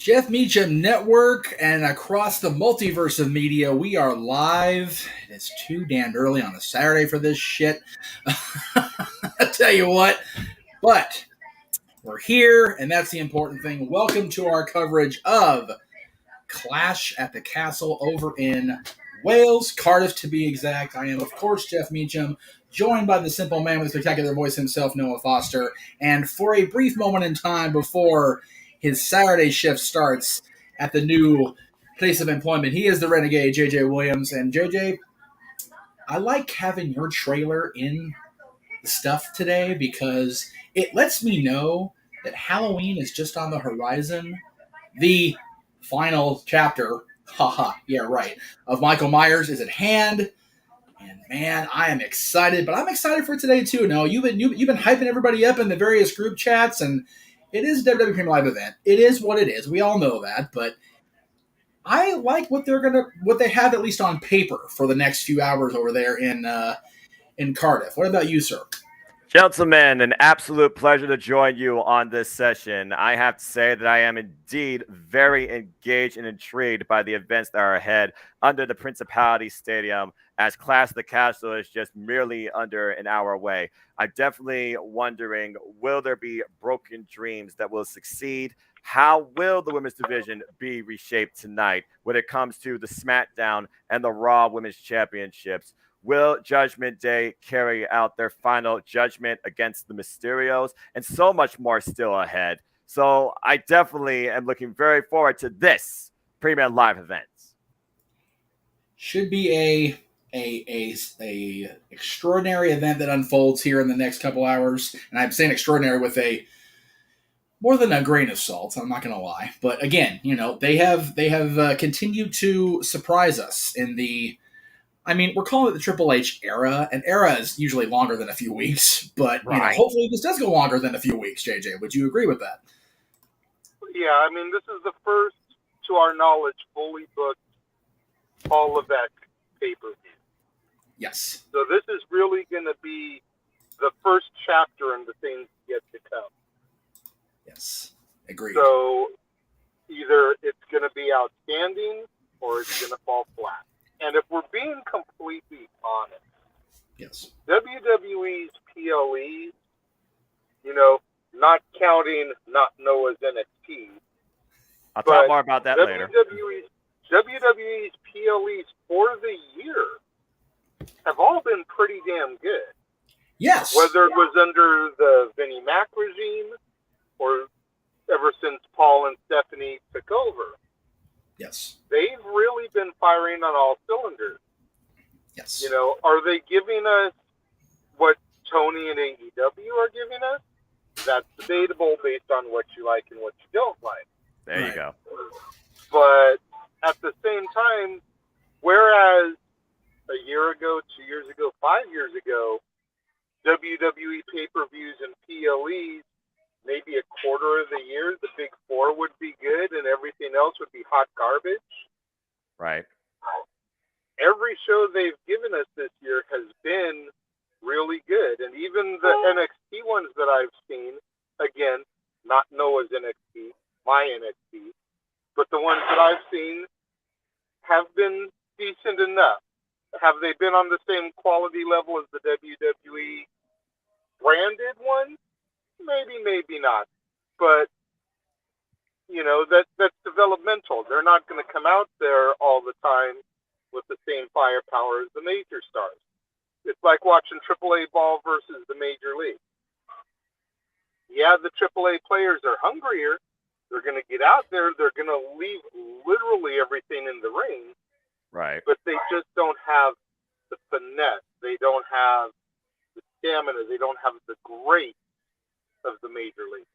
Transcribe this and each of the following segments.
Jeff Meacham Network and across the multiverse of media, we are live. It's too damn early on a Saturday for this shit. I tell you what, but we're here, and that's the important thing. Welcome to our coverage of Clash at the Castle over in Wales, Cardiff to be exact. I am, of course, Jeff Meacham, joined by the simple man with the spectacular voice himself, Noah Foster. And for a brief moment in time before his Saturday shift starts at the new place of employment, he is the renegade, JJ Williams. And JJ, I like having your trailer in the stuff today because it lets me know that Halloween is just on the horizon. The final chapter, yeah, right, of Michael Myers is at hand. And man, I am excited, but I'm excited for today too. No, you've been hyping everybody up in the various group chats, and it is a WWE Premium Live event. It is what it is. We all know that, but I like what they have at least on paper for the next few hours over there in Cardiff. What about you, sir? Gentlemen, an absolute pleasure to join you on this session. I have to say that I am indeed very engaged and intrigued by the events that are ahead under the Principality Stadium, as Clash of the Castle is just merely under an hour away. I'm definitely wondering, will there be broken dreams that will succeed? How will the women's division be reshaped tonight when it comes to the SmackDown and the Raw Women's Championships? Will Judgment Day carry out their final judgment against the Mysterios? And so much more still ahead. So I definitely am looking very forward to this Premium Live event. Should be a extraordinary event that unfolds here in the next couple hours. And I'm saying extraordinary with a more than a grain of salt. I'm not going to lie. But again, they have continued to surprise us in the. I mean, we're calling it the Triple H era, and era is usually longer than a few weeks, but Right. Hopefully this does go longer than a few weeks, JJ. Would you agree with that? Yeah, I mean, this is the first, to our knowledge, fully booked Paul Levesque pay-per-view. Yes. So this is really going to be the first chapter in the things yet to come. Yes, agreed. So either it's going to be outstanding or it's going to fall flat. And if we're being completely honest, yes, WWE's PLEs, not counting not Noah's NXT. I'll talk more about that later. WWE's PLEs for the year have all been pretty damn good. Yes. Whether it was under the Vinnie Mac regime or ever since Paul and Stephanie took over. Yes. They've really been firing on all cylinders. Yes. Are they giving us what Tony and AEW are giving us? That's debatable based on what you like and what you don't like. There you go. But at the same time, whereas a year ago, 2 years ago, 5 years ago, WWE pay-per-views and PLEs, maybe a quarter of the year, the big four would be good and everything else would be hot garbage. Right. Every show they've given us this year has been really good. And even the NXT ones that I've seen, again, not Noah's NXT, my NXT, but the ones that I've seen have been decent enough. Have they been on the same quality level as the WWE branded ones? Maybe, maybe not. But, that's developmental. They're not going to come out there all the time with the same firepower as the major stars. It's like watching AAA ball versus the major league. Yeah, the AAA players are hungrier. They're going to get out there. They're going to leave literally everything in the ring. Right. But they just don't have the finesse. They don't have the stamina. They don't have the grace of the major league.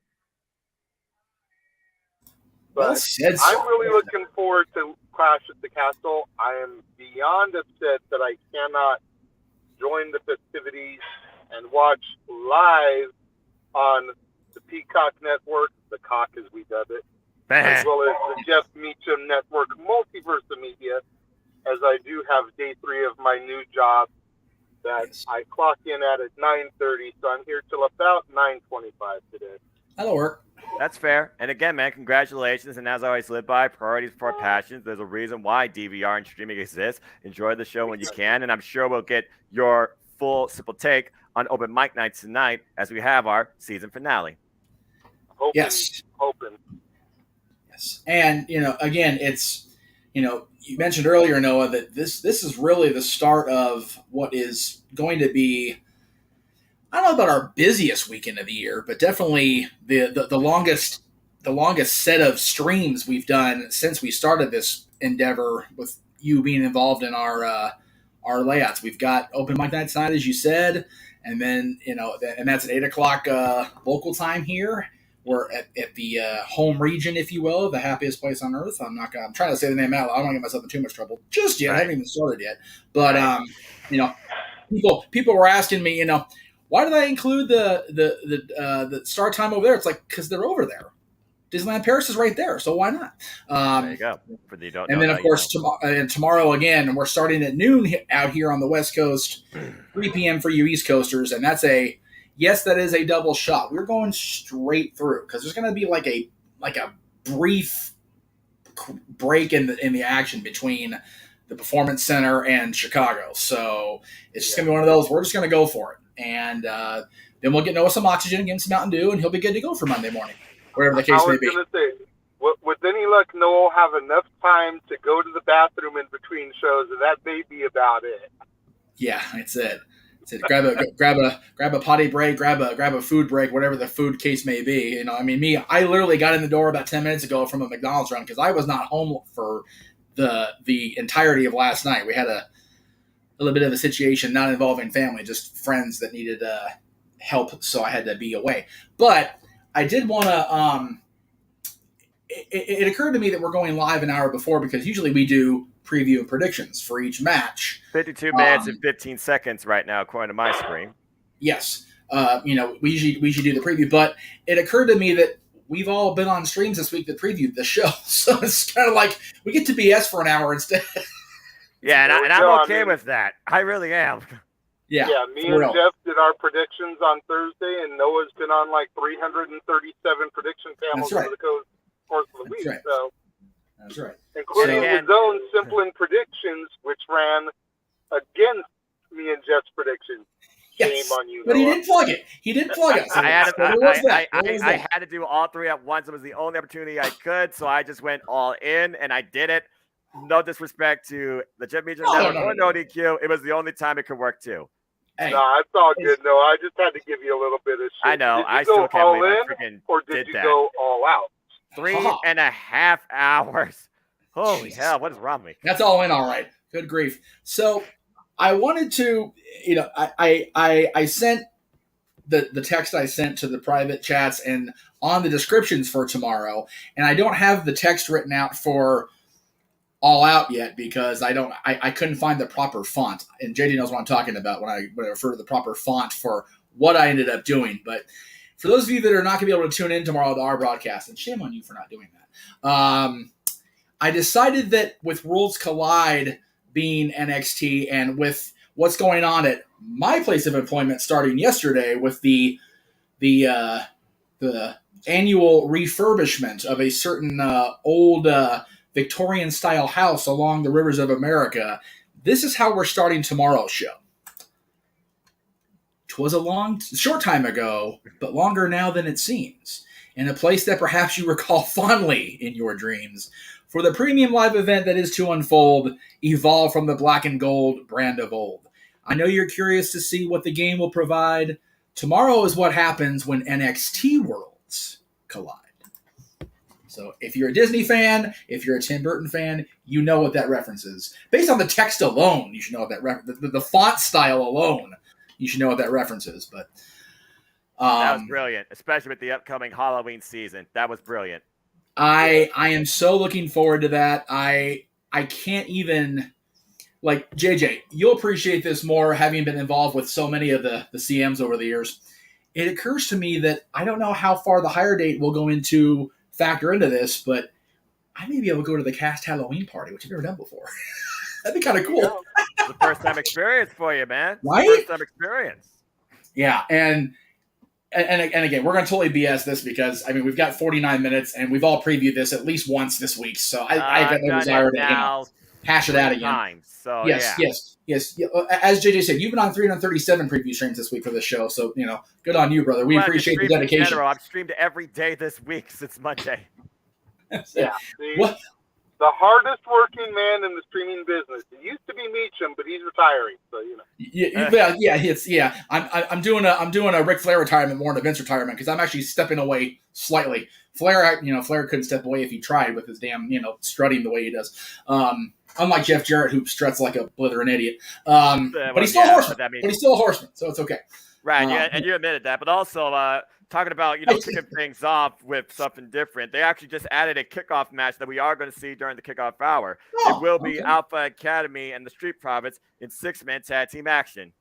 But I'm really looking forward to Clash at the Castle. I am beyond upset that I cannot join the festivities and watch live on the Peacock Network, the Cock as we dub it, as well as the Jeff Meacham Network Multiverse of Media, as I do have day 3 of my new job that I clock in at 9:30, so I'm here till about 9:25 today. That'll work. That's fair. And again, man, congratulations. And as I always live by, priorities before passions. There's a reason why DVR and streaming exists. Enjoy the show when you can. And I'm sure we'll get your full simple take on open mic night tonight as we have our season finale. Yes. Hoping. Yes. And, again, it's, you mentioned earlier, Noah, that this is really the start of what is going to be, I don't know about our busiest weekend of the year, but definitely the longest set of streams we've done since we started this endeavor with you being involved in our layouts. We've got open mic night tonight, as you said, and then and that's at 8:00 local time here. We're at the home region, if you will, the happiest place on earth. I'm trying to say the name out. I don't want to get myself in too much trouble just yet. Right. I haven't even started yet. But people were asking me, why did I include the start time over there? It's like, because they're over there. Disneyland Paris is right there, so why not? There you go. For the don't and know then, of course, tomorrow again, we're starting at noon out here on the West Coast, 3 p.m. for you East Coasters, and that is a double shot. We're going straight through because there's going to be like a brief break in the action between the Performance Center and Chicago. So it's just going to be one of those. We're just going to go for it, and then we'll get Noah some oxygen, give him some Mountain Dew, and he'll be good to go for Monday morning, wherever the case may be. I was going to say, with any luck, Noah will have enough time to go to the bathroom in between shows, and that may be about it. Yeah, that's it. Grab a potty break, grab a food break, whatever the food case may be. I literally got in the door about 10 minutes ago from a McDonald's run because I was not home for the entirety of last night. We had a little bit of a situation not involving family, just friends that needed help, so I had to be away. But I did want to. It occurred to me that we're going live an hour before because usually we do preview and predictions for each match. 52 minutes and 15 seconds right now, according to my screen. Yes. We usually do the preview, but it occurred to me that we've all been on streams this week that previewed the show. So it's kind of like we get to BS for an hour instead. Yeah, and I'm okay with that. I really am. Yeah, me and Jeff did our predictions on Thursday, and Noah's been on like 337 prediction panels over the course of the week. Right. So that's right. Including his own Simplin predictions, which ran against me and Jeff's predictions. Yes. Shame on you, but Noah. he didn't plug it. He didn't plug it. I had to do all three at once. It was the only opportunity I could, so I just went all in, and I did it. No disrespect to the Jeff Meacham or no DQ. It was the only time it could work, too. Hey, no, it's all good. No, I just had to give you a little bit of shit. I know. Did you I go still can't all believe in, I freaking or did you that. go all out? 3.5 hours. Holy hell, what is wrong with me? That's all in, all right. Good grief. So I wanted to, I sent the text I sent to the private chats and on the descriptions for tomorrow, and I don't have the text written out for All Out yet because I couldn't find the proper font. And JD knows what I'm talking about when I refer to the proper font for what I ended up doing. But for those of you that are not going to be able to tune in tomorrow to our broadcast, and shame on you for not doing that, I decided that with Worlds Collide being NXT and with what's going on at my place of employment starting yesterday with the annual refurbishment of a certain old Victorian-style house along the rivers of America, this is how we're starting tomorrow's show. It was a short time ago, but longer now than it seems, in a place that perhaps you recall fondly in your dreams, for the premium live event that is to unfold, evolve from the black and gold brand of old. I know you're curious to see what the game will provide. Tomorrow is what happens when NXT worlds collide. So if you're a Disney fan, if you're a Tim Burton fan, you know what that reference is. Based on the text alone, you should know what that reference, the font style alone, you should know what that reference is. But that was brilliant, especially with the upcoming Halloween season. That was brilliant. I am so looking forward to that. I can't even, like, JJ, you'll appreciate this more having been involved with so many of the CMs over the years. It occurs to me that I don't know how far the hire date will go into factor into this, but I may be able to go to the cast Halloween party, which I've never done before. That'd be kind of cool. It's a first-time experience for you, man. Right? First-time experience. Yeah, and and again, we're going to totally BS this because, I mean, we've got 49 minutes and we've all previewed this at least once this week. So I've got no desire to hash it out again. Times, so yes. As JJ said, you've been on 337 preview streams this week for the show. So, good on you, brother. We appreciate the dedication. I've streamed every day this week since Monday. Yeah. What? The hardest working man in the streaming business. It used to be Meacham, but he's retiring, so I'm doing a Ric Flair retirement more than a Vince retirement because I'm actually stepping away slightly. Flair couldn't step away if he tried with his damn strutting the way he does. Unlike Jeff Jarrett, who struts like a blithering idiot. But he's still a horseman. But he's still a horseman, so it's okay. Right, and you admitted that. But also, talking about, kicking things off with something different, they actually just added a kickoff match that we are going to see during the kickoff hour. It will be Alpha Academy and the Street Profits in 6-man tag team action.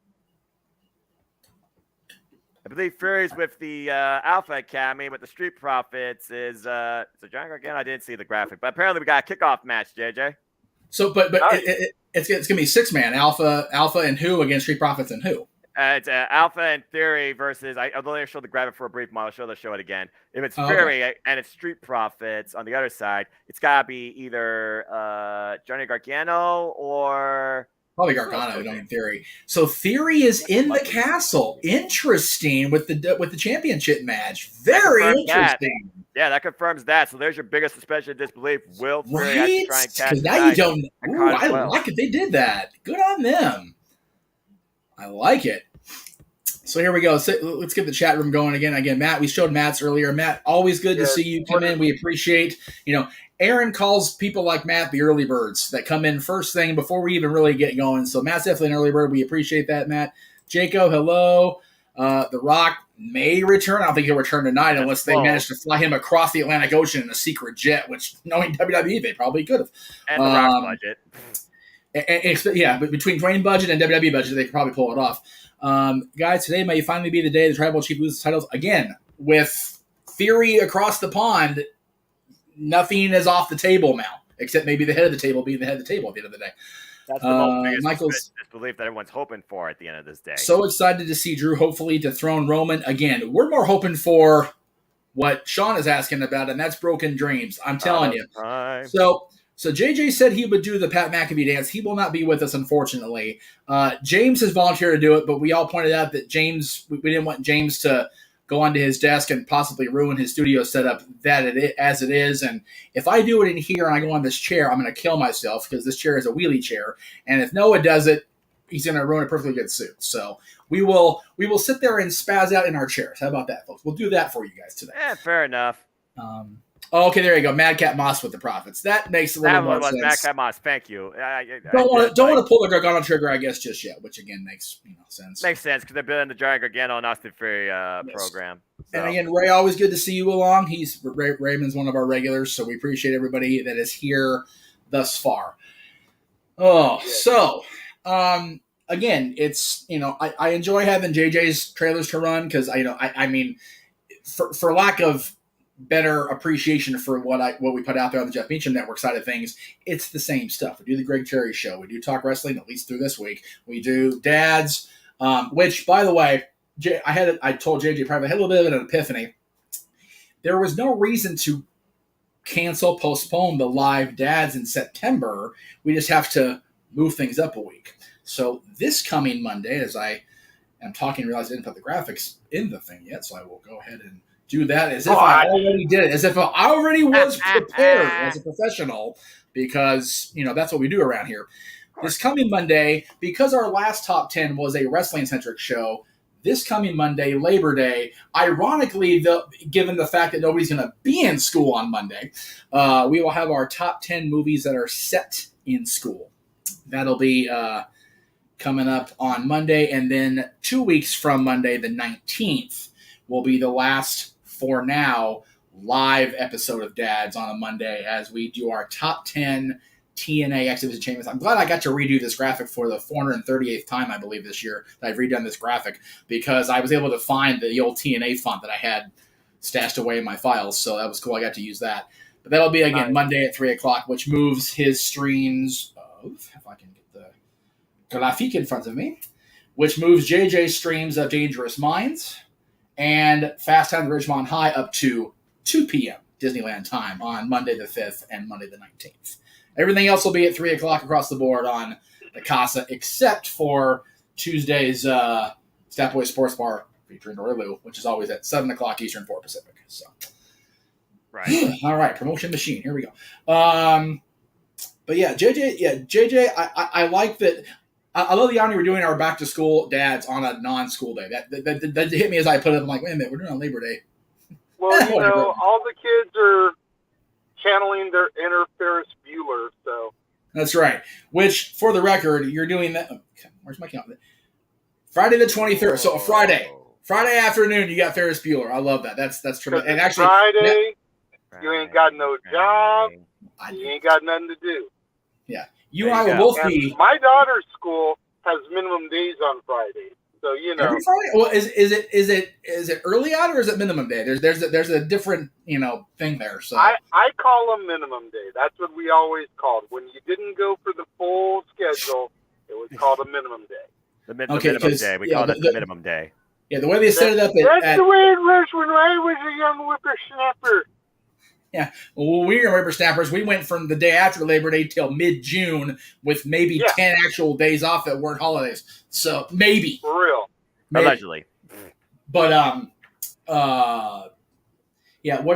I believe Fury's with the Alpha Academy, but the Street Profits is John Gargano. I didn't see the graphic, but apparently we got a kickoff match, JJ. So, but it's going to be 6-man Alpha and who against Street Profits and who? It's Alpha and Theory versus. I'll only show the graphic for a brief moment. I'll show it again. If it's Theory and it's Street Profits on the other side, it's gotta be either Johnny Gargano or probably Gargano. In Theory. So Theory is in the castle. Interesting with the championship match. Very interesting. Yeah, that confirms that. So there's your biggest suspension of disbelief. Will Theory right? try and catch? Because now you don't. Ooh, I like it. They did that. Good on them. I like it. So here we go. Let's get the chat room going again. Matt, we showed Matt's earlier. Matt, always good to see you come in. We appreciate, Aaron calls people like Matt the early birds that come in first thing before we even really get going. So Matt's definitely an early bird. We appreciate that, Matt. Jaco, hello. The Rock may return. I don't think he'll return tonight unless they manage to fly him across the Atlantic Ocean in a secret jet, which, knowing WWE, they probably could have. And the Rock budget. But between Dwayne budget and WWE budget, they could probably pull it off. Guys, today may finally be the day the Tribal Chief loses titles again. With Theory across the pond, nothing is off the table now, except maybe the head of the table being the head of the table at the end of the day. That's the most biggest belief that everyone's hoping for at the end of this day. So excited to see Drew hopefully dethrone Roman again. We're more hoping for what Sean is asking about, and that's Broken Dreams. I'm telling you. So JJ said he would do the Pat McAfee dance. He will not be with us, unfortunately. James has volunteered to do it, but we all pointed out that we didn't want James to go onto his desk and possibly ruin his studio setup as it is. And if I do it in here and I go on this chair, I'm going to kill myself because this chair is a wheelie chair. And if Noah does it, he's going to ruin a perfectly good suit. So we will sit there and spaz out in our chairs. How about that, folks? We'll do that for you guys today. Fair enough. Okay, there you go. Madcap Moss with the Profits. That makes a little more sense. Madcap Moss. Thank you. Don't want to pull the Gargano trigger, I guess, just yet. Which again makes sense. Makes sense because they've been in the Johnny Gargano and Austin Fury program. So. And again, Ray, always good to see you along. Raymond's one of our regulars, so we appreciate everybody that is here thus far. Again, it's I enjoy having JJ's trailers to run because I mean, for lack of better appreciation for what we put out there on the Jeff Meacham Network side of things, it's the same stuff. We do the Greg Cherry Show. We do Talk Wrestling, at least through this week. We do Dads, which, by the way, I told JJ probably had a little bit of an epiphany. There was no reason to postpone the live Dads in September. We just have to move things up a week. So this coming Monday, as I am talking, realize I didn't put the graphics in the thing yet, so I will go ahead and do that as if I already did it, as if I already was prepared as a professional, because that's what we do around here. This coming Monday, because our last top 10 was a wrestling-centric show, this coming Monday, Labor Day, ironically, given the fact that nobody's going to be in school on Monday, we will have our top 10 movies that are set in school. That'll be coming up on Monday, and then 2 weeks from Monday, the 19th, will be the last, for now, live episode of Dads on a Monday as we do our top 10 TNA Exhibition Champions. I'm glad I got to redo this graphic for the 438th time, I believe, this year that I've redone this graphic, because I was able to find the old TNA font that I had stashed away in my files, so that was cool. I got to use that. But that'll be, again, Monday at 3 o'clock, which moves his streams of, if I can get the graphic in front of me, which moves JJ's streams of Dangerous Minds, and Fast Times at Ridgemont High up to 2 p.m. Disneyland time on Monday the 5th and Monday the 19th. Everything else will be at 3 o'clock across the board on the Casa, except for Tuesday's Stat Boy Sports Bar featuring Roy Lou, which is always at 7 o'clock Eastern, 4 Pacific. So, Right. All right, promotion machine. Here we go. But yeah, JJ, I like that. I love the honor we're doing our back to school dads on a non-school day. That hit me as I put it. I'm like, wait a minute, we're doing it on Labor Day. Well, all the kids are channeling their inner Ferris Bueller, so. That's right. Which, for the record, you're doing that. Okay, where's my calendar? Friday the 23rd. So a Friday afternoon, you got Ferris Bueller. I love that. That's tremendous. And actually, Friday, you ain't got no job. You ain't got nothing to do. Yeah, you and I will both be. My daughter's school has minimum days on Friday, so Every Friday? Well, is it early out or is it minimum day? There's a different thing there. So I call them minimum day. That's what we always called. When you didn't go for the full schedule, it was called a minimum day. The minimum day. We call it the minimum day. Yeah, the way they set it up. That's the way it was when I was a young whippersnapper. Yeah, well, we were whippersnappers. We went from the day after Labor Day till mid-June with maybe 10 actual days off that weren't holidays. So maybe. For real. Maybe. Allegedly. But what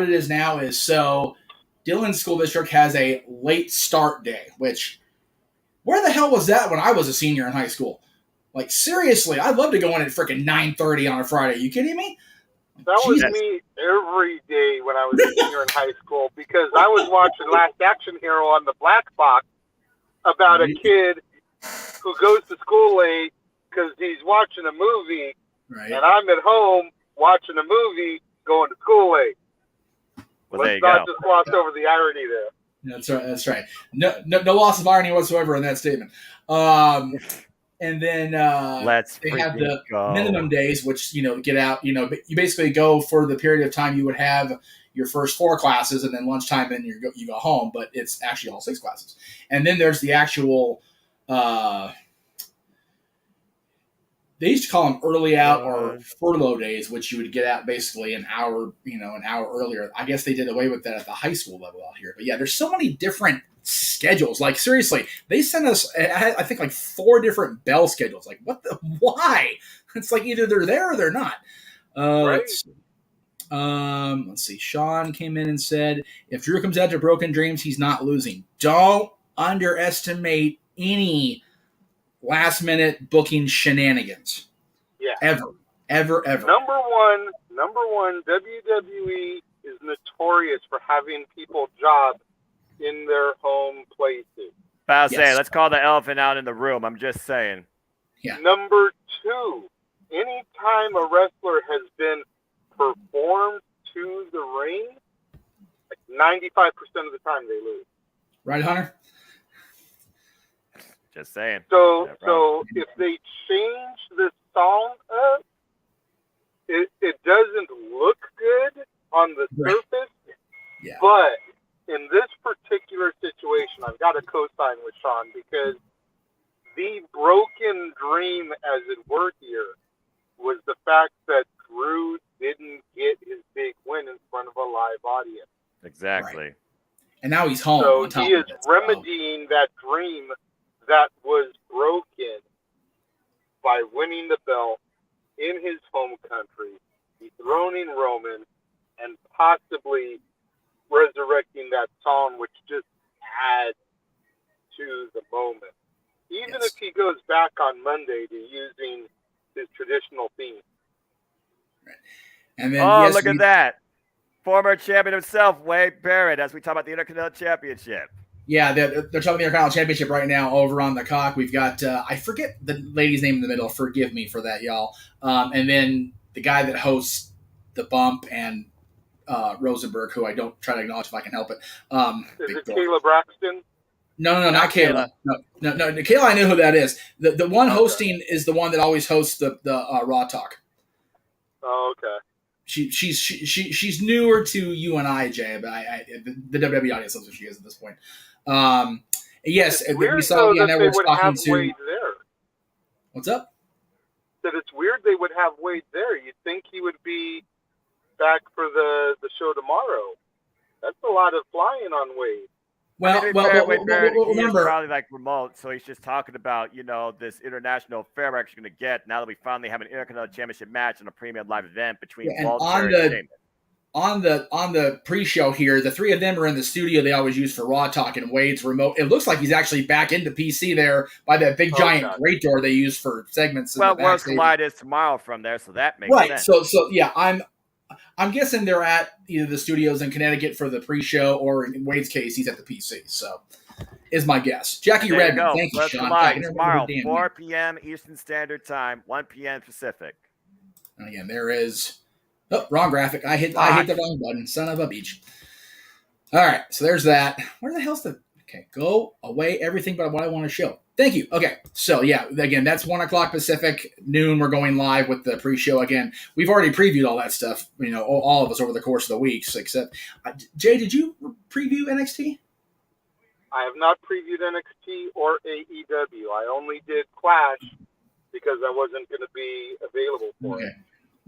it is now is Dillon's school district has a late start day, which where the hell was that when I was a senior in high school? Like seriously, I'd love to go in at freaking 9:30 on a Friday. You kidding me? That was me every day when I was a senior in high school because I was watching Last Action Hero on the black box about a kid who goes to school late because he's watching a movie, right. And I'm at home watching a movie going to school late. Well, Let's not just gloss over the irony there. That's right. No loss of irony whatsoever in that statement. And then they have the minimum days, which get out. You basically go for the period of time you would have your first 4 classes, and then lunchtime, and you go home. But it's actually all 6 classes. And then there's the actual. They used to call them early out or furlough days, which you would get out basically an hour earlier. I guess they did away with that at the high school level out here. But yeah, there's so many different schedules. Like seriously, they sent us, I think, like 4 different bell schedules. Like why? It's like either they're there or they're not. Right. Let's see. Sean came in and said, if Drew comes out to Broken Dreams, he's not losing. Don't underestimate any last minute booking shenanigans. Yeah. Ever. Number one, WWE is notorious for having people job in their home places. Let's call the elephant out in the room. I'm just saying. Yeah. Number 2, anytime a wrestler has been performed to the ring, like 95% of the time they lose. Right, Hunter? Just saying. So if they change the song up, it doesn't look good on the surface. Yeah. But in this particular situation, I've got to co-sign with Sean because the broken dream, as it were here, was the fact that Drew didn't get his big win in front of a live audience. Exactly. Right. And now he's home. So he is remedying that dream that was broken by winning the belt in his home country, dethroning Roman, and possibly resurrecting that song, which just adds to the moment. Even if he goes back on Monday to using his traditional theme. Right. And then, look at that. Former champion himself, Wade Barrett, as we talk about the Intercontinental Championship. Yeah, they're talking about the Intercontinental Championship right now over on the cock. We've got, I forget the lady's name in the middle. Forgive me for that, y'all. And then the guy that hosts The Bump and Rosenberg, who I don't try to acknowledge if I can help it. Is it Kayla Braxton? No, not Kayla. No, Kayla, I know who that is. The one hosting is the one that always hosts the Raw Talk. Oh, okay. She's newer to you and I, Jay, but the WWE audience knows who she is at this point. Yes, we saw the network talking to. Wade there. What's up? said it's weird they would have Wade there. You'd think he would be back for the show tomorrow. That's a lot of flying on Wade. Well, to be fair, with Barrett, he is remember, probably like remote, so he's just talking about, this international affair we're actually going to get now that we finally have an Intercontinental Championship match on a premium live event between Walter and Sheamus. On the pre-show here, the three of them are in the studio they always use for Raw Talk, and Wade's remote. It looks like he's actually back into PC there by that big giant great door they use for segments. Well, Worlds Collide is tomorrow from there, so that makes sense. Right. So yeah, I'm guessing they're at either the studios in Connecticut for the pre-show, or in Wade's case, he's at the PC. So, is my guess. Jackie Redmond, thank you, Sean. Tomorrow, 4 p.m. Eastern Standard Time, 1 p.m. Pacific. And again, there is. Oh, wrong graphic. I hit the wrong button. Son of a beach. All right, so there's that. Where the hell's the? Okay, go away. Everything but what I want to show. Thank you. Okay, so yeah, again, that's 1 o'clock Pacific, noon. We're going live with the pre-show again. We've already previewed all that stuff, all of us over the course of the weeks. Except, Jay, did you preview NXT? I have not previewed NXT or AEW. I only did Clash because I wasn't going to be available for it.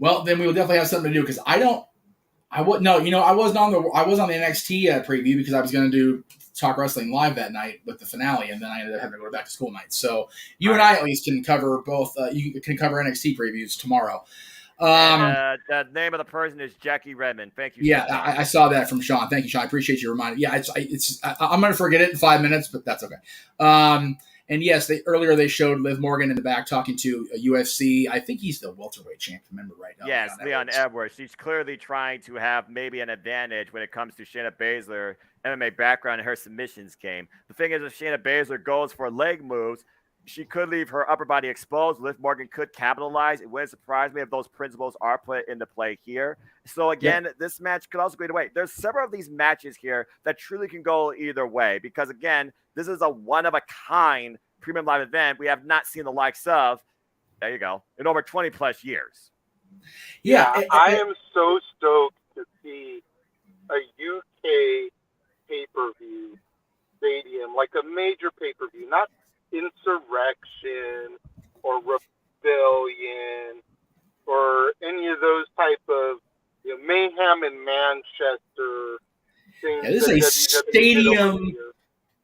Well, then we will definitely have something to do because I wasn't on the NXT preview because I was going to do Talk Wrestling Live that night with the finale, and then I ended up having to go to back to school night. So you and I at least can cover both. You can cover NXT previews tomorrow. The name of the person is Jackie Redmond. Thank you. Yeah, I saw that from Sean. Thank you, Sean. I appreciate you reminding. Yeah, I'm going to forget it in 5 minutes, but that's okay. And yes, earlier they showed Liv Morgan in the back talking to a UFC. I think he's the welterweight champ. Remember right now? Yes, Leon Edwards. She's clearly trying to have maybe an advantage when it comes to Shayna Baszler, MMA background in her submissions game. The thing is, if Shayna Baszler goes for leg moves, she could leave her upper body exposed. Liv Morgan could capitalize. It wouldn't surprise me if those principles are put into play here. So again, This match could also go either way. There's several of these matches here that truly can go either way because again, this is a one-of-a-kind premium live event we have not seen the likes of, there you go, in over 20 plus years. Yeah, I am so stoked to see a UK pay-per-view stadium, like a major pay-per-view, not Insurrection or Rebellion or any of those type of Mayhem in Manchester things. Yeah, this is a stadium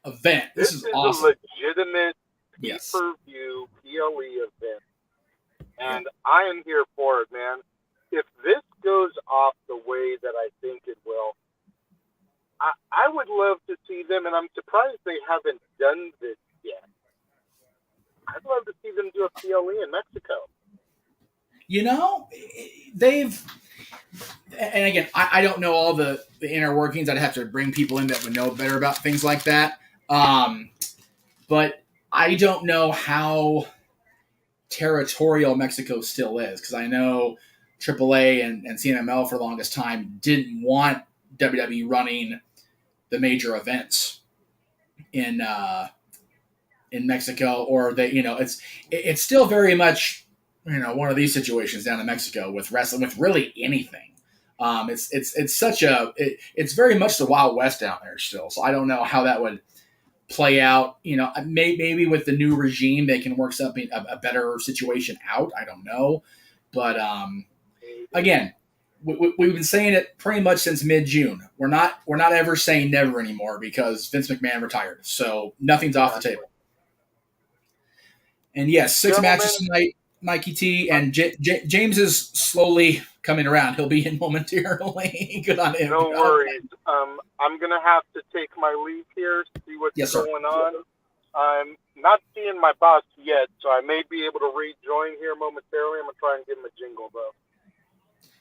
event. This is awesome. A legitimate pay-per-view PLE event, and I am here for it, man. If this goes off the way that I think it will, I would love to see them, and I'm surprised they haven't done this yet. I'd love to see them do a PLE in Mexico. And again, I don't know all the inner workings. I'd have to bring people in that would know better about things like that. But I don't know how territorial Mexico still is because I know AAA and CMLL for the longest time didn't want WWE running the major events in Mexico, or it's still very much one of these situations down in Mexico with wrestling, with really anything. It's very much the Wild West down there still. So I don't know how that would play out. Maybe with the new regime they can work something a better situation out. I don't know, but again, we've been saying it pretty much since mid-June. We're not ever saying never anymore because Vince McMahon retired, so nothing's off the table. And yes, 6 matches tonight, Mikey T, and James is slowly coming around. He'll be in momentarily. Good on him. No worries. I'm going to have to take my leave here, see what's going on. I'm not seeing my boss yet, so I may be able to rejoin here momentarily. I'm going to try and give him a jingle, though.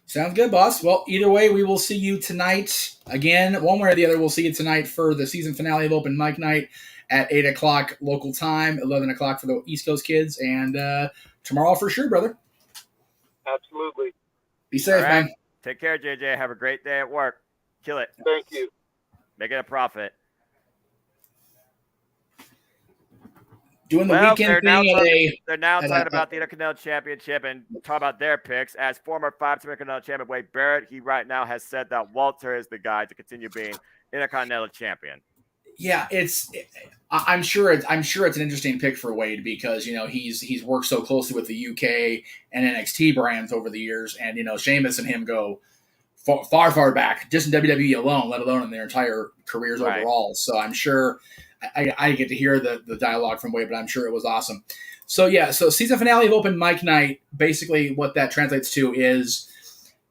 Sounds good, boss. Well, either way, we will see you tonight. Again, one way or the other, we'll see you tonight for the season finale of Open Mic Night at 8 o'clock local time, 11 o'clock for the East Coast kids, and tomorrow for sure, brother. Absolutely. Be safe, man. Take care, JJ. Have a great day at work. Kill it. Thank you. Make it a profit. Doing the weekend thing. They're now talking about the Intercontinental Championship and talk about their picks. As former 5-time Intercontinental Champion Wade Barrett, he right now has said that Walter is the guy to continue being Intercontinental Champion. Yeah, I'm sure it's an interesting pick for Wade because he's worked so closely with the UK and NXT brands over the years, and Sheamus and him go far back, just in WWE alone, let alone in their entire careers Right. overall. So I'm sure I get to hear the dialogue from Wade, but I'm sure it was awesome. So yeah, so season finale of Open Mic Night, basically what that translates to is,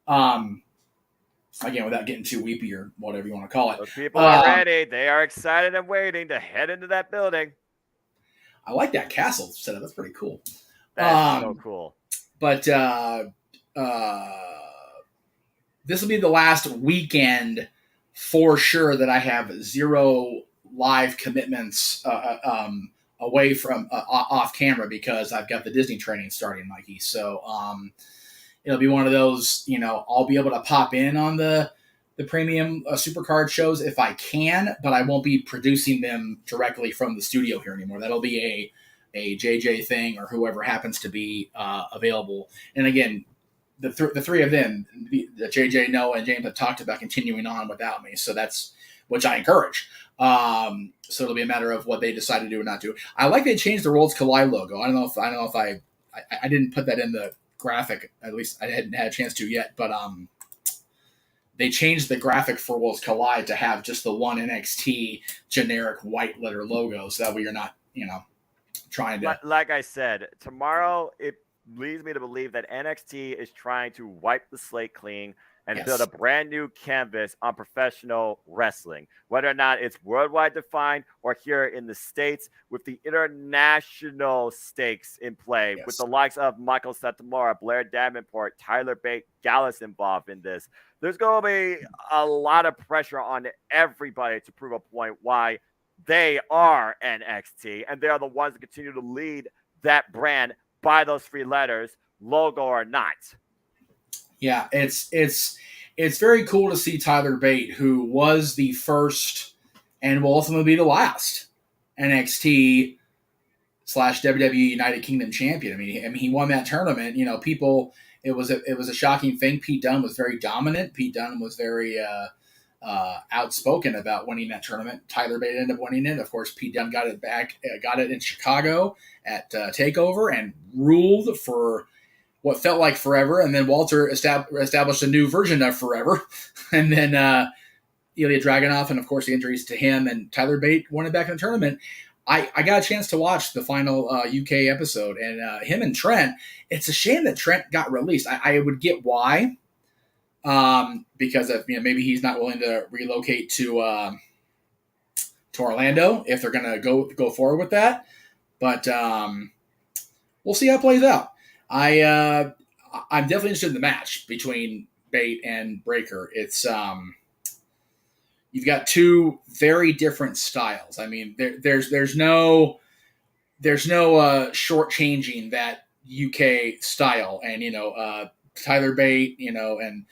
again, without getting too weepy or whatever you want to call it. Those people are ready. They are excited and waiting to head into that building. I like that castle setup. That's pretty cool. That's so cool. But this will be the last weekend for sure that I have 0 live commitments away from off camera because I've got the Disney training starting, Mikey. So it'll be one of those, I'll be able to pop in on the premium supercard shows if I can, but I won't be producing them directly from the studio here anymore. That'll be a JJ thing or whoever happens to be available. And again, the three of them, the JJ, Noah, and James, have talked about continuing on without me. So that's, which I encourage. So it'll be a matter of what they decide to do or not do. I like they changed the Worlds Collide logo. I don't know if I didn't put that in the graphic. At least I hadn't had a chance to yet, but they changed the graphic for Worlds Collide to have just the one NXT generic white letter logo, so that way you're not, trying to. Like I said, tomorrow it leads me to believe that NXT is trying to wipe the slate clean and build a brand new canvas on professional wrestling, whether or not it's worldwide defined or here in the States, with the international stakes in play, with the likes of Michael Satomura, Blair Davenport, Tyler Bate, Gallus involved in this. There's going to be a lot of pressure on everybody to prove a point why they are NXT, and they are the ones that continue to lead that brand by those 3 letters, logo or not. Yeah, it's very cool to see Tyler Bate, who was the first and will ultimately be the last NXT / WWE United Kingdom champion. I mean, he won that tournament. People, it was a shocking thing. Pete Dunne was very dominant. Pete Dunne was very outspoken about winning that tournament. Tyler Bate ended up winning it. Of course, Pete Dunne got it in Chicago at Takeover and ruled for what felt like forever, and then Walter established a new version of forever, and then Ilya Dragunov, and of course the injuries to him, and Tyler Bate won it back in the tournament. I got a chance to watch the final UK episode, and him and Trent. It's a shame that Trent got released. I would get why, because of maybe he's not willing to relocate to Orlando if they're gonna go forward with that, but we'll see how it plays out. I'm definitely interested in the match between Bate and Breaker. It's you've got 2 very different styles. I mean, there's no shortchanging that UK style, and Tyler Bate, and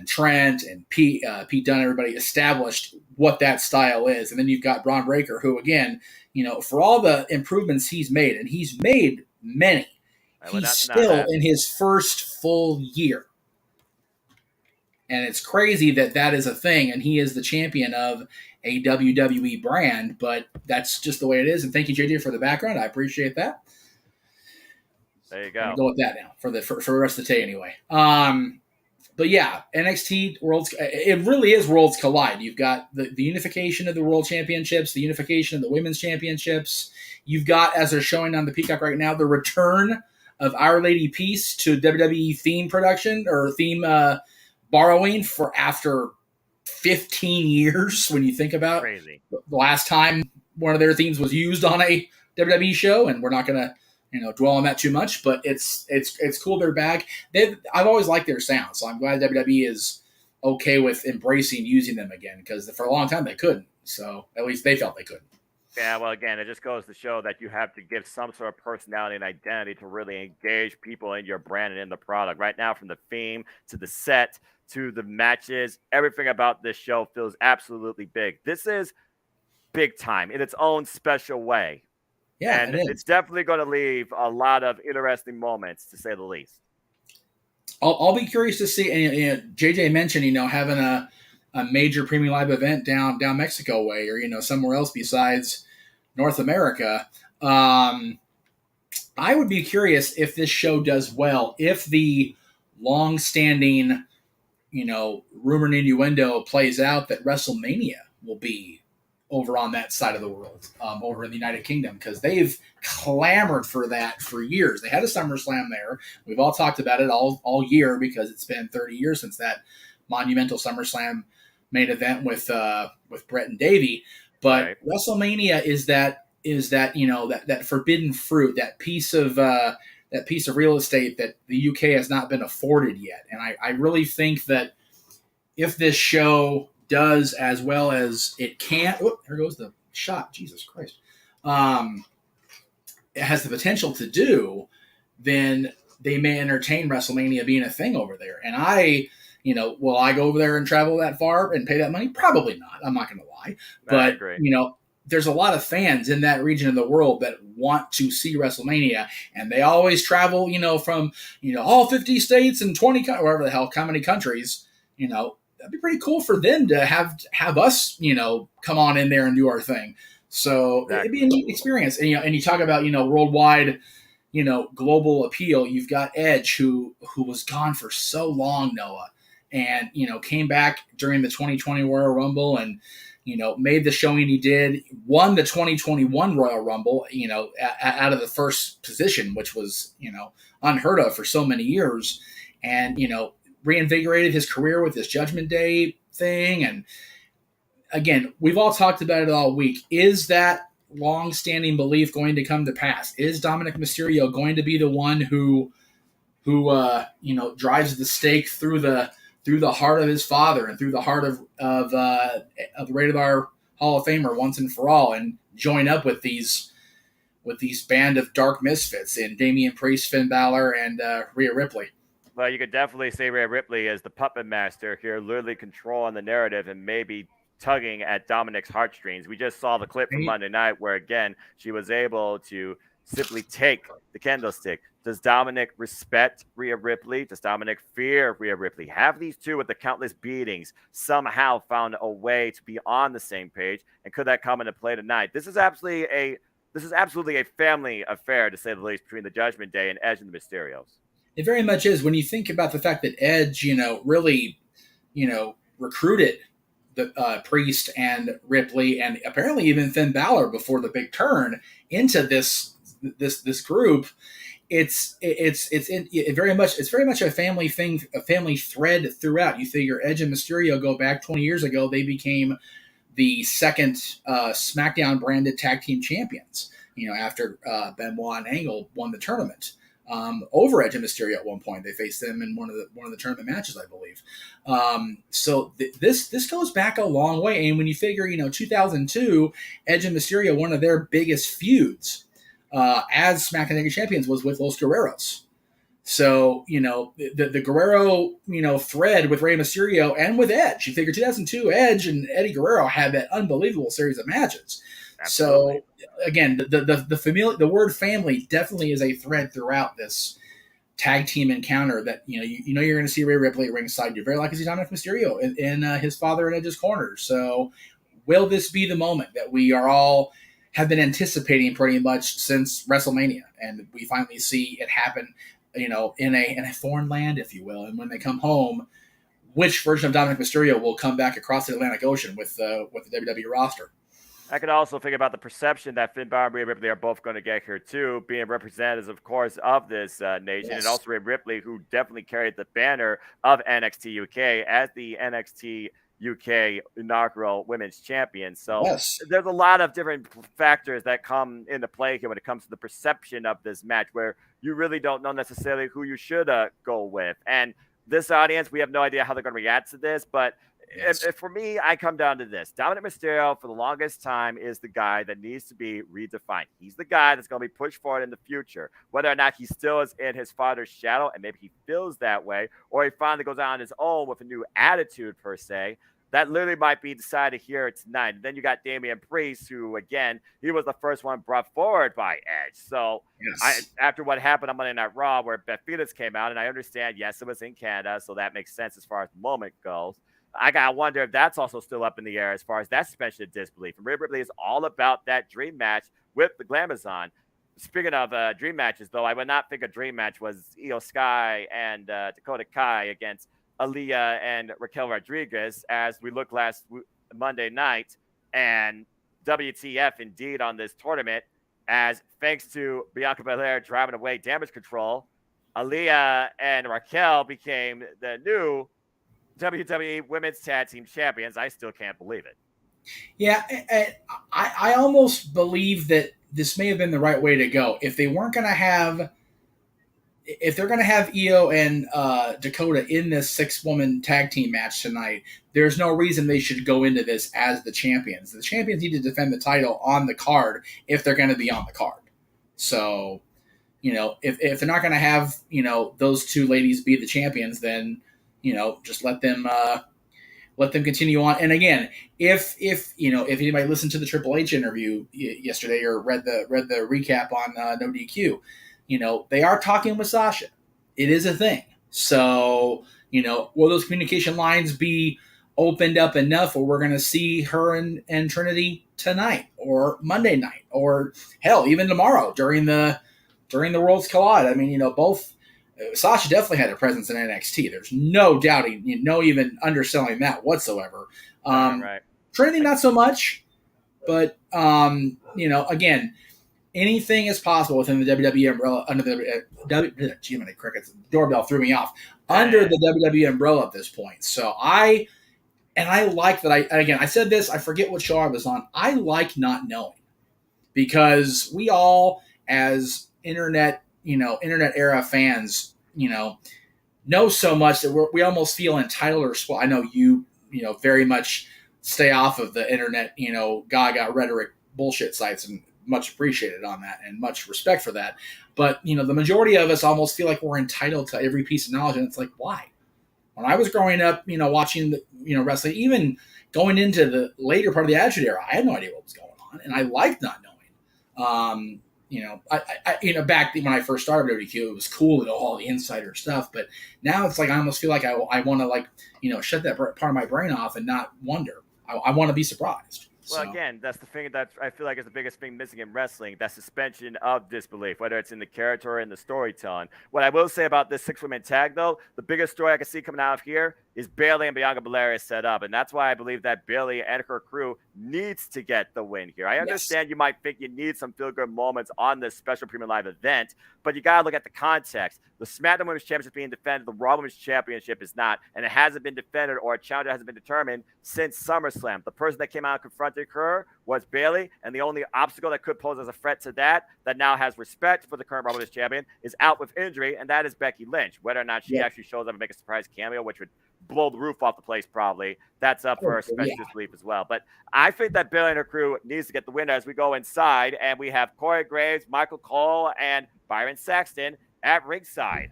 Trent and Pete Dunne, everybody established what that style is, and then you've got Braun Breaker, who again, for all the improvements he's made, and he's made many. He's still in his first full year. And it's crazy that is a thing, and he is the champion of a WWE brand, but that's just the way it is. And thank you, JJ, for the background. I appreciate that. There you go. I'm going to go with that now for the rest of the day anyway. But yeah, NXT Worlds, it really is Worlds Collide. You've got the unification of the World Championships, the unification of the Women's Championships. You've got, as they're showing on the Peacock right now, the return of Our Lady Peace to WWE theme production or theme borrowing for after 15 years. When you think about Crazy. The last time one of their themes was used on a WWE show, and we're not going to dwell on that too much, but it's cool they're back. I've always liked their sound, so I'm glad WWE is okay with embracing using them again, because for a long time they couldn't. So at least they felt they couldn't. Yeah, well, again, it just goes to show that you have to give some sort of personality and identity to really engage people in your brand and in the product. Right now, from the theme to the set to the matches, everything about this show feels absolutely big. This is big time in its own special way. Yeah, and it's definitely going to leave a lot of interesting moments, to say the least. I'll be curious to see. And JJ mentioned, having a a major premium live event down Mexico way, or somewhere else besides North America. I would be curious if this show does well, if the long-standing, rumor and innuendo plays out that WrestleMania will be over on that side of the world, over in the United Kingdom, because they've clamored for that for years. They had a SummerSlam there. We've all talked about it all year because it's been 30 years since that monumental SummerSlam main event with Brett and Davey. But Right. WrestleMania is that that forbidden fruit, that piece of real estate that the UK has not been afforded yet. And I really think that if this show does as well as it can, there goes the shot, Jesus Christ, it has the potential to do, then they may entertain WrestleMania being a thing over there. And will I go over there and travel that far and pay that money? Probably not. I'm not going to lie. But, I agree. There's a lot of fans in that region of the world that want to see WrestleMania, and they always travel, from, all 50 states and 20, wherever the hell, how many countries, that'd be pretty cool for them to have us, come on in there and do our thing. So It'd be a neat experience. And you talk about, worldwide, global appeal. You've got Edge who was gone for so long, Noah, and, came back during the 2020 Royal Rumble and, made the showing he did, won the 2021 Royal Rumble, out of the first position, which was, unheard of for so many years, and, reinvigorated his career with this Judgment Day thing. And again, we've all talked about it all week. Is that long-standing belief going to come to pass? Is Dominic Mysterio going to be the one who drives the stake through the heart of his father and through the heart of the Rated R Hall of Famer once and for all, and join up with these band of dark misfits in Damian Priest, Finn Balor, and Rhea Ripley? Well, you could definitely say Rhea Ripley is the puppet master here, literally controlling the narrative and maybe tugging at Dominic's heartstrings. We just saw the clip from Monday night where, again, she was able to simply take the candlestick. Does Dominic respect Rhea Ripley? Does Dominic fear Rhea Ripley? Have these two, with the countless beatings, somehow found a way to be on the same page? And could that come into play tonight? This is absolutely a family affair, to say the least, between the Judgment Day and Edge and the Mysterios. It very much is. When you think about the fact that Edge, really, recruited the Priest and Ripley and apparently even Finn Balor before the big turn into this group, it's very much a family thing, a family thread throughout. You figure Edge and Mysterio go back 20 years ago. They became the second SmackDown branded tag team champions, after Benoit and Angle won the tournament. Over Edge and Mysterio at one point. They faced them in one of the tournament matches, I believe. So this goes back a long way. And when you figure, 2002, Edge and Mysterio, one of their biggest feuds as SmackDown Tag Champions was with Los Guerreros. So, the Guerrero, thread with Rey Mysterio and with Edge. You figure 2002, Edge and Eddie Guerrero had that unbelievable series of matches. Absolutely. So again, the word family definitely is a thread throughout this tag team encounter. That you're going to see Rhea Ripley at ringside. You're very likely to see Dominic Mysterio in his father in Edge's corner. So, will this be the moment that we have been anticipating pretty much since WrestleMania, and we finally see it happen? In a foreign land, if you will, and when they come home, which version of Dominic Mysterio will come back across the Atlantic Ocean with the WWE roster? I could also think about the perception that Finn Balor and Rhea Ripley are both going to get here too, being representatives, of course, of this nation, yes. And also Rhea Ripley, who definitely carried the banner of NXT UK as the NXT UK inaugural women's champion. So yes. There's a lot of different factors that come into play here when it comes to the perception of this match, where you really don't know necessarily who you should go with. And this audience, we have no idea how they're going to react to this, but if for me, I come down to this. Dominic Mysterio, for the longest time, is the guy that needs to be redefined. He's the guy that's going to be pushed forward in the future. Whether or not he still is in his father's shadow, and maybe he feels that way, or he finally goes out on his own with a new attitude, per se, that literally might be decided here tonight. And then you got Damian Priest, who, again, he was the first one brought forward by Edge. So yes. After what happened on Monday Night Raw, where Beth Phoenix came out, and I understand, yes, it was in Canada, so that makes sense as far as the moment goes. I gotta wonder if that's also still up in the air as far as that suspension of disbelief. And Rhea Ripley is all about that dream match with the Glamazon. Speaking of dream matches, though, I would not think a dream match was Io Sky and Dakota Kai against Aaliyah and Raquel Rodriguez, as we looked last Monday night. And WTF indeed on this tournament, as thanks to Bianca Belair driving away Damage Control, Aaliyah and Raquel became the new WWE Women's Tag Team Champions. I still can't believe it. Yeah, I almost believe that this may have been the right way to go. If they're going to have Io and Dakota in this 6-woman tag team match tonight, there's no reason they should go into this as the champions. The champions need to defend the title on the card if they're going to be on the card. So, if they're not going to have, those two ladies be the champions, then, just let them continue on. And again, if anybody listened to the Triple H interview yesterday or read the recap on No DQ, they are talking with Sasha. It is a thing. So, will those communication lines be opened up enough where we're going to see her and Trinity tonight or Monday night or hell, even tomorrow during the Worlds Collide? I mean, both. Sasha definitely had a presence in NXT. There's no doubting, no even underselling that whatsoever. Right. Trinity, not so much, but again, anything is possible within the WWE umbrella. Under the gee, many crickets. Doorbell threw me off. Under the WWE umbrella at this point. So I like that. I said this. I forget what show I was on. I like not knowing, because we all, as internet era fans, know so much that we almost feel entitled or I know you very much stay off of the internet, gaga rhetoric bullshit sites, and much appreciated on that and much respect for that. But, the majority of us almost feel like we're entitled to every piece of knowledge. And it's like, why? When I was growing up, watching wrestling, even going into the later part of the Attitude Era, I had no idea what was going on. And I liked not knowing. Back when I first started WDQ, it was cool to know all the insider stuff. But now it's like I almost feel like I want to shut that part of my brain off and not wonder. I want to be surprised. Well, again, that's the thing that I feel like is the biggest thing missing in wrestling, that suspension of disbelief, whether it's in the character or in the storytelling. What I will say about this 6-woman tag, though, the biggest story I can see coming out of here is Bayley and Bianca Belair is set up. And that's why I believe that Bayley and her crew needs to get the win here. I understand You might think you need some feel-good moments on this special premium live event, but you got to look at the context. The SmackDown Women's Championship is being defended. The Raw Women's Championship is not. And it hasn't been defended, or a challenger hasn't been determined since SummerSlam. The person that came out and confronted her was Bayley, and the only obstacle that could pose as a threat to that now has respect for the current Raw Women's Champion, is out with injury, and that is Becky Lynch. Whether or not she actually shows up and make a surprise cameo, which would blow the roof off the place probably, that's up for a special disbelief as well. But I think that Bayley and her crew needs to get the win as we go inside, and we have Corey Graves, Michael Cole, and Byron Saxton at ringside.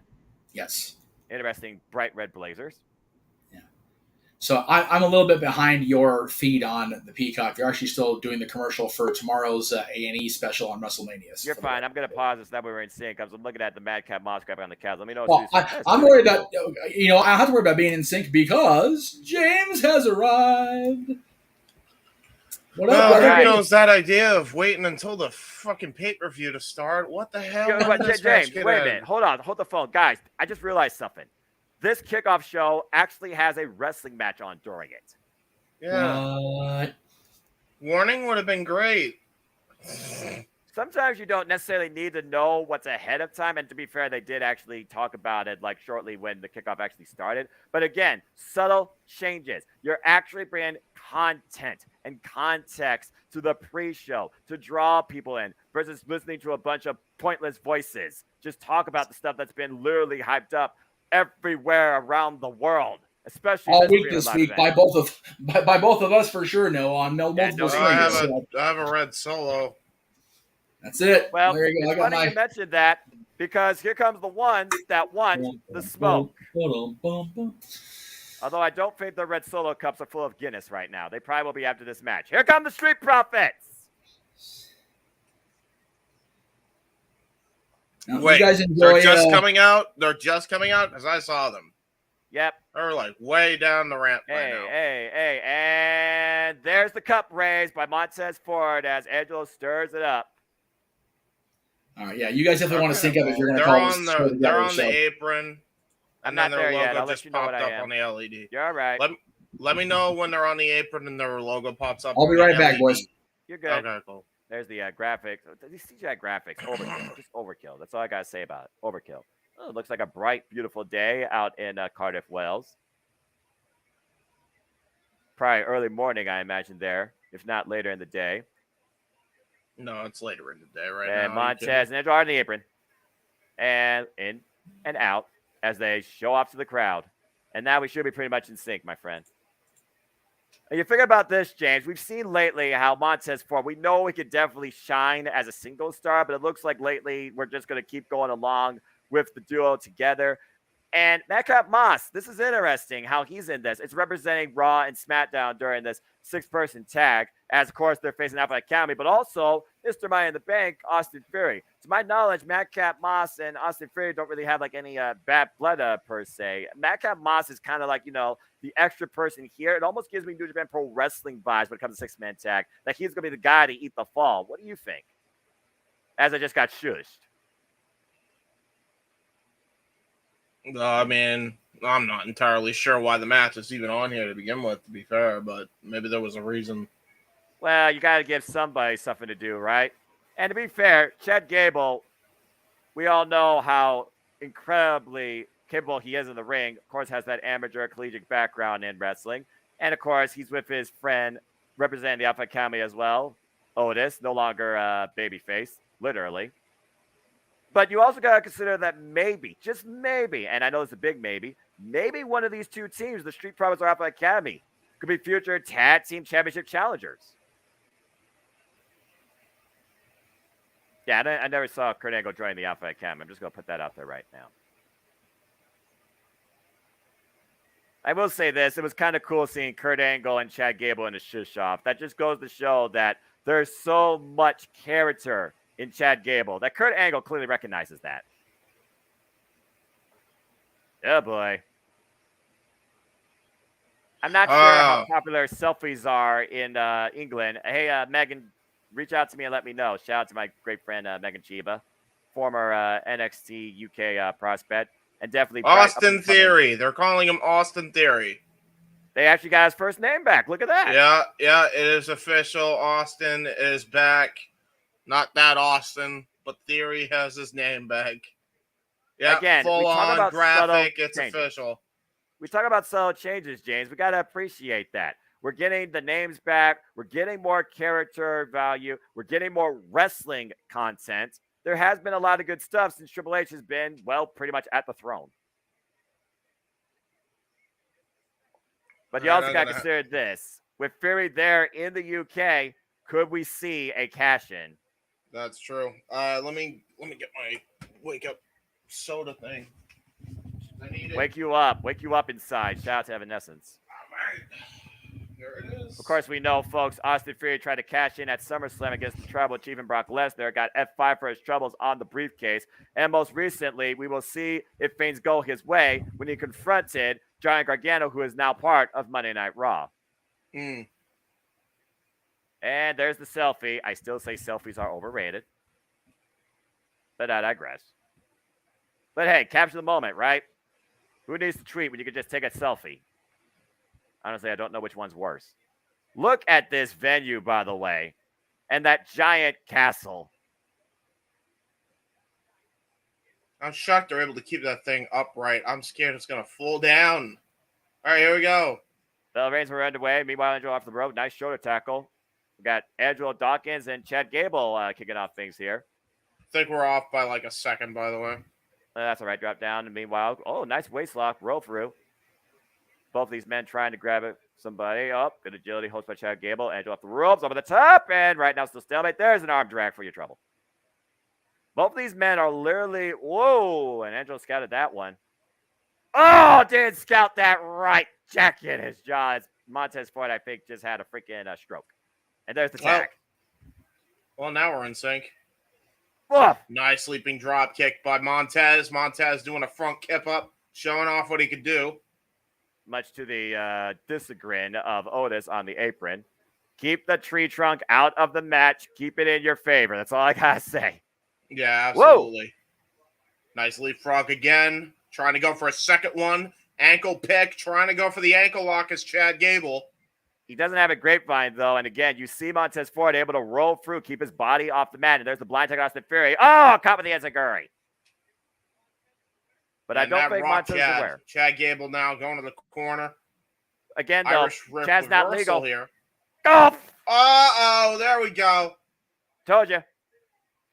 Yes. Interesting bright red blazers. Yeah. So I'm a little bit behind your feed on the Peacock. You're actually still doing the commercial for tomorrow's A&E special on WrestleMania. You're fine. I'm going to pause this. That way we're in sync. I'm looking at the Madcap Moss grabbing on the couch. Let me know. Well, I'm worried about, I don't have to worry about being in sync because James has arrived. What up, brother? Knows that idea of waiting until the fucking pay-per-view to start? What the hell? James, wait a minute. Hold on. Hold the phone. Guys, I just realized something. This kickoff show actually has a wrestling match on during it. Yeah. Warning would have been great. Sometimes you don't necessarily need to know what's ahead of time. And to be fair, they did actually talk about it shortly when the kickoff actually started. But again, subtle changes. You're actually bringing content and context to the pre-show to draw people in versus listening to a bunch of pointless voices. Just talk about the stuff that's been literally hyped up everywhere around the world, especially all week this week by both of us for sure. No, on multiple streams. I have a red Solo. That's it. Well, there you go. It's funny you mentioned that because here comes the one that wants the smoke. Although I don't think the red Solo cups are full of Guinness right now. They probably will be after this match. Here come the Street Profits. Wait, you guys enjoy, they're just coming out? They're just coming out? Because I saw them. Yep. They're like way down the ramp right now. Hey. And there's the cup raised by Montez Ford as Angelo stirs it up. All right, yeah, you guys definitely want to sync up if you're going to they're call on this. They're on the apron, and then their logo just popped up on the LED. You're all right. Let me know when they're on the apron and their logo pops up. I'll be right back, boys. You're good. Okay, cool. There's the graphics. These CGI graphics, overkill. Just overkill. That's all I gotta say about it. Overkill. Oh, it looks like a bright, beautiful day out in Cardiff, Wales. Probably early morning, I imagine there, if not later in the day. No, it's later in the day right now. And Montez and Edgar on the apron. And in and out as they show off to the crowd. And now we should be pretty much in sync, my friend. And you figure about this, James. We've seen lately how Montez Ford, we know he could definitely shine as a single star, but it looks like lately we're just going to keep going along with the duo together. And Madcap Moss, this is interesting how he's in this. It's representing Raw and SmackDown during this 6-person tag, as of course they're facing Alpha Academy, but also Mr. Money in the Bank, Austin Theory. To my knowledge, Madcap Moss and Austin Theory don't really have like any bad blood per se. Madcap Moss is kind of like, the extra person here. It almost gives me New Japan Pro Wrestling vibes when it comes to 6-man tag, that he's going to be the guy to eat the fall. What do you think? As I just got shushed. I mean, I'm not entirely sure why the match is even on here to begin with, to be fair, but maybe there was a reason. Well, you got to give somebody something to do, right? And to be fair, Chad Gable, we all know how incredibly capable he is in the ring. Of course, has that amateur collegiate background in wrestling. And, of course, he's with his friend representing the Alpha Academy as well, Otis, no longer babyface, literally. But you also got to consider that maybe, just maybe, and I know it's a big maybe one of these two teams, the Street Profits or Alpha Academy, could be future tag team championship challengers. Yeah, I never saw Kurt Angle join the Alpha Academy. I'm just going to put that out there right now. I will say this. It was kind of cool seeing Kurt Angle and Chad Gable in a shush off. That just goes to show that there's so much character in Chad Gable that Kurt Angle clearly recognizes that. Oh, boy. I'm not sure how popular selfies are in England. Hey, Megan, reach out to me and let me know. Shout out to my great friend, Megan Chiba, former NXT UK prospect. And definitely Austin Theory. They're calling him Austin Theory. They actually got his first name back. Look at that. Yeah, it is official. Austin is back. Not that Austin, but Theory has his name back. Yeah, again, full on graphic. It's changes. Official. We talk about subtle changes, James. We got to appreciate that. We're getting the names back. We're getting more character value. We're getting more wrestling content. There has been a lot of good stuff since Triple H has been, well, pretty much at the throne. But you also got to consider this. With Fury there in the UK, could we see a cash-in? That's true. Let me get my wake up soda thing. I need it. Wake you up inside. Shout out to Evanescence. All right. There it is. Of course, we know, folks, Austin Theory tried to cash in at SummerSlam against the Tribal Chief and Brock Lesnar, got F5 for his troubles on the briefcase. And most recently, we will see if things go his way when he confronted Giant Gargano, who is now part of Monday Night Raw. And there's the selfie. I still say selfies are overrated, but I digress. But hey, capture the moment, right? Who needs to tweet when you can just take a selfie? Honestly, I don't know which one's worse. Look at this venue, by the way, and that giant castle. I'm shocked they're able to keep that thing upright. I'm scared it's going to fall down. All right, here we go. Bell rings were underway. Meanwhile, Angelo off the rope. Nice shoulder tackle. We got Angelo Dawkins and Chad Gable kicking off things here. I think we're off by like a second, by the way. That's all right. Drop down. And meanwhile, nice waist lock. Roll through. Both of these men trying to grab it. Somebody up. Good agility. Holds by Chad Gable. Angelo off the ropes. Over the top. And right now, still stalemate. There's an arm drag for your trouble. Both of these men are literally. Whoa. And Angelo scouted that one. Oh, didn't scout that right. Jack in his jaw. Montez Ford, I think, just had a freaking stroke. And there's the tag. Well, now we're in sync. Oof. Nice leaping drop kick by Montez. Montez doing a front kip up, showing off what he could do. much to the disagreement of Otis on the apron. Keep the tree trunk out of the match. Keep it in your favor. That's all I gotta say. Yeah, Whoa! absolutely. Nice leapfrog again. Trying to go for a second one. Ankle pick. Trying to go for the ankle lock as Chad Gable. He doesn't have a grapevine, though. And again, you see Montez Ford able to roll through, keep his body off the mat. And there's the blind tag Austin Fury. Oh, caught with the enziguri. But I don't think Montez is aware. Chad Gable now going to the corner. Again, though, Chad's not legal here. Oh! Uh-oh, there we go. Told you.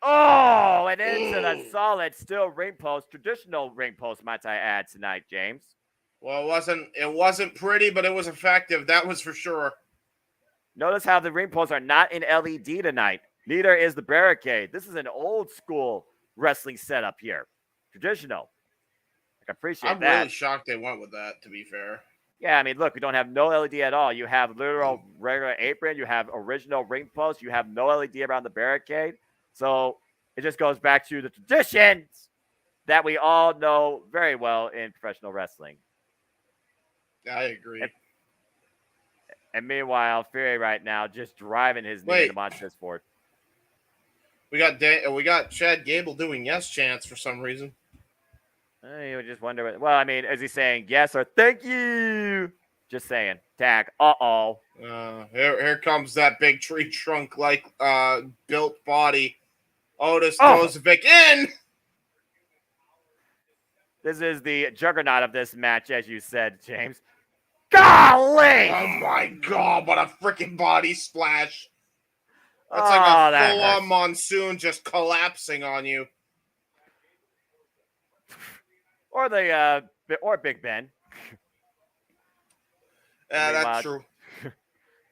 Oh, and into the solid steel ring post. Traditional ring post, might I add, tonight, James. Well, it wasn't pretty, but it was effective. That was for sure. Notice how the ring posts are not in LED tonight. Neither is the barricade. This is an old school wrestling setup here. Traditional. I appreciate that. I'm really shocked they went with that, to be fair. Yeah, I mean, look, we don't have no LED at all. You have literal regular apron. You have original ring posts. You have no LED around the barricade. So it just goes back to the traditions that we all know very well in professional wrestling. I agree. And meanwhile, Fury right now just driving his knee into Montez Ford. We got Chad Gable doing yes chants for some reason. You would just wonder. Well, I mean, is he saying yes or thank you? Just saying. Tag. Uh-oh. Here comes that big tree trunk like built body. Otis throws Vic in. This is the juggernaut of this match, as you said, James. Golly! Oh my God! What a freaking body splash! That's like a full-on monsoon just collapsing on you. Or Big Ben. Yeah, that's true.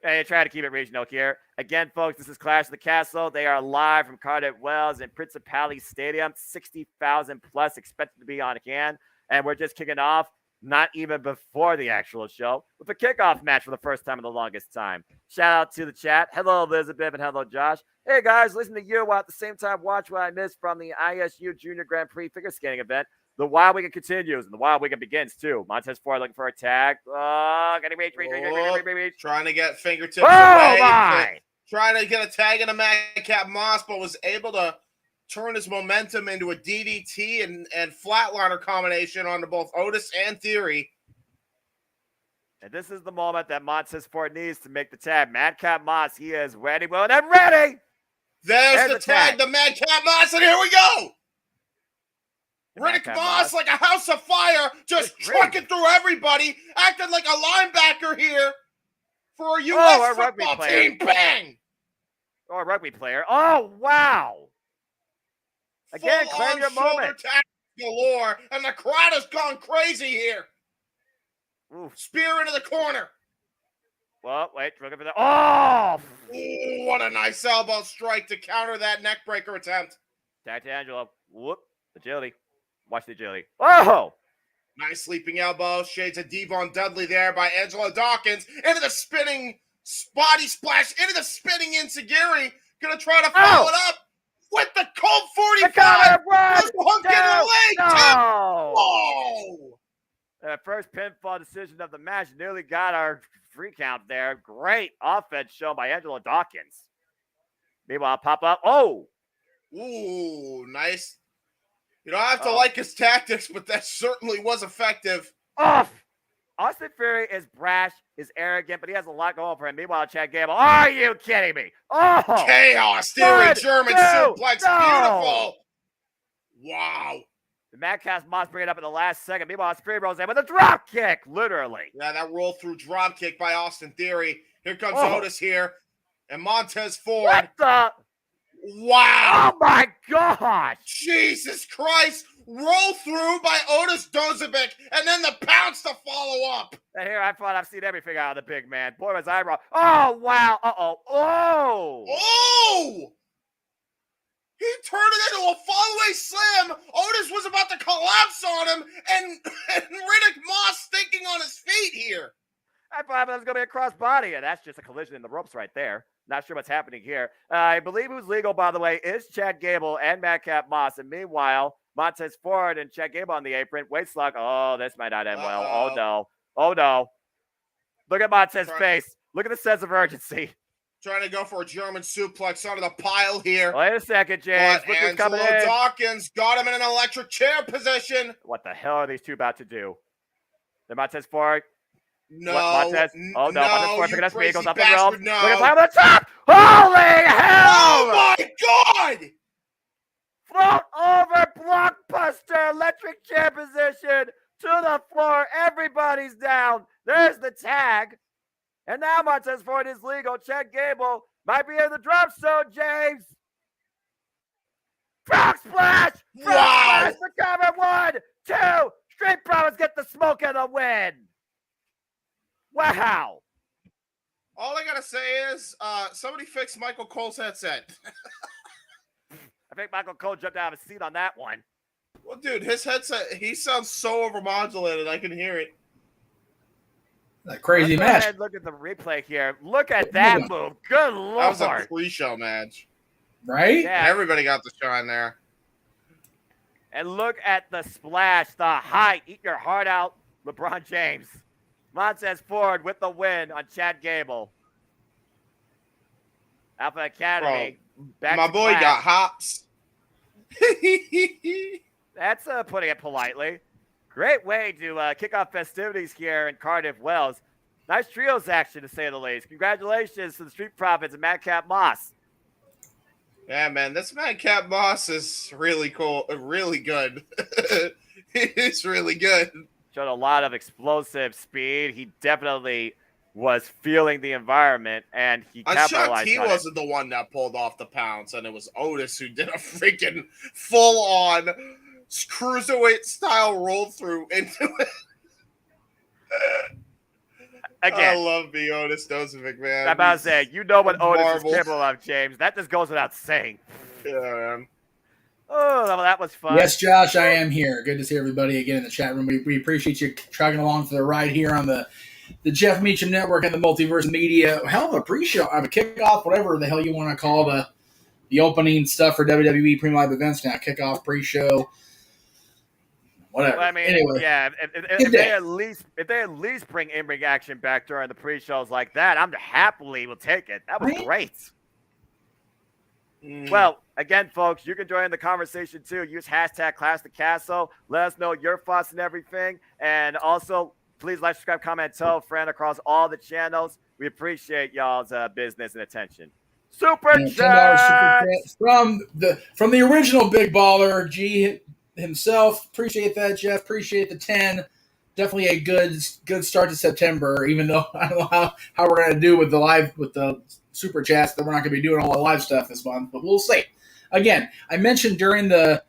Yeah, try to keep it regional here. Again, folks, this is Clash of the Castle. They are live from Cardiff Wells in Principality Stadium. 60,000 plus expected to be on hand. And we're just kicking off, not even before the actual show, with a kickoff match for the first time in the longest time. Shout out to the chat. Hello, Elizabeth, and hello, Josh. Hey, guys, listen to you while at the same time watch what I missed from the ISU Junior Grand Prix figure skating event. The Wild Weekend continues, and the Wild Weekend begins, too. Montez Ford looking for a tag. Oh, getting reach. Trying to get fingertips away. My! Trying to get a tag in a Madcap Moss, but was able to turn his momentum into a DDT and flatliner combination onto both Otis and Theory. And this is the moment that Montez Ford needs to make the tag. Madcap Moss, he is ready, willing, and ready. There's the tag, the Madcap Moss, and here we go. Riddick Moss, like a house of fire, just trucking through everybody, acting like a linebacker here for a U.S. football team. Bang! Or a rugby player. Oh, wow. Again, claim your moment. Galore, and the crowd has gone crazy here. Oof. Spear into the corner. Well, wait, looking for the. Oh! Ooh, what a nice elbow strike to counter that neckbreaker attempt. Tag to Angelo. Whoop. Agility. Watch the agility. Oh! Nice sleeping elbow. Shades of Devon Dudley there by Angelo Dawkins. Into the spinning body splash. Into the spinning enziguri. Gonna try to follow it up with the Colt 45. Hook into the leg. No! Oh! First pinfall decision of the match. Nearly got our free count there. Great offense shown by Angelo Dawkins. Meanwhile, pop up. Oh! Ooh, nice. You don't have to like his tactics, but that certainly was effective. Off! Austin Fury is brash, is arrogant, but he has a lot going for him. Meanwhile, Chad Gable, are you kidding me? Oh! Chaos, Theory, German suplex, beautiful. Wow. The Madcap Moss bring it up in the last second. Meanwhile, Fury rolls in with a drop kick, literally. Yeah, that roll through drop kick by Austin Theory. Here comes Otis here, and Montez Ford. What the? Wow. Oh, my gosh. Jesus Christ. Roll through by Otis Dozovic, and then the pounce to follow up. And here, I thought I've seen everything out of the big man. Boy, was I wrong. Oh, wow. Uh-oh. Oh. Oh. He turned it into a fallaway slam. Otis was about to collapse on him, and Riddick Moss thinking on his feet here. I thought it was going to be a crossbody, and that's just a collision in the ropes right there. Not sure what's happening here. I believe who's legal, by the way, is Chad Gable and Madcap Moss. And meanwhile, Montez Ford and Chad Gable on the apron. Waist lock. Oh, this might not end well. Oh, no. Oh, no. Look at Montez's face. Look at the sense of urgency. Trying to go for a German suplex onto the pile here. Wait a second, James. But Look who's coming Angelo in. Dawkins got him in an electric chair position. What the hell are these two about to do? They're Montez forward. No. Montez. Oh, no. Montez forward. Picking up speed. Goes up the rope. No. Look at climb on the top. Holy hell! Oh, my God! Float over blockbuster. Electric chair position. To the floor. Everybody's down. There's the tag. And now Montez Ford is legal. Chad Gable might be in the drop zone, James. Frog splash! Frog splash for cover. 1, 2. Street Profits get the smoke and the win. Wow. All I gotta say is, somebody fix Michael Cole's headset. I think Michael Cole jumped out of his seat on that one. Well, dude, his headset, he sounds so overmodulated. I can hear it. That crazy Let's go match. ahead and look at the replay here. Look at that move. Good lord. That was a pre-show match. Right? Yeah. Everybody got the shine there. And look at the splash, the height. Eat your heart out, LeBron James. Montez Ford with the win on Chad Gable. Alpha Academy. Bro, my boy got hops. That's putting it politely. Great way to kick off festivities here in Cardiff, Wales. Nice trios action, to say the least. Congratulations to the Street Profits and Madcap Moss. Yeah, man, this Madcap Moss is really cool, really good. He's really good. Showed a lot of explosive speed. He definitely was feeling the environment, and he capitalized on it. I'm shocked he wasn't the one that pulled off the pounce, and it was Otis who did a freaking full-on cruiserweight-style roll-through into it. Again, I love me Otis Dozovic, man. I'm about to say, you know what Otis marvelous. is capable of, James. That just goes without saying. Yeah, man. Oh, well, that was fun. Yes, Josh, I am here. Good to see everybody again in the chat room. We appreciate you trucking along for the ride here on the Jeff Meacham Network and the Multiverse Media. Hell of a pre-show, a kickoff, whatever the hell you want to call the opening stuff for WWE Premium Live events now. Kickoff, pre-show, whatever. Well, I mean, anyway, yeah. If they at least bring in-ring action back during the pre-shows like that, I'm happily will take it. That was great. Well, again, folks, you can join the conversation too. Use hashtag #ClassTheCastle. Let us know your thoughts and everything. And also, please like, subscribe, comment, tell a friend across all the channels. We appreciate y'all's business and attention. Super chat from the original Big Baller G himself. Appreciate that, Jeff. Appreciate the 10. Definitely a good start to September. Even though I don't know how we're gonna do with the super chats, that we're not gonna be doing all the live stuff this month, but we'll see. Again, I mentioned during the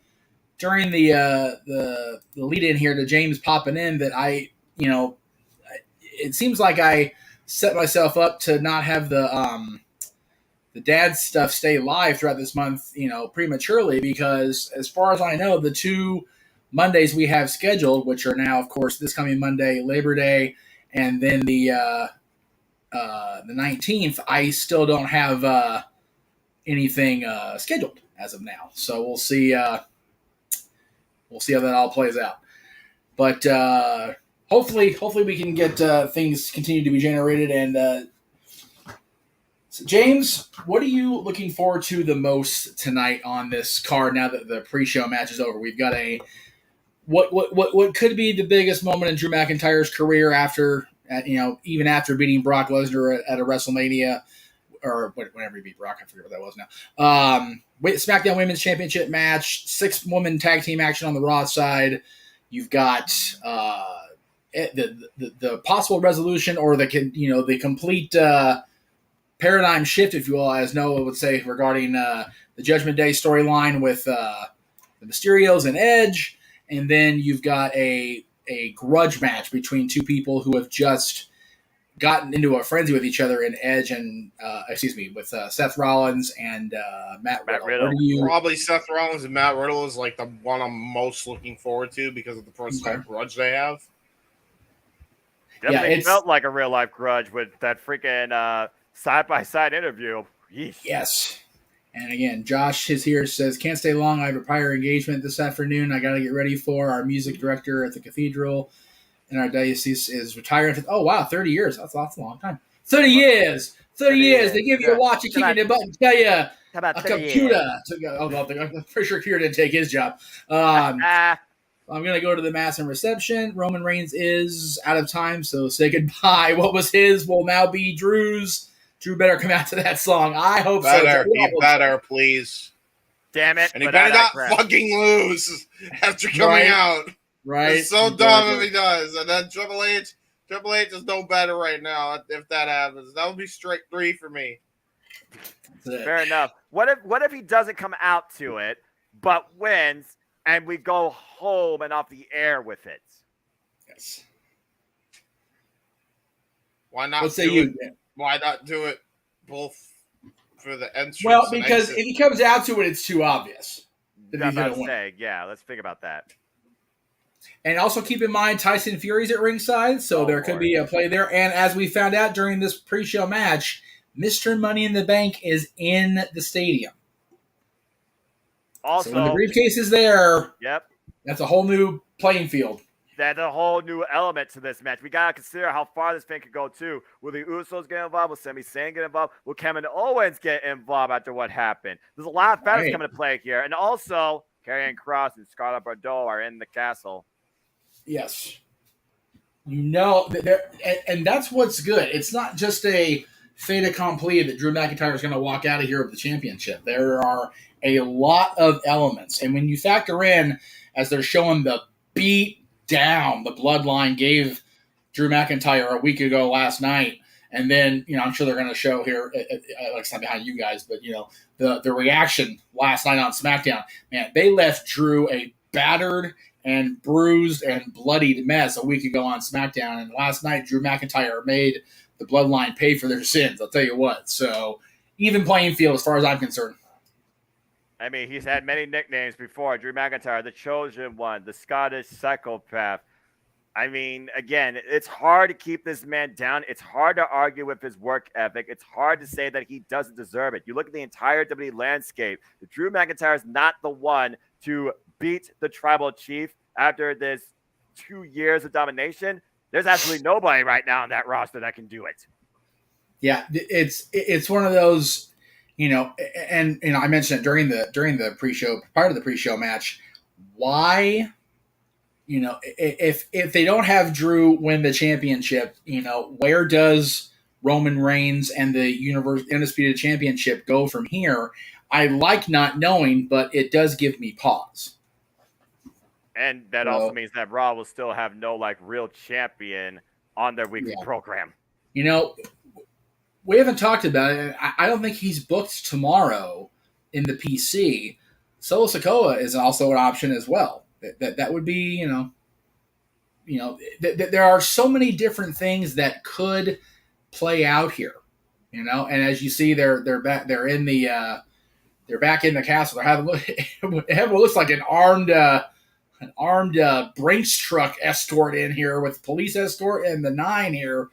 lead in here to James popping in that it seems like I set myself up to not have the dad stuff stay live throughout this month, prematurely, because as far as I know, the 2 Mondays we have scheduled, which are now, of course, this coming Monday, Labor Day, and then the 19th, I still don't have anything scheduled as of now. So we'll see. We'll see how that all plays out. But hopefully we can get things continue to be generated. And so James, what are you looking forward to the most tonight on this card? Now that the pre-show match is over, we've got what could be the biggest moment in Drew McIntyre's career even after beating Brock Lesnar at a WrestleMania, or whenever he beat Brock, I forget what that was now. SmackDown Women's Championship match, 6-woman tag team action on the Raw side. You've got the possible resolution or the complete paradigm shift, if you will, as Noah would say, regarding the Judgment Day storyline with the Mysterios and Edge, and then you've got a grudge match between two people who have just gotten into a frenzy with each other in Edge and with Seth Rollins and Matt Riddle. Probably Seth Rollins and Matt Riddle is like the one I'm most looking forward to because of the personal grudge they have. Definitely felt like a real life grudge with that freaking side-by-side interview. Yeesh. Yes. And again, Josh is here, says, can't stay long. I have a prior engagement this afternoon I got to get ready for. Our music director at the Cathedral in our days is retiring. Oh wow, 30 years. That's a long time. 30 years. 30 years. They give you a watch, you keep it in your butt, and tell you How about a 30 computer. years? I'm pretty sure Computer didn't take his job. I'm going to go to the mass and reception. Roman Reigns is out of time, so say goodbye. What was his will now be Drew's. Drew better come out to that song. I hope Better, so. he better, please. Damn it. And he better not fucking lose after coming out. Right. It's so dumb if he does. And then Triple H is no better right now if that happens. That would be straight 3 for me. Fair enough. What if he doesn't come out to it, but wins, and we go home and off the air with it? Yes. Why not? What say you? Why not do it both for the entrance? Well, because if he comes out to it, it's too obvious. I'm about to say, yeah, let's think about that. And also keep in mind Tyson Fury's at ringside, so there could be a play there. And as we found out during this pre-show match, Mr. Money in the Bank is in the stadium. Also, so when the briefcase is there, yep, that's a whole new playing field. That's a whole new element to this match. We got to consider how far this thing could go, too. Will the Usos get involved? Will Sami Zayn get involved? Will Kevin Owens get involved after what happened? There's a lot of factors coming to play here. And also, Karrion Kross and Scarlett Bordeaux are in the castle. Yes. You know, and that's what's good. It's not just a fait accompli that Drew McIntyre is going to walk out of here with the championship. There are a lot of elements. And when you factor in, as they're showing the beat down the Bloodline gave Drew McIntyre a week ago last night, and then, I'm sure they're going to show here, like it's not behind you guys, but, the reaction last night on SmackDown, man, they left Drew a battered and bruised and bloodied mess a week ago on SmackDown, and last night Drew McIntyre made the Bloodline pay for their sins, I'll tell you what. So, even playing field as far as I'm concerned. I mean, he's had many nicknames before. Drew McIntyre, the Chosen One, the Scottish Psychopath. I mean, again, it's hard to keep this man down. It's hard to argue with his work ethic. It's hard to say that he doesn't deserve it. You look at the entire WWE landscape. Drew McIntyre is not the one to beat the Tribal Chief after this 2 years of domination. There's absolutely nobody right now on that roster that can do it. Yeah, it's one of those. And I mentioned it during the pre-show, part of the pre-show match. Why, if they don't have Drew win the championship, where does Roman Reigns and the Undisputed Championship go from here? I like not knowing, but it does give me pause. And that also means that Raw will still have no real champion on their weekly program. We haven't talked about it. I don't think he's booked tomorrow in the PC. Solo Sikoa is also an option as well. That would be, there are so many different things that could play out here, and as you see, they're back. They're in the they're back in the castle. They're having what looks like an armed Brinks truck escort in here with police escort and the 9 here.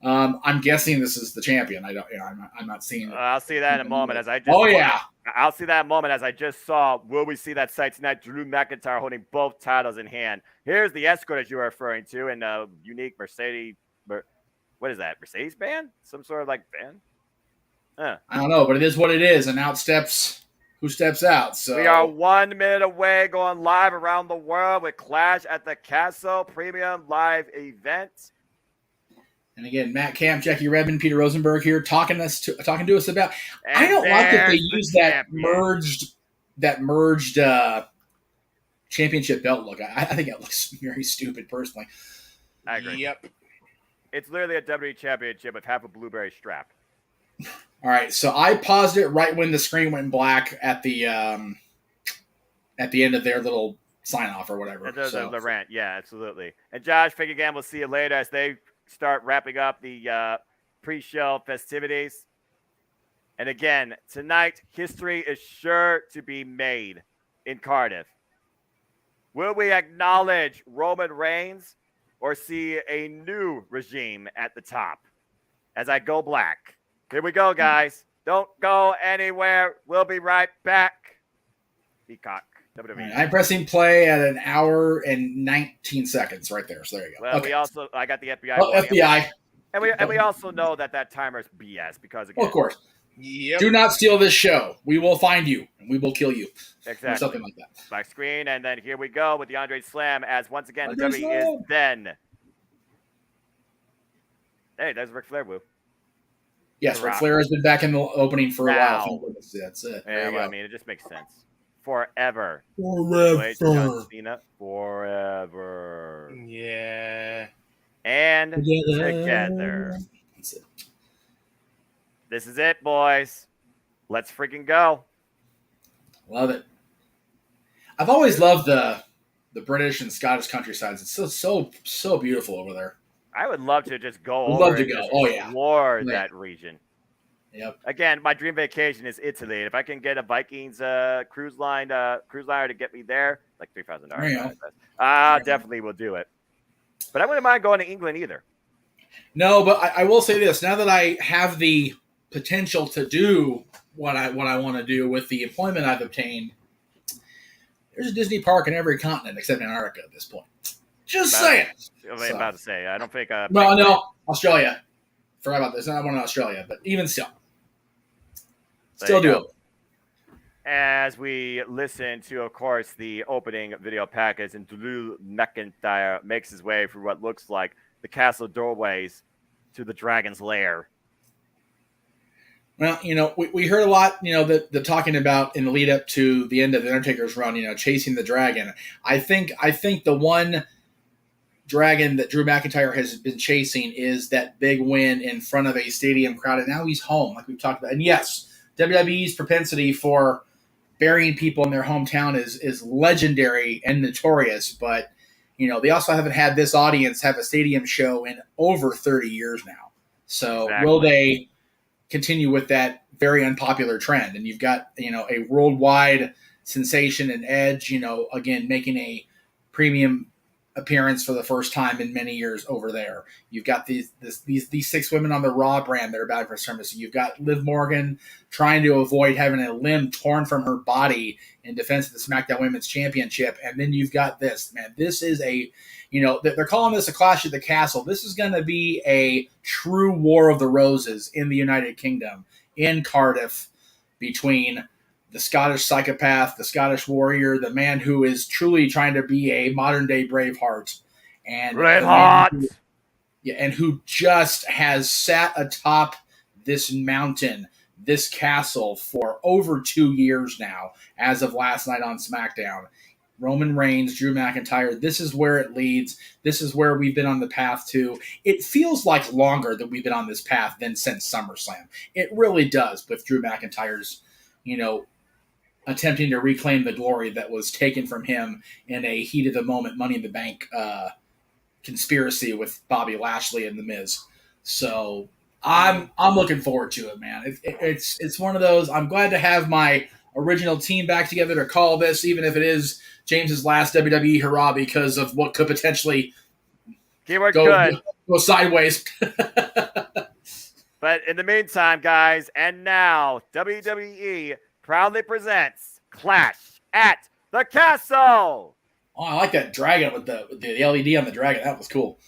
I'm guessing this is the champion. I'm not seeing it. I'll see that in a moment. I'll see that in a moment as I just saw. Will we see that sight tonight? Drew McIntyre holding both titles in hand. Here's the escort as you were referring to in a unique Mercedes. What is that? Mercedes band? Some sort of band? I don't know, but it is what it is. And out steps who steps out. So we are 1 minute away, going live around the world with Clash at the Castle premium live event. And again, Matt Camp, Jackie Redmond, Peter Rosenberg here talking to us about. And I don't like that they use that merged championship belt look. I think it looks very stupid, personally. I agree. Yep. It's literally a WWE championship with half a blueberry strap. All right, so I paused it right when the screen went black at the end of their little sign off or whatever. The rant, yeah, absolutely. And Josh, Figure Again, we'll see you later as they start wrapping up the pre-show festivities. And again, tonight, history is sure to be made in Cardiff. Will we acknowledge Roman Reigns or see a new regime at the top as I go black? Here we go, guys. Don't go anywhere. We'll be right back. Peacock. WWE. Right, I'm pressing play at an hour and 19 seconds right there. So there you go. Well, Okay. I got the FBI. Oh, FBI. And we also know that timer's BS because again, Well, of course. Yep. Do not steal this show. We will find you and we will kill you. exactly Or something like that. black screen, and then here we go with the Andre Slam as once again the Andre WWE is Slam. then. Hey, there's Ric Flair, woo. Yes, The Ric Rock. Flair has been back in the opening for a Now. while. That's it. There Yeah, you well, go. I mean, it just makes sense. Forever. Forever. Wait, John Cena. Forever. Yeah. And together. That's it. This is it, boys. Let's freaking go. Love it. I've always loved the British and Scottish countrysides. It's so beautiful over there. I would love to just go Would over love to and go. just Oh, yeah. explore Right. that region. Yep. Again, my dream vacation is Italy. If I can get a Vikings cruise liner to get me there, like $3,000. There you go. Definitely will do it. But I wouldn't mind going to England either. No, but I will say this: now that I have the potential to do what I want to do with the employment I've obtained, there's a Disney park in every continent except Antarctica at this point. Just saying. I was about to say, I don't think. No, Australia. Forgot about this. I want to Australia, but even still, There you do go. it. As we listen to, of course, the opening video package, and Drew McIntyre makes his way through what looks like the castle doorways to the dragon's lair. Well, we heard a lot, the talking about in the lead up to the end of the Undertaker's run, chasing the dragon. I think the one dragon that Drew McIntyre has been chasing is that big win in front of a stadium crowd, and now he's home, like we've talked about. And yes, WWE's propensity for burying people in their hometown is legendary and notorious, but they also haven't had this audience have a stadium show in over 30 years now. So Exactly. Will they continue with that very unpopular trend? And you've got a worldwide sensation and Edge, again making a premium appearance for the first time in many years over there. You've got these 6 women on the Raw brand that are back for service. You've got Liv Morgan trying to avoid having a limb torn from her body in defense of the SmackDown Women's Championship. And then you've got this, man. This is they're calling this a Clash at the Castle. This is going to be a true War of the Roses in the United Kingdom, in Cardiff, between the Scottish psychopath, the Scottish warrior, the man who is truly trying to be a modern-day Braveheart. And who just has sat atop this mountain, this castle, for over 2 years now, as of last night on SmackDown. Roman Reigns, Drew McIntyre, this is where it leads. This is where we've been on the path to. It feels like longer that we've been on this path than since SummerSlam. It really does, with Drew McIntyre's, attempting to reclaim the glory that was taken from him in a heat of the moment Money in the Bank conspiracy with Bobby Lashley and The Miz. So I'm looking forward to it, man. It's one of those. I'm glad to have my original team back together to call this, even if it is James's last WWE hurrah, because of what could potentially go sideways. But in the meantime, guys, and now WWE proudly presents Clash at the Castle. Oh, I like that dragon with the LED on the dragon. That was cool.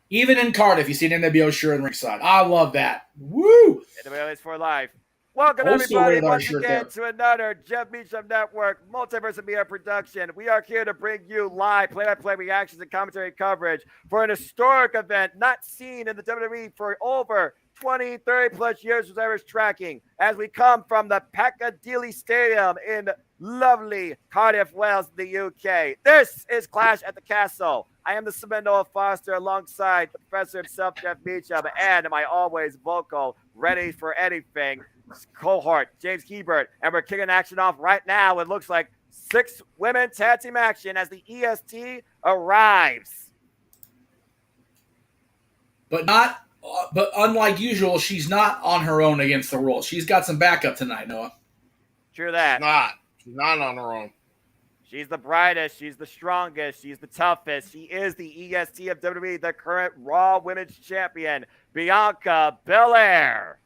Even in Cardiff, you see an NWO shirt on ringside. I love that. Woo! NWO is for life. Welcome, Old school everybody, radar once shirt again there. to another Jeff Meacham Network Multiverse Media production. We are here to bring you live play-by-play reactions and commentary coverage for an historic event not seen in the WWE for over 20, 30-plus years as I was tracking, as we come from the Piccadilly Stadium in lovely Cardiff, Wales, the UK. This is Clash at the Castle. I am the Seminola Foster alongside the professor himself, Jeff Meacham, and my always vocal, ready for anything, cohort, James Hebert. And we're kicking action off right now. It looks like 6 women tag team action as the EST arrives. But unlike usual, she's not on her own against the world. She's got some backup tonight, Noah. True that. She's not on her own. She's the brightest. She's the strongest. She's the toughest. She is the EST of WWE, the current Raw Women's Champion, Bianca Belair.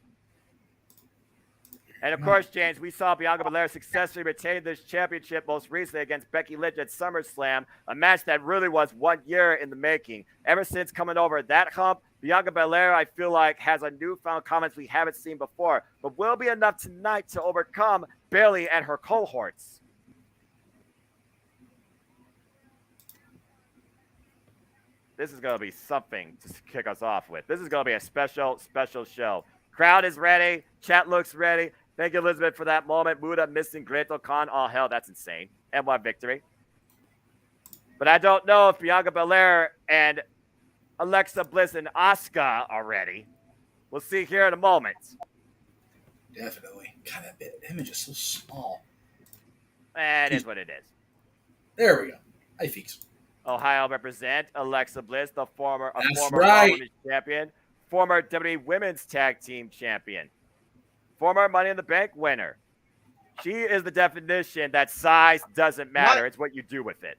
And of course, James, we saw Bianca Belair successfully retain this championship most recently against Becky Lynch at SummerSlam, a match that really was 1 year in the making. Ever since coming over that hump, Bianca Belair, I feel like, has a newfound confidence we haven't seen before, but will be enough tonight to overcome Bayley and her cohorts. This is going to be something to kick us off with. This is going to be a special, special show. Crowd is ready. Chat looks ready. Thank you, Elizabeth, for that moment. Muda missing Greto Khan. Oh, hell, that's insane. And one victory. But I don't know if Bianca Belair and Alexa Bliss and Asuka are ready. We'll see here in a moment. Definitely. God, that image is so small. And it is what it is. There we go. Hi, Feeks. Ohio represent Alexa Bliss, former right. Women's champion, former WWE Women's Tag Team champion, former Money in the Bank winner. She is the definition that size doesn't matter. It's what you do with it.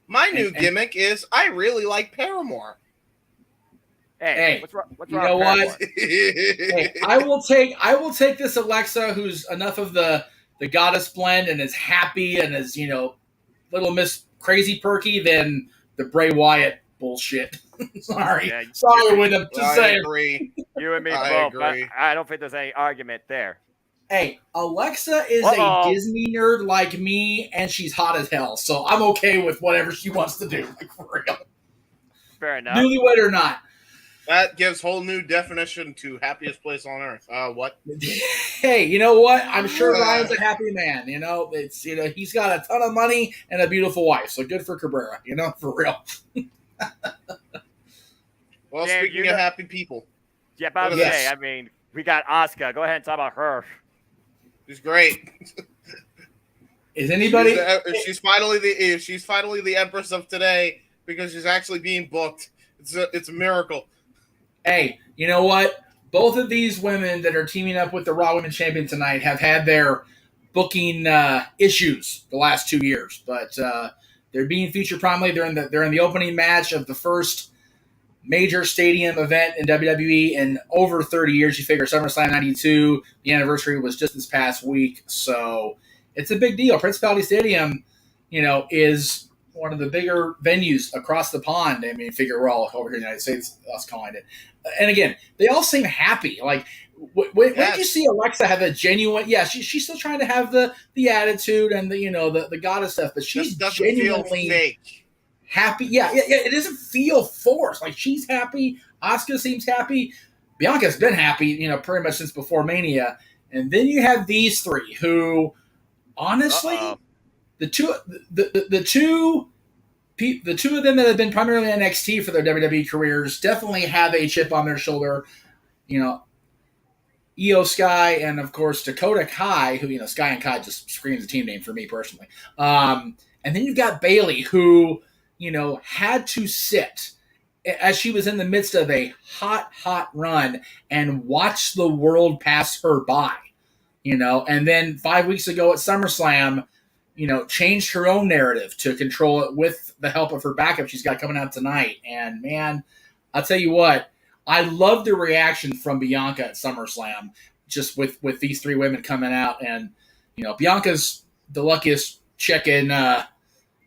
My new gimmick is I really like Paramore. Hey, what's wrong? You know what? Hey, I will take this Alexa, who's enough of the goddess blend and is happy and is, little Miss Crazy Perky than the Bray Wyatt bullshit. Sorry, Wyndham. Just saying. Agree. You and me I both. agree. I don't think there's any argument there. Hey, Alexa is a Disney nerd like me, and she's hot as hell. So I'm okay with whatever she wants to do. Like, for real. Fair enough. Newlywed or not. That gives whole new definition to happiest place on earth. What? Hey, you know what? I'm sure Ryan's a happy man. It's he's got a ton of money and a beautiful wife. So good for Cabrera. For real. Well, speaking of happy people. Yeah, about to say. I mean, we got Asuka. Go ahead and talk about her. She's great. Is anybody? She's finally the Empress of today because she's actually being booked. It's a miracle. Hey, you know what? Both of these women that are teaming up with the Raw Women's Champion tonight have had their booking issues the last 2 years, but they're being featured prominently. They're in the opening match of the first major stadium event in WWE in over 30 years. You figure SummerSlam 92, the anniversary was just this past week, so it's a big deal. Principality Stadium, is one of the bigger venues across the pond. I mean, figure we're all over here in the United States, us calling it. And again, they all seem happy. Like, when you see Alexa have a genuine, she's still trying to have the attitude and the goddess stuff, but she's genuinely fake. Happy. Yeah. It doesn't feel forced. Like, she's happy. Asuka seems happy. Bianca's been happy, pretty much since before Mania. And then you have these three who, honestly, the two of them that have been primarily NXT for their WWE careers definitely have a chip on their shoulder. Io Sky and, of course, Dakota Kai, who, Sky and Kai just screams a team name for me personally. And then you've got Bayley, who, had to sit as she was in the midst of a hot run and watch the world pass her by, and then 5 weeks ago at SummerSlam, changed her own narrative to control it with the help of her backup she's got coming out tonight. And, man, I'll tell you what, I love the reaction from Bianca at SummerSlam, just with these three women coming out. And, Bianca's the luckiest chick in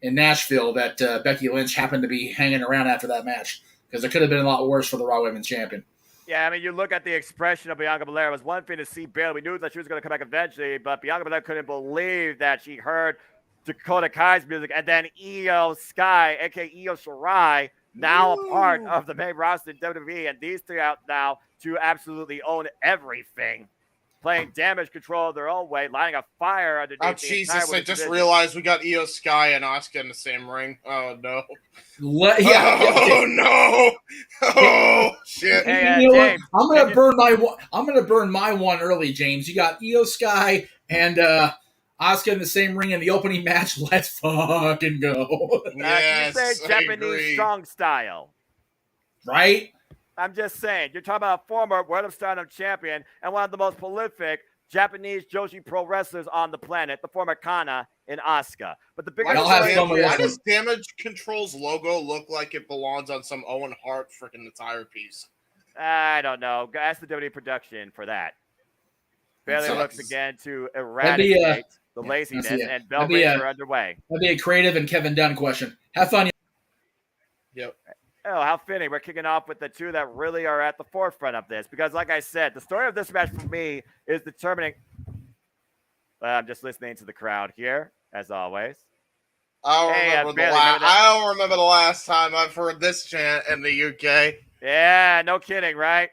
Nashville that Becky Lynch happened to be hanging around after that match, because it could have been a lot worse for the Raw Women's Champion. Yeah, I mean, you look at the expression of Bianca Belair. It was one thing to see Bayley. We knew that she was going to come back eventually, but Bianca Belair couldn't believe that she heard Dakota Kai's music, and then Io Sky, a.k.a. Io Shirai, now a part of the main roster in WWE, and these three out now to absolutely own everything, playing damage control their own way, lighting a fire underneath Oh, the Jesus, entire I women's just division. realized we got Io Sky and Asuka in the same ring. Oh, no. No! Oh, shit. Hey, You know what? James, I'm gonna burn my one early, James. You got Io Sky and Asuka in the same ring in the opening match. Let's fucking go. Yes, you say I Japanese agree. strong style. Right? I'm just saying, you're talking about a former World of Stardom champion and one of the most prolific Japanese Joshi pro wrestlers on the planet, the former Kana in Asuka. But the bigger Why does Damage Control's logo look like it belongs on some Owen Hart freaking attire piece? I don't know. Ask the WWE production for that. Bailey Sucks. looks again to That'd eradicate the yeah, laziness, that's it. and Bell That'd be rings are underway. That'd be a creative and Kevin Dunn question. Have fun. Yep. Oh, how fitting. We're kicking off with the two that really are at the forefront of this. Because, like I said, the story of this match for me is determining. I'm just listening to the crowd here, as always. I don't remember the last time I've heard this chant in the UK. Yeah, no kidding, right?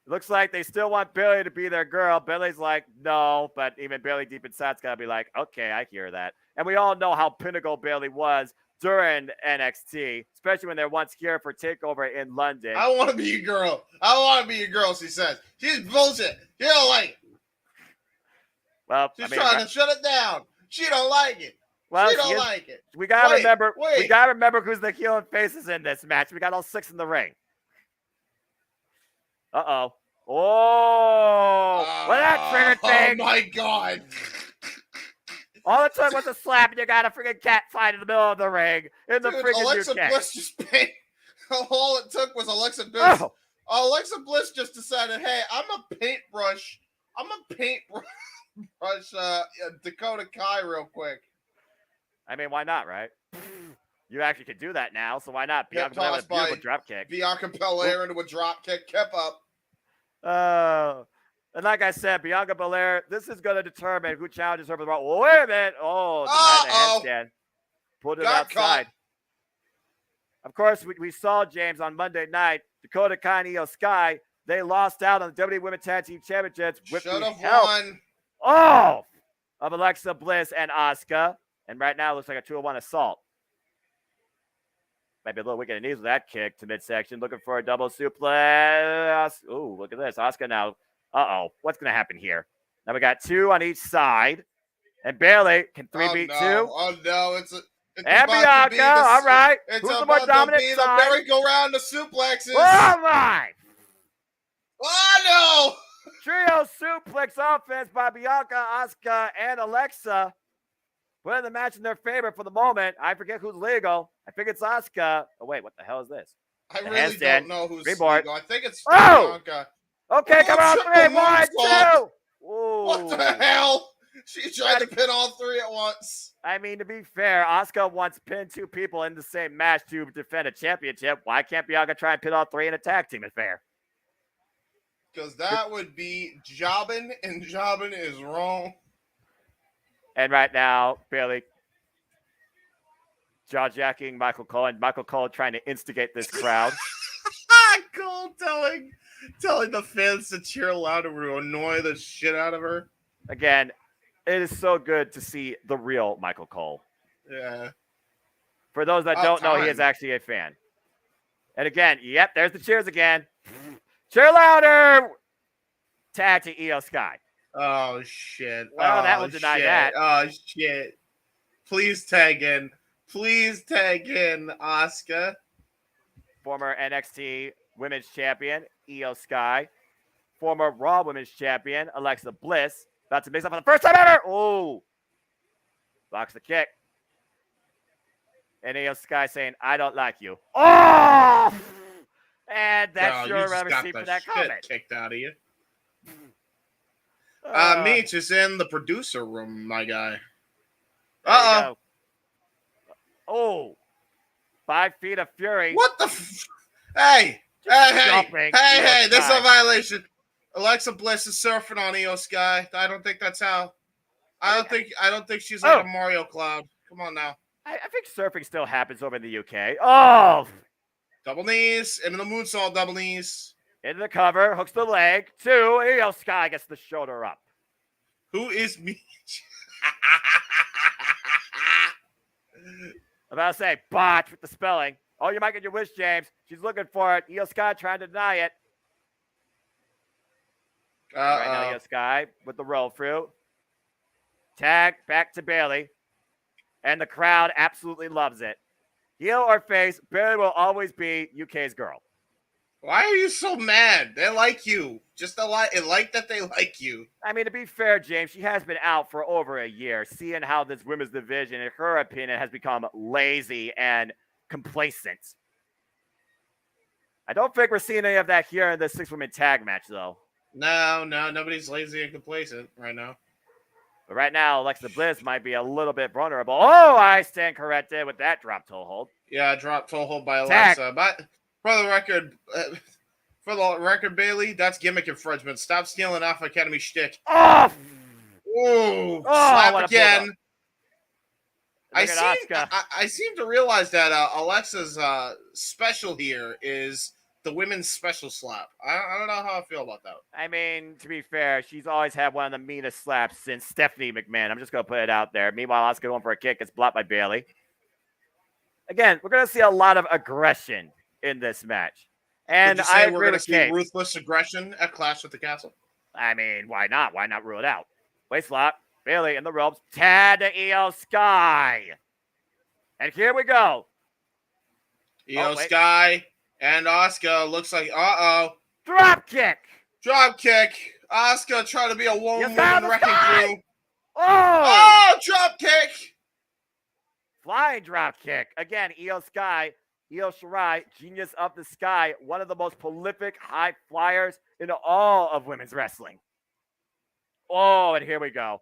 Looks like they still want Bailey to be their girl. Bailey's like, no, but even Bailey deep inside's got to be like, okay, I hear that. And we all know how pinnacle Bailey was during NXT, especially when they're once here for TakeOver in London. I want to be your girl. I want to be your girl, she says. She's bullshit. She don't like it. Well, she's trying to shut it down. She don't like it. Well, she don't like it. We gotta remember who's the heel and faces in this match. We got all 6 in the ring. Uh-oh. Oh, well, that triggered thing. Oh, my God. All it took was a slap, and you got a freaking cat fight in the middle of the ring in the freaking Alexa UK. Bliss just paid. All it took was Alexa Bliss. Oh. Alexa Bliss just decided, hey, I'm a paintbrush Dakota Kai real quick. I mean, why not, right? You actually could do that now, so why not? Bianca Belair with a beautiful drop kick. Bianca Belair into a drop kick, kept up. And like I said, Bianca Belair, this is going to determine who challenges her for the Raw. Wait a minute. Oh, the handstand. Pulled it outside. Caught. Of course, we saw, James, on Monday night, Dakota Kai and Io Sky, they lost out on the WWE Women's Tag Team Championships with the help of Alexa Bliss and Asuka. And right now, it looks like a 2-1 assault. Might be a little wicked in the knees with that kick to midsection. Looking for a double suplex. Ooh, look at this. Asuka now. Uh-oh. What's going to happen here? Now we got 2 on each side. And Bailey can 3 beat 2. Oh, no. It's and Bianca. All right. Who's the more dominant side? The merry-go-round of suplexes. Oh, my. Oh, no. Trio suplex offense by Bianca, Asuka, and Alexa. Putting the match in their favor for the moment. I forget who's legal. I think it's Asuka. Oh, wait. What the hell is this? I really don't know who's legal. I think it's Bianca. Okay, come on. 3, 1, 2. Ooh. What the hell? She tried to pin all 3 at once. I mean, to be fair, Asuka once pinned 2 people in the same match to defend a championship. Why can't Bianca try and pin all 3 in a tag team affair? Because that would be jobbing, and jobbing is wrong. And right now, Bailey jaw-jacking Michael Cole, and Michael Cole trying to instigate this crowd. Cole telling the fans to cheer louder to annoy the shit out of her. Again, it is so good to see the real Michael Cole. Yeah. For those that don't know, he is actually a fan. And again, yep, there's the cheers again. Cheer louder! Tag to Io Sky. Oh, shit. Well, that will deny that. Oh, shit. Please tag in. Please tag in, Asuka. Former NXT Women's Champion, Io Sky. Former Raw Women's Champion, Alexa Bliss. About to mix up for the first time ever. Oh. Blocks the kick. And Io Sky saying, I don't like you. Oh! And that's your receipt for that comment. Kicked out of you. Meach is in the producer room, my guy. Uh-oh. Oh. 5 feet of fury. What the Hey, this is a violation. Alexa Bliss is surfing on Io Sky. I don't think that's how. I don't think she's like a Mario Cloud. Come on now. I think surfing still happens over in the UK. Oh! Double knees, into the moonsault, double knees. Into the cover, hooks the leg. 2, Io Sky gets the shoulder up. Who is Meach? I'm about to say, botch with the spelling. Oh, you might get your wish, James. She's looking for it. Io Sky trying to deny it. Right now, Io Sky with the roll through. Tag back to Bailey. And the crowd absolutely loves it. Heel or face, Bailey will always be UK's girl. Why are you so mad? They like you. Just like that they like you. I mean, to be fair, James, she has been out for over a year, seeing how this women's division, in her opinion, has become lazy and complacent. I don't think we're seeing any of that here in this 6-woman tag match, though. No, nobody's lazy and complacent right now. But right now, Alexa Bliss might be a little bit vulnerable. Oh, I stand corrected with that drop toe hold. Yeah, drop toe hold by Tag. Alexa. But for the record, Bailey, that's gimmick infringement. Stop stealing Alpha Academy shtick. Oh, Ooh, what slap a again. Look at Asuka. I seem to realize that Alexa's special here is the women's special slap. I don't know how I feel about that. I mean, to be fair, she's always had one of the meanest slaps since Stephanie McMahon. I'm just going to put it out there. Meanwhile, Asuka going for a kick. It's blocked by Bailey. Again, we're going to see a lot of aggression in this match. And I agree we're going to with see Kate. Ruthless aggression at Clash at the Castle. I mean, why not? Why not rule it out? Waist lock. Bailey in the ropes. Tad to Io Sky. And here we go. Io Sky and Asuka looks like, drop kick. Drop kick. Asuka trying to be a woman wrecking crew. Oh, drop kick. Flying drop kick. Again, Io Shirai, genius of the sky, one of the most prolific high flyers in all of women's wrestling. Oh, and here we go.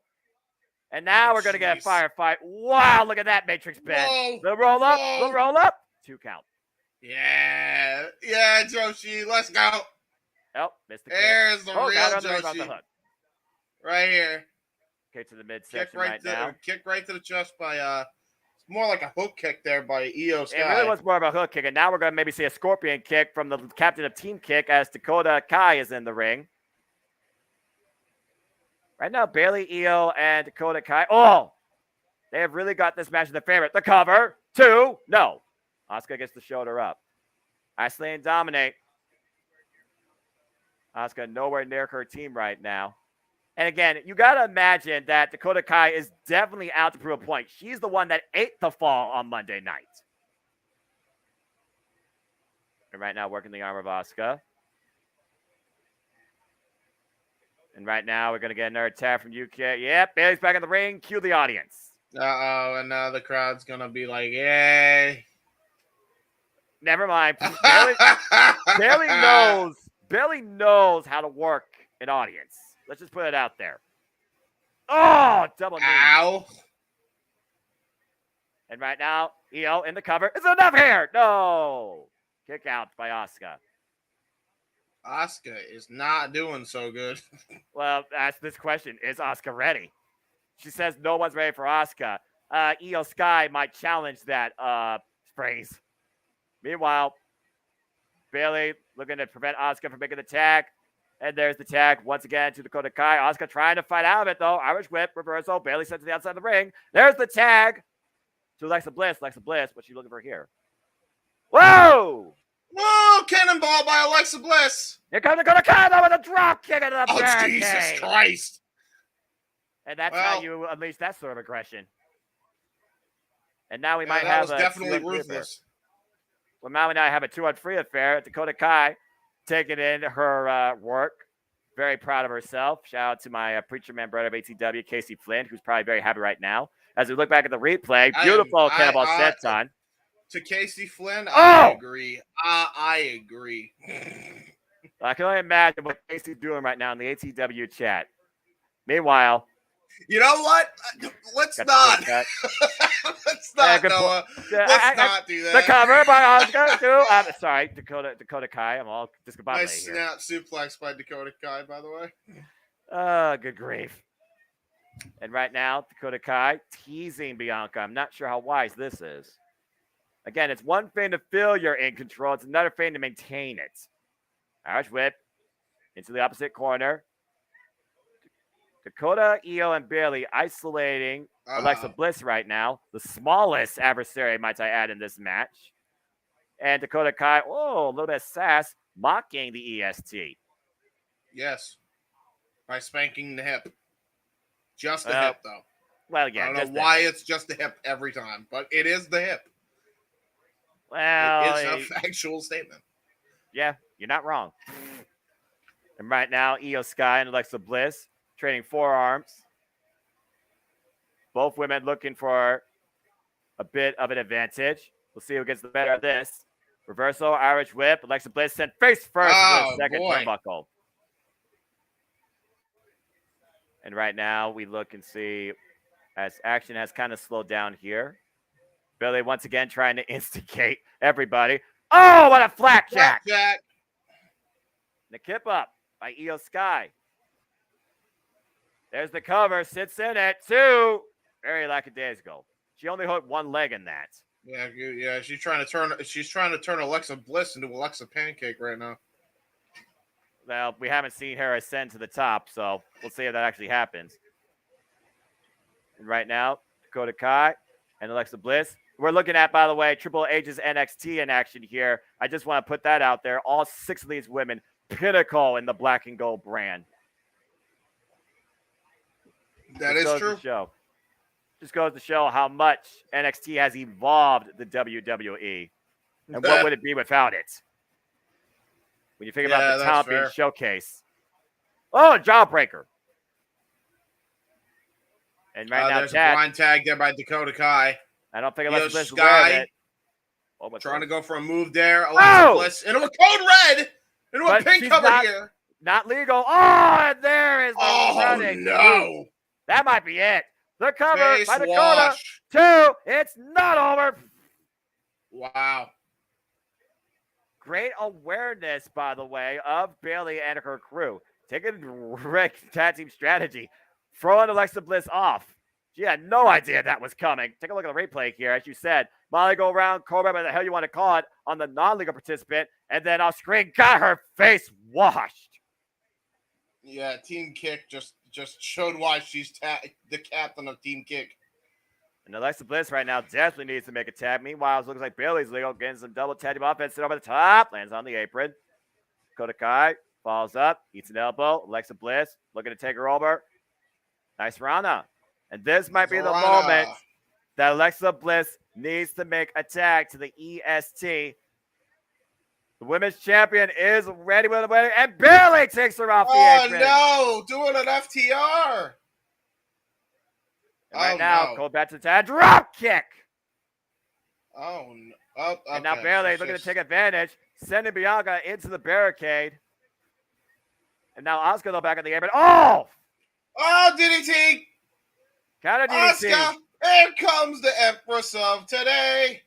And now we're going to get a firefight. Wow, look at that Matrix bend. The roll up. 2 count. Yeah, Joshi, let's go. Oh, missed the kick. There's the real Joshi. The hook. Right here. Kick to the midsection now. Kick right to the chest by, it's more like a hook kick there by Io Sky. It really was more of a hook kick, and now we're going to maybe see a scorpion kick from the captain of Team Kick as Dakota Kai is in the ring. Right now, Bailey, Io, and Dakota Kai. Oh, they have really got this match in their favorite. The cover. 2. No. Asuka gets the shoulder up. Iceland dominate. Asuka nowhere near her team right now. And again, you got to imagine that Dakota Kai is definitely out to prove a point. She's the one that ate the fall on Monday night. And right now, working the arm of Asuka. And right now, we're going to get another tap from UK. Yep, Bailey's back in the ring. Cue the audience. Uh-oh, and now the crowd's going to be like, yay. Never mind. Bailey knows how to work an audience. Let's just put it out there. Oh, double knee. Ow. And right now, Io in the cover. It's enough here. No. Kick out by Asuka. Asuka is not doing so good. Well, ask this question. Is Asuka ready? She says no one's ready for Asuka. Io Sky might challenge that phrase. Meanwhile, Bailey looking to prevent Asuka from making the tag. And there's the tag once again to Dakota Kai. Asuka trying to fight out of it, though. Irish whip, reversal. Bailey sent to the outside of the ring. There's the tag to Alexa Bliss. Alexa Bliss, what's she looking for here? Whoa! Whoa, cannonball by Alexa Bliss. Here comes Dakota Kai with a drop kick into the barricade. Jesus Christ. And that's how you unleash that sort of aggression. And now we might have a definitely ruthless. Well, now we have a 2-on-3 affair. Dakota Kai taking in her work. Very proud of herself. Shout out to my preacher man brother of ATW, Casey Flynn, who's probably very happy right now. As we look back at the replay, beautiful cannonball senton. To Casey Flynn, I agree. I agree. I can only imagine what Casey's doing right now in the ATW chat. Meanwhile, you know what? Let's not. Let's not, Noah. Let's not do that. The cover by Asuka. I'm sorry, Dakota Kai. I'm all discombobulated nice here. Snap suplex by Dakota Kai, by the way. Oh, good grief. And right now, Dakota Kai teasing Bianca. I'm not sure how wise this is. Again, it's one thing to feel you're in control. It's another thing to maintain it. Irish whip into the opposite corner. Dakota, Io, and Bailey isolating Alexa Bliss right now. The smallest adversary, might I add, in this match. And Dakota Kai, a little bit of sass, mocking the EST. Yes. By spanking the hip. Just the hip, though. Well, yeah. I don't know why it's just the hip every time, but it is the hip. Well, it is a factual statement. Yeah, you're not wrong. And right now, Io Sky and Alexa Bliss trading forearms. Both women looking for a bit of an advantage. We'll see who gets the better of this. Reversal, Irish whip. Alexa Bliss sent face first to the second turnbuckle. And right now we look and see as action has kind of slowed down here. Bayley once again trying to instigate everybody. Oh, what a flapjack! Flapjack. The kip up by Io Sky. There's the cover, sits in it, 2. Very lackadaisical. She only hooked one leg in that. Yeah. She's trying to turn Alexa Bliss into Alexa Pancake right now. Well, we haven't seen her ascend to the top, so we'll see if that actually happens. And right now, Dakota Kai and Alexa Bliss. We're looking at, by the way, Triple H's NXT in action here. I just want to put that out there. All 6 of these women, pinnacle in the black and gold brand. That is true. Just goes to show how much NXT has evolved the WWE. And what would it be without it? When you think about the talent being showcased. Oh, jawbreaker. And right now, there's a blind tag there by Dakota Kai. I don't think Alexa Bliss is aware of it. Oh, trying to go for a move there. Alexa Bliss into a code red. Into a pink cover here. Not legal. Oh, and there is the running. No. That might be it. The cover by Dakota. 2. It's not over. Wow. Great awareness, by the way, of Bayley and her crew. Taking direct tag team strategy. Throwing Alexa Bliss off. She had no idea that was coming. Take a look at the replay here. As you said, Molly go around, Cobra, whatever the hell you want to call it, on the non-legal participant, and then off screen got her face washed. Yeah, Team Kick just showed why she's the captain of Team Kick. And Alexa Bliss right now definitely needs to make a tag. Meanwhile, it looks like Bayley's legal, getting some double tag team offense. Sit over the top, lands on the apron. Dakota Kai falls up, eats an elbow. Alexa Bliss looking to take her over. Nice Rana. And this might be the moment that Alexa Bliss needs to make a tag to the EST. The women's champion is ready with the winner, and Bayley takes her off the apron. Oh, no. Doing an FTR. And right now, go back to the tag. Drop kick. Oh, no. Okay. And now Bayley looking to take advantage, sending Bianca into the barricade. And now Asuka, though, back on the apron. Oh! Oh, DDT. Counter DDT. Asuka, here comes the Empress of today.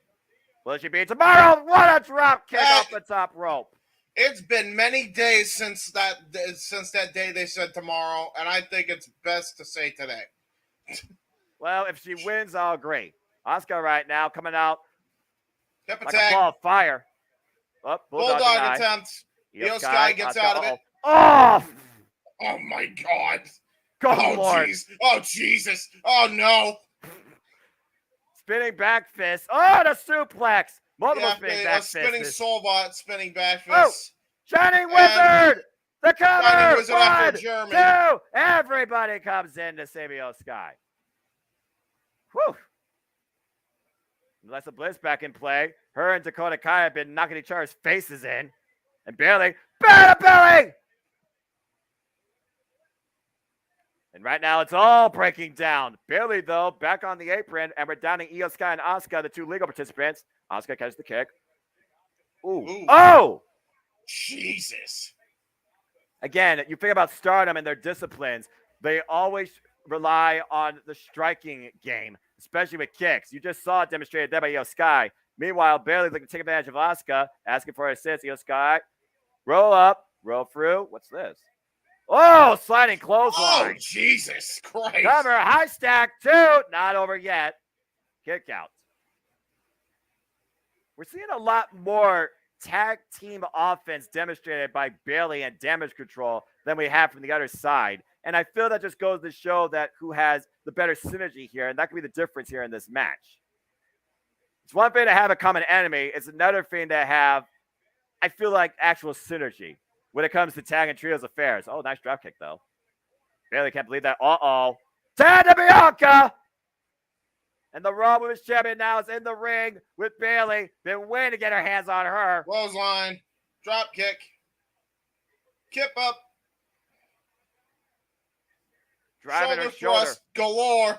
Will she be tomorrow? What a drop kick off the top rope. It's been many days since that day they said tomorrow, and I think it's best to say today. Well, if she wins, I'll agree. Asuka right now coming out like a ball of fire. Oh, Bulldog attempt. Io Sky gets out of it. Oh! Oh, my God. Good Lord. Geez. Oh, Jesus. Oh, no. Spinning back fist. Oh, the suplex. Multiple spinning back fist. Spinning Soulbot, spinning back fist. Oh, Shining Wizard. The cover. Shining Wizard 1, after German. 2. Everybody comes in to save Io Sky. Whew. Alexa Bliss back in play. Her and Dakota Kai have been knocking each other's faces in. And Bayley. Belly! And right now, it's all breaking down. Bayley, though, back on the apron, and we're downing Io Sky and Asuka, the 2 legal participants. Asuka catches the kick. Ooh. Oh! Jesus. Again, you think about Stardom and their disciplines. They always rely on the striking game, especially with kicks. You just saw it demonstrated there by Io Sky. Meanwhile, Bayley looking to take advantage of Asuka, asking for assist. Io Sky, roll up, roll through. What's this? Oh, sliding clothesline. Oh, Jesus Christ. Cover, high stack, 2. Not over yet. Kick out. We're seeing a lot more tag team offense demonstrated by Bayley and Damage Control than we have from the other side. And I feel that just goes to show that who has the better synergy here, and that could be the difference here in this match. It's one thing to have a common enemy. It's another thing to have, I feel like, actual synergy when it comes to tag and trios affairs. Oh, nice drop kick, though. Bayley can't believe that. Uh-oh. Tag to Bianca! And the Raw Women's Champion now is in the ring with Bayley. Been waiting to get her hands on her. Clothesline. Drop kick. Kip up. Driving her shoulder. Thrust galore.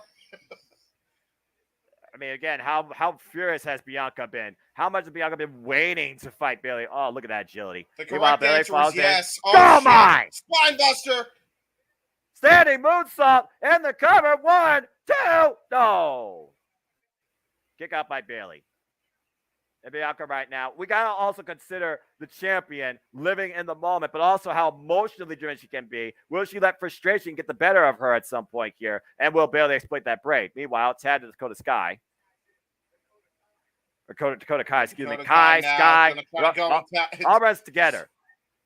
I mean, again, how furious has Bianca been? How much has Bianca been waiting to fight Bayley? Oh, look at that agility. The correct answer is yes. Oh, come on! Spinebuster. Standing moonsault in the cover. 1, 2. No. Kick out by Bayley. And Bianca right now, we got to also consider the champion living in the moment, but also how emotionally driven she can be. Will she let frustration get the better of her at some point here? And will Bayley exploit that break? Meanwhile, Tad to Dakota Sky. Or Dakota Kai, excuse me. Kai, Sky, all runs together.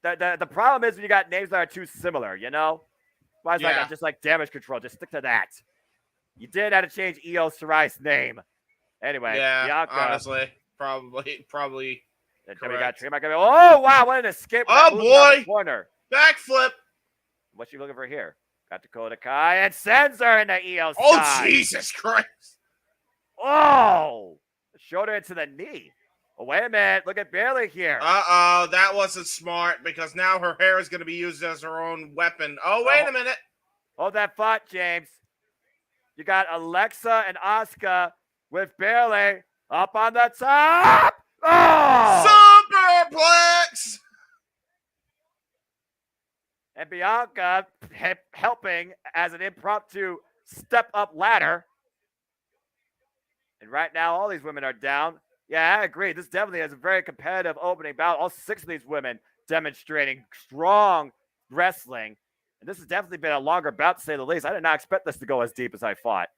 The problem is when you got names that are too similar, you know? Why is like just like damage control? Just stick to that. You did have to change Io Sarai's name. Anyway, Bianca. Honestly. Probably. Oh, wow. What an escape. Oh, boy. Corner. Backflip. What's she looking for here? Got Dakota Kai and sends her into Io Sky. Oh, Jesus Christ. Oh. Shoulder into the knee. Oh, wait a minute. Look at Bayley here. Uh-oh. That wasn't smart because now her hair is going to be used as her own weapon. Oh, wait a minute. Hold that thought, James. You got Alexa and Asuka with Bayley up on the top. Oh! Superplex! And Bianca helping as an impromptu step-up ladder. And right now, all these women are down. Yeah, I agree. This definitely is a very competitive opening bout. All 6 of these women demonstrating strong wrestling. And this has definitely been a longer bout, to say the least. I did not expect this to go as deep as I thought.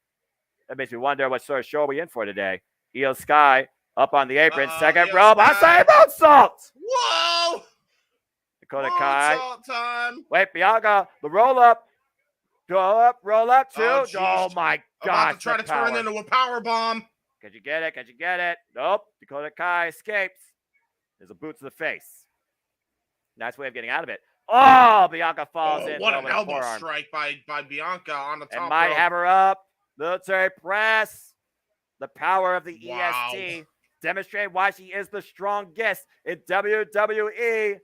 That makes me wonder what sort of show are we in for today. Io Sky up on the apron. Second rope. I say moonsault. Whoa! Dakota Kai. Moonsault time. Wait, Bianca. The roll up. Go up. Roll up. 2. Oh my gosh. About to try to turn it into a power bomb. Could you get it? Could you get it? Nope. Dakota Kai escapes. There's a boot to the face. Nice way of getting out of it. Oh, Bianca falls in. What an elbow strike by Bianca on the top and might rope. have her up. Military press. The power of the EST. Demonstrate why she is the strongest in WWE.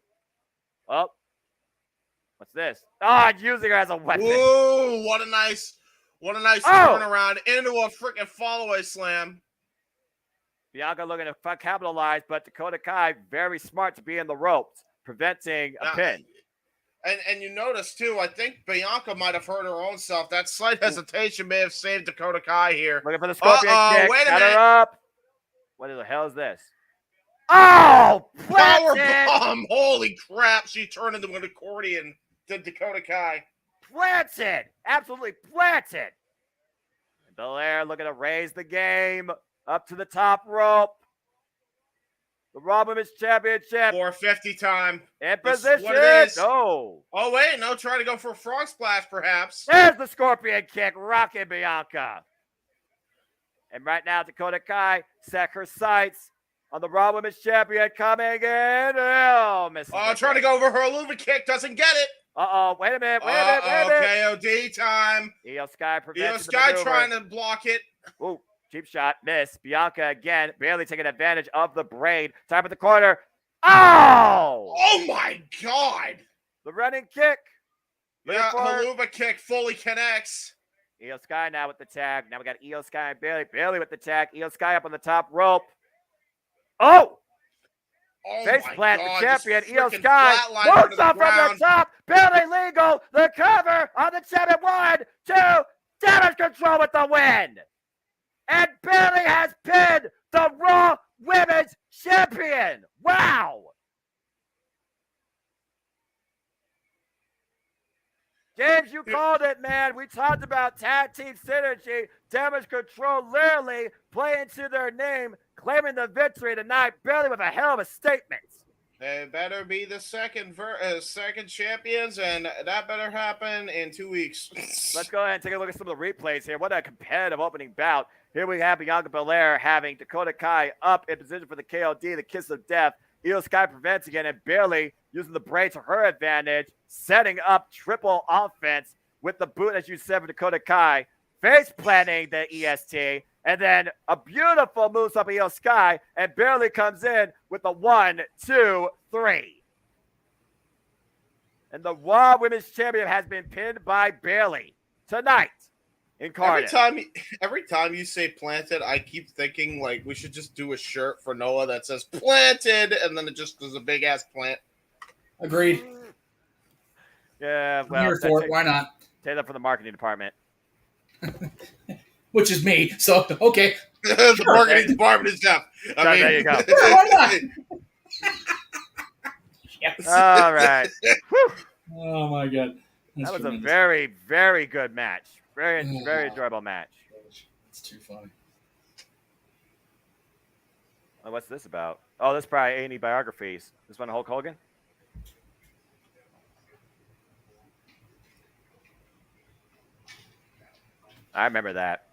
Oh. What's this? Oh, using her as a weapon. Ooh, what a nice turnaround into a freaking follow-away slam. Bianca looking to capitalize, but Dakota Kai very smart to be in the ropes, preventing a pin. And you notice, too, I think Bianca might have hurt her own self. That slight hesitation may have saved Dakota Kai here. Looking for the scorpion kick. Wait a Got minute. her up. What the hell is this? Oh! Power bomb! Holy crap. She turned into an accordion to Dakota Kai. Planted! Absolutely planted! And Belair looking to raise the game up to the top rope. The Raw Women's Championship. 450 time. In position. What it is. No. Oh, wait. No, trying to go for a frog splash, perhaps. There's the scorpion kick. Rocking Bianca. And right now, Dakota Kai set her sights on the Raw Women's Champion coming in. Oh, misses. Oh, trying to go over her Luva kick. Doesn't get it. Uh-oh. Wait a minute. Wait a minute. KOD time. Io Sky prevents Io Sky trying to block it. Ooh. Cheap shot, miss. Bianca again, barely taking advantage of the braid. Time at the corner. Oh! Oh my God! The running kick. Yeah, Haluva kick fully connects. Io Sky now with the tag. Now we got Io Sky and Bayley. Bayley with the tag. Io Sky up on the top rope. Oh! Face plant, the champion, Io Sky. Moves up from the top. Bayley legal. The cover on the champion. 1, 2. Damage control with the win. And Bayley has pinned the Raw Women's Champion. Wow. James, you called it, man. We talked about tag team synergy, damage control literally playing to their name, claiming the victory tonight. Bayley with a hell of a statement. They better be the second champions, and that better happen in 2 weeks. Let's go ahead and take a look at some of the replays here. What a competitive opening bout. Here we have Bianca Belair having Dakota Kai up in position for the KOD, the kiss of death. Io Sky prevents again, and Bayley using the braid to her advantage, setting up triple offense with the boot, as you said, for Dakota Kai, face planting the EST, and then a beautiful moves up Io Sky, and Bayley comes in with a 1, 2, 3. And the Raw Women's Champion has been pinned by Bayley tonight in Cardiff. Every time you say planted, I keep thinking like we should just do a shirt for Noah that says planted, and then it just does a big ass plant. Agreed. Yeah, well, I'm here for it. Why not? Take that from the marketing department. Which is me. So, okay. The marketing department is Jeff. There you go. Yeah, why not? Yes. All right. Whew. Oh, my God. That's That was tremendous. a very, very good match. Very enjoyable match. It's too funny. Oh, what's this about? Oh, this is probably A&E biographies. This one, Hulk Hogan? I remember that.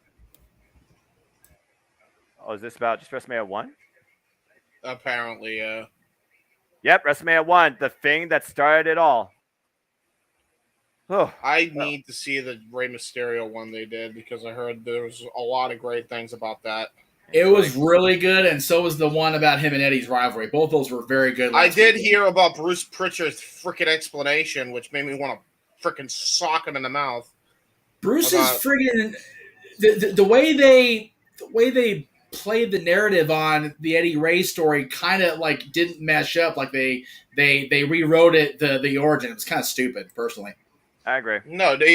Oh, is this about just WrestleMania 1? Apparently, yeah. Yep, WrestleMania 1, the thing that started it all. Oh, I need to see the Rey Mysterio one they did because I heard there was a lot of great things about that. It was really good, and so was the one about him and Eddie's rivalry. Both those were very good. I did hear about Bruce Pritchard's freaking explanation, which made me want to freaking sock him in the mouth. Bruce's friggin' the way they played the narrative on the Eddie Ray story kind of like didn't mesh up. Like they rewrote it the origin. It was kind of stupid, personally. I agree. No, no,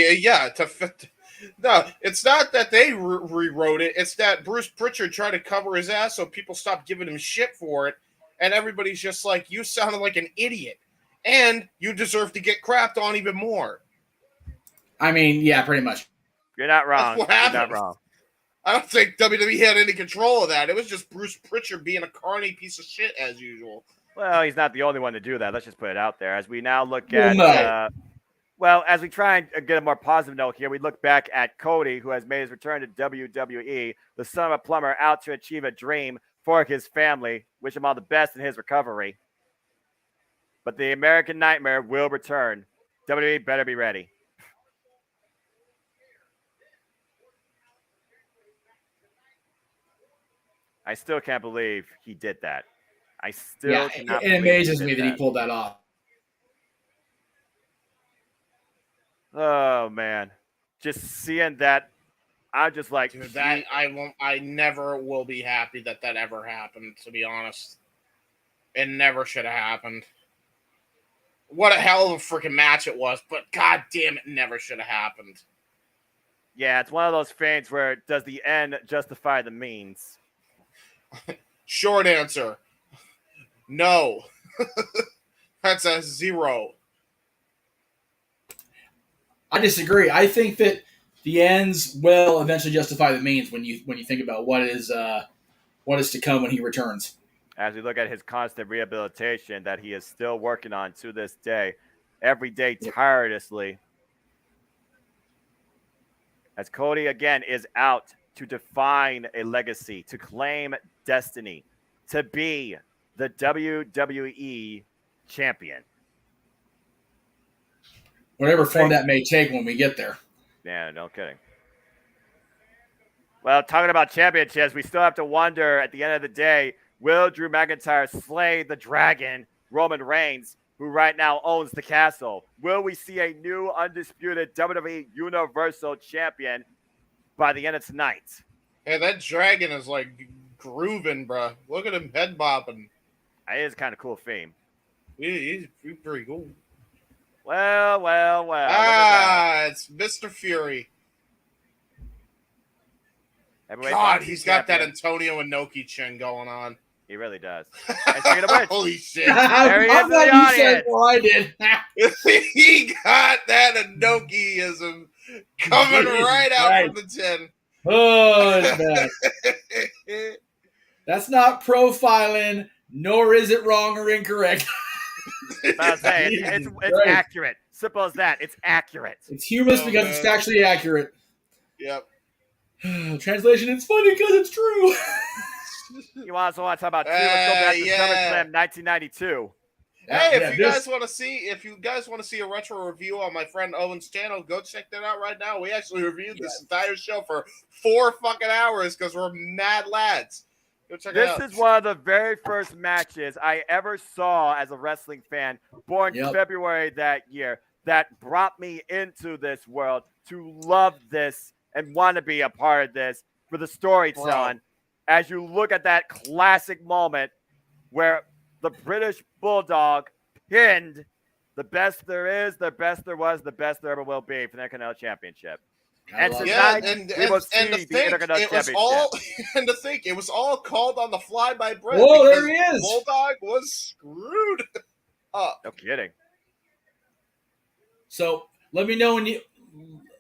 it's not that they rewrote it. It's that Bruce Pritchard tried to cover his ass so people stopped giving him shit for it, and everybody's just like, you sounded like an idiot, and you deserve to get crapped on even more. I mean, yeah, pretty much. You're not wrong. That's what happened. You're not wrong. I don't think WWE had any control of that. It was just Bruce Pritchard being a carny piece of shit as usual. Well, he's not the only one to do that. Let's just put it out there. As we now look at, as we try and get a more positive note here, we look back at Cody, who has made his return to WWE, the son of a plumber out to achieve a dream for his family. Wish him all the best in his recovery. But the American Nightmare will return. WWE better be ready. I still can't believe he did that. I still cannot believe it amazes me that he pulled that off. Oh man, just seeing that, I'm just like, dude, that I never will be happy that ever happened. To be honest, it never should have happened. What a hell of a freaking match it was, but god damn, it never should have happened. Yeah, it's one of those things where does the end justify the means? Short answer, no. That's a 0. I disagree. I think that the ends will eventually justify the means when you think about what is to come when he returns. As we look at his constant rehabilitation that he is still working on to this day, every day tirelessly. As Cody again is out to define a legacy, to claim destiny, to be the WWE champion. Whatever form that may take when we get there. Yeah, no kidding. Well, talking about championships, we still have to wonder at the end of the day, will Drew McIntyre slay the dragon, Roman Reigns, who right now owns the castle? Will we see a new undisputed WWE Universal Champion by the end of tonight? Hey, that dragon is like grooving, bro. Look at him head bopping. It is kind of cool theme. He's pretty cool. Well. It's Mr. Fury. He's got that Antonio Inoki chin going on. He really does. And speaking of which, holy shit. There he is in the audience. I did. He got that Inokiism coming right out from the tin. Oh, it's bad. That's not profiling, nor is it wrong or incorrect. I'll say it's accurate. Simple as that. It's accurate. It's humorous because it's factually accurate. Yep. Translation: it's funny because it's true. You also want to talk about let's go back to SummerSlam 1992. Hey, if you guys want to see a retro review on my friend Owen's channel, go check that out right now. We actually reviewed this entire show for 4 fucking hours because we're mad lads. Go check it out. This is one of the very first matches I ever saw as a wrestling fan, born February that year, that brought me into this world to love this and want to be a part of this for the storytelling. As you look at that classic moment where the British Bulldog pinned The best there is, the best there was, the best there ever will be for the Intercontinental Championship. I And love it. Yeah, tonight, we will see to the think Intercontinental it was Championship. all and to think it was all called on the fly by Brett. Whoa, because there he is. Bulldog was screwed up. No kidding. So let me know when you.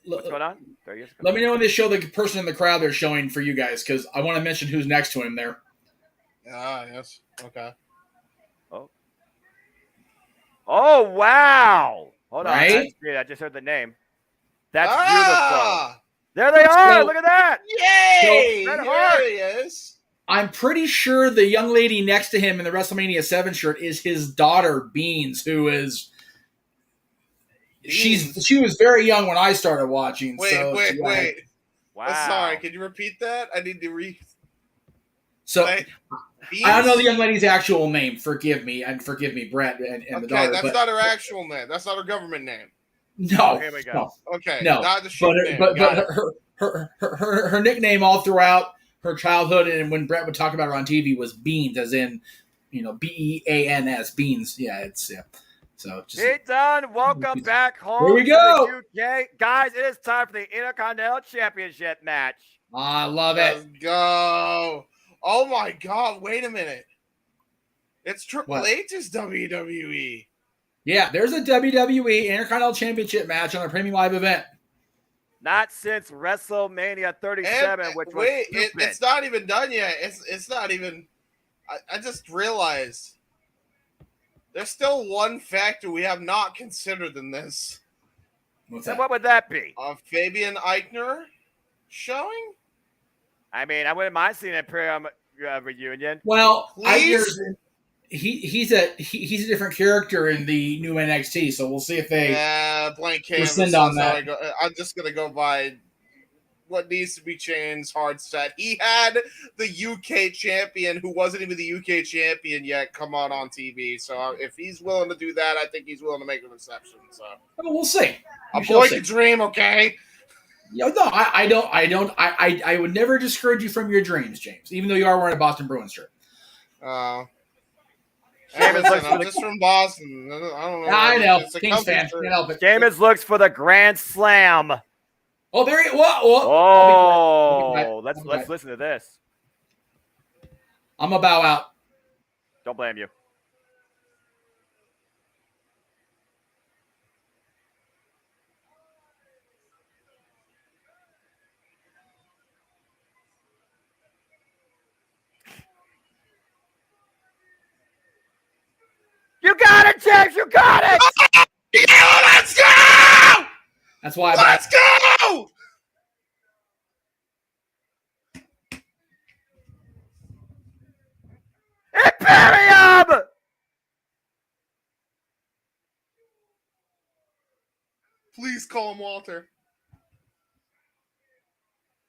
What's going on? There he is. Let me know when they show the person in the crowd they're showing for you guys, because I want to mention who's next to him there. Ah, yes. Okay. Oh, wow. Hold on. Right? I just heard the name. That's Ah! beautiful. There they are. So- Look at that. Yay! Bret Hart. There he is. I'm pretty sure the young lady next to him in the WrestleMania 7 shirt is his daughter, Beans, who is. She was very young when I started watching. Wait. Wow. Sorry, can you repeat that? I need to read. So Like, I don't know the young lady's actual name. Forgive me, Brett and the Okay, daughter. that's but not her actual name. That's not her government name. no, Here we go. no, Okay, no. not the shoot name. But Got it. her nickname all throughout her childhood, and when Brett would talk about her on TV, was Beans, as in Beans, Beans. Yeah, it's yeah. So just Pete Dunne, welcome back home. Here we go. To the UK. Guys, it is time for the Intercontinental Championship match. I love Let's it. go. Oh my God! Wait a minute. It's Triple What? H's WWE. Yeah, there's a WWE Intercontinental Championship match on a premium live event. Not since WrestleMania 37, And which was wait, stupid. it's not even done yet. It's not even. I just realized there's still one factor we have not considered in this. What's And that? what would that be? Fabian Eichner showing. I mean, I wouldn't mind seeing an Imperium reunion. Well, Please? he's a different character in the new NXT, so we'll see if they. Yeah, blank canvas. rescind on That's how that. I go. I'm just gonna go by what needs to be changed. Hard set. He had the UK champion, who wasn't even the UK champion yet, come on TV. So if he's willing to do that, I think he's willing to make an exception. So Well, we'll see. a We shall boy see. can dream, okay? No, I would never discourage you from your dreams, James, even though you are wearing a Boston Bruins shirt. Hey, Sheamus listen, looks for I'm the- just from Boston. I don't know. I know. It's a Kings comfy fan. shirt. Can't help it. James looks for the Grand Slam. Oh, there he Whoa. Oh, I'll be quiet. let's listen to this. I'm going to bow out. Don't blame you. You got it, James. You got it. Yeah, let's go! That's why I Let's go! Imperium. Please call him Walter.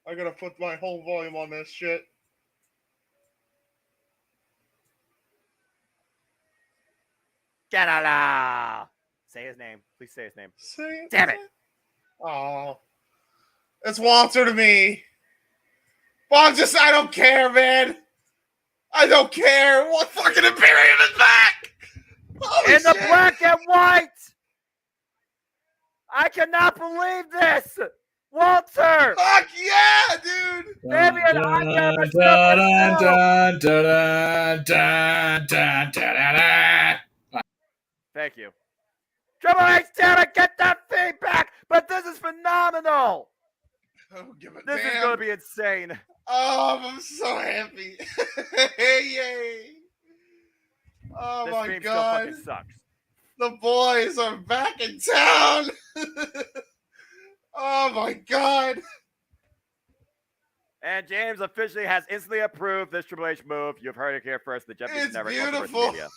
I gotta put my whole volume on this shit. Get-a-la. Say his name. Please say his name. Say it. Damn it. Oh. It's Walter to me. But I don't care, man. I don't care. What fucking Imperium is back? Holy In the shit. black and white. I cannot believe this. Walter. Fuck yeah, dude. Fabian Eichner for Thank you. Triple H, damn it, get that feedback. But this is phenomenal. Oh, give a This damn. is going to be insane. Oh, I'm so happy. Yay. Oh, This my stream God. still fucking sucks. The boys are back in town. Oh, my God. And James officially has instantly approved this Triple H move. You've heard it here first. The Japanese It's never beautiful. Media.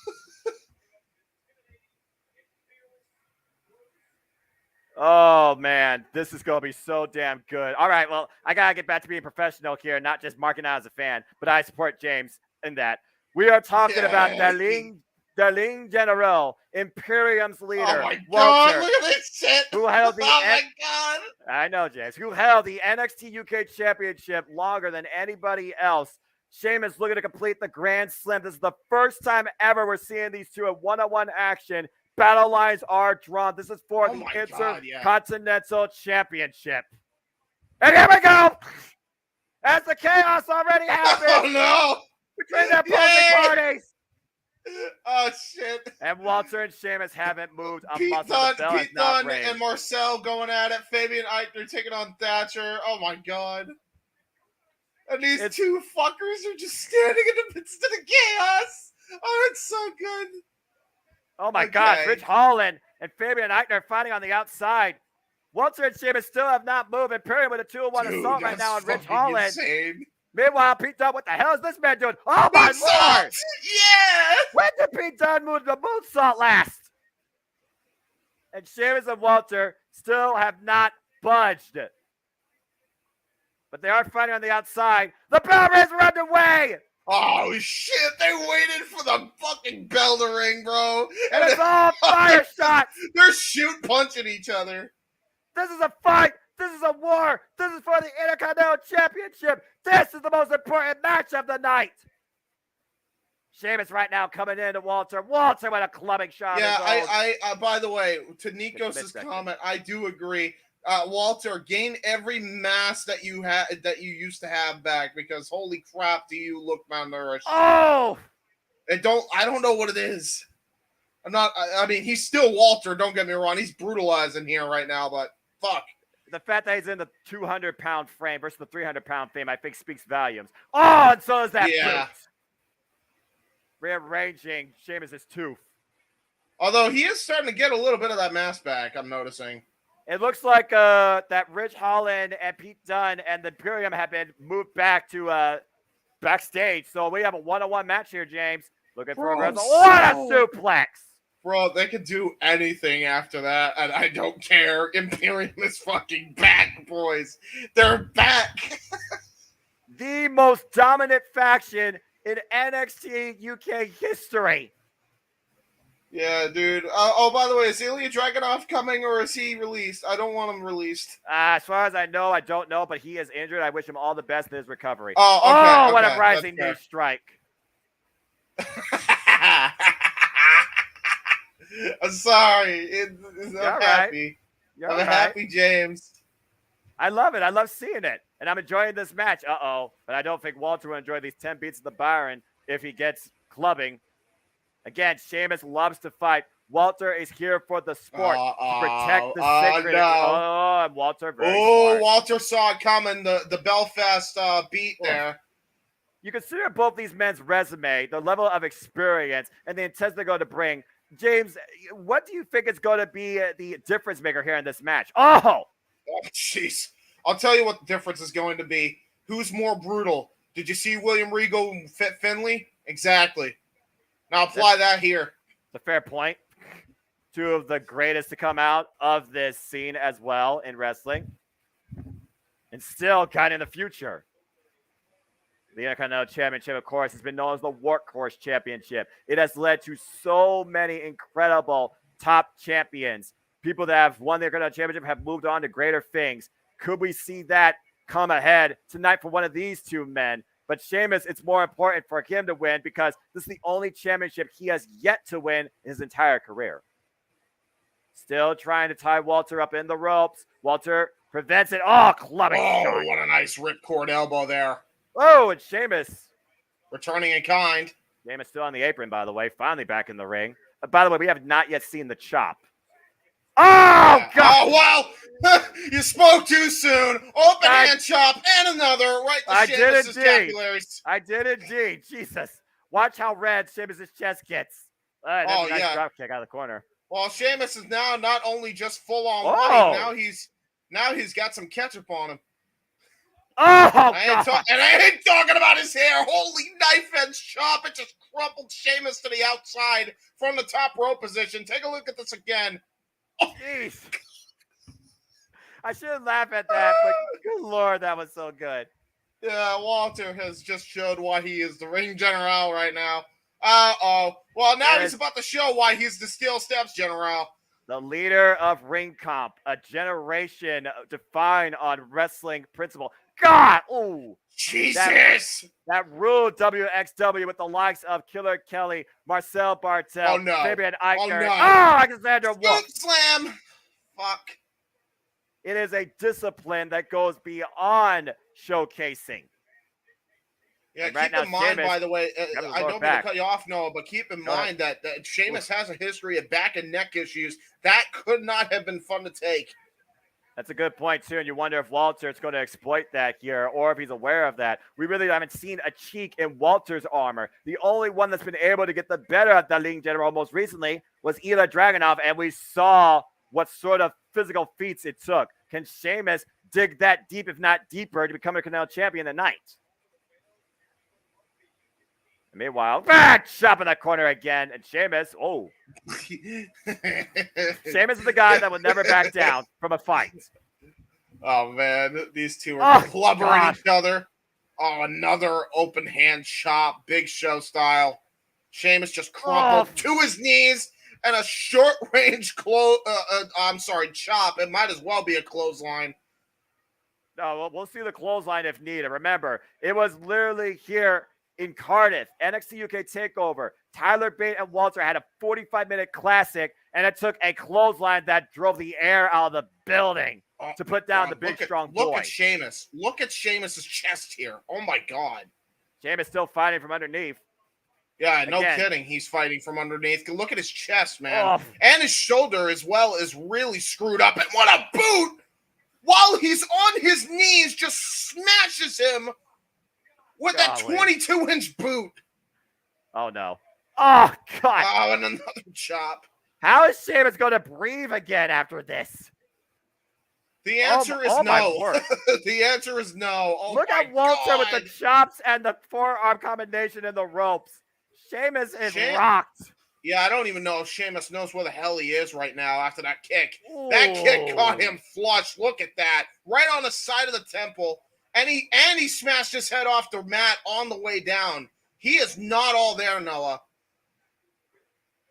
Oh, man. This is going to be so damn good. All right. Well, I got to get back to being professional here, not just marking out as a fan, but I support James in that. We are talking about Darling General, Imperium's leader, Oh, my Walter, God. Look at this shit. who held the Oh, my God. I know, James. Who held the NXT UK Championship longer than anybody else. Sheamus looking to complete the Grand Slam. This is the first time ever we're seeing these two in one-on-one action. battle lines are drawn. This is for Oh the my God, yeah. Intercontinental Championship. And here we go! As the chaos already happened Oh no! between the opposing Yay! parties. Oh shit! And Walter and Sheamus haven't moved a Pete muscle. Dunne, The bell has Pete not Dunne rang. and Marcel going at it. Fabian Eichner taking on Thatcher. Oh my God! And these two fuckers are just standing in the midst of the chaos. Oh, it's so good. Oh my God! Rich Holland and Fabian Eichner fighting on the outside. Walter and Sheamus still have not moved. Imperium with a 2-1 assault right now on Rich Holland. Insane. Meanwhile, Pete Dunne, what the hell is this man doing? Oh my Lord! Yeah! When did Pete Dunne move the moonsault last? And Sheamus and Walter still have not budged. But they are fighting on the outside. The bell rings are underway! Oh shit, they waited for the fucking bell to ring, bro. And it's all fire shots! They're shoot punching each other. This is a fight! This is a war! This is for the Intercontinental Championship! This is the most important match of the night! Sheamus right now coming into Walter. Walter with a clubbing shot. Yeah, I by the way, to Nikos' comment, I do agree. Walter, gain every mass that you used to have back, because holy crap, do you look malnourished? Oh! I don't know what it is. I mean, he's still Walter, don't get me wrong. He's brutalizing here right now, but fuck. The fact that he's in the 200-pound frame versus the 300-pound frame, I think speaks volumes. Oh, and so is that boot. Rearranging Sheamus' tooth. Although he is starting to get a little bit of that mass back, I'm noticing. It looks like that Rich Holland and Pete Dunne and the Imperium have been moved back to backstage. So we have a one-on-one match here, James. Looking for a wrestle. What a suplex! Bro, they could do anything after that, and I don't care. Imperium is fucking back, boys. They're back. The most dominant faction in NXT UK history. Yeah, dude. Oh, by the way, is Ilya Dragunov coming, or is he released? I don't want him released. As far as I know, I don't know, but he is injured. I wish him all the best in his recovery. Oh, okay. What a rising knee strike. I'm sorry. I'm happy. I'm happy, James. I love it. I love seeing it. And I'm enjoying this match. But I don't think Walter will enjoy these 10 beats of the Byron if he gets clubbing. Again, Sheamus loves to fight. Walter is here for the sport to protect the sacred. No. And Walter very smart. Walter saw it coming, the Belfast beat there. You consider both these men's resume, the level of experience, and the intent they're going to bring. James, what do you think is going to be the difference maker here in this match? Oh, jeez. I'll tell you what the difference is going to be. Who's more brutal? Did you see William Regal fit Finley? Exactly. Now apply that here. It's a fair point. Two of the greatest to come out of this scene as well in wrestling. And still kind of in the future. The Intercontinental Championship, of course, has been known as the Workhorse Championship. It has led to so many incredible top champions. People that have won the Intercontinental Championship have moved on to greater things. Could we see that come ahead tonight for one of these two men? But Sheamus, it's more important for him to win because this is the only championship he has yet to win in his entire career. Still trying to tie Walter up in the ropes. Walter prevents it. Oh, clubbing shot. What a nice ripcord elbow there. Oh, and Sheamus. Returning in kind. Sheamus still on the apron, by the way. Finally back in the ring. By the way, we have not yet seen the chop. Oh, God. Oh, wow. You spoke too soon. Open hand chop and another. Right to Sheamus' capillaries. I did indeed. Jesus. Watch how red Sheamus' chest gets. Nice drop kick out of the corner. Well, Sheamus is now not only just full on white. Now he's got some ketchup on him. Oh, God. And I ain't talking about his hair. Holy knife edge chop. It just crumpled Sheamus to the outside from the top rope position. Take a look at this again. Jeez. I shouldn't laugh at that, but good Lord, that was so good. Yeah, Walter has just showed why he is the ring general right now. Well, now he's about to show why he's the Steel Steps general. The leader of Ring Comp, a generation defined on wrestling principle. God! Ooh. Jesus! That ruled WXW with the likes of Killer Kelly, Marcel Bartel, Oh, no. Fabian Oh, Eichner, no. Alexander Wolf. Scoop slam! Fuck. It is a discipline that goes beyond showcasing. Yeah, And right keep in now, mind, Sheamus by the way, grabs his I lower don't mean to back. cut you off, Noah, but keep in Go ahead. mind that Sheamus has a history of back and neck issues. That could not have been fun to take. That's a good point, too, and you wonder if Walter is going to exploit that here or if he's aware of that. We really haven't seen a cheek in Walter's armor. The only one that's been able to get the better of the Lean General most recently was Ilya Dragunov, and we saw what sort of physical feats it took. Can Sheamus dig that deep, if not deeper, to become a Canelo champion tonight? And meanwhile, chop in the corner again, and Sheamus, Sheamus is the guy that will never back down from a fight. Oh, man. These two are clubbering God. each other. Oh, another open hand chop, Big Show style. Sheamus just crumpled to his knees and a short range chop. It might as well be a clothesline. No, we'll see the clothesline if needed. Remember, it was literally here in Cardiff, NXT UK TakeOver. Tyler Bate and Walter had a 45-minute classic, and it took a clothesline that drove the air out of the building to put down the big, strong boy. Look at Sheamus. Look at Sheamus's chest here. Oh, my God. Sheamus still fighting from underneath. Yeah, no kidding. He's fighting from underneath. Look at his chest, man. And his shoulder as well is really screwed up. And what a boot! While he's on his knees, just smashes him with that 22-inch boot. Oh, no. Oh, God. Oh, and another chop. How is Sheamus going to breathe again after this? The answer is no. The answer is no. Oh, look at Walter with the chops and the forearm combination in the ropes. Sheamus is rocked. Yeah, I don't even know if Sheamus knows where the hell he is right now after that kick. Ooh. That kick caught him flush. Look at that. Right on the side of the temple. And he smashed his head off the mat on the way down. He is not all there, Noah.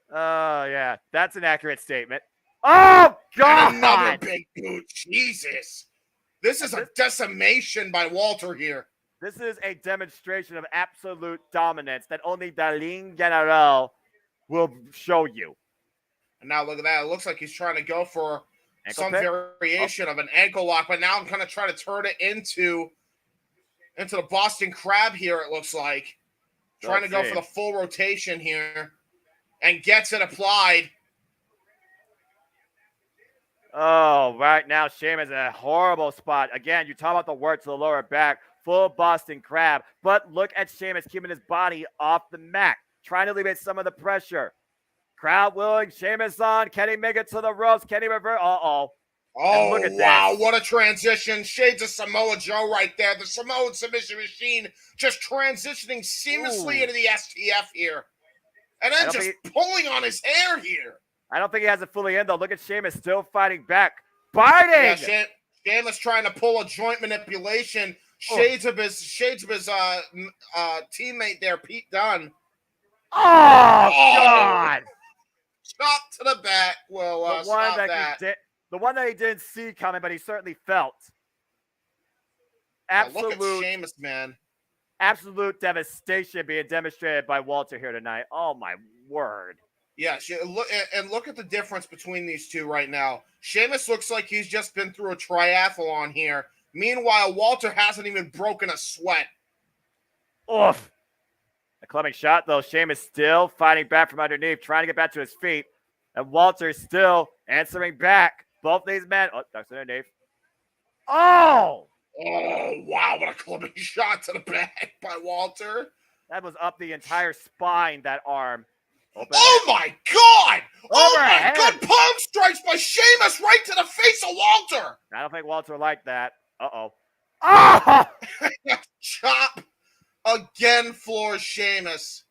Oh, yeah. That's an accurate statement. Oh, God! And another big boot. Jesus. This is a decimation by Walter here. This is a demonstration of absolute dominance that only the Ligne General will show you. And now look at that. It looks like he's trying to go for some variation of an ankle lock, but now I'm going to try to turn it into the Boston Crab here, it looks like. Trying to go for the full rotation here. And gets it applied. Oh, right now, Sheamus in a horrible spot. Again, you talk about the work to the lower back. Full Boston Crab. But look at Sheamus keeping his body off the mat. Trying to alleviate some of the pressure. Crowd willing. Sheamus on. Can he make it to the ropes? Can he revert? Uh-oh. Oh, look at wow. This. What a transition. Shades of Samoa Joe right there. The Samoan submission machine just transitioning seamlessly into the STF here. And then just pulling on his hair here. I don't think he has it fully in, though. Look at Sheamus still fighting back. Biting! Yeah, Sheamus trying to pull a joint manipulation. Shades of his teammate there, Pete Dunne. Oh, God! Chop to the back. Well, stop that. The one that he didn't see coming, but he certainly felt. Look at Sheamus, man. Absolute devastation being demonstrated by Walter here tonight. Oh, my word. Yeah, look at the difference between these two right now. Sheamus looks like he's just been through a triathlon here. Meanwhile, Walter hasn't even broken a sweat. Oof. A clubbing shot, though. Sheamus still fighting back from underneath, trying to get back to his feet. And Walter still answering back. Both these men. Oh, ducks underneath. Oh! Oh, wow, what a clubbing shot to the back by Walter. That was up the entire spine, that arm. Oh, my God! Oh, my God! Palm strikes by Sheamus right to the face of Walter! I don't think Walter liked that. Uh-oh. Oh! Chop again, floor Sheamus.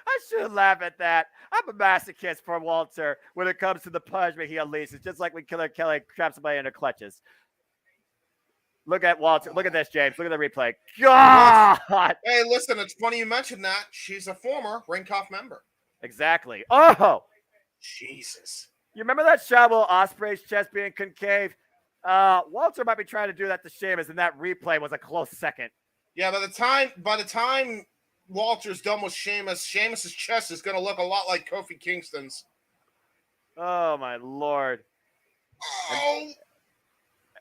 I should laugh at that. I'm a masochist for Walter when it comes to the punishment he unleashes, just like when Killer Kelly traps somebody in her clutches. Look at Walter. Look at this, James. Look at the replay. God! Hey, listen, it's funny you mentioned that. She's a former Ringkoff member. Exactly. Oh! Jesus. You remember that shot with Ospreay's chest being concave? Walter might be trying to do that to Sheamus, and that replay was a close second. Yeah, by the time Walter's done with Sheamus's chest is going to look a lot like Kofi Kingston's. Oh my lord! Oh,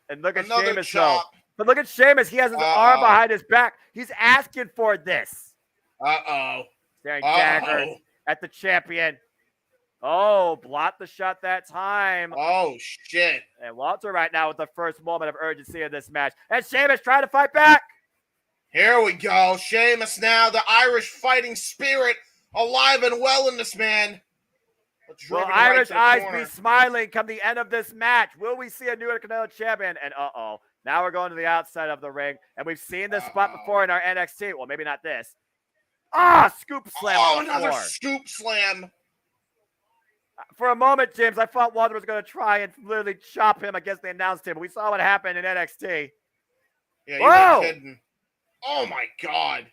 and look at another Sheamus chop. though. But look at Sheamus. He has his arm behind his back. He's asking for this. Staring daggers at the champion. Oh, blocked the shot that time. Oh, shit. And Walter right now with the first moment of urgency in this match. And Sheamus trying to fight back. Here we go. Sheamus now, the Irish fighting spirit, alive and well in this man. Will Irish eyes be smiling come the end of this match? Will we see a new Intercontinental champion? And now we're going to the outside of the ring. And we've seen this spot before in our NXT. Well, maybe not this. Scoop slam on the another floor. Scoop slam. For a moment, James, I thought Walter was going to try and literally chop him against the announce table. We saw what happened in NXT. Yeah, you were kidding. Oh, my God.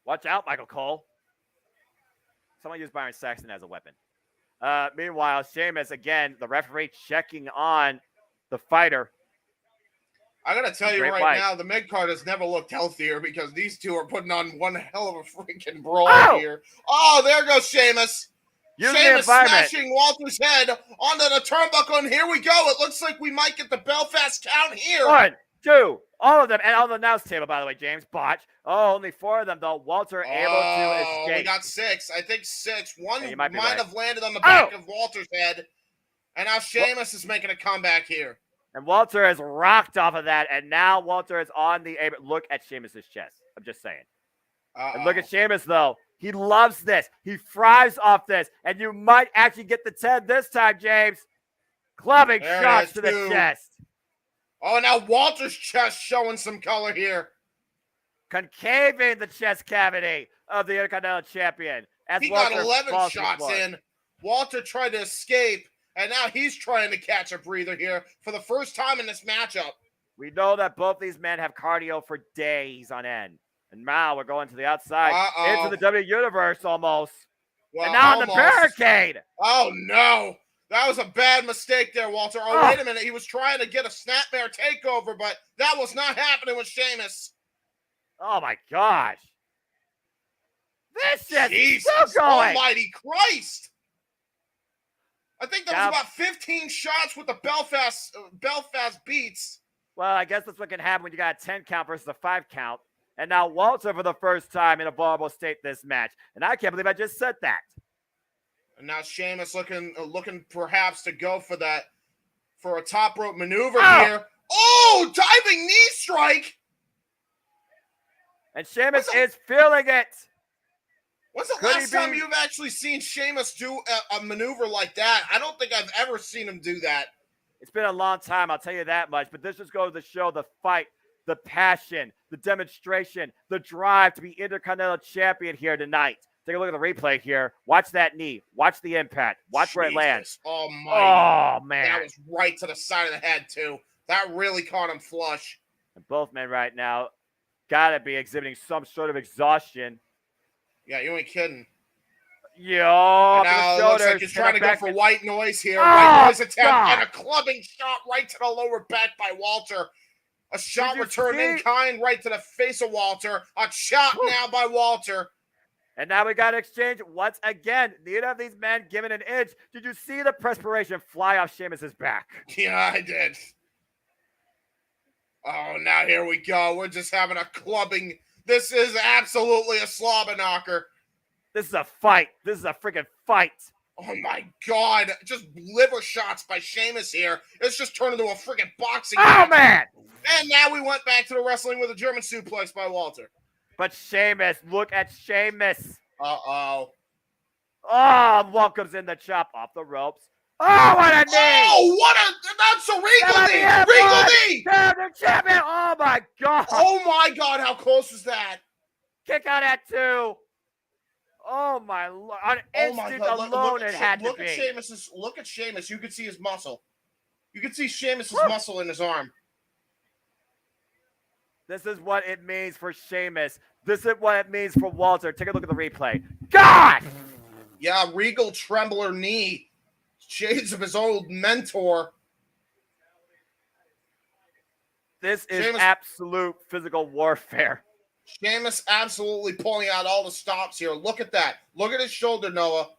Watch out, Michael Cole. Someone use Byron Saxton as a weapon. Meanwhile, Sheamus, again, the referee checking on the fighter. I got to tell you right now, the mid-card has never looked healthier because these two are putting on one hell of a freaking brawl here. Oh, there goes Sheamus. Sheamus smashing Walter's head onto the turnbuckle, and here we go. It looks like we might get the Belfast count here. 1, 2, all of them, and on the announce table, by the way, James, botch. Oh, only 4 of them, though. Walter able to escape. We got 6. I think 6. One might have landed on the back of Walter's head, and now Sheamus is making a comeback here. And Walter has rocked off of that, and now Walter is on the apron. Look at Sheamus's chest. I'm just saying. And look at Sheamus, though. He loves this. He thrives off this. And you might actually get the 10 this time, James. Clubbing shots to the chest. Oh, now Walter's chest showing some color here. Concaving the chest cavity of the Intercontinental Champion. He got 11 shots in. Walter tried to escape, and now he's trying to catch a breather here for the first time in this matchup. We know that both these men have cardio for days on end. And now we're going to the outside, into the WWE Universe almost. Well, and now on the barricade. Oh, no. That was a bad mistake there, Walter. Oh, wait a minute. He was trying to get a snapmare takeover, but that was not happening with Sheamus. Oh, my gosh. This shit is still going. Almighty Christ. I think that was about 15 shots with the Belfast beats. Well, I guess that's what can happen when you got a 10 count versus a 5 count. And now Walter for the first time in a vulnerable state this match. And I can't believe I just said that. And now Sheamus looking perhaps to go for a top rope maneuver here. Oh, diving knee strike. And Sheamus is feeling it. When's the last time you've actually seen Sheamus do a maneuver like that? I don't think I've ever seen him do that. It's been a long time, I'll tell you that much. But this just goes to show the fight, the passion, the demonstration, the drive to be Intercontinental Champion here tonight. Take a look at the replay here. Watch that knee. Watch the impact. Watch where it lands. Oh, man. That was right to the side of the head, too. That really caught him flush. And both men right now got to be exhibiting some sort of exhaustion. Yeah, you ain't kidding. Yo, now it looks like he's trying to go for white noise here. White noise attempt and a clubbing shot right to the lower back by Walter. A shot returned in kind right to the face of Walter. A chop now by Walter. And now we got to exchange once again. Neither of these men giving an inch. Did you see the perspiration fly off Sheamus's back? Yeah, I did. Oh, now here we go. We're just having a clubbing. This is absolutely a slobber knocker. This is a fight. This is a freaking fight. Oh, my God. Just liver shots by Sheamus here. It's just turned into a freaking boxing match. Man. And now we went back to the wrestling with a German suplex by Walter. But Sheamus, look at Sheamus. Uh-oh. Oh, welcomes in the chop off the ropes. Oh, what a knee. Oh, that's a regal knee. Regal knee. The champion. Oh, my God. Oh, my God. How close was that? Kick out at 2. Oh, my Lord. On instant alone, it had to be. Look at Sheamus. You could see his muscle. You could see Sheamus's muscle in his arm. This is what it means for Sheamus. This is what it means for Walter. Take a look at the replay. God! Yeah, regal trembler knee. Shades of his old mentor. This is Sheamus- absolute physical warfare. Sheamus absolutely pulling out all the stops here. Look at that. Look at his shoulder, Noah.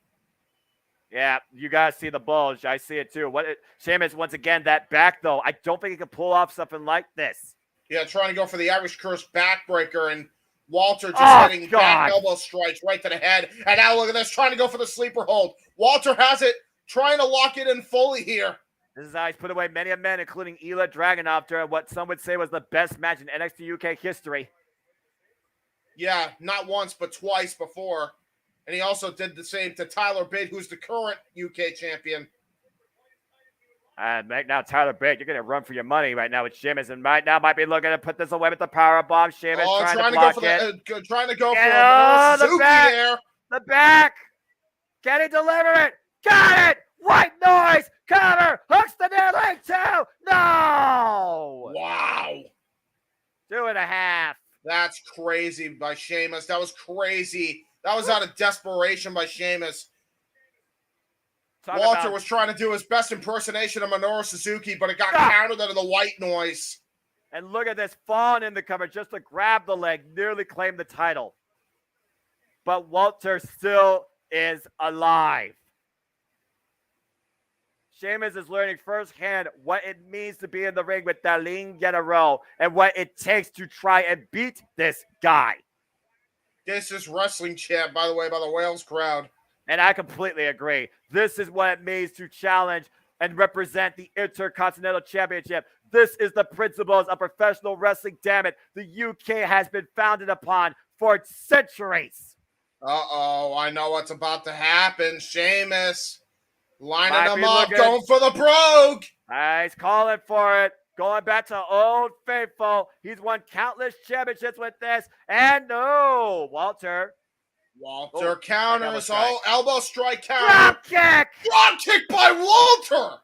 Yeah, you guys see the bulge. I see it too. Sheamus, once again, that back, though. I don't think he can pull off something like this. Yeah, trying to go for the Irish Curse backbreaker, and Walter just hitting back elbow strikes right to the head. And now look at this, trying to go for the sleeper hold. Walter has it, trying to lock it in fully here. This is how he's put away many a men, including Ela Dragunov, during what some would say was the best match in NXT UK history. Yeah, not once, but twice before. And he also did the same to Tyler Bate, who's the current UK champion. And right now, Tyler Bate, you're going to run for your money right now with Sheamus, and right now might be looking to put this away with the powerbomb. Sheamus trying to block it. Trying to go for the back. There. The back. Can he deliver it? Got it. White noise. Cover. Hooks the near leg too. No. Wow. 2.5. That's crazy by Sheamus. That was crazy. That was out of desperation by Sheamus. Walter was trying to do his best impersonation of Minoru Suzuki, but it got countered into the white noise. And look at this, falling in the cover just to grab the leg, nearly claim the title. But Walter still is alive. Sheamus is learning firsthand what it means to be in the ring with Darlene Guerrero and what it takes to try and beat this guy. This is wrestling champ, by the way, by the Wales crowd. And I completely agree. This is what it means to challenge and represent the Intercontinental Championship. This is the principles of professional wrestling, damn it. The UK has been founded upon for centuries. Uh-oh, I know what's about to happen. Sheamus lining them up, going for the brogue. He's calling for it. Going back to Old Faithful. He's won countless championships with this. And no, Walter counters. Elbow strike counter. Drop kick. Drop kick by Walter.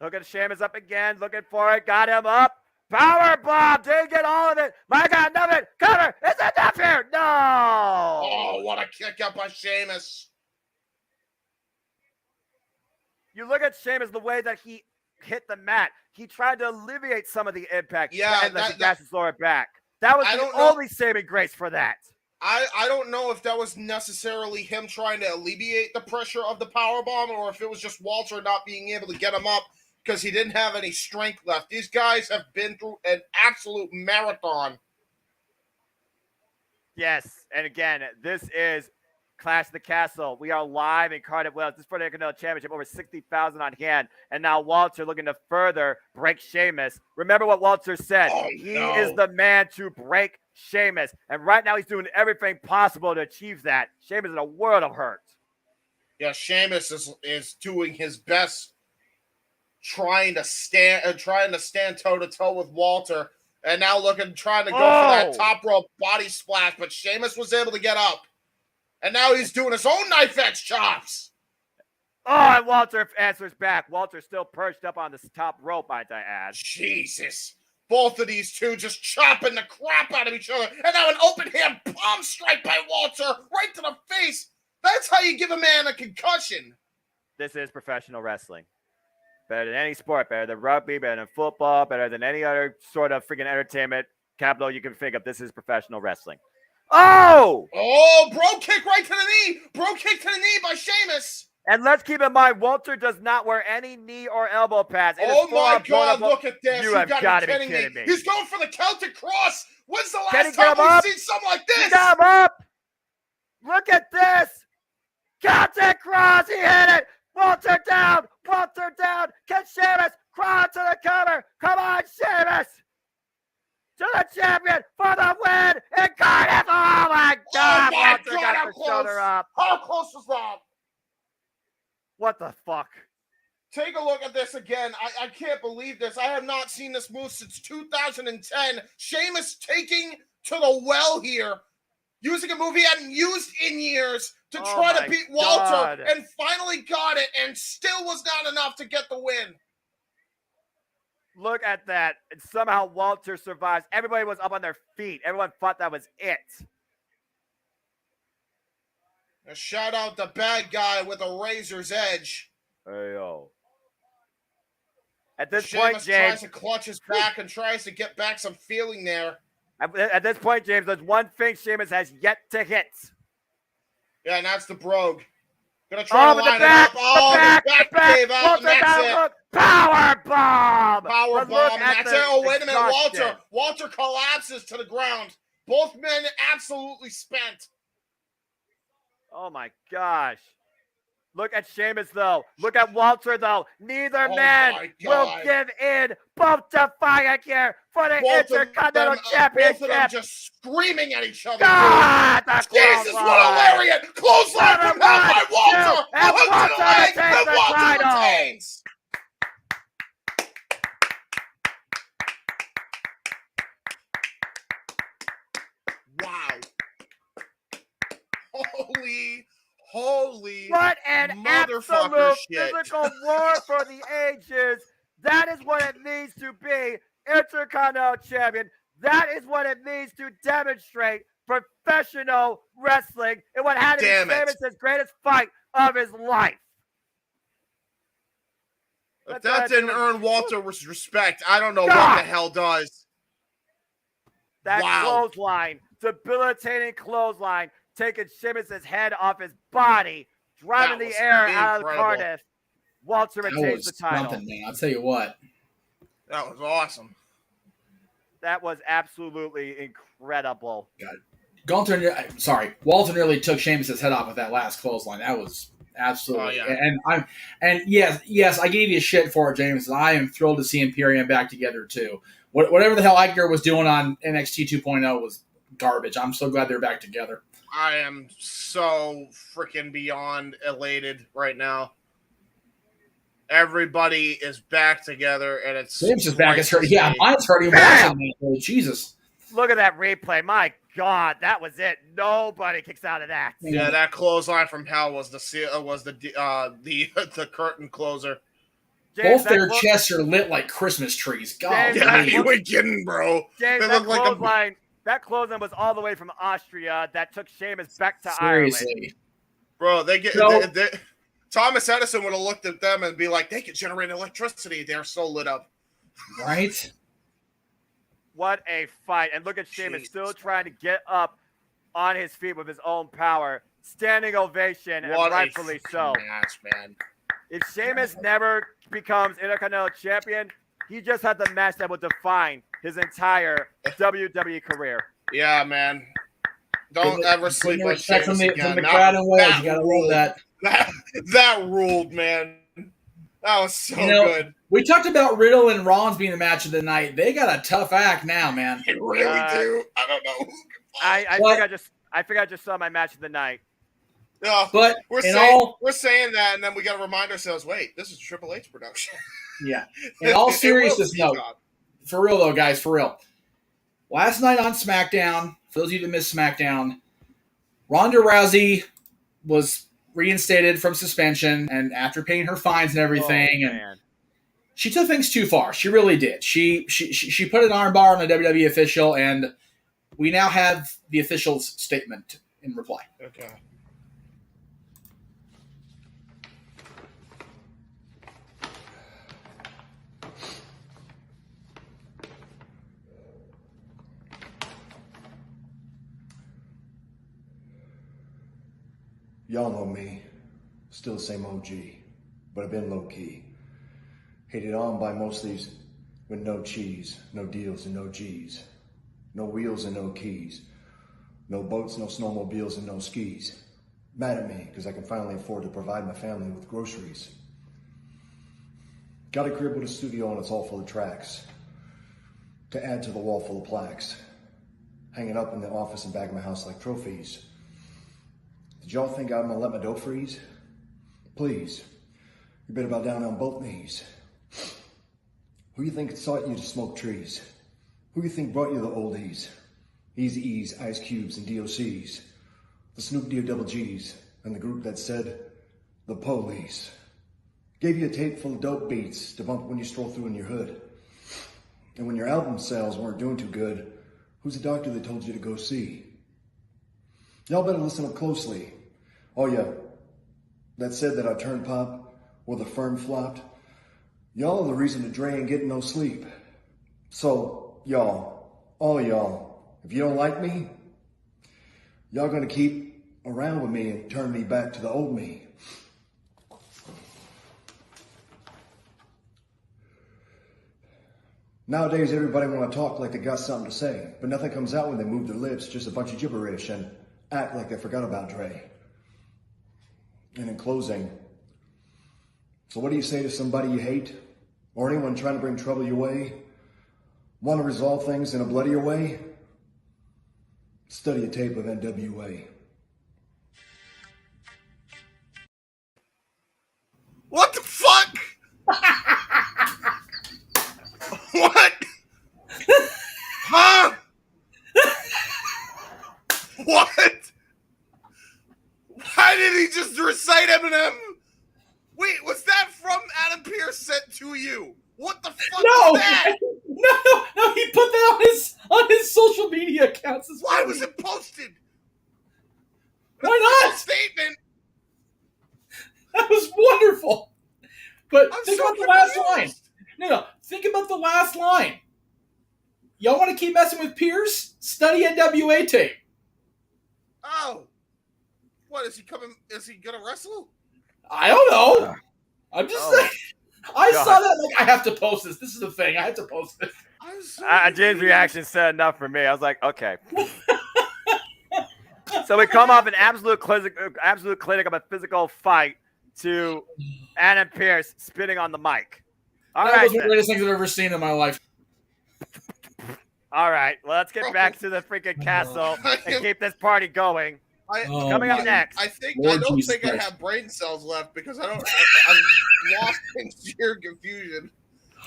Look at Sheamus up again. Looking for it. Got him up. Power bomb. Didn't get all of it. My God, enough it. Cover. It's enough here. No. Oh, what a kick out by Sheamus. You look at Sheamus, the way that he hit the mat. He tried to alleviate some of the impact. Yeah, and let the gas lower back. That was the only saving grace for that. I don't know if that was necessarily him trying to alleviate the pressure of the powerbomb or if it was just Walter not being able to get him up because he didn't have any strength left. These guys have been through an absolute marathon. Yes, and again, this is Clash of the Castle. We are live in Cardiff, Wales. This is for the Intercontinental Championship, over 60,000 on hand. And now Walter looking to further break Sheamus. Remember what Walter said. He is the man to break Sheamus. And right now he's doing everything possible to achieve that. Sheamus is in a world of hurt. Yeah, Sheamus is doing his best trying to stand toe-to-toe with Walter. And now trying to go for that top rope body splash. But Sheamus was able to get up. And now he's doing his own knife edge chops. Oh, and Walter answers back. Walter's still perched up on this top rope, might I add. Jesus. Both of these two just chopping the crap out of each other. And now an open hand palm strike by Walter right to the face. That's how you give a man a concussion. This is professional wrestling. Better than any sport. Better than rugby. Better than football. Better than any other sort of freaking entertainment capital you can think of. This is professional wrestling. Oh! Oh, bro kick right to the knee. Bro kick to the knee by Sheamus. And let's keep in mind, Walter does not wear any knee or elbow pads. Oh, my God, look at this. You have got to be kidding me. He's going for the Celtic cross. When's the last time we've seen something like this? He got him up. Look at this. Celtic cross. He hit it. Walter down. Walter down. Can Sheamus crawl to the cover? Come on, Sheamus. To the champion for the win in Cardiff. Oh, my God. Walter got the shoulder up. How close was that? What the fuck? Take a look at this again. I can't believe this. I have not seen this move since 2010. Sheamus taking to the well here, using a move he hadn't used in years to try to beat Walter, and finally got it, and still was not enough to get the win. Look at that. And somehow Walter survives. Everybody was up on their feet. Everyone thought that was it. A shout out the bad guy with a razor's edge. Hey, yo. At this point, Sheamus James. tries to clutch his back and tries to get back some feeling there. At this point, James, there's one thing Sheamus has yet to hit. Yeah, and that's the Brogue. Gonna try to line it up. Oh, the back gave out, and that's it. Power bomb! Power bomb, and that's it. Oh, wait a minute, Walter collapses to the ground. Both men absolutely spent. Oh my gosh. Look at Sheamus, though. Look at Walter, though. Neither man will give in. Both defying here for the Intercontinental Championship. Both of them just screaming at each other. God, Jesus, what a lariat! Clothesline from hell by Walter. And Walter retains. Wow. Holy what an absolute physical war for the ages. That is what it means to be Intercontinental Champion. That is what it means to demonstrate professional wrestling in what had to be Sheamus' greatest fight of his life. If that didn't earn Walter respect, I don't know what the hell does. That clothesline, debilitating clothesline, taking Sheamus' head off his body, driving the air out of Cardiff. Walter retains the title. Man. I'll tell you what. That was awesome. That was absolutely incredible. Walter nearly took Sheamus' head off with that last clothesline. That was absolutely. Oh, yeah. And yes, I gave you shit for it, James. I am thrilled to see Imperium back together too. Whatever the hell Iger was doing on NXT 2.0 was garbage. I'm so glad they're back together. I am so freaking beyond elated right now. Everybody is back together, and it's James is back. It's hurting. Yeah, mine's hurting. Jesus. Look at that replay. My God, that was it. Nobody kicks out of that. Yeah, that clothesline from hell was the curtain closer. James, both their chests are lit like Christmas trees. God, yeah, you ain't kidding, bro. James, that clothesline was all the way from Austria. That took Sheamus back to Ireland. Bro, Thomas Edison would have looked at them and be like, they can generate electricity. They're so lit up. Right? What a fight. And look at Sheamus still trying to get up on his feet with his own power. Standing ovation, and rightfully so. Match, man. If Sheamus never becomes Intercontinental Champion, he just had the match that would define his entire WWE career. Yeah, man. Don't ever sleep on Sheamus again. From the crowd and Wales, you gotta love that. That ruled, man. That was so good. We talked about Riddle and Rollins being the match of the night. They got a tough act now, man. They really do. I don't know. I think I just saw my match of the night. Yeah, but we're saying that, and then we got to remind ourselves, wait, this is a Triple H production. Yeah. In all seriousness, for real though, guys, for real. Last night on SmackDown, for those of you that missed SmackDown, Ronda Rousey was reinstated from suspension, and after paying her fines and everything, and she took things too far. She really did. She put an armbar on a WWE official, and we now have the official's statement in reply. Okay. Y'all know me, still the same OG, but I've been low-key. Hated on by most of these with no cheese, no deals and no G's. No wheels and no keys. No boats, no snowmobiles and no skis. Mad at me because I can finally afford to provide my family with groceries. Got a crib with a studio and it's all full of tracks. To add to the wall full of plaques. Hanging up in the office and back of my house like trophies. Did y'all think I'm gonna let my dough freeze? Please, you better bow down on both knees. Who you think taught you to smoke trees? Who you think brought you the oldies? Easy E's, Ice Cubes, and DOCs. The Snoop D Double G's, and the group that said, the police. Gave you a tape full of dope beats to bump when you stroll through in your hood. And when your album sales weren't doing too good, who's the doctor that told you to go see? Y'all better listen up closely. Oh yeah, that said that I turned pop, or the firm flopped. Y'all are the reason that Dre ain't getting no sleep. So, y'all, all y'all, if you don't like me, y'all gonna keep around with me and turn me back to the old me. Nowadays, everybody want to talk like they got something to say, but nothing comes out when they move their lips, just a bunch of gibberish and act like they forgot about Dre. And in closing, so what do you say to somebody you hate, or anyone trying to bring trouble your way? Want to resolve things in a bloodier way? Study a tape of NWA. What the fuck? What? Huh? What? Why did he just recite Eminem? Wait, was that from Adam Pearce sent to you? What the fuck No, was that? no, he put that on his social media accounts. Why was it posted? Why not? Statement. That was wonderful. But I'm think so about the last confused. line. No, think about the last line. Y'all want to keep messing with Pierce? Study NWA tape. Oh. What, is he coming? Is he gonna wrestle? I don't know. I'm just saying. I God. saw that like I have to post this. This is the thing. I have to post this. I'm so James' confused. reaction said enough for me. I was like, okay. So we come off an absolute clinic of a physical fight to Adam Pearce spitting on the mic. All That right, was the then. greatest thing I've ever seen in my life. All right. Well, let's get back to the freaking castle and keep this party going. Coming up next. I think Lord I don't Jesus think I Christ. have brain cells left because I'm lost in sheer confusion.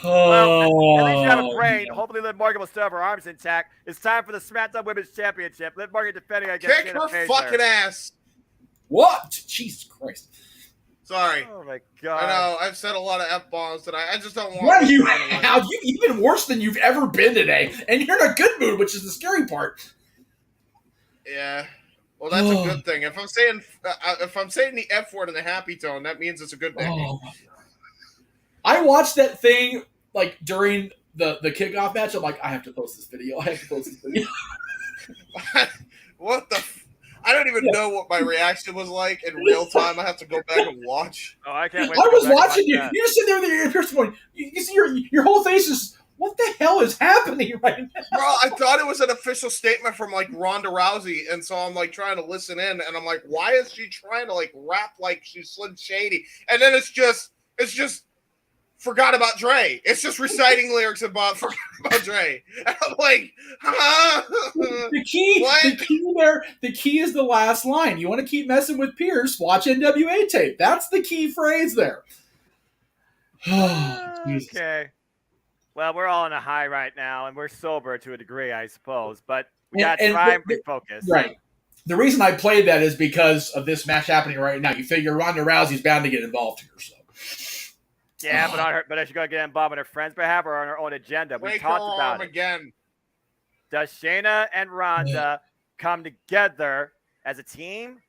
Well, at least you have a brain. Hopefully, Liv Morgan will still have her arms intact. It's time for the SmackDown Women's Championship. Liv Morgan defending against Kick Shayna her Baszler. fucking ass. What? Jesus Christ. Sorry. Oh my I god! know I've said a lot of F-bombs tonight. I just don't want What to you run away. have? You've been worse than you've ever been today, and you're in a good mood, which is the scary part. Yeah. Well, that's a good thing. If I'm saying the F word in the happy tone, that means it's a good day. Oh. I watched that thing like during the kickoff match. I'm like, I have to post this video. I have to post this video. What the? I don't even know what my reaction was like in real time. I have to go back and watch. Oh, I can't wait. I to go was back and watching watch you. that. You're sitting there with your piercing going. You see your whole face is. What the hell is happening right now? Bro, I thought it was an official statement from like Ronda Rousey, and so I'm like trying to listen in, and I'm like, why is she trying to like rap like she's Slim Shady? And then it's just forgot about Dre. It's just reciting lyrics about forgot about Dre. And I'm like, huh? The key, What? the key is the last line. You want to keep messing with Pierce? Watch NWA tape. That's the key phrase there. Jesus. Okay. Well, we're all on a high right now, and we're sober to a degree, I suppose. But we got to try and refocus. Right. The reason I played that is because of this match happening right now. You figure Ronda Rousey's bound to get involved here. So. Yeah, but is she going to get involved on her friend's behalf or on her own agenda? We Break her talked about arm it. again. Does Shayna and Ronda come together as a team,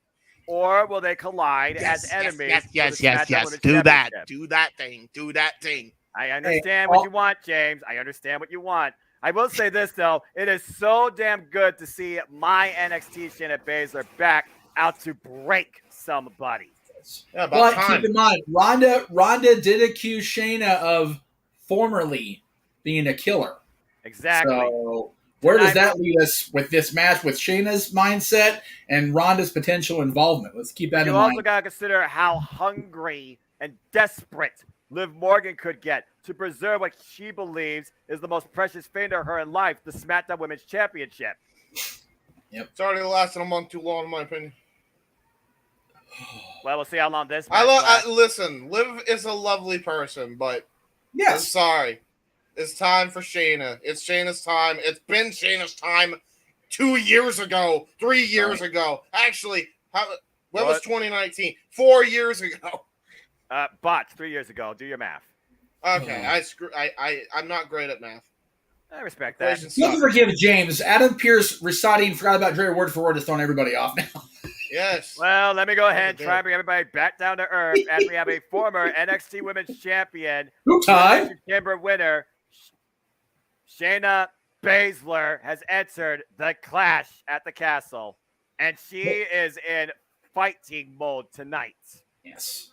or will they collide as enemies? Yes. Do that. Do that thing. Do that thing. I understand what you want, James. I understand what you want. I will say this, though. It is so damn good to see my NXT Shayna Baszler back out to break somebody. Yeah, but keep in mind, Ronda did accuse Shayna of formerly being a killer. Exactly. So where does that lead us with this match with Shayna's mindset and Ronda's potential involvement? Let's keep that in mind. You also got to consider how hungry and desperate Liv Morgan could get to preserve what she believes is the most precious thing to her in life, the SmackDown Women's Championship. Yep. It's already lasted a month too long, in my opinion. Well, we'll see how long this match lasts. Listen, Liv is a lovely person, but yes. I'm sorry. It's time for Shayna. It's Shayna's time. It's been Shayna's time 2 years ago, 3 years ago. Actually, when was 2019? 4 years ago. But 3 years ago. Do your math. Okay, I'm not great at math. I respect that. You have to forgive James. Adam Pearce reciting "Forgot About Dre" word for word is throwing everybody off now. Yes. Well, let me go ahead and try and bring everybody back down to earth as we have a former NXT Women's Champion, Who time? Elimination Chamber winner, Shayna Baszler, has entered the Clash at the Castle, and she is in fighting mode tonight. Yes.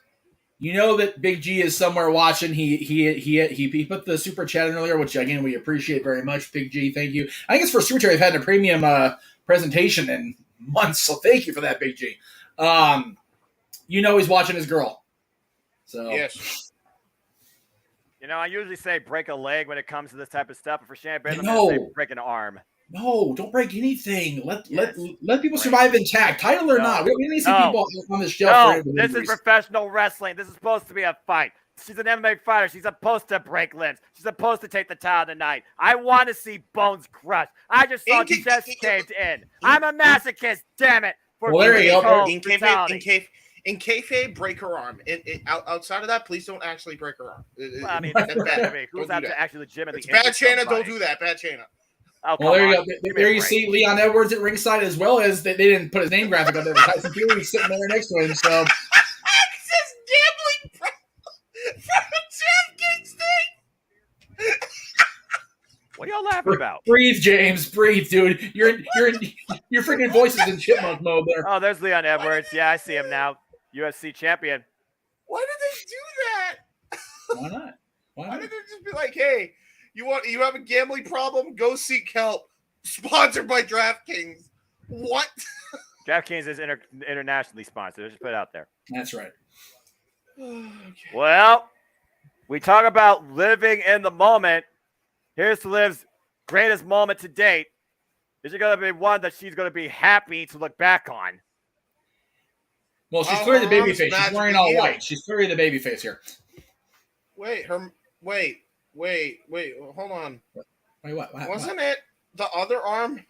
You know that Big G is somewhere watching. He put the super chat in earlier, which again we appreciate very much. Big G, thank you. I think it's for super chat. We've had a premium presentation in months, so thank you for that, Big G. You know he's watching his girl. So Yes. You know, I usually say break a leg when it comes to this type of stuff, but for Shayna Baszler, I'm No. going to say break an arm. No, don't break anything. Let people Right. survive intact, title or No. not. We need to see No. people on this shelf. No, for this is professional wrestling. This is supposed to be a fight. She's an MMA fighter. She's supposed to break limbs. She's supposed to take the title tonight. I want to see bones crushed. I just saw chest caved in. I'm a masochist, damn it. Well, there you go. In kayfabe, break her arm. Outside of that, please don't actually break her arm. Well, I mean, that's bad. who's out to actually legitimately? It's bad, Shayna. Don't do that. Bad, Shayna. Oh, well, there you go. There you see Leon Edwards at ringside, as well as they didn't put his name graphic on there. Tyson Fury sitting there next to him. So It says gambling from Jeff Kingston. What are y'all laughing about? Breathe, James. Breathe, dude. Your freaking voice is in chipmunk mode there. Oh, there's Leon Edwards. Yeah, I see him now. UFC champion. Why did they do that? Why not? Why did they just be like, hey, you have a gambling problem? Go seek help. Sponsored by DraftKings. What? DraftKings is internationally sponsored. Let's just put it out there. That's right. Okay. Well, we talk about living in the moment. Here's Liv's greatest moment to date. Is it going to be one that she's going to be happy to look back on? Well, she's clearly the babyface. She's wearing all white. She's clearly the babyface here. Wait, hold on. Wait, what? Wasn't it the other arm?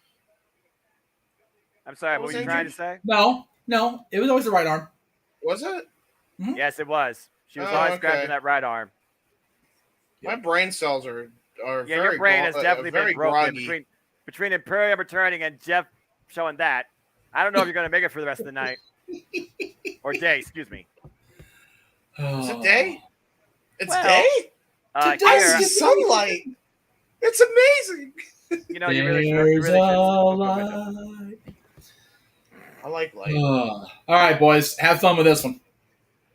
I'm sorry, what were you trying to say? No, it was always the right arm. Was it? Mm-hmm. Yes, it was. She was always grabbing that right arm. My brain cells are yeah, very your brain has definitely been broken groggy. between Imperium returning and Jeff showing that. I don't know if you're going to make it for the rest of the night. Or day, excuse me. Is it day? It's Well, day? Here, see sunlight. It's amazing. You know, you really There's should. a light. I like light. All right, boys. Have fun with this one.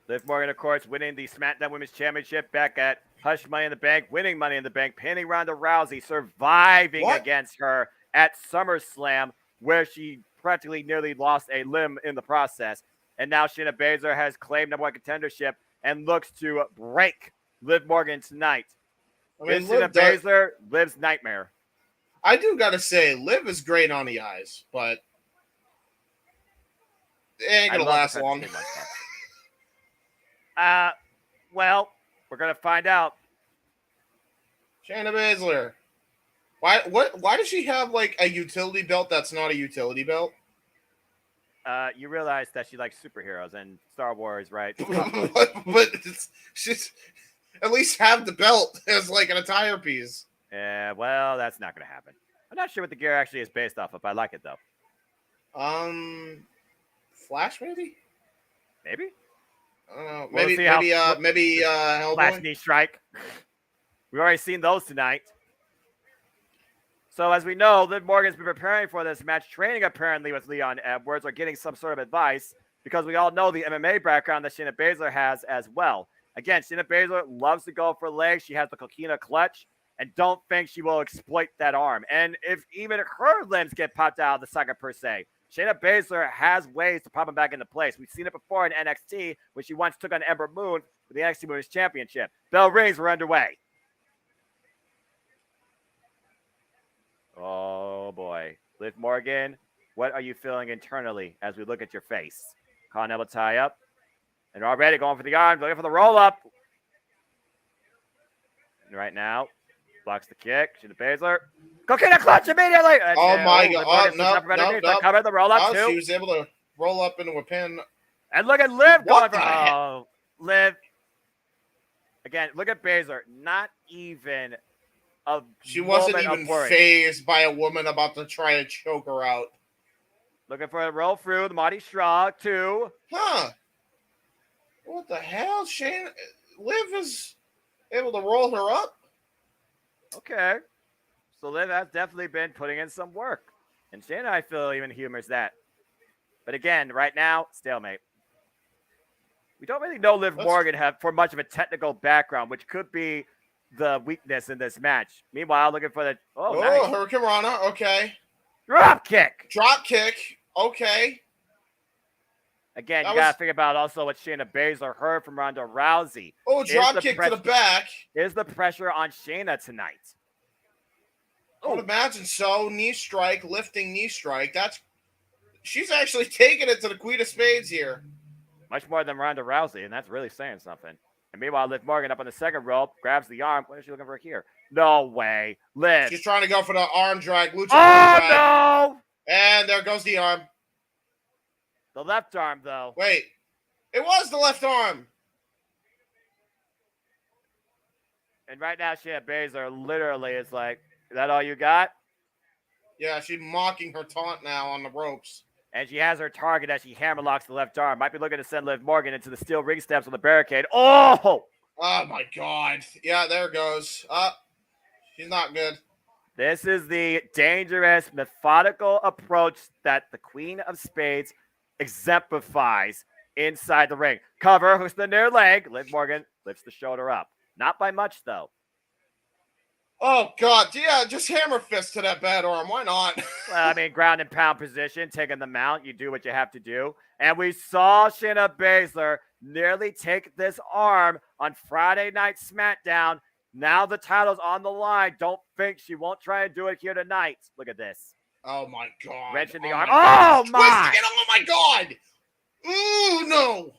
Liv Morgan, of course, winning the SmackDown Women's Championship back at Hush Money in the Bank, winning Money in the Bank, pinning Ronda Rousey, surviving against her at SummerSlam, where she practically nearly lost a limb in the process. And now Shayna Baszler has claimed number one contendership and looks to break Liv Morgan tonight. I mean, Shayna Baszler, Liv's nightmare. I do got to say, Liv is great on the eyes, but it ain't going to last long. Well, we're going to find out. Shayna Baszler. Why does she have like a utility belt that's not a utility belt? You realize that she likes superheroes and Star Wars, right? but she's at least have the belt as like an attire piece. Yeah, well, that's not going to happen. I'm not sure what the gear actually is based off of. I like it though. Flash maybe? Maybe. I don't know. We'll maybe Flash knee strike. We've already seen those tonight. So as we know, Liv Morgan's been preparing for this match, training apparently with Leon Edwards, or getting some sort of advice, because we all know the MMA background that Shayna Baszler has as well. Again, Shayna Baszler loves to go for legs. She has the coquina clutch, and don't think she will exploit that arm. And if even her limbs get popped out of the socket per se, Shayna Baszler has ways to pop them back into place. We've seen it before in NXT, when she once took on Ember Moon for the NXT Women's Championship. Bell rings were underway. Oh, boy. Liv Morgan, what are you feeling internally as we look at your face? Continental tie up. And already going for the arm, looking for the roll-up. And right now, blocks the kick. Shayna Baszler. Coquina clutch immediately. Oh, my God. No. Cover the roll-up, too. She was able to roll up into a pin. And look at Liv going for heck? Liv. Again, look at Baszler. Not even she wasn't even phased by a woman about to try to choke her out. Looking for a roll through the Marty Straw, 2. Huh. What the hell? Shayna Liv is able to roll her up? Okay. So Liv has definitely been putting in some work. And Shayna, I feel, even humors that. But again, right now, stalemate. We don't really know Liv Morgan for much of a technical background, which could be the weakness in this match. Meanwhile, looking for the nice. Hurricane Rana. Okay. Drop kick. Drop kick. Okay. Again, you gotta think about also what Shayna Baszler heard from Ronda Rousey. Oh, drop kick to the back. Is the pressure on Shayna tonight? I would imagine so. Knee strike, lifting knee strike. She's actually taking it to the Queen of Spades here. Much more than Ronda Rousey, and that's really saying something. And meanwhile, Liv Morgan up on the second rope, grabs the arm. What is she looking for here? No way. Liv. She's trying to go for the arm drag. Lucha drag. No! And there goes the arm. The left arm, though. Wait. It was the left arm. And right now, Shayna Baszler literally is like, is that all you got? Yeah, she's mocking her taunt now on the ropes. And she has her target as she hammerlocks the left arm. Might be looking to send Liv Morgan into the steel ring steps on the barricade. Oh! Oh, my God. Yeah, there it goes. She's not good. This is the dangerous, methodical approach that the Queen of Spades exemplifies inside the ring. Cover, hooks the near leg. Liv Morgan lifts the shoulder up. Not by much, though. Oh, God. Yeah, just hammer fist to that bad arm. Why not? Well, I mean, ground and pound position, taking the mount. You do what you have to do. And we saw Shayna Baszler nearly take this arm on Friday Night SmackDown. Now the title's on the line. Don't think she won't try and do it here tonight. Look at this. Oh, my God. Wrenching the arm. Oh, my. Twisting it. Oh, my God. Ooh, no.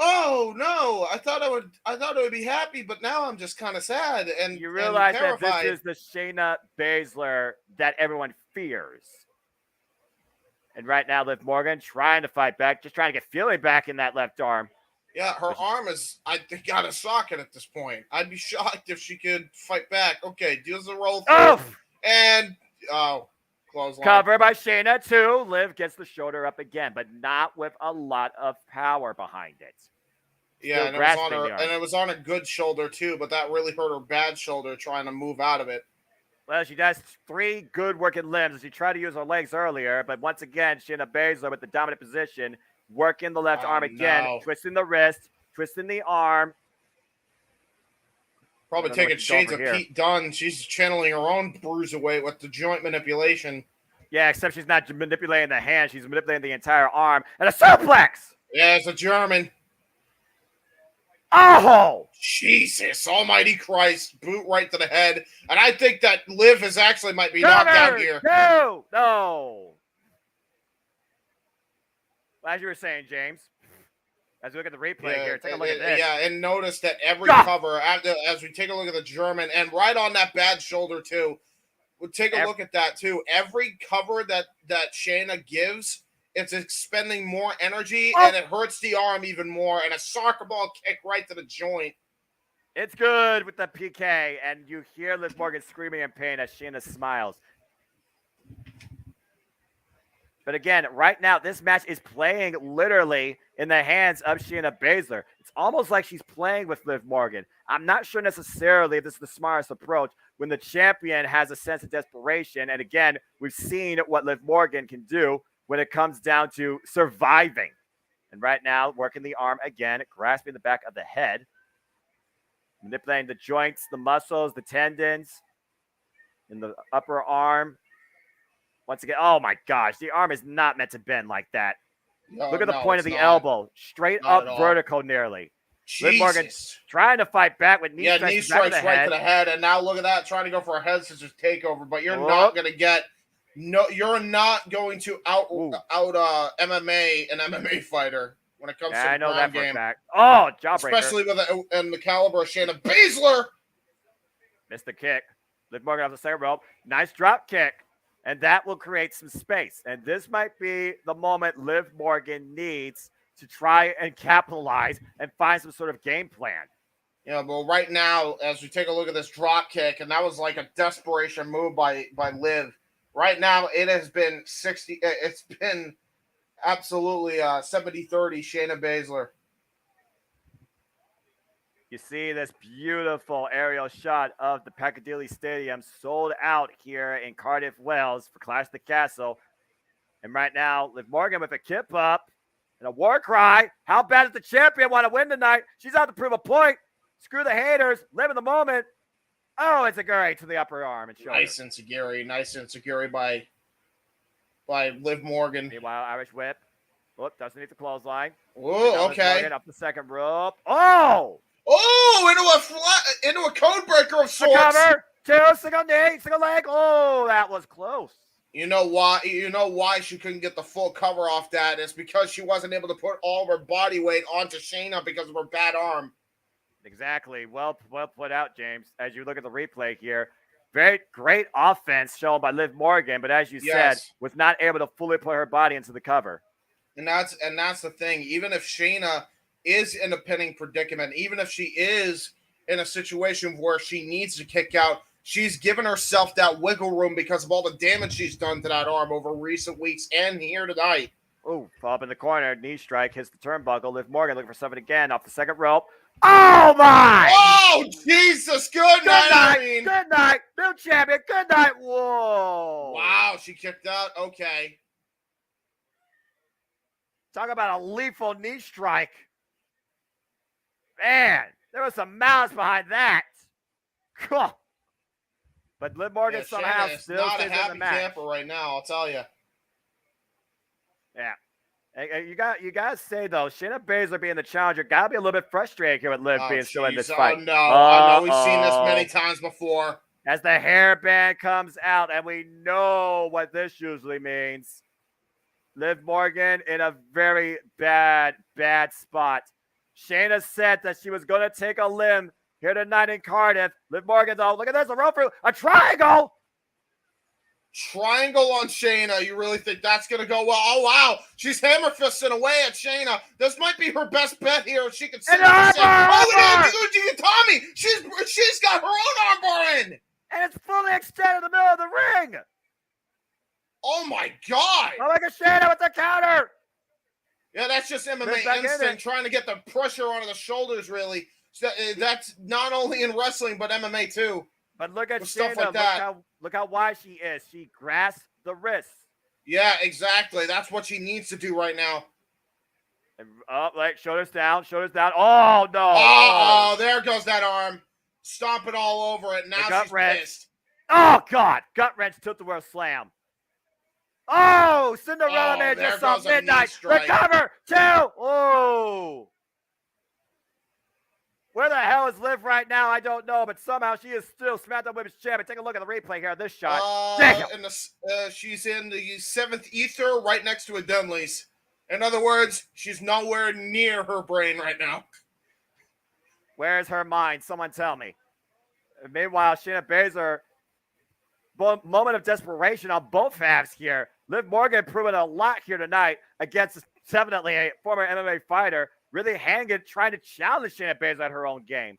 Oh, no. I thought I would be happy, but now I'm just kind of sad and you realize and that this is the Shayna Baszler that everyone fears. And right now, Liv Morgan trying to fight back, just trying to get feeling back in that left arm. Yeah, her arm is, I think, got a socket at this point. I'd be shocked if she could fight back. Okay, deals a roll through. Oh! And, clothesline. Cover by Shayna, too. Liv gets the shoulder up again, but not with a lot of power behind it. Yeah, and it was on a good shoulder, too, but that really hurt her bad shoulder trying to move out of it. Well, she does 3 good working limbs. She tried to use her legs earlier, but once again, Shayna Baszler with the dominant position, working the left arm again, twisting the wrist, twisting the arm. Probably taking shades of Pete Dunne. She's channeling her own bruiserweight with the joint manipulation. Yeah, except she's not manipulating the hand. She's manipulating the entire arm. And a suplex! Yeah, it's a German. Oh! Jesus, almighty Christ. Boot right to the head. And I think that Liv might be knocked out here. No. As you were saying, James, as we look at the replay here, take a look at this. Yeah, and notice that every cover, as we take a look at the German, and right on that bad shoulder, too, we'll take a look at that, too. Every cover that Shayna gives, it's expending more energy, and it hurts the arm even more, and a soccer ball kick right to the joint. It's good with the PK, and you hear Liv Morgan screaming in pain as Shayna smiles. But again, right now, this match is playing literally in the hands of Shayna Baszler. It's almost like she's playing with Liv Morgan. I'm not sure necessarily if this is the smartest approach when the champion has a sense of desperation. And again, we've seen what Liv Morgan can do when it comes down to surviving. And right now, working the arm again, grasping the back of the head, manipulating the joints, the muscles, the tendons in the upper arm. Once again, oh my gosh, the arm is not meant to bend like that. Look at the point of the elbow, straight up vertical nearly. Liv Morgan trying to fight back with knee strikes. Knee strikes right to the head, and now look at that, trying to go for a head scissors takeover, but you're not going to get you're not going to out MMA an MMA fighter when it comes to the ground game. Fact. Oh, jawbreaker. Especially with the caliber of Shayna Baszler. Missed the kick. Liv Morgan off the second rope. Nice drop kick. And that will create some space. And this might be the moment Liv Morgan needs to try and capitalize and find some sort of game plan. Yeah, well, right now, as we take a look at this drop kick, and that was like a desperation move by Liv. Right now, it has been 60. It's been absolutely 70-30 Shayna Baszler. You see this beautiful aerial shot of the Piccadilly Stadium sold out here in Cardiff, Wales for Clash of the Castle. And right now, Liv Morgan with a kip up and a war cry. How bad does the champion want to win tonight? She's out to prove a point. Screw the haters. Live in the moment. Oh, it's a Guri to the upper arm and shoulder. Nice insecurity by Liv Morgan. Meanwhile, Irish whip. Whoop, doesn't need the clothesline. Oh, okay. Morgan up the second rope. Oh! Into a code breaker of sorts. Cover. Two, single knee, single leg. Oh, that was close. You know why? She couldn't get the full cover off that? It's because she wasn't able to put all of her body weight onto Shayna because of her bad arm. Exactly. Well put out, James. As you look at the replay here, very great offense shown by Liv Morgan, but as you said, was not able to fully put her body into the cover. And that's the thing. Even if Shayna is in a pinning predicament, even if she is in a situation where she needs to kick out, she's given herself that wiggle room because of all the damage she's done to that arm over recent weeks and here tonight. Oh, up in the corner, knee strike, hits the turnbuckle. Liv Morgan looking for something again off the second rope. Oh, my! Oh, Jesus! Good night, Irene. Good night. New champion. Good night. Whoa. Wow, she kicked out. Okay. Talk about a lethal knee strike. Man, there was some malice behind that. Cool. But Liv Morgan somehow still not a stays in the happy match. camper right now, I'll tell you. Yeah. You guys say though, Shayna Baszler being the challenger, gotta be a little bit frustrated here with Liv being still in this fight. Oh no, I know we've seen this many times before. As the hairband comes out, and we know what this usually means. Liv Morgan in a very bad spot. Shayna said that she was going to take a limb here tonight in Cardiff. Liv Morgan, though, look at this, a rope through, a triangle! Triangle on Shayna. You really think that's going to go well? Oh, wow. She's hammer fisting away at Shayna. This might be her best bet here. She can say, Tommy, she's got her own armbar in. And it's fully extended in the middle of the ring. Oh, my God. Oh, look at Shayna with the counter. Yeah, that's just MMA instinct, trying to get the pressure onto the shoulders, really. So that's not only in wrestling, but MMA, too. But look at Shayna. Like that. Look how wide she is. She grasps the wrist. Yeah, exactly. That's what she needs to do right now. And up, like shoulders down. Oh, no. Oh, there goes that arm. Stomping all over it. Now she's pissed. Oh, God. Gut wrench, tilt-the-world slam. Oh, Cinderella man just saw midnight. Recover. Two. Oh. Where the hell is Liv right now? I don't know, but somehow she is still SmackDown Women's Champion. Take a look at the replay here. This shot. She's in the seventh ether right next to a Dunley's. In other words, she's nowhere near her brain right now. Where's her mind? Someone tell me. Meanwhile, Shayna Baszler, moment of desperation on both halves here. Liv Morgan proving a lot here tonight against definitely a former MMA fighter. Really hanging, trying to challenge Shayna Baszler at her own game.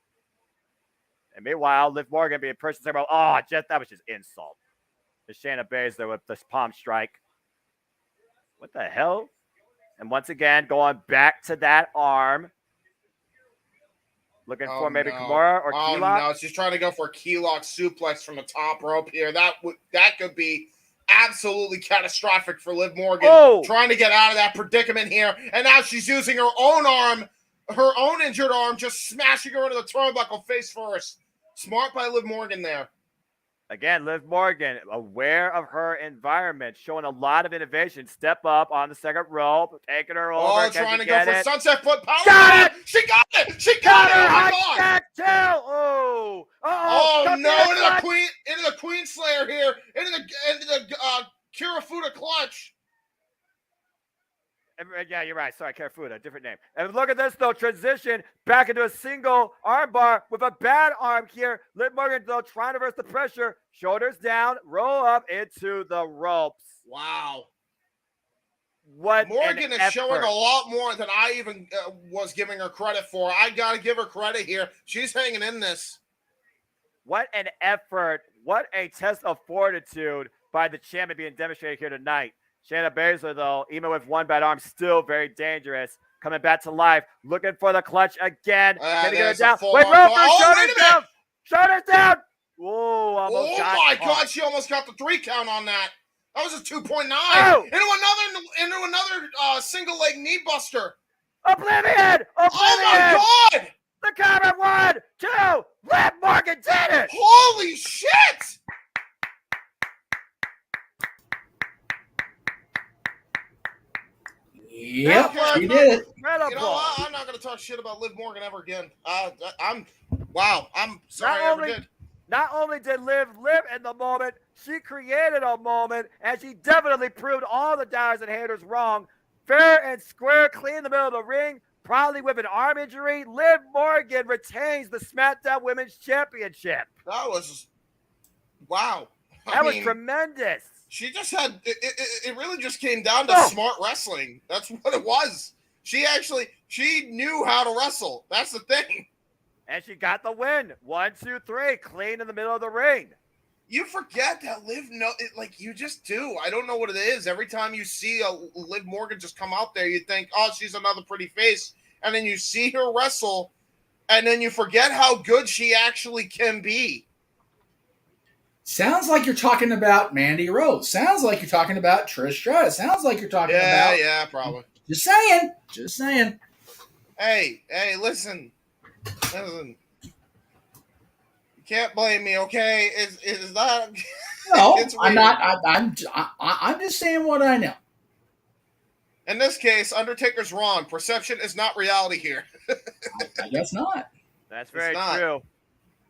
And meanwhile, Liv Morgan being pushed to that was just insult. To Shayna Baszler with this palm strike. What the hell? And once again, going back to that arm. Looking for maybe Kimura or key lock. Oh, no. She's trying to go for a key lock suplex from the top rope here. That could be absolutely catastrophic for Liv Morgan. Trying to get out of that predicament here. And now she's using her own arm, her own injured arm, just smashing her into the turnbuckle face first. Smart by Liv Morgan there. Again, Liv Morgan, aware of her environment, showing a lot of innovation. Step up on the second rope, taking her over. Trying to go for sunset foot power. Got it! She got it! She got it! High back two! Oh! Oh no! Into the Queen Slayer here. Into the Kirifuda clutch. Yeah, you're right. Sorry, Kirifuda, different name. And look at this, though. Transition back into a single armbar with a bad arm here. Liv Morgan, though, trying to reverse the pressure. Shoulders down, roll up into the ropes. Wow. What Morgan is showing a lot more than I even was giving her credit for. I got to give her credit here. She's hanging in this. What an effort. What a test of fortitude by the champion being demonstrated here tonight. Shayna Baszler, though, even with one bad arm, still very dangerous. Coming back to life, looking for the clutch again. Can he get it down? Wait, shoulders down! Shoulders down! Whoa, almost got my caught. God, she almost got the 3 count on that. That was a 2.9. Oh! Into another single leg knee buster. Oblivion! Oh my God! The cover 1, 2, Liv Morgan did it! Holy shit! Yep, Okay, she did it. Incredible. You know what? I'm not going to talk shit about Liv Morgan ever again. I'm sorry I ever did. Not only did Liv live in the moment, she created a moment, and she definitely proved all the doubters and haters wrong. Fair and square, clean in the middle of the ring, probably with an arm injury. Liv Morgan retains the SmackDown Women's Championship. That was, wow. That was tremendous. She just had, it really just came down to smart wrestling. That's what it was. She knew how to wrestle. That's the thing. And she got the win. 1, 2, 3, clean in the middle of the ring. You forget that Liv, you just do. I don't know what it is. Every time you see a Liv Morgan just come out there, you think, oh, she's another pretty face. And then you see her wrestle, and then you forget how good she actually can be. Sounds like you're talking about Mandy Rose. Sounds like you're talking about Trish Stratus. Sounds like you're talking about... Yeah, probably. Just saying. Hey, listen. You can't blame me, okay? Is that... No, I'm not. I'm just saying what I know. In this case, Undertaker's wrong. Perception is not reality here. I guess not. That's very true.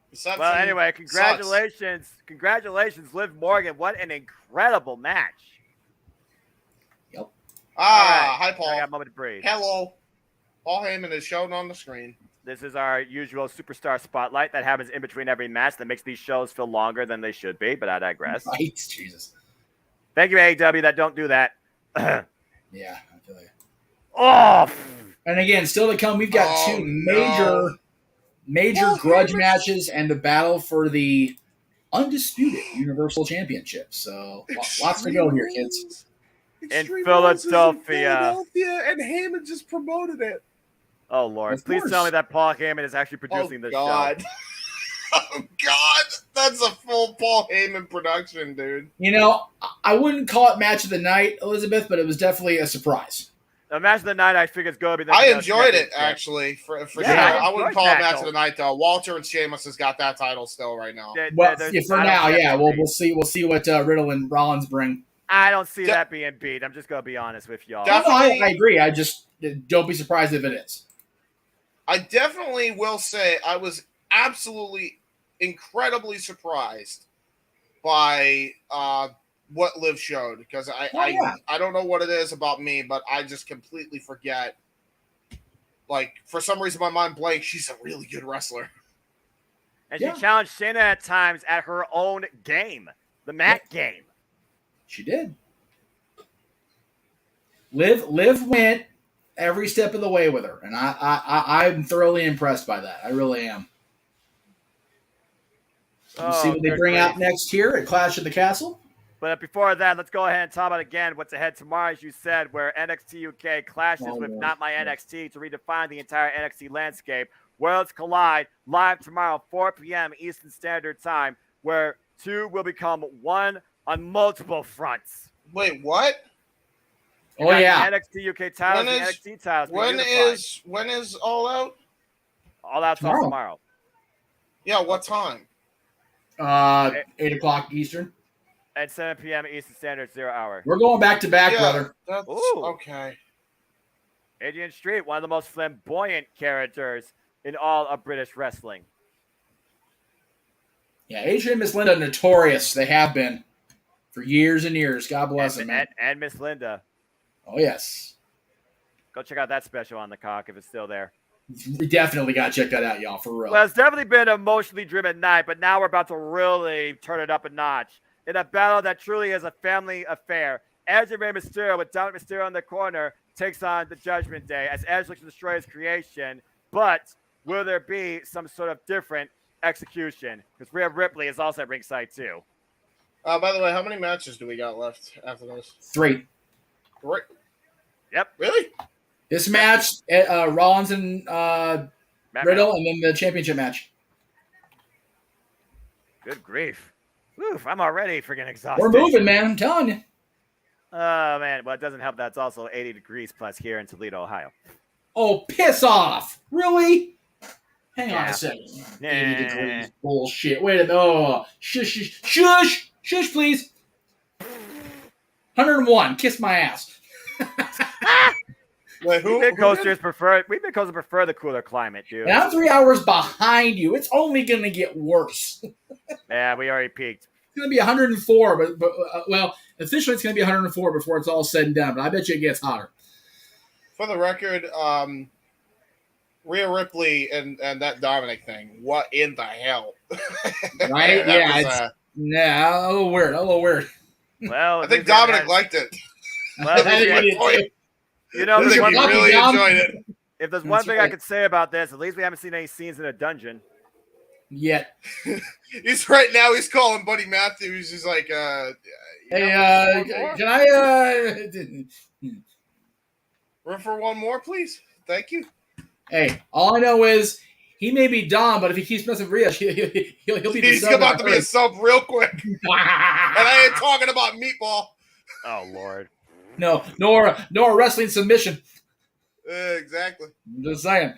Perception well, anyway, congratulations. sucks. Congratulations, Liv Morgan. What an incredible match. Yep. Hi, Paul. I got a moment to breathe. Hello. Paul Heyman is shown on the screen. This is our usual superstar spotlight that happens in between every match that makes these shows feel longer than they should be, but I digress. Right, Jesus. Thank you, AEW, that don't do that. Yeah, I feel you. Oh! And again, still to come, we've got two major grudge matches and the battle for the undisputed Universal Championship. So lots to go here, kids. In Philadelphia. And Heyman just promoted it. Oh, Lord. Please tell me that Paul Heyman is actually producing this show. Oh, God. That's a full Paul Heyman production, dude. You know, I wouldn't call it match of the night, Elizabeth, but it was definitely a surprise. The match of the night, I figured it's going to be the I enjoyed it, actually, for sure. I wouldn't call it match of the night, though. Walter and Sheamus has got that title still right now. Well, for now, yeah. We'll see what Riddle and Rollins bring. I don't see that being beat. I'm just going to be honest with y'all. I agree. I just don't be surprised if it is. I definitely will say I was absolutely incredibly surprised by what Liv showed, because I don't know what it is about me, but I just completely forget. Like, for some reason, my mind blanks. She's a really good wrestler. And she challenged Shayna at times at her own game, the mat game. She did. Liv went every step of the way with her, and I'm thoroughly impressed by that. I really am. We'll see what they bring out next here at Clash of the Castle. But before that, let's go ahead and talk about again what's ahead tomorrow, as you said, where NXT UK clashes with Not My NXT to redefine the entire NXT landscape. Worlds collide live tomorrow, 4 p.m. Eastern Standard Time, where two will become one on multiple fronts. Wait, what? The NXT UK titles, the NXT titles. When is All Out? All Out's tomorrow. Yeah, what time? 8 o'clock Eastern. At 7 p.m. Eastern Standard 0 hour. We're going back to back, brother. That's okay. Adrian Street, one of the most flamboyant characters in all of British wrestling. Yeah, Adrian and Miss Linda notorious. They have been for years and years. God bless them, man. And Miss Linda. Oh, yes. Go check out that special on the cock if it's still there. We definitely got to check that out, y'all, for real. Well, it's definitely been an emotionally driven night, but now we're about to really turn it up a notch. In a battle that truly is a family affair, Edge and Rey Mysterio, with Dominic Mysterio in the corner, takes on the Judgment Day as Edge looks to destroy his creation. But will there be some sort of different execution? Because Rhea Ripley is also at ringside too. By the way, how many matches do we got left after those? 3. Right. Yep. Really? This match, Rollins and Matt Riddle, and then the championship match. Good grief. Oof, I'm already freaking exhausted. We're moving, man. I'm telling you. Oh, man. Well, it doesn't help that it's also 80 degrees plus here in Toledo, Ohio. Oh, piss off. Really? Hang on Yeah. a second. Nah. 80 degrees. Bullshit. Wait a minute. Oh, shush, please. 101. Kiss my ass. Wait, who? Mid coasters prefer the cooler climate, dude. And I'm 3 hours behind you. It's only going to get worse. Yeah, we already peaked. It's going to be 104, but well, officially it's going to be 104 before it's all said and done. But I bet you it gets hotter. For the record, Rhea Ripley and that Dominic thing. What in the hell? Right? Yeah. Was, a little weird. Well, I think Dominic liked it. Well, I think we did too. you know, I think he Dom- really Dom- enjoyed it. if there's one That's thing right. I could say about this, at least we haven't seen any scenes in a dungeon. Yet. He's right now. He's calling Buddy Matthews. He's like, Hey, more? can I? room for one more, please. Thank you. Hey, all I know is he may be Dom, but if he keeps messing with Rhea, he'll be. He's about to be a sub real quick. And I ain't talking about Meatball. Oh, Lord. No, nor a wrestling submission. Exactly. I'm just saying.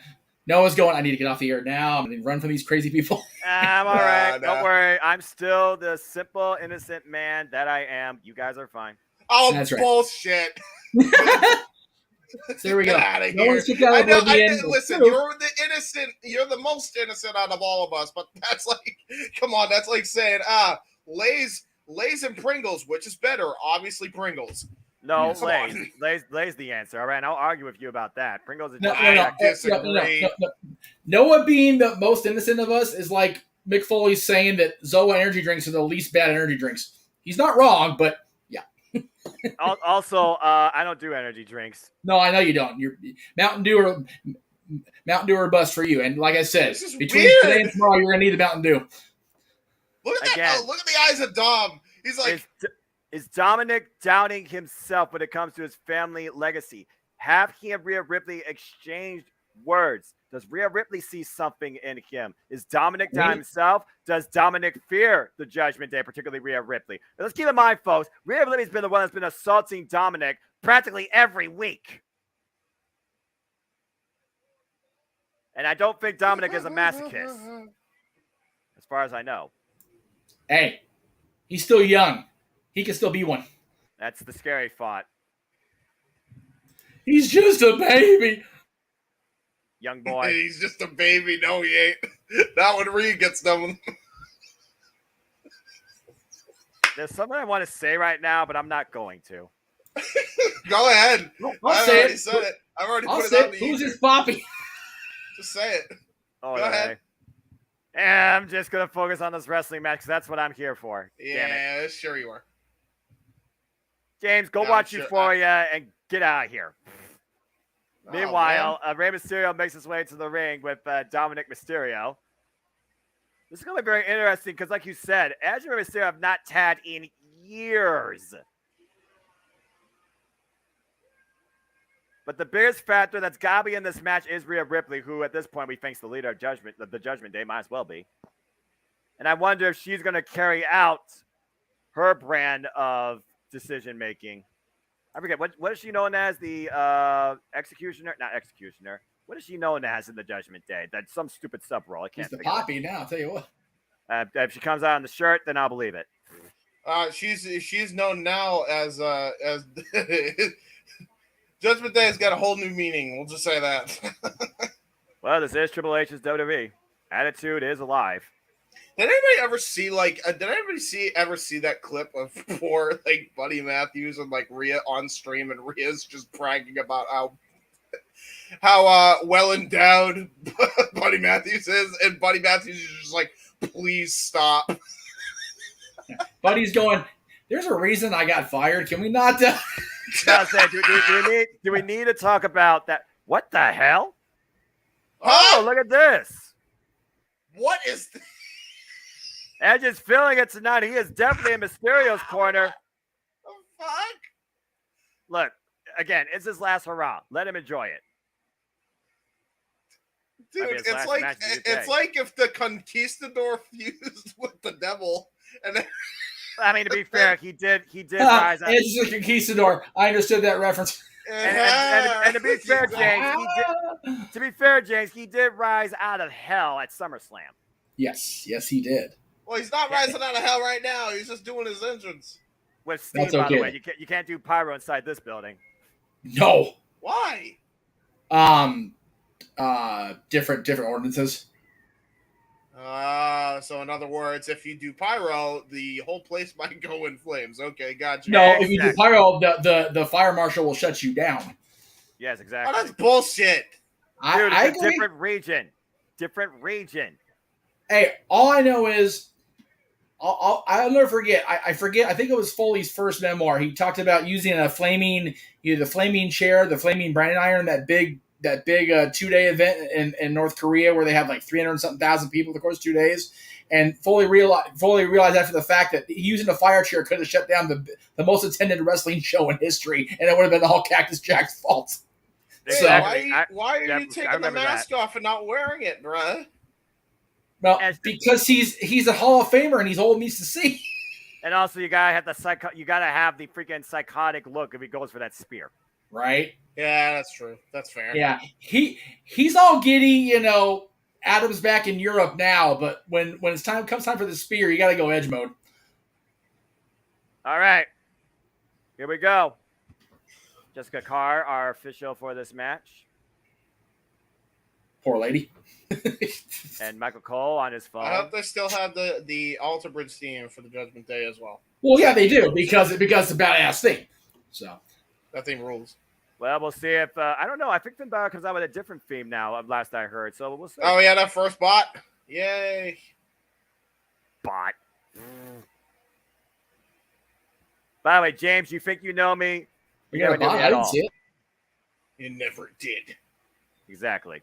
Noah's going, I need to get off the air now. I'm going to run from these crazy people. I'm all right. Nah. Don't worry. I'm still the simple, innocent man that I am. You guys are fine. Oh, That's right. bullshit. So there we go. Get out of No here. one's kicked out of Oblivion. Listen, you're the innocent. You're the most innocent out of all of us. But that's like, come on, that's like saying, Lay's and Pringles, which is better? Obviously, Pringles. No, Come on. Lay's the answer. All right, and I'll argue with you about that. Pringles is No, just I disagree. no. Noah being the most innocent of us is like Mick Foley saying that Zoa energy drinks are the least bad energy drinks. He's not wrong, but yeah. Also, I don't do energy drinks. No, I know you don't. You're Mountain Dew or bust for you. And like I said, This is between weird. today and tomorrow, you're gonna need the Mountain Dew. Look at that. Again. Look at the eyes of Dom. He's like, Is Dominic doubting himself when it comes to his family legacy? Have he and Rhea Ripley exchanged words? Does Rhea Ripley see something in him? Is Dominic down himself? Does Dominic fear the Judgment Day, particularly Rhea Ripley? Now, let's keep in mind, folks, Rhea Ripley's been the one that's been assaulting Dominic practically every week. And I don't think Dominic is a masochist, as far as I know. Hey, he's still young. He can still be one. That's the scary thought. He's just a baby. Young boy. he's just a baby. No, he ain't. Not when Reed gets done with him. There's something I want to say right now, but I'm not going to. Go ahead. I'll say already it. said it. I've already I'll put it say out it. in the Who's ether. his poppy? Just say it. Oh, Go ahead. Yeah, I'm just going to focus on this wrestling match because that's what I'm here for. Damn it. Yeah, sure you are. James, go I'm watch sure- Euphoria and get out of here. Oh, Meanwhile, Rey Mysterio makes his way to the ring with Dominic Mysterio. This is going to be very interesting because, like you said, Edge and Rey Mysterio have not tagged in years. But the biggest factor that's got to be in this match is Rhea Ripley, who at this point we think's the leader of the Judgment Day, might as well be. And I wonder if she's going to carry out her brand of decision making. I forget what is she known as, the executioner? Not executioner. What is she known as in the Judgment Day? That's some stupid sub role. I can't. He's the figure it out. poppy now. I'll tell you what. If she comes out on the shirt, then I'll believe it. She's known now as Judgment Day has got a whole new meaning. We'll just say that. Well, this is Triple H's WWE. Attitude is alive. Did anybody ever see ever see that clip of poor like Buddy Matthews and like Rhea on stream, and Rhea's just bragging about how well endowed Buddy Matthews is, and Buddy Matthews is just like, please stop. Buddy's going, there's a reason I got fired. Can we not? Do we need to talk about that? What the hell? Oh, look at this. What is? Edge is feeling it tonight. He is definitely in Mysterio's corner. The fuck? Look, again, it's his last hurrah. Let him enjoy it. Dude, it's like if the Conquistador fused with the devil, and then I mean, to be fair, he did rise out. Edge is the Conquistador. I understood that reference. And to be fair, James, he did rise out of hell at SummerSlam. Yes, he did. Well, he's not rising out of hell right now. He's just doing his entrance. With steam, by the way. You can't do pyro inside this building. No. Why? Different ordinances. So in other words, if you do pyro, the whole place might go in flames. Okay, gotcha. No, if you do pyro, the fire marshal will shut you down. Yes, exactly. Oh, that's bullshit. Dude, it's a different region. Different region. Hey, all I know is, I'll never forget. I forget. I think it was Foley's first memoir. He talked about using the flaming chair, the flaming branding iron, that big 2-day event in North Korea where they had like 300-something thousand people in the course of 2 days. And Foley realized after the fact that using a fire chair could have shut down the most attended wrestling show in history, and it would have been all Cactus Jack's fault. So why are you taking the mask off and not wearing it, bruh? Well, because he's a Hall of Famer and he's old and needs to see. And also, you gotta have the freaking psychotic look if he goes for that spear. Right? Yeah, that's true. That's fair. Yeah, he's all giddy, Adam's back in Europe now, but when comes time for the spear, you got to go Edge mode. All right, here we go. Jessica Carr, our official for this match. Poor lady. And Michael Cole on his phone. I hope they still have the Alter Bridge theme for the Judgment Day as well. Well, yeah, they do because it's a badass thing. So that theme rules. Well, we'll see if I don't know. I think Finn Balor comes out with a different theme now. Last I heard, so we'll see. Oh yeah, that first bot. Yay! Bot. By the way, James, you think you know me? You never knew me at all. I didn't see it. You never did. Exactly.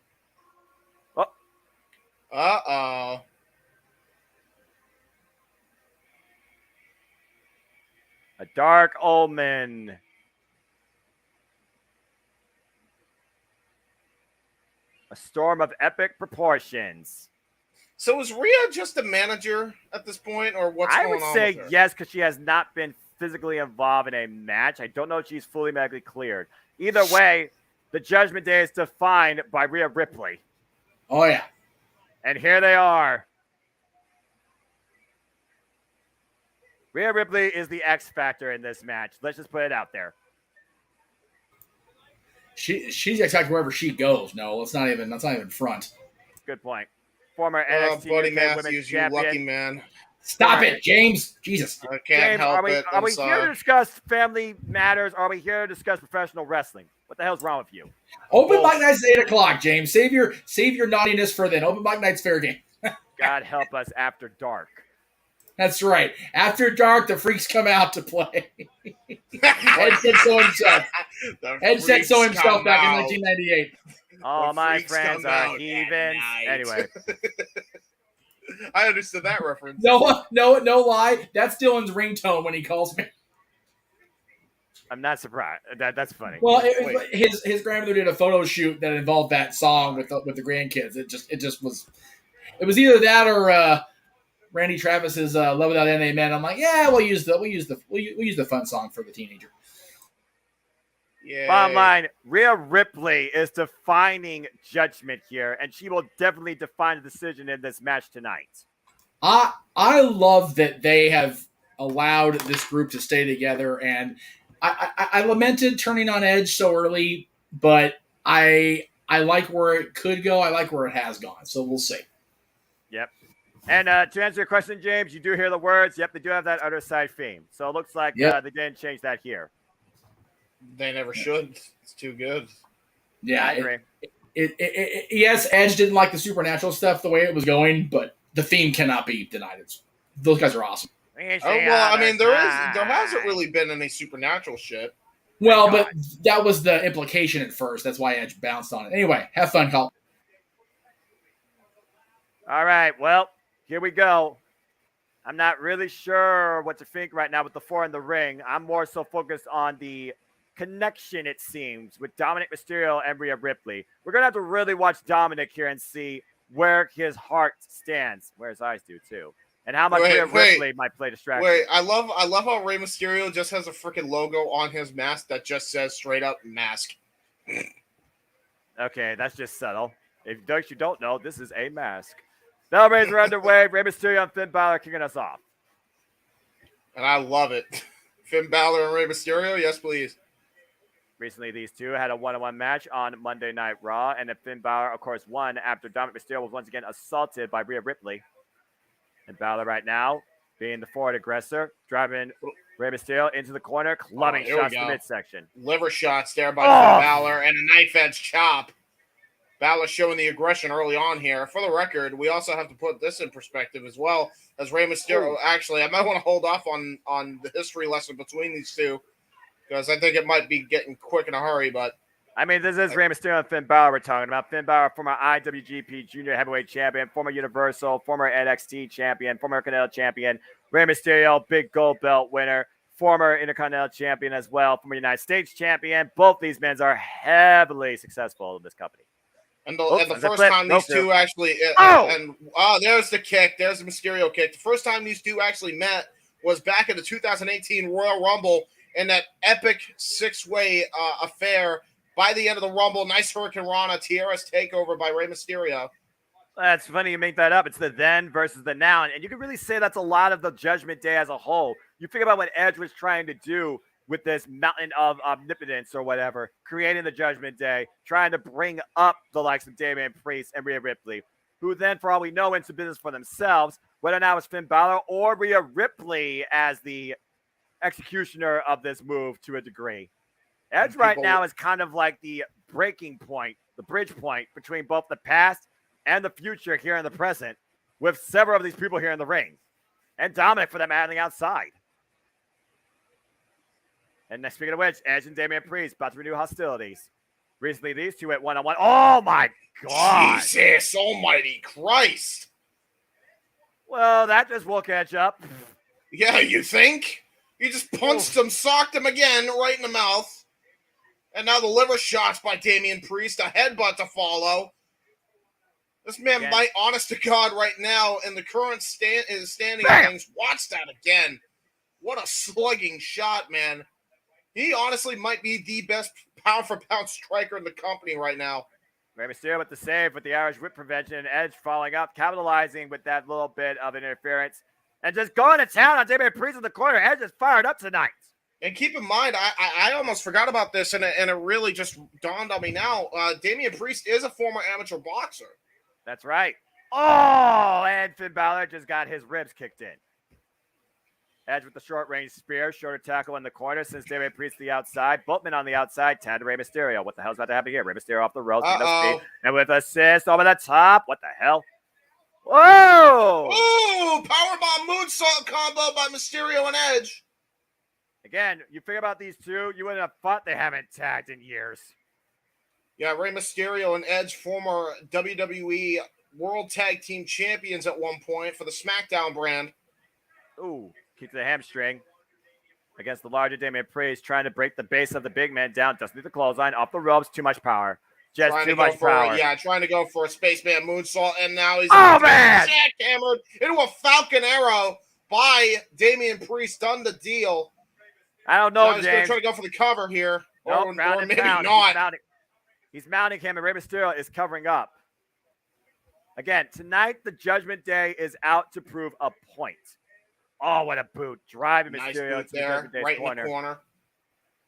Uh-oh. A dark omen. A storm of epic proportions. So is Rhea just a manager at this point, or what's going on with her? I would say yes, because she has not been physically involved in a match. I don't know if she's fully medically cleared. Either way, the Judgment Day is defined by Rhea Ripley. Oh, yeah. And here they are. Rhea Ripley is the X factor in this match. Let's just put it out there. She's exactly wherever she goes. No, that's not even front. Good point. Former NXT Buddy UK Matthews, Women's you Champion. lucky man. Stop it, James. Jesus. I can't help it. Are we here to discuss family matters? Or are we here to discuss professional wrestling? What the hell's wrong with you? Open mic night's at 8:00, James. Save your naughtiness for then. Open mic night's fair game. God help us after dark. That's right. After dark, the freaks come out to play. Ed said so himself. Ed said so himself back in 1998. All my friends are heathens. Anyway. I understood that reference. No lie. That's Dylan's ringtone when he calls me. I'm not surprised. That's funny. Well, his grandmother did a photo shoot that involved that song with the grandkids. It just was. It was either that or Randy Travis's "Love Without End Amen." I'm like, yeah, we'll use the fun song for the teenager. Yeah. Bottom line, Rhea Ripley is defining judgment here, and she will definitely define the decision in this match tonight. I love that they have allowed this group to stay together, and I lamented turning on Edge so early, but I like where it could go. I like where it has gone, so we'll see. Yep. And to answer your question, James, you do hear the words. Yep, they do have that other side theme. So it looks like they didn't change that here. They never should. It's too good. Yeah, I agree. Yes, Edge didn't like the supernatural stuff the way it was going, but the theme cannot be denied. Those guys are awesome. Well, I mean, there hasn't really been any supernatural shit. Well, but that was the implication at first. That's why Edge bounced on it. Anyway, have fun, Cole. All right, well, here we go. I'm not really sure what to think right now with the 4 in the ring. I'm more so focused on the connection, it seems, with Dominic Mysterio and Rhea Ripley. We're going to have to really watch Dominic here and see where his heart stands, where his eyes do too, and how much Rhea Ripley might play distraction. Wait, I love how Rey Mysterio just has a freaking logo on his mask that just says straight up mask. Okay, that's just subtle. If you don't know, this is a mask. Celebrations are underway. Rey Mysterio and Finn Balor kicking us off. And I love it. Finn Balor and Rey Mysterio, yes please. Recently, these two had a one-on-one match on Monday Night Raw, and Finn Balor, of course, won after Dominic Mysterio was once again assaulted by Rhea Ripley. And Balor right now, being the forward aggressor, driving Rey Mysterio into the corner, clubbing shots to the midsection. Liver shots there by Finn Balor and a knife edge chop. Balor showing the aggression early on here. For the record, we also have to put this in perspective as well as Rey Mysterio. Actually, I might want to hold off on the history lesson between these two because I think it might be getting quick in a hurry. But I mean, this is Rey Mysterio and Finn Balor we're talking about. Finn Balor, former IWGP Junior Heavyweight Champion, former Universal, former NXT Champion, former Intercontinental Champion. Rey Mysterio, big gold belt winner, former Intercontinental Champion as well, former United States Champion. Both these men are heavily successful in this company. And the first time these two actually, there's the kick. There's the Mysterio kick. The first time these two actually met was back in the 2018 Royal Rumble in that epic six-way affair. By the end of the Rumble, nice Hurricane Rana, Tierra's takeover by Rey Mysterio. That's funny you make that up. It's the then versus the now. And you can really say that's a lot of the Judgment Day as a whole. You think about what Edge was trying to do with this mountain of omnipotence or whatever, creating the Judgment Day, trying to bring up the likes of Damian Priest and Rhea Ripley, who then, for all we know, into business for themselves, whether now it's Finn Balor or Rhea Ripley as the executioner of this move to a degree. Edge right now is kind of like the breaking point, the bridge point between both the past and the future here in the present, with several of these people here in the ring. And Dominic, for that matter, on the outside. And speaking of which, Edge and Damian Priest about to renew hostilities. Recently, these two went one-on-one. Oh, my God. Jesus almighty Christ. Well, that just woke Edge up. Yeah, you think? He just punched him, socked him again right in the mouth. And now the liver shots by Damian Priest, a headbutt to follow. This man might, honest to God, right now, in the current standing things, watch that again. What a slugging shot, man. He honestly might be the best pound-for-pound striker in the company right now. Rey Mysterio with the save with the Irish whip prevention. Edge following up, capitalizing with that little bit of interference. And just going to town on Damian Priest in the corner. Edge is fired up tonight. And keep in mind, I almost forgot about this, and it really just dawned on me now. Damian Priest is a former amateur boxer. That's right. Oh, and Finn Balor just got his ribs kicked in. Edge with the short-range spear, shorter tackle in the corner since Damian Priest the outside. Both men on the outside, tag to Rey Mysterio. What the hell's about to happen here? Rey Mysterio off the ropes. And with assist over the top. What the hell? Whoa! Ooh, powerbomb moonsault combo by Mysterio and Edge. Again, you figure about these two, you wouldn't have thought they haven't tagged in years. Yeah, Rey Mysterio and Edge, former WWE World Tag Team Champions at one point for the SmackDown brand. Ooh, kick to the hamstring. Against the larger Damian Priest, trying to break the base of the big man down. Doesn't need the clothesline. Off the ropes, too much power. Just too much power. Trying to go for a spaceman moonsault, and now he's jackhammered into a Falcon Arrow by Damian Priest. Done the deal. I don't know, James. He's going to try to go for the cover here. Nope, or maybe not. He's mounting him, and Rey Mysterio is covering up. Again, tonight, the Judgment Day is out to prove a point. Oh, what a boot. Driving Mysterio to the Judgment Day's corner. In the corner.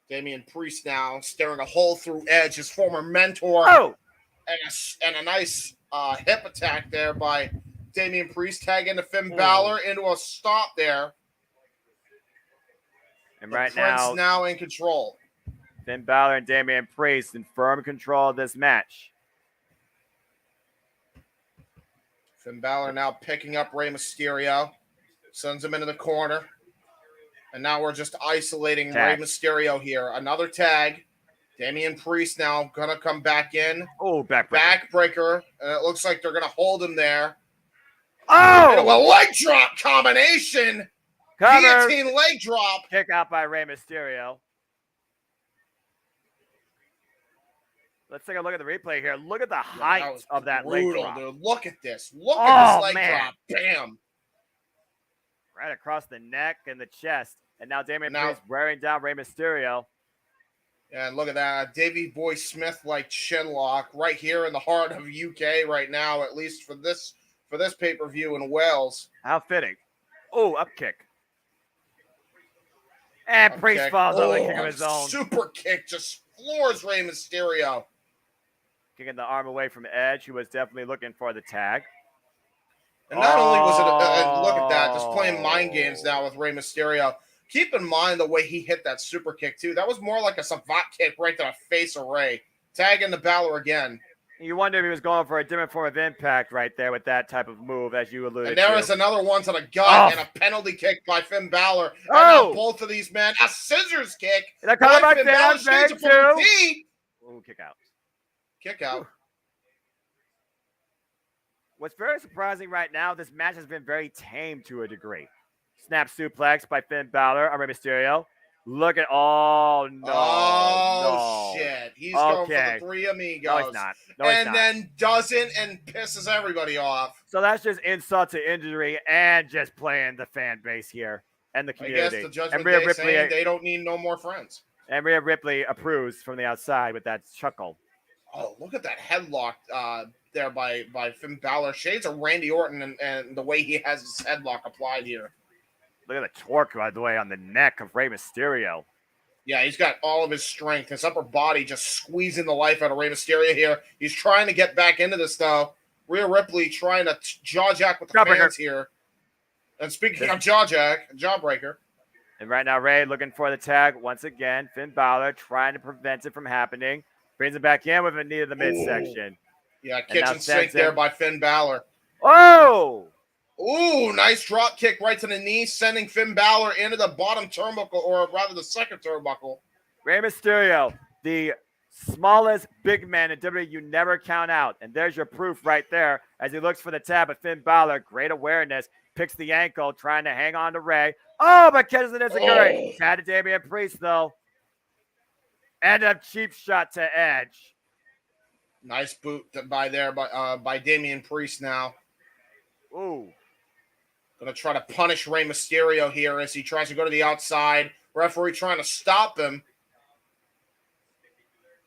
Damian Priest now staring a hole through Edge, his former mentor. Oh! And a nice hip attack there by Damian Priest, tagging to Finn Balor into a stop there. And the right Prince now in control. Finn Balor and Damian Priest in firm control of this match. Finn Balor now picking up Rey Mysterio. Sends him into the corner. And now we're just isolating Rey Mysterio here. Another tag. Damian Priest now going to come back in. Oh, backbreaker. Backbreaker. And it looks like they're going to hold him there. Into a Oh! leg drop combination. Cover. Guillotine leg drop. Kick out by Rey Mysterio. Let's take a look at the replay here. Look at the height of that leg drop. Dude. Look at this. Look at this leg man. drop. Bam. Right across the neck and the chest. And now Damian Priest wearing down Rey Mysterio. And look at that. Davey Boy Smith like chin lock right here in the heart of UK right now, at least for this pay-per-view in Wales. How fitting. Oh, up kick. And Priest falls over the kick of his own. Super kick just floors Rey Mysterio. Kicking the arm away from Edge, who was definitely looking for the tag. And not only was it, look at that, just playing mind games now with Rey Mysterio. Keep in mind the way he hit that super kick, too. That was more like a savant kick right to the face of Rey. Tagging the Balor again. You wonder if he was going for a different form of impact right there with that type of move, as you alluded to. And there is another one to the gut and a penalty kick by Finn Balor. And now both of these men, a scissors kick. And a color back down, too. Ooh, kick out. Kick out. Ooh. What's very surprising right now, this match has been very tame to a degree. Snap suplex by Finn Balor on Rey Mysterio. Look at shit. He's going for the three amigos. No, he's not. Then doesn't and pisses everybody off. So that's just insult to injury and just playing the fan base here and the community. I guess the Judgment Day saying they don't need no more friends. And Rhea Ripley approves from the outside with that chuckle. Oh, look at that headlock there by Finn Balor. Shades of Randy Orton and the way he has his headlock applied here. Look at the torque, by the way, on the neck of Rey Mysterio. Yeah, he's got all of his strength. His upper body just squeezing the life out of Rey Mysterio here. He's trying to get back into this, though. Rhea Ripley trying to jaw-jack with the fans here. And speaking of jawbreaker. And right now, Rey looking for the tag once again. Finn Balor trying to prevent it from happening. Brings him back in with a knee to the midsection. Yeah, kitchen sink there by Finn Balor. Oh! Ooh, nice drop kick right to the knee, sending Finn Balor into the bottom turnbuckle, or rather the second turnbuckle. Rey Mysterio, the smallest big man in WWE you never count out. And there's your proof right there as he looks for the tab of Finn Balor. Great awareness. Picks the ankle, trying to hang on to Rey. Oh, but catches it as a good. Had to Damian Priest, though. And a cheap shot to Edge. Nice boot by Damian Priest now. Ooh. Going to try to punish Rey Mysterio here as he tries to go to the outside. Referee trying to stop him.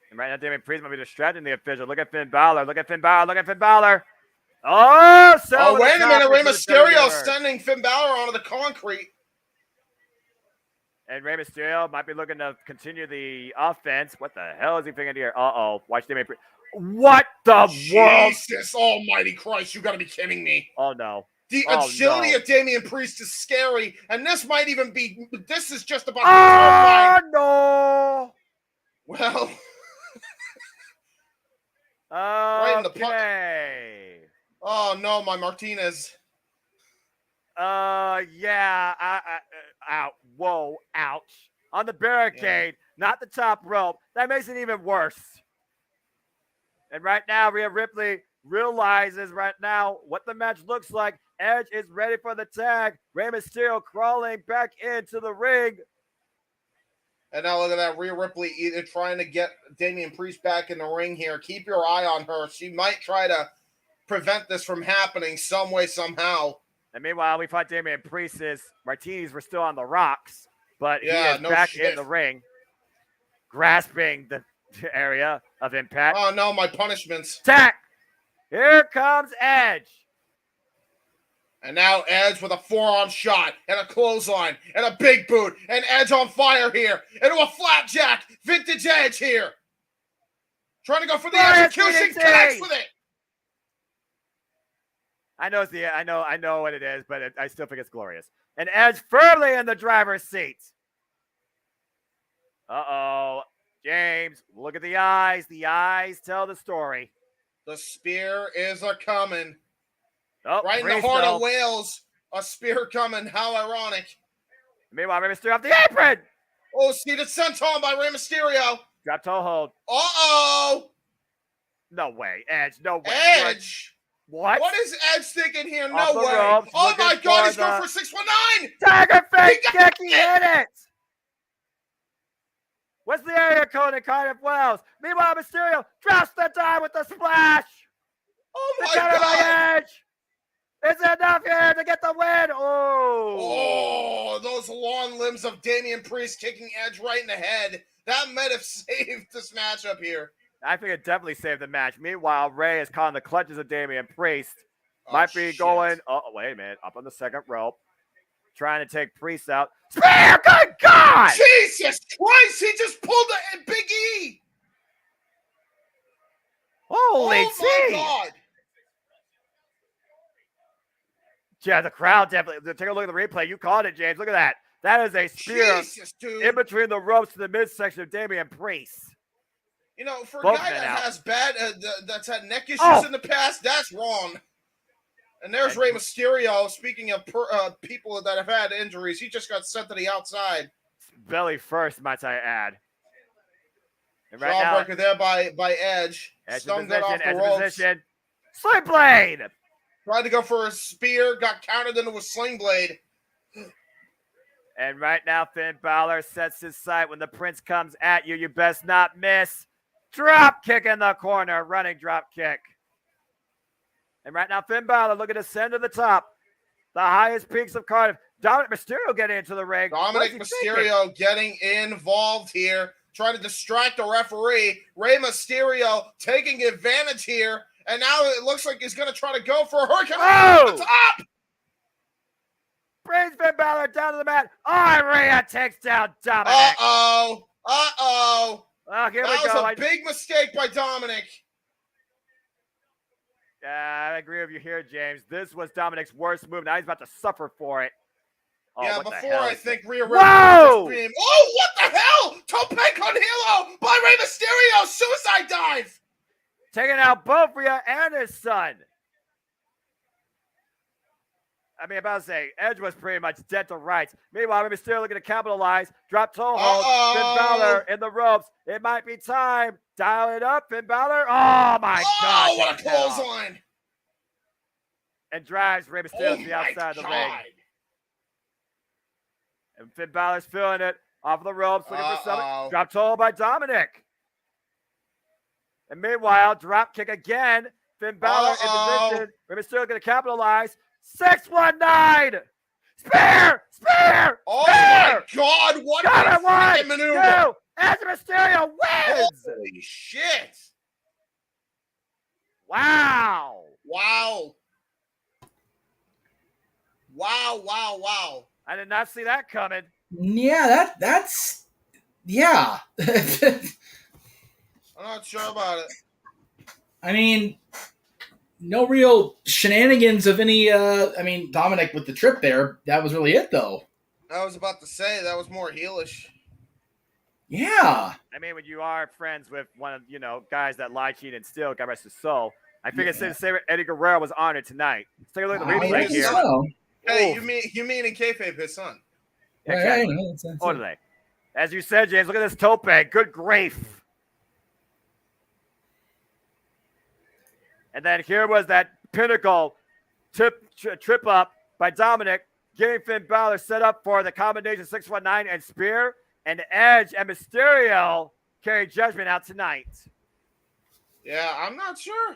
And right now, Damian Priest might be distracting the official. Look at Finn Balor. Look at Finn Balor. Look at Finn Balor. Oh, wait a minute. Rey Mysterio sending Finn Balor onto the concrete. And Rey Mysterio might be looking to continue the offense. What the hell is he thinking here? Uh-oh. Watch Damian Priest. What the world? Jesus almighty Christ. You got to be kidding me. Oh, no. The agility of Damian Priest is scary. And this might even be, this is just about terrifying. No. Well. Right in the oh, no, my Martinez. Yeah. Whoa, ouch. On the barricade, not the top rope. That makes it even worse. And right now, Rhea Ripley realizes right now what the match looks like. Edge is ready for the tag. Rey Mysterio crawling back into the ring. And now look at that. Rhea Ripley either trying to get Damian Priest back in the ring here. Keep your eye on her. She might try to prevent this from happening some way, somehow. And meanwhile, we thought Damian Priest's martinis were still on the rocks. But he is back in the ring, grasping the area of impact. Oh, no, my punishments. Attack! Here comes Edge. And now Edge with a forearm shot and a clothesline and a big boot. And Edge on fire here. Into a flapjack. Vintage Edge here. Trying to go for the execution. Connects with it. I know what it is, but I still think it's glorious. And Edge firmly in the driver's seat. Uh-oh. James, look at the eyes. The eyes tell the story. The spear is a-coming. Oh, right in the heart of Wales. A spear coming. How ironic. Meanwhile, Rey Mysterio off the apron. Oh, see the senton by Rey Mysterio. Drop toe hold. Uh-oh. No way. Edge, no way. Edge. What? What is Edge thinking here? Off No the way. ropes, Oh looking my God, for he's going the- for 619. Tiger fake He got kick. He hit it. What's the area code in Cardiff Wells? Meanwhile, Mysterio drops the dime with the splash. Oh The my counter by God. Edge. Is it enough here to get the win? Oh, those long limbs of Damian Priest kicking Edge right in the head. That might have saved this matchup here. I think it definitely saved the match. Meanwhile, Ray is caught in the clutches of Damian Priest. Oh, Might be shit. going. Oh, wait a minute. Up on the second rope. Trying to take Priest out. Spear! Good God! Jesus Christ, he just pulled a Big E. Holy Oh my tea! God. Yeah, the crowd definitely. Take a look at the replay. You called it, James. Look at that. That is a spear Jesus, dude. in between the ropes to the midsection of Damian Priest. You know, for a Both guy men that out. has bad, that's had neck issues Oh. in the past, that's wrong. And there's Rey Mysterio. Speaking of people that have had injuries, he just got sent to the outside. Belly first, might I add. And right now, Jawbreaker there by Edge. Edge in Stung that off the position, ropes. position. Sling blade! Tried to go for a spear, got countered into a sling blade. And right now, Finn Balor sets his sight. When the Prince comes at you, you best not miss. Drop kick in the corner, running drop kick. And right now, Finn Balor looking to ascend to the top. The highest peaks of Cardiff. Dominic Mysterio getting into the ring. Dominic Mysterio getting involved here, trying to distract the referee. Rey Mysterio taking advantage here, and now it looks like he's going to try to go for a hurricane. Oh! It's up! Brings Finn Balor down to the mat. Rhea takes down Dominic. Uh-oh. Uh-oh. Well, here That we go. was a big mistake by Dominic. I agree with you here, James. This was Dominic's worst move. Now he's about to suffer for it. Oh, Yeah, what the before hell I is think this? Rhea Ripley Whoa! just being, oh, what the hell? Tope con Hilo by Rey Mysterio. Suicide dive. Taking out both Rhea and his son. I mean, about to say, Edge was pretty much dead to rights. Meanwhile, Rey Mysterio looking to capitalize. Drop toe hold. Finn Balor in the ropes. It might be time. Dial it up, Finn Balor. Oh, my God. Oh, what a clothesline. And drives Rey Mysterio to the outside of the ring. And Finn Balor's feeling it. Off the ropes, looking for something. Drop toe hold by Dominic. And meanwhile, drop kick again. Finn Balor in position. Rey Mysterio going to capitalize. 619! Spear! Spear! Oh Spear! my God! What Got a it, one, freaking maneuver! two, Edge Mysterio wins! Holy shit! Wow! Wow! Wow! Wow! Wow! I did not see that coming. Yeah, that's yeah. I'm not sure about it. I mean, no real shenanigans of any. I mean, Dominic with the trip there. That was really it, though. I was about to say that was more heelish. Yeah. I mean, when you are friends with one of guys that lie, cheat, and steal, God rest his soul. I think it's safe to say Eddie Guerrero was honored tonight. Let's take a look at the replay here. So. Hey, you mean in kayfabe his son? Exactly. That's Totally. As you said, James, look at this tope. Good grief. And then here was that pinnacle trip up by Dominic, getting Finn Balor set up for the combination 619 and Spear. And Edge and Mysterio carry Judgment out tonight. Yeah, I'm not sure.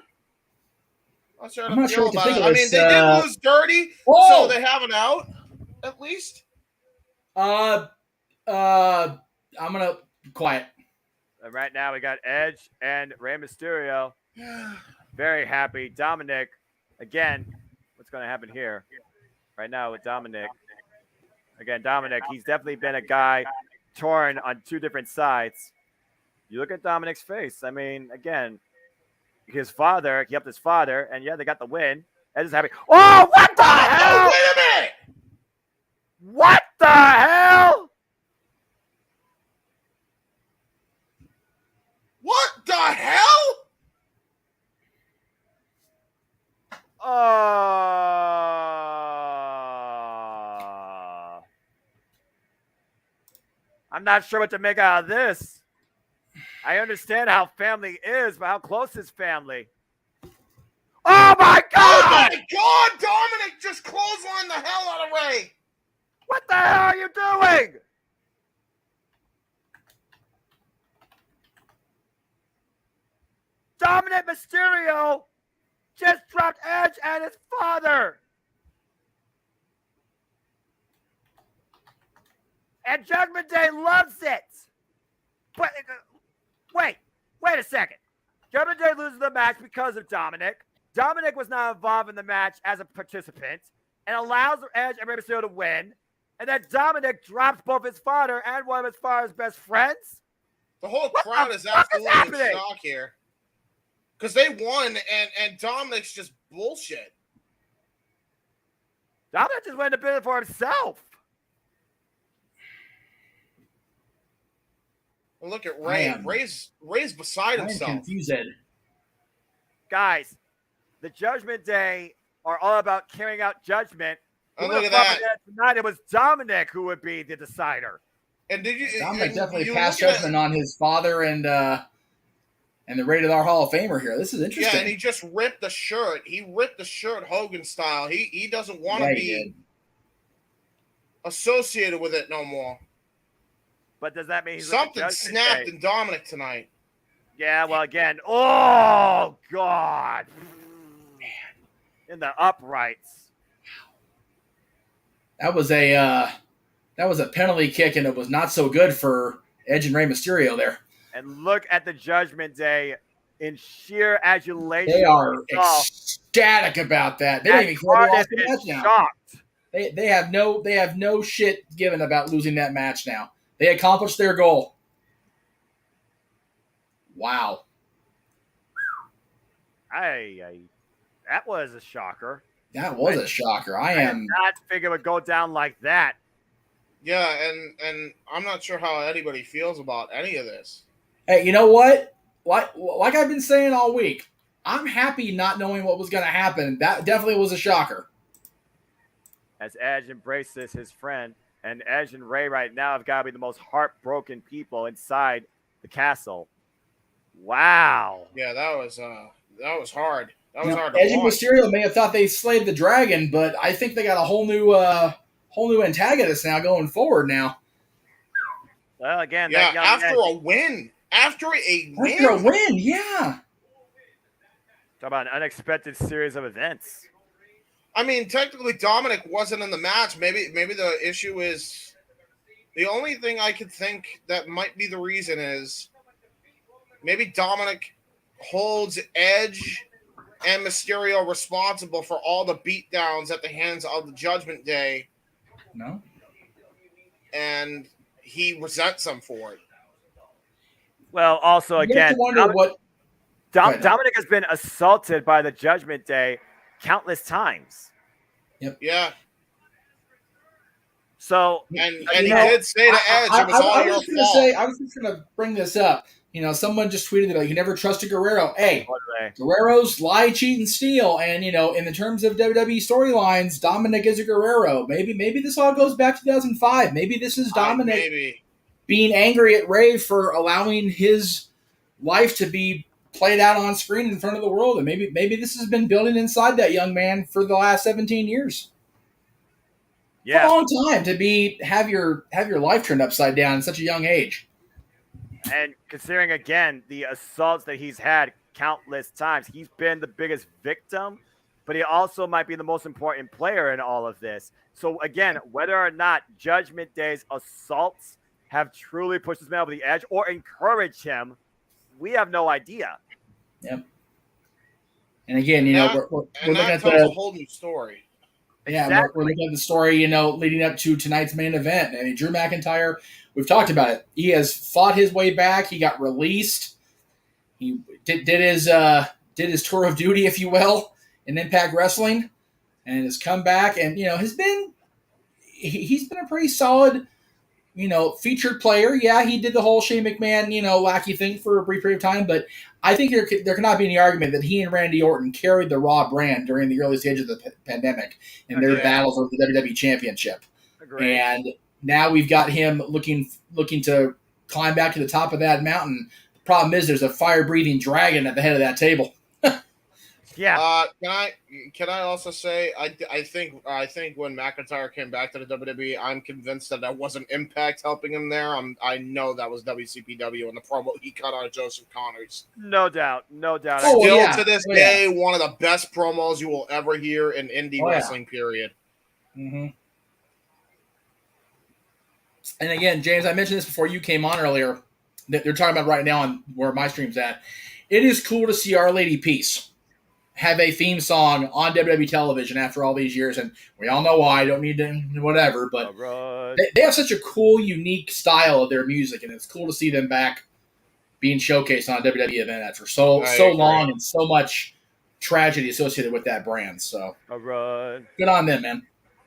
I'm not sure what to think of I mean, this, they did lose dirty, so they have an out, at least. I'm gonna quiet. And right now we got Edge and Rey Mysterio. Very happy. Dominic, again, what's going to happen here? Right now with Dominic. Again, Dominic, he's definitely been a guy torn on two different sides. You look at Dominic's face. I mean, again, his father, he helped his father, and yeah, they got the win. Edge is happy. Oh, what the hell? Wait a minute! What the hell? What the hell? I'm not sure what to make out of this. I understand how family is, but how close is family? Oh my God! my God! Dominic just clotheslined the hell out of Ray. What the hell are you doing? Dominic Mysterio just dropped Edge and his father. And Judgment Day loves it. But wait a second. Judgment Day loses the match because of Dominic. Dominic was not involved in the match as a participant and allows Edge and Rey Mysterio to win. And then Dominic drops both his father and one of his father's best friends. The whole crowd is absolutely in shock here. Because they won, and Dominic's just bullshit. Dominic just went to business for himself. And look at Ray. Ray's beside himself. Confused. Guys, the Judgment Day are all about carrying out judgment. And look at that. Tonight it was Dominic who would be the decider. And did you? Dominic definitely passed judgment on his father and the Rated R Hall of Famer here. This is interesting. Yeah, and he just ripped the shirt. He ripped the shirt Hogan style. He doesn't want to be associated with it no more. But does that mean something snapped in Dominic tonight? Yeah, well, again, oh God, man, in the uprights. That was a penalty kick, and it was not so good for Edge and Rey Mysterio there. And look at the Judgment Day in sheer adulation. They are ecstatic about that. They don't even care about the match now. Shocked. They have no shit given about losing that match now. They accomplished their goal. Wow. That was a shocker. That was a shocker. I did not figure it would go down like that. Yeah, and I'm not sure how anybody feels about any of this. Hey, you know what? Like I've been saying all week, I'm happy not knowing what was going to happen. That definitely was a shocker. As Edge embraces his friend, and Edge and Ray right now have got to be the most heartbroken people inside the castle. Wow. Yeah, that was hard. That was hard. Edge and Mysterio may have thought they slayed the dragon, but I think they got a whole new antagonist now going forward now. Well, again, yeah, after a win, yeah. Talk about an unexpected series of events. I mean, technically, Dominic wasn't in the match. Maybe the issue is the only thing I could think that might be the reason is maybe Dominic holds Edge and Mysterio responsible for all the beatdowns at the hands of the Judgment Day. No. And he resents them for it. Well, also, again, Dominic has been assaulted by the Judgment Day countless times. Yep. Yeah. So, and he did say to Edge, it was all your fault. I was just going to bring this up. You know, someone just tweeted about you never trust a Guerrero. Hey, Guerreros lie, cheat, and steal. And, you know, in the terms of WWE storylines, Dominic is a Guerrero. Maybe this all goes back to 2005. Maybe this is Dominic being angry at Ray for allowing his life to be played out on screen in front of the world. And maybe this has been building inside that young man for the last 17 years. Yeah. It's a long time to have your life turned upside down at such a young age. And considering, again, the assaults that he's had countless times, he's been the biggest victim, but he also might be the most important player in all of this. So, again, whether or not Judgment Day's assaults have truly pushed this man over the edge or encouraged him, we have no idea. Yep. And again, you know, we're looking at a whole new story. Yeah, exactly. We're looking at the story, you know, leading up to tonight's main event. I mean, Drew McIntyre, we've talked about it. He has fought his way back. He got released. He did his tour of duty, if you will, in Impact Wrestling, and has come back and, you know, he's been a pretty solid, you know, featured player. Yeah, he did the whole Shane McMahon, you know, lackey thing for a brief period of time, but I think there cannot be any argument that he and Randy Orton carried the Raw brand during the early stages of the pandemic in their battle for the WWE Championship. Agreed. And now we've got him looking to climb back to the top of that mountain. The problem is there's a fire-breathing dragon at the head of that table. Yeah. Can I also say I think when McIntyre came back to the WWE, I'm convinced that wasn't Impact helping him there. I know that was WCPW and the promo he cut out of Joseph Connors. No doubt. No doubt. Oh, Still yeah. to this Oh, yeah. day, one of the best promos you will ever hear in indie wrestling. Period. Mm-hmm. And again, James, I mentioned this before you came on earlier. That they're talking about right now on where my stream's at. It is cool to see Our Lady Peace have a theme song on WWE television after all these years, and we all know why. I don't need to whatever, but they have such a cool, unique style of their music, and it's cool to see them back being showcased on a WWE event after so long and so much tragedy associated with that brand. So good on them, man.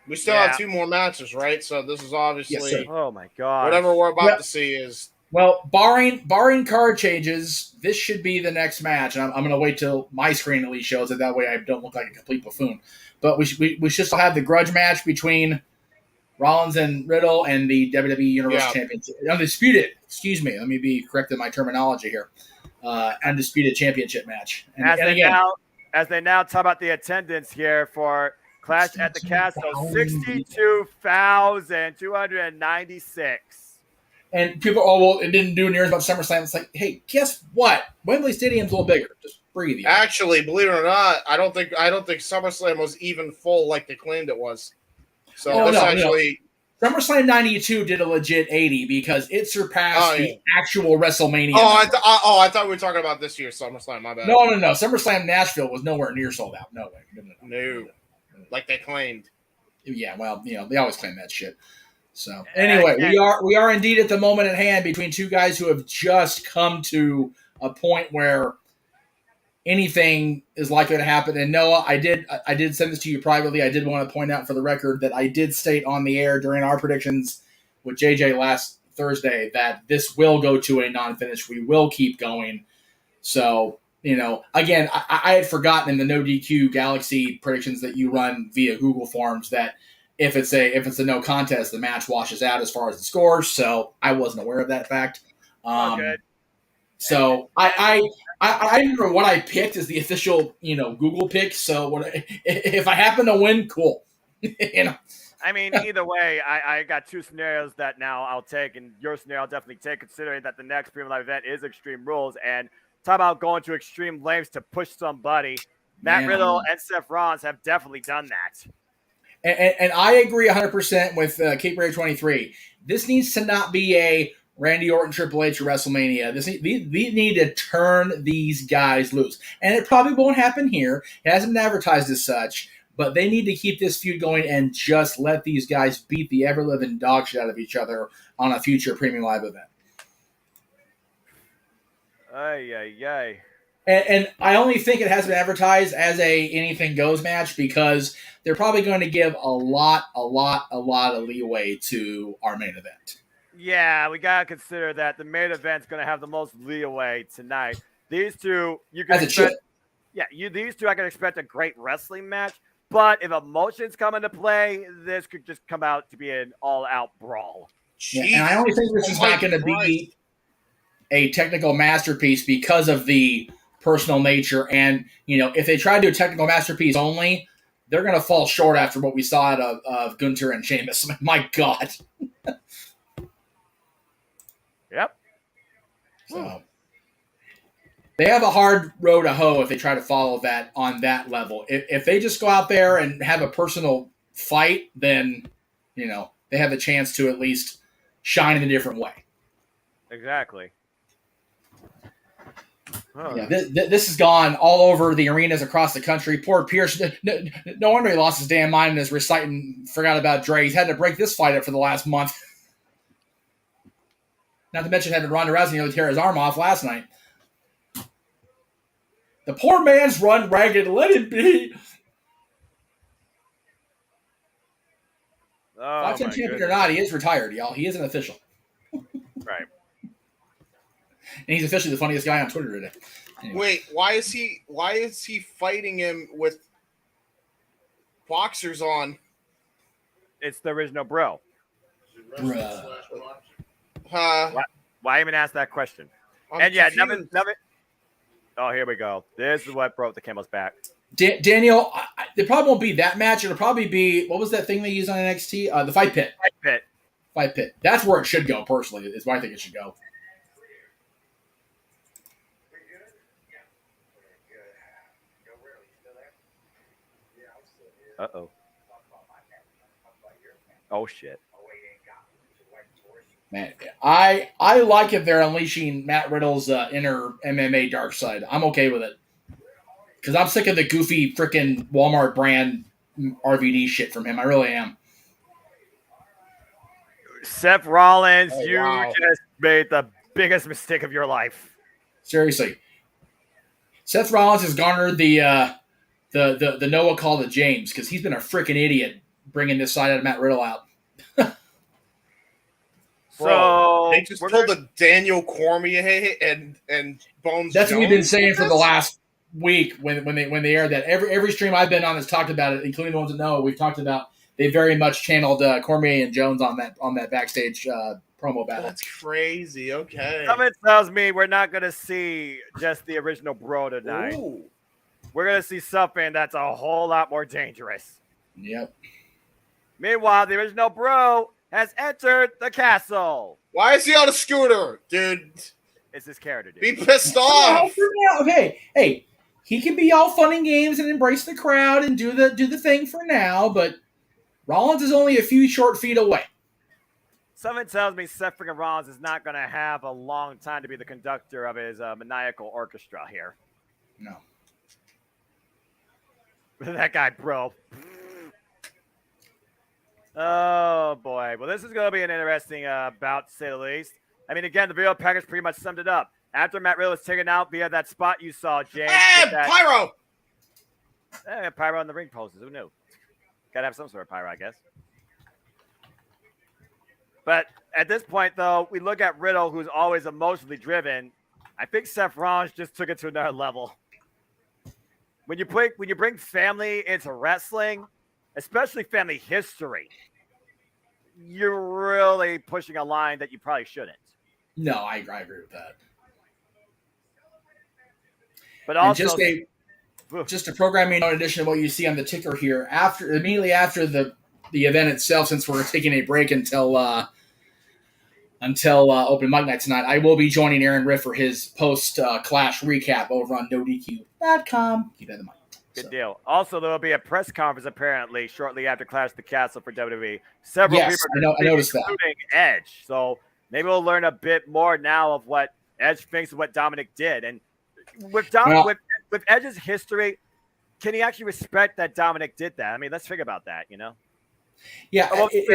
We still have 2 more matches, right? So this is obviously yes, oh my god, whatever we're about to see is. Well, barring card changes, this should be the next match. And I'm going to wait till my screen at least shows it. That way I don't look like a complete buffoon. But we should still have the grudge match between Rollins and Riddle and the WWE Universal Championship. Undisputed, excuse me. Let me be correct in my terminology here. Undisputed Championship match. As they now talk about the attendance here for Clash at the Castle, 62,296. And people, it didn't do near as much SummerSlam. It's like, hey, guess what? Wembley Stadium's a little bigger. Just breathe. Actually, believe it or not, I don't think SummerSlam was even full like they claimed it was. So SummerSlam 92 did a legit 80 because it surpassed the actual WrestleMania. I thought we were talking about this year's SummerSlam. My bad. No. SummerSlam Nashville was nowhere near sold out. No way. No. Like they claimed. Yeah, well, they always claim that shit. So anyway, we are indeed at the moment at hand between two guys who have just come to a point where anything is likely to happen. And Noah, I did send this to you privately. I did want to point out for the record that I did state on the air during our predictions with JJ last Thursday that this will go to a non-finish. We will keep going. So, again, I had forgotten in the No DQ Galaxy predictions that you run via Google Forms that if it's a no contest, the match washes out as far as the scores. So I wasn't aware of that fact. So I remember what I picked as the official, Google pick. So if I happen to win, cool. I mean, either way, I got 2 scenarios that now I'll take, and your scenario I'll definitely take, considering that the next Premium Live event is Extreme Rules. And talk about going to extreme lengths to push somebody. Matt Riddle and Seth Rollins have definitely done that. And I agree 100% with Cape Ray 23. This needs to not be a Randy Orton Triple H WrestleMania. We need to turn these guys loose. And it probably won't happen here. It hasn't been advertised as such. But they need to keep this feud going and just let these guys beat the ever-living dog shit out of each other on a future Premium Live event. Ay. And I only think it has been advertised as a anything goes match because they're probably going to give a lot of leeway to our main event. Yeah, we gotta consider that the main event's going to have the most leeway tonight. These two, you can expect. Yeah, these two, I can expect a great wrestling match. But if emotions come into play, this could just come out to be an all-out brawl. Yeah, and I only think this is not going to be a technical masterpiece because of the personal nature. And, if they try to do a technical masterpiece only, they're going to fall short after what we saw out of Gunther and Sheamus. My God. Yep. So they have a hard row to hoe if they try to follow that on that level. If they just go out there and have a personal fight, then, they have a chance to at least shine in a different way. Exactly. Huh. Yeah, this has gone all over the arenas across the country. Poor Pierce. No wonder he lost his damn mind and is reciting, forgot about Dre. He's had to break this fight up for the last month. Not to mention having Ronda Rousey nearly tear his arm off last night. The poor man's run ragged. Let it be. Five-time champion or not, he is retired, y'all. He is an official. Right. And he's officially the funniest guy on Twitter today. Anyway. Wait, why is he fighting him with boxers on? It's the original bro. Bruh. Why even ask that question? I'm nothing. confused. Oh, here we go. This is what broke the camel's back. Daniel, it probably won't be that match. It'll probably be, what was that thing they used on NXT? The Fight Pit. Fight Pit. That's where it should go, personally, is where I think it should go. Uh-oh. Oh, shit. Man, I like if they're unleashing Matt Riddle's inner MMA dark side. I'm okay with it. Because I'm sick of the goofy freaking Walmart brand RVD shit from him. I really am. Seth Rollins, wow. just made the biggest mistake of your life. Seriously. Seth Rollins has garnered the Noah call to James because he's been a freaking idiot bringing this side of Matt Riddle out. So they just told the Daniel Cormier and Bones. That's Jones what we've been saying for the last week when they aired that. Every stream I've been on has talked about it, including the ones that know. We've talked about they very much channeled Cormier and Jones on that backstage promo battle. That's crazy. Okay. Something tells me we're not going to see just the original Bro tonight. Ooh. We're going to see something that's a whole lot more dangerous. Yep. Meanwhile, the original Bro has entered the castle. Why is he on a scooter, dude? It's his character, dude. Be pissed off. Okay, hey, he can be all fun and games and embrace the crowd and do the thing for now, but Rollins is only a few short feet away. Something tells me Seth freaking Rollins is not going to have a long time to be the conductor of his maniacal orchestra here. No. That guy, Bro. Oh, boy. Well, this is going to be an interesting bout, to say the least. I mean, again, the video package pretty much summed it up. After Matt Riddle was taken out via that spot you saw, James. Hey, Pyro! Pyro on the ring poses. Who knew? Got to have some sort of pyro, I guess. But at this point, though, we look at Riddle, who's always emotionally driven. I think Seth Rollins just took it to another level. When you bring family into wrestling, especially family history, you're really pushing a line that you probably shouldn't. No, I agree with that. But also, just a programming note in addition to what you see on the ticker here. Immediately after the event itself, since we're taking a break until open mic night tonight, I will be joining Aaron Riff for his post Clash recap over on NoDQ.com. Keep that in mind. Good deal. Also, there will be a press conference apparently shortly after Clash of the Castle for WWE. Several people I noticed that, including Edge. So maybe we'll learn a bit more now of what Edge thinks of what Dominic did. And with Edge's history, can he actually respect that Dominic did that? I mean, let's think about that. Yeah, Okay,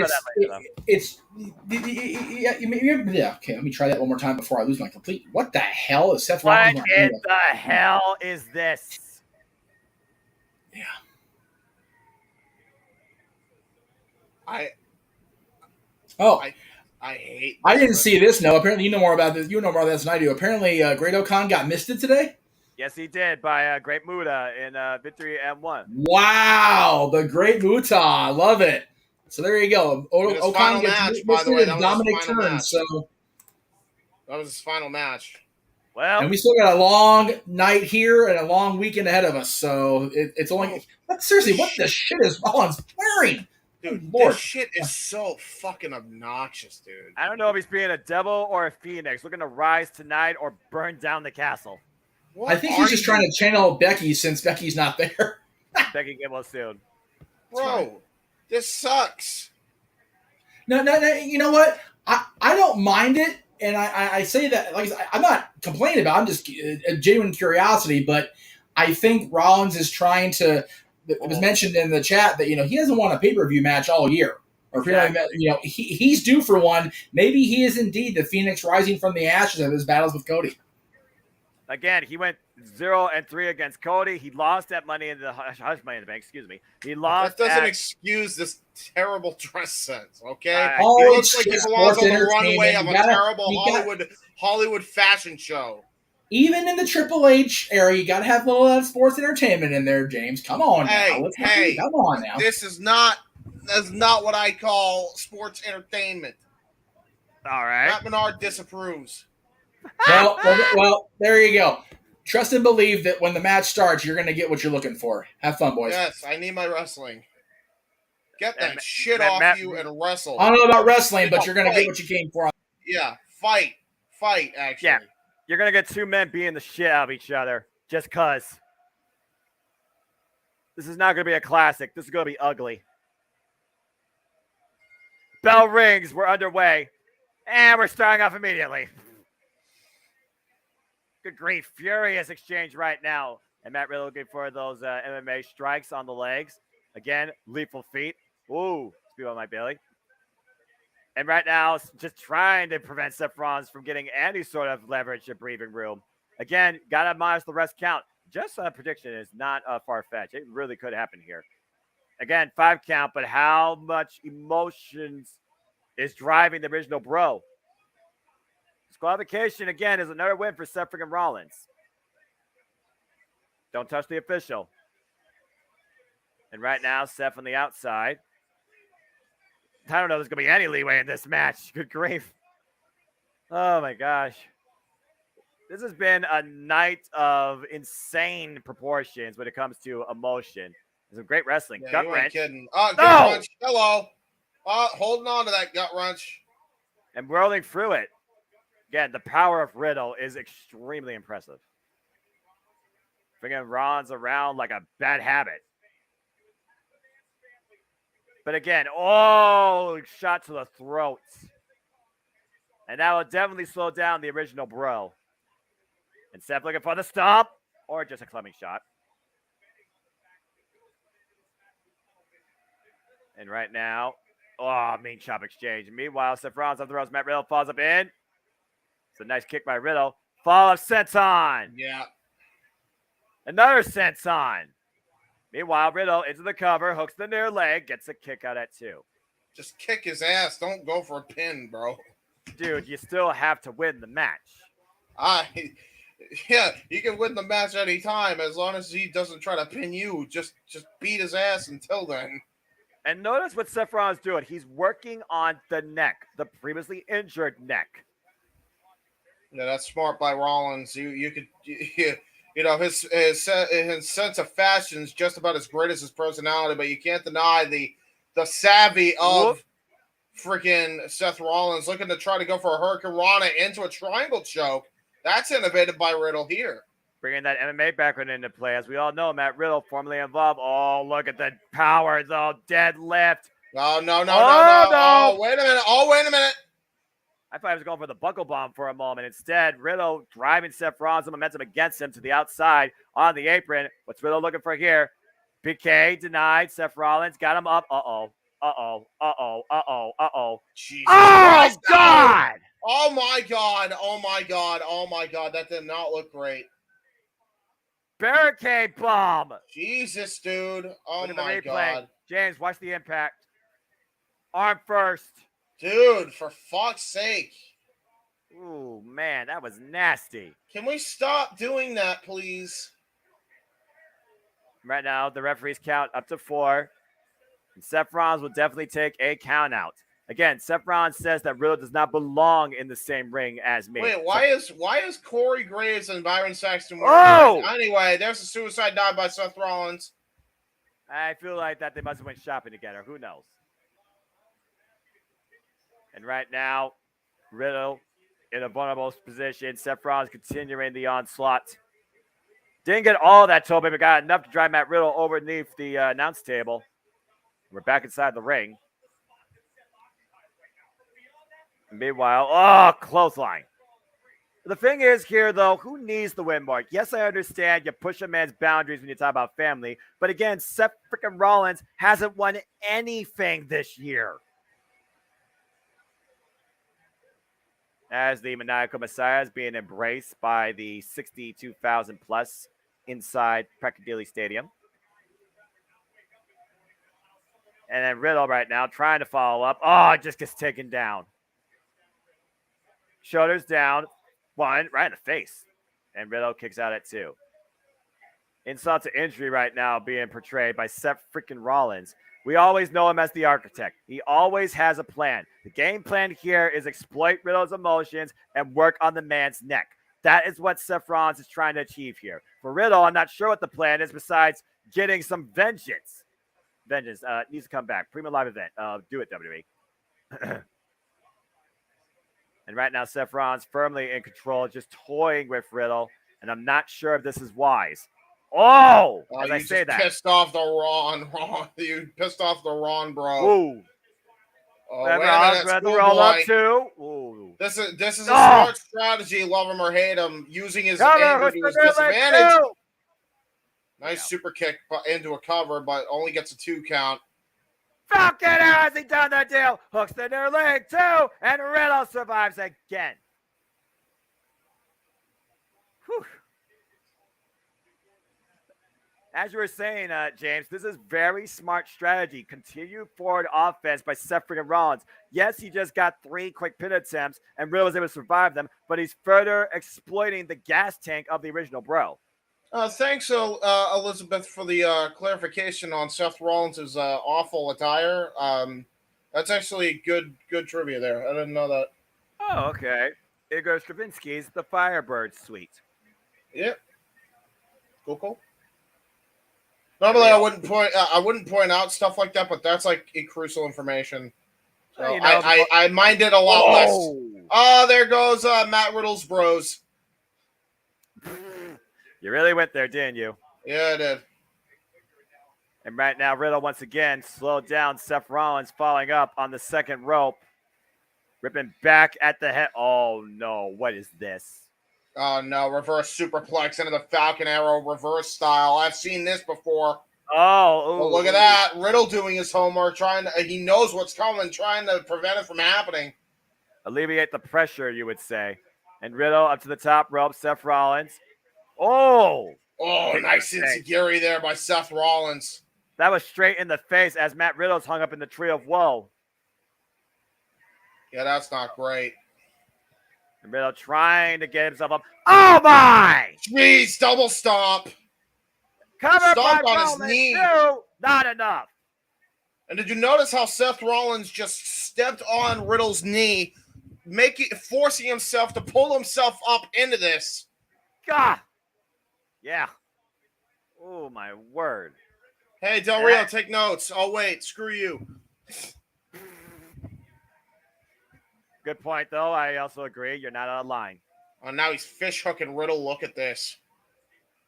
let me try that one more time before I lose my complete. What the hell is Seth What Rollins? in the hell is this? Yeah. I hate. I didn't see this. No, apparently you know more about this. You know more about this than I do. Apparently, Great O'Khan got misted today. Yes, he did by Great Muta in Victory M1. Wow, the Great Muta, I love it. So there you go. O'Khan gets misted and Dominic turns. So that was his final match. Well, and we still got a long night here and a long weekend ahead of us. So it's only. But seriously, what the shit is Rollins wearing? Dude, Lord. this shit is so fucking obnoxious, dude. I don't know if he's being a devil or a phoenix, looking to rise tonight or burn down the castle. I think he's just trying to channel Becky since Becky's not there. Becky get well soon. Bro, this sucks. No, you know what? I don't mind it, and I say that like I'm not complaining about it. I'm just a genuine curiosity, but I think Rollins is trying to. It was mentioned in the chat that he hasn't won a pay-per-view match all year, or he's due for one. Maybe he is indeed the Phoenix rising from the ashes of his battles with Cody. Again, he went 0-3 against Cody. He lost that Money in the Money in the Bank. Excuse me. He lost. That doesn't excuse this terrible dress sense. Okay, it looks like he belongs on the runway of a terrible Hollywood fashion show. Even in the Triple H era, you got to have a little sports entertainment in there, James. Come on now. Come on now. That's not what I call sports entertainment. All right. Matt Menard disapproves. Well, there you go. trust and believe that when the match starts, you're going to get what you're looking for. Have fun, boys. Yes, I need my wrestling. Get that And shit Matt- off Matt- you and wrestle. I don't know about wrestling, but you're going to Fight. get what you came for. Yeah, fight, actually. Yeah. You're going to get two men beating the shit out of each other just because. This is not going to be a classic. This is going to be ugly. Bell rings. We're underway. And we're starting off immediately. Good grief. Furious exchange right now. And Matt Riddle looking for those MMA strikes on the legs. Again, lethal feet. Ooh, speed on my belly. And right now, just trying to prevent Seth Rollins from getting any sort of leverage or breathing room. Again, got to minus the rest count. Just a prediction is not far-fetched. It really could happen here. Again, 5 count, but how much emotions is driving the original bro? Disqualification, again, is another win for Seth freaking Rollins. Don't touch the official. And right now, Seth on the outside. I don't know if there's going to be any leeway in this match. Good grief. Oh, my gosh. This has been a night of insane proportions when it comes to emotion. Some great wrestling. Yeah, Gut you ain't wrench. kidding. Gut No! wrench. Hello. Holding on to that gut wrench. And rolling through it. Again, the power of Riddle is extremely impressive. Bringing Rollins around like a bad habit. But again, shot to the throat. And that will definitely slow down the original bro. And Seth looking for the stomp or just a clubbing shot. And right now, mean chop exchange. Meanwhile, Seth Rollins off the ropes. Matt Riddle falls up in. It's a nice kick by Riddle. Fall of senton. Yeah. Another senton. Meanwhile, Riddle into the cover, hooks the near leg, gets a kick out at 2. Just kick his ass. Don't go for a pin, bro. Dude, you still have to win the match. Yeah, he can win the match any time as long as he doesn't try to pin you. Just beat his ass until then. And notice what Seth Rollins doing. He's working on the neck, the previously injured neck. Yeah, that's smart by Rollins. His sense of fashion is just about as great as his personality, but you can't deny the savvy of freaking Seth Rollins looking to try to go for a Hurricane Rana into a triangle choke. That's innovative by Riddle here. Bringing that MMA background into play. As we all know, Matt Riddle, formerly involved. Oh, look at the power, though. Deadlift. No. No. Oh, wait a minute. I thought I was going for the buckle bomb for a moment. Instead, Riddle driving Seth Rollins' momentum against him to the outside on the apron. What's Riddle looking for here? PK denied. Seth Rollins got him up. Uh-oh. Jesus Oh, Christ. God! Oh, my God. That did not look great. Barricade bomb. Jesus, dude. Oh, Look at the my replay. God. James, watch the impact. Arm first. Dude, for fuck's sake. Ooh, man, that was nasty. Can we stop doing that, please? Right now, the referees count up to 4. And Seth Rollins will definitely take a count out. Again, Seth Rollins says that Riddle does not belong in the same ring as me. Wait, why is Corey Graves and Byron Saxton Oh! Anyway, there's a suicide dive by Seth Rollins. I feel like that they must have went shopping together. Who knows? And right now, Riddle in a vulnerable position. Seth Rollins continuing the onslaught. Didn't get all that Toby, but got enough to drive Matt Riddle underneath the announce table. We're back inside the ring. Meanwhile, clothesline. The thing is here, though, who needs the win mark? Yes, I understand you push a man's boundaries when you talk about family. But again, Seth freaking Rollins hasn't won anything this year. As the Maniacal Messiah is being embraced by the 62,000 plus inside Piccadilly Stadium. And then Riddle right now trying to follow up. Oh, it just gets taken down. Shoulders down. 1 right in the face. And Riddle kicks out at 2. Insult to injury right now being portrayed by Seth freaking Rollins. We always know him as the architect. He always has a plan. The game plan here is exploit Riddle's emotions and work on the man's neck. That is what Seth Rollins is trying to achieve here. For Riddle, I'm not sure what the plan is besides getting some vengeance. Vengeance needs to come back. Premium live event. Do it, WWE. And right now, Seth Rollins firmly in control, just toying with Riddle. And I'm not sure if this is wise. Oh, as I say that. Pissed off the Ron. You pissed off the Ron, bro. Ooh. Oh, wait a minute, the roll up too. Ooh. This is a smart strategy, love him or hate him, using his anger to his disadvantage. Nice super kick into a cover, but only gets a 2 count. Falcon has he done the deal. Hooks the near leg too, and Riddle survives again. Whew. As you were saying, James, this is very smart strategy. Continued forward offense by Seth freaking Rollins. Yes, he just got 3 quick pin attempts, and Riddle was able to survive them, but he's further exploiting the gas tank of the original bro. Thanks, Elizabeth, for the clarification on Seth Rollins' awful attire. That's actually good trivia there. I didn't know that. Oh, okay. Igor Stravinsky's The Firebird Suite. Yep. Cool. Normally, I wouldn't point out stuff like that, but that's like crucial information. So I mind it a lot less. Oh, there goes Matt Riddle's bros. You really went there, didn't you? Yeah, I did. And right now, Riddle once again slowed down Seth Rollins, falling up on the second rope, ripping back at the head. Oh no! What is this? Oh no, reverse superplex into the Falcon Arrow reverse style. I've seen this before. Oh, look at that. Riddle doing his homework, he knows what's coming, trying to prevent it from happening. Alleviate the pressure, you would say. And Riddle up to the top rope, Seth Rollins. Oh, nice enziguri there by Seth Rollins. That was straight in the face as Matt Riddle's hung up in the tree of woe. Yeah, that's not great. And Riddle trying to get himself up. Oh my! Jeez, double stomp. Cover Stomp by on Rollins, his knee. too. Not enough. And did you notice how Seth Rollins just stepped on Riddle's knee, forcing himself to pull himself up into this? God. Yeah. Oh, my word. Hey, Del Rio, take notes. Oh, wait. Screw you. Good point, though. I also agree. You're not out of line. Oh, now he's fish hooking Riddle. Look at this.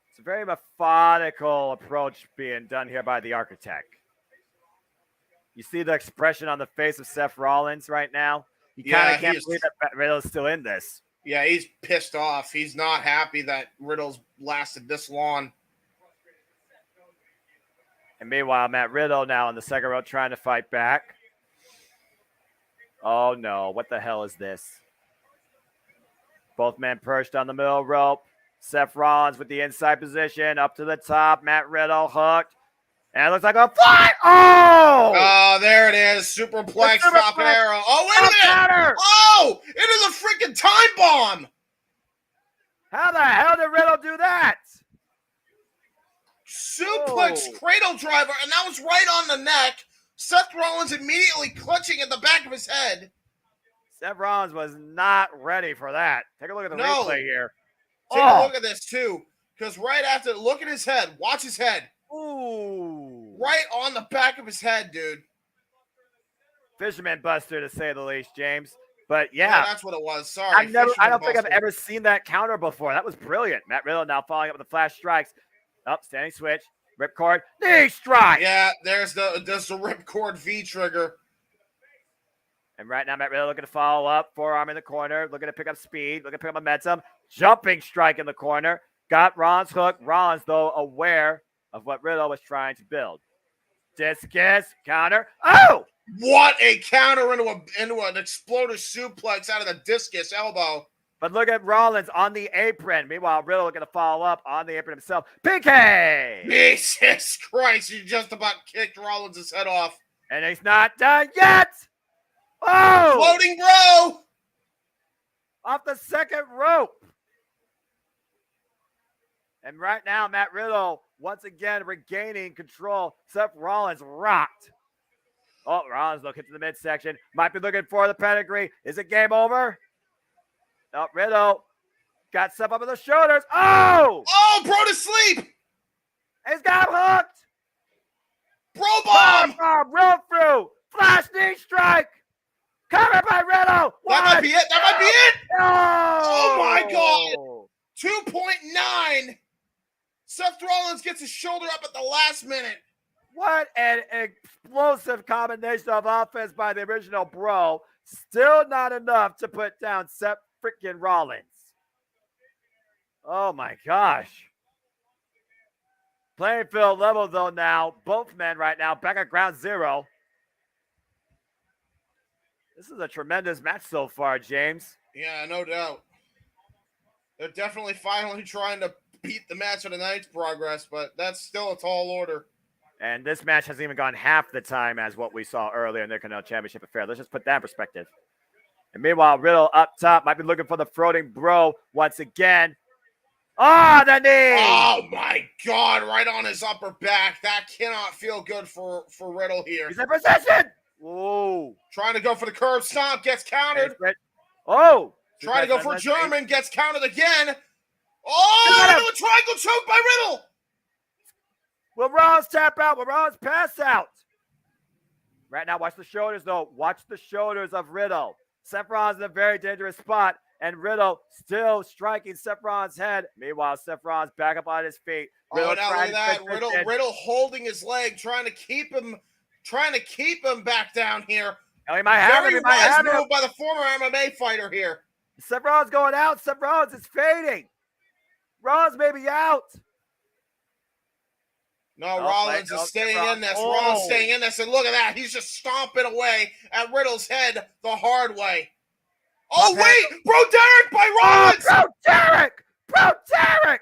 It's a very methodical approach being done here by the architect. You see the expression on the face of Seth Rollins right now? He kind of can't believe that Riddle's still in this. Yeah, he's pissed off. He's not happy that Riddle's lasted this long. And meanwhile, Matt Riddle now on the second row trying to fight back. Oh, no. What the hell is this? Both men perched on the middle rope. Seth Rollins with the inside position. Up to the top. Matt Riddle hooked. And it looks like a fly. Oh! Oh, there it is. Superplex, Falcon Arrow. Oh, wait a minute. Counter. Oh, it is a freaking time bomb. How the hell did Riddle do that? Suplex cradle driver, and that was right on the neck. Seth Rollins immediately clutching at the back of his head. Seth Rollins was not ready for that. Take a look at the replay here. Take a look at this, too. Because right after, look at his head. Watch his head. Ooh. Right on the back of his head, dude. Fisherman buster, to say the least, James. But yeah, that's what it was. Sorry. I don't think I've ever seen that counter before. That was brilliant. Matt Riddle now following up with the flash strikes. Up, standing switch. Ripcord. Knee strike. Yeah, there's the ripcord V trigger. And right now, Matt Riddle looking to follow up. Forearm in the corner. Looking to pick up speed. Looking to pick up momentum. Jumping strike in the corner. Got Rollins hooked. Rollins, though, aware of what Riddle was trying to build. Discus. Counter. Oh! What a counter into an exploder suplex out of the discus elbow. But look at Rollins on the apron. Meanwhile, Riddle looking to follow up on the apron himself. PK! Jesus Christ, he just about kicked Rollins' head off. And he's not done yet! Oh! Floating bro! Off the second rope. And right now, Matt Riddle once again regaining control. Seth Rollins rocked. Oh, Rollins looking to the midsection. Might be looking for the pedigree. Is it game over? No, Riddle Got Seth up on the shoulders. Oh! Oh, bro to sleep. He's got him hooked. Bro bomb. Bomb, roll through. Flash knee strike. Covered by Riddle. That might be it. That might be it. Oh my God. 2.9. Seth Rollins gets his shoulder up at the last minute. What an explosive combination of offense by the original Bro. Still not enough to put down Seth freaking Rollins. Oh my gosh. Playing field level though now. Both men right now back at ground zero. This is a tremendous match so far, James. Yeah, no doubt. They're definitely finally trying to beat the match of the night's progress, but that's still a tall order. And this match hasn't even gone half the time as what we saw earlier in the Intercontinental Championship affair. Let's just put that in perspective. And meanwhile, Riddle up top might be looking for the floating Bro once again. Oh, the knee! Oh my God, right on his upper back. That cannot feel good for Riddle here. He's in position! Whoa. Trying to go for the curb stomp, gets countered. Oh! Trying to go for German, gets countered again. Oh, into a triangle choke by Riddle! Will Rollins tap out? Will Rollins pass out? Right now, watch the shoulders, though. Watch the shoulders of Riddle. Seth Rollins in a very dangerous spot, and Riddle still striking Seth Rollins' head. Meanwhile, Seth Rollins back up on his feet. Riddle not only that, Riddle holding his leg, trying to keep him back down here. Oh, he might have Very it. He might wise have move it. by the former MMA fighter here. Seth Rollins going out. Seth Rollins is fading. Rollins may be out. No, Rollins is staying in this. Oh. Rollins staying in this, and look at that. He's just stomping away at Riddle's head the hard way. Oh, wait! Bro Derek by Rollins! Oh, Bro Derek!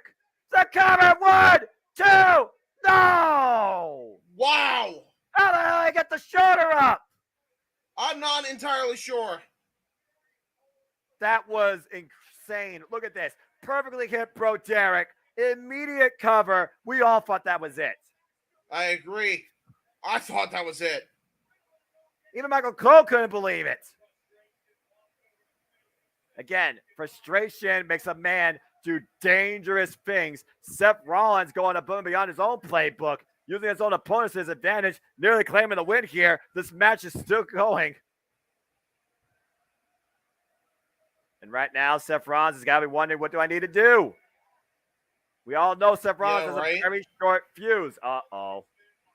The cover, 1, 2, no! Wow! How the hell did I get the shoulder up? I'm not entirely sure. That was insane. Look at this. Perfectly hit Bro Derek. Immediate cover. We all thought that was it. I agree. I thought that was it. Even Michael Cole couldn't believe it. Again, frustration makes a man do dangerous things. Seth Rollins going above and beyond his own playbook, using his own opponents to his advantage, nearly claiming the win here. This match is still going. And right now, Seth Rollins has got to be wondering, what do I need to do? We all know Seth Rollins has a very short fuse. Uh-oh.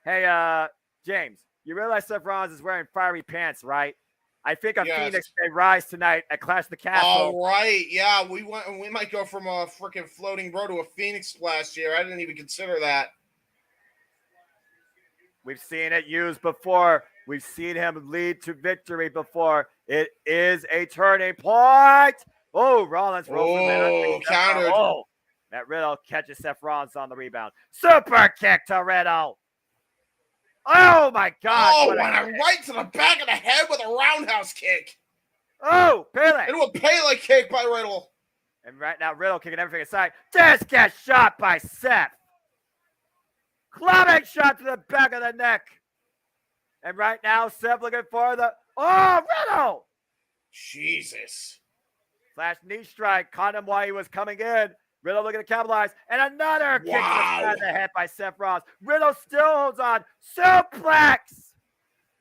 Hey, James, you realize Seth Rollins is wearing fiery pants, right? I think a Phoenix may rise tonight at Clash of the Castle. All right. Yeah, we might go from a freaking floating bro to a Phoenix splash here. I didn't even consider that. We've seen it used before. We've seen him lead to victory before. It is a turning point. Oh, Rollins rolls countered. Oh, that Riddle catches Seth Rollins on the rebound. Super kick to Riddle. Oh, my God. Oh, and right to the back of the head with a roundhouse kick. Oh, Pele. Into a Pele kick by Riddle. And right now, Riddle kicking everything aside. Just gets shot by Seth. Clubbing shot to the back of the neck. And right now, Seth looking for the... Oh, Riddle! Jesus. Flash knee strike. Caught him while he was coming in. Riddle looking to capitalize. And another kick to the side of the head by Seth Rollins. Riddle still holds on. Suplex!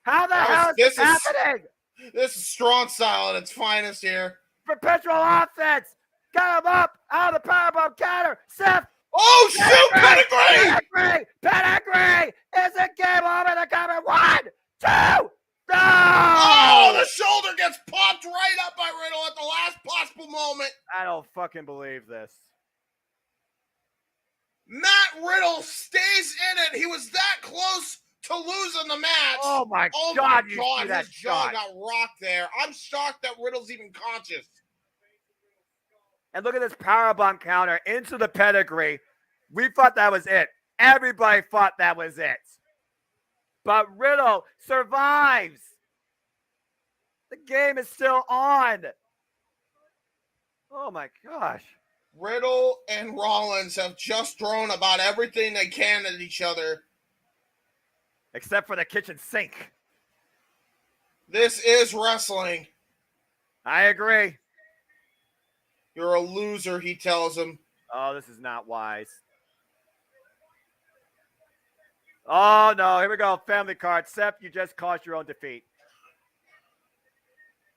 How the hell is this happening? This is strong style at its finest here. Perpetual offense. Got him up. Out of the powerbomb counter. Seth. Oh, shoot! Pedigree! Pedigree! Is a game over the cover. 1, 2, no! Oh, the shoulder gets popped right up by Riddle at the last possible moment. I don't fucking believe this. Matt Riddle stays in it. He was that close to losing the match. Oh, my God. His jaw got rocked there. I'm shocked that Riddle's even conscious. And look at this powerbomb counter into the pedigree. We thought that was it. Everybody thought that was it. But Riddle survives. The game is still on. Oh, my gosh. Riddle and Rollins have just thrown about everything they can at each other. Except for the kitchen sink. This is wrestling. I agree. You're a loser, he tells him. Oh, this is not wise. Oh, no. Here we go. Family card. Seth, you just caused your own defeat.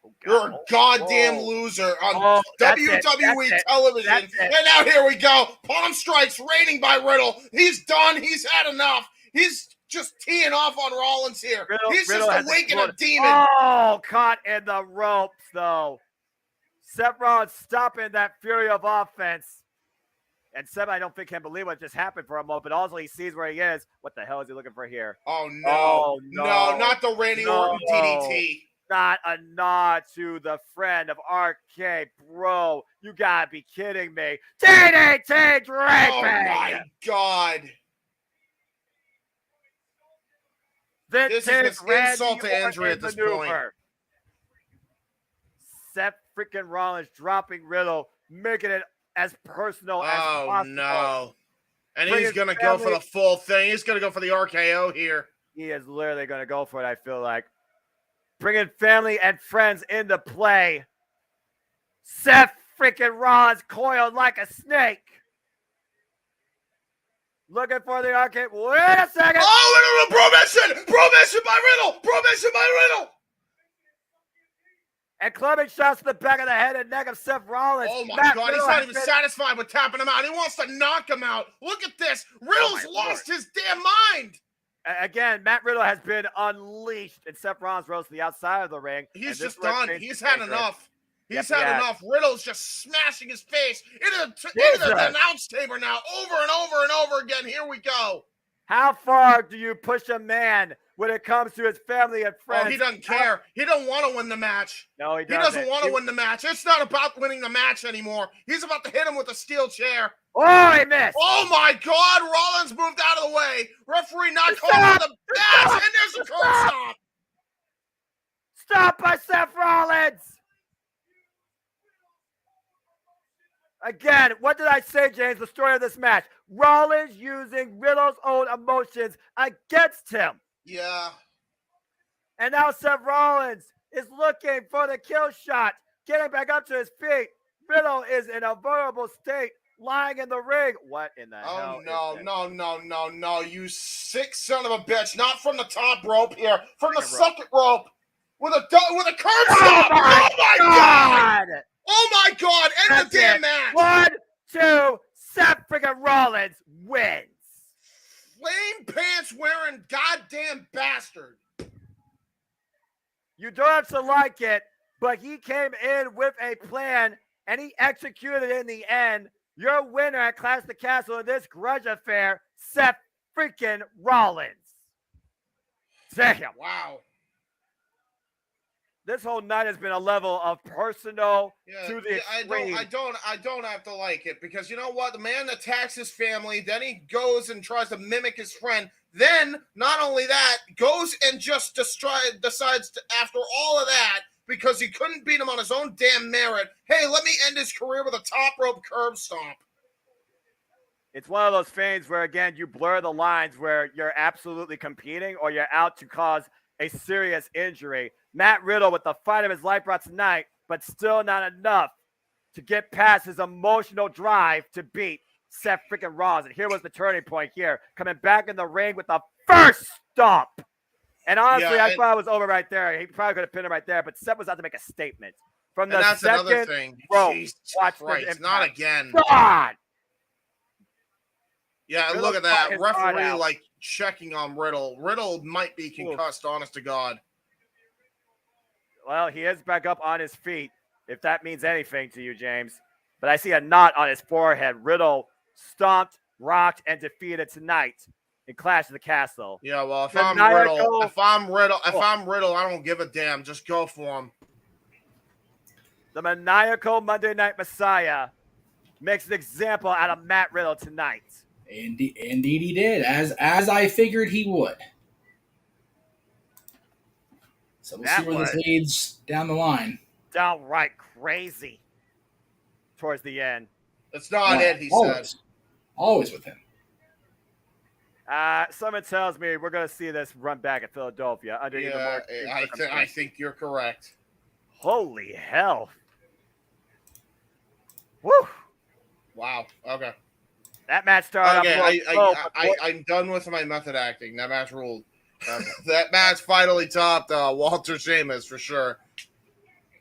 Oh, You're a goddamn Whoa. loser on WWE television. And now here we go. Palm strikes raining by Riddle. He's done. He's had enough. He's just teeing off on Rollins here. He's Riddle just awakened a demon. Oh, caught in the ropes, though. Seth Rollins stopping that fury of offense. And Seth, I don't think can believe what just happened for a moment, but also he sees where he is. What the hell is he looking for here? Oh, no. Oh, No, not the Randy Orton DDT. Not a nod to the friend of RK, bro. You gotta be kidding me. DDT draping! Oh, my God. This is insult to injury at this point. Seth freaking Rollins dropping Riddle, making it as personal as possible. Oh, no. And he's going to go for the full thing. He's going to go for the RKO here. He is literally going to go for it, I feel like. Bringing family and friends into play. Seth freaking Rollins coiled like a snake. Looking for the arcade. Wait a second. Oh, Prohibition! Prohibition by Riddle! Prohibition by Riddle! And clubbing shots to the back of the head and neck of Seth Rollins. Oh, my God. He's not even satisfied with tapping him out. He wants to knock him out. Look at this. Riddle's lost his damn mind. Again, Matt Riddle has been unleashed, and Seth Rollins rose to the outside of the ring. He's just done. He's had enough. He's had enough. Riddle's just smashing his face into the announce table now, over and over and over again. Here we go. How far do you push a man when it comes to his family and friends? Oh, he doesn't care. He don't want to win the match. No, he doesn't. He doesn't want to win the match. It's not about winning the match anymore. He's about to hit him with a steel chair. Oh, he missed. Oh, my God. Rollins moved out of the way. Referee not calling the match, and there's a curb stop. Stop by Seth Rollins. Again, what did I say, James? The story of this match. Rollins using Riddle's own emotions against him. Yeah. And now Seth Rollins is looking for the kill shot, getting back up to his feet. Riddle is in a vulnerable state, lying in the ring. What in the hell? Oh, no. You sick son of a bitch. Not from the top rope here. From the second rope. With a curb stop. Oh, my God. Oh, my God. End the damn match. 1, 2, Seth freaking Rollins wins. Flame pants wearing goddamn bastard. You don't have to like it, but he came in with a plan, and he executed in the end. Your winner at Clash of the Castle in this grudge affair, Seth freaking Rollins. Damn. Wow. This whole night has been a level of personal to the extreme. I don't have to like it because you know what? The man attacks his family, then he goes and tries to mimic his friend. Then, not only that, goes and just decides to, after all of that, because he couldn't beat him on his own damn merit, hey, let me end his career with a top rope curb stomp. It's one of those things where, again, you blur the lines where you're absolutely competing or you're out to cause a serious injury. Matt Riddle with the fight of his life brought tonight, but still not enough to get past his emotional drive to beat Seth freaking Rollins. And here was the turning point here, coming back in the ring with the first stomp. And honestly, I thought it was over right there. He probably could have pinned him right there, but Seth was out to make a statement. From the that's second another thing. rope, Jesus watch Christ, not again. God! Yeah, Riddle look at that. Referee, out. like, checking on Riddle. Riddle might be concussed, honest to God. Well, he is back up on his feet, if that means anything to you, James. But I see a knot on his forehead. Riddle stomped, rocked, and defeated tonight in Clash of the Castle. Yeah, well, if I'm Riddle, I don't give a damn. Just go for him. The maniacal Monday Night Messiah makes an example out of Matt Riddle tonight. Indeed he did, as I figured he would. So we'll see where this leads down the line. Downright crazy towards the end. That's not it, he said. Always with him. Someone tells me we're going to see this run back at Philadelphia. I think you're correct. Holy hell. Woo! Wow. Okay. That match started Okay. off a little slow, I'm done with my method acting. That match ruled. That match finally topped Walter Sheamus for sure.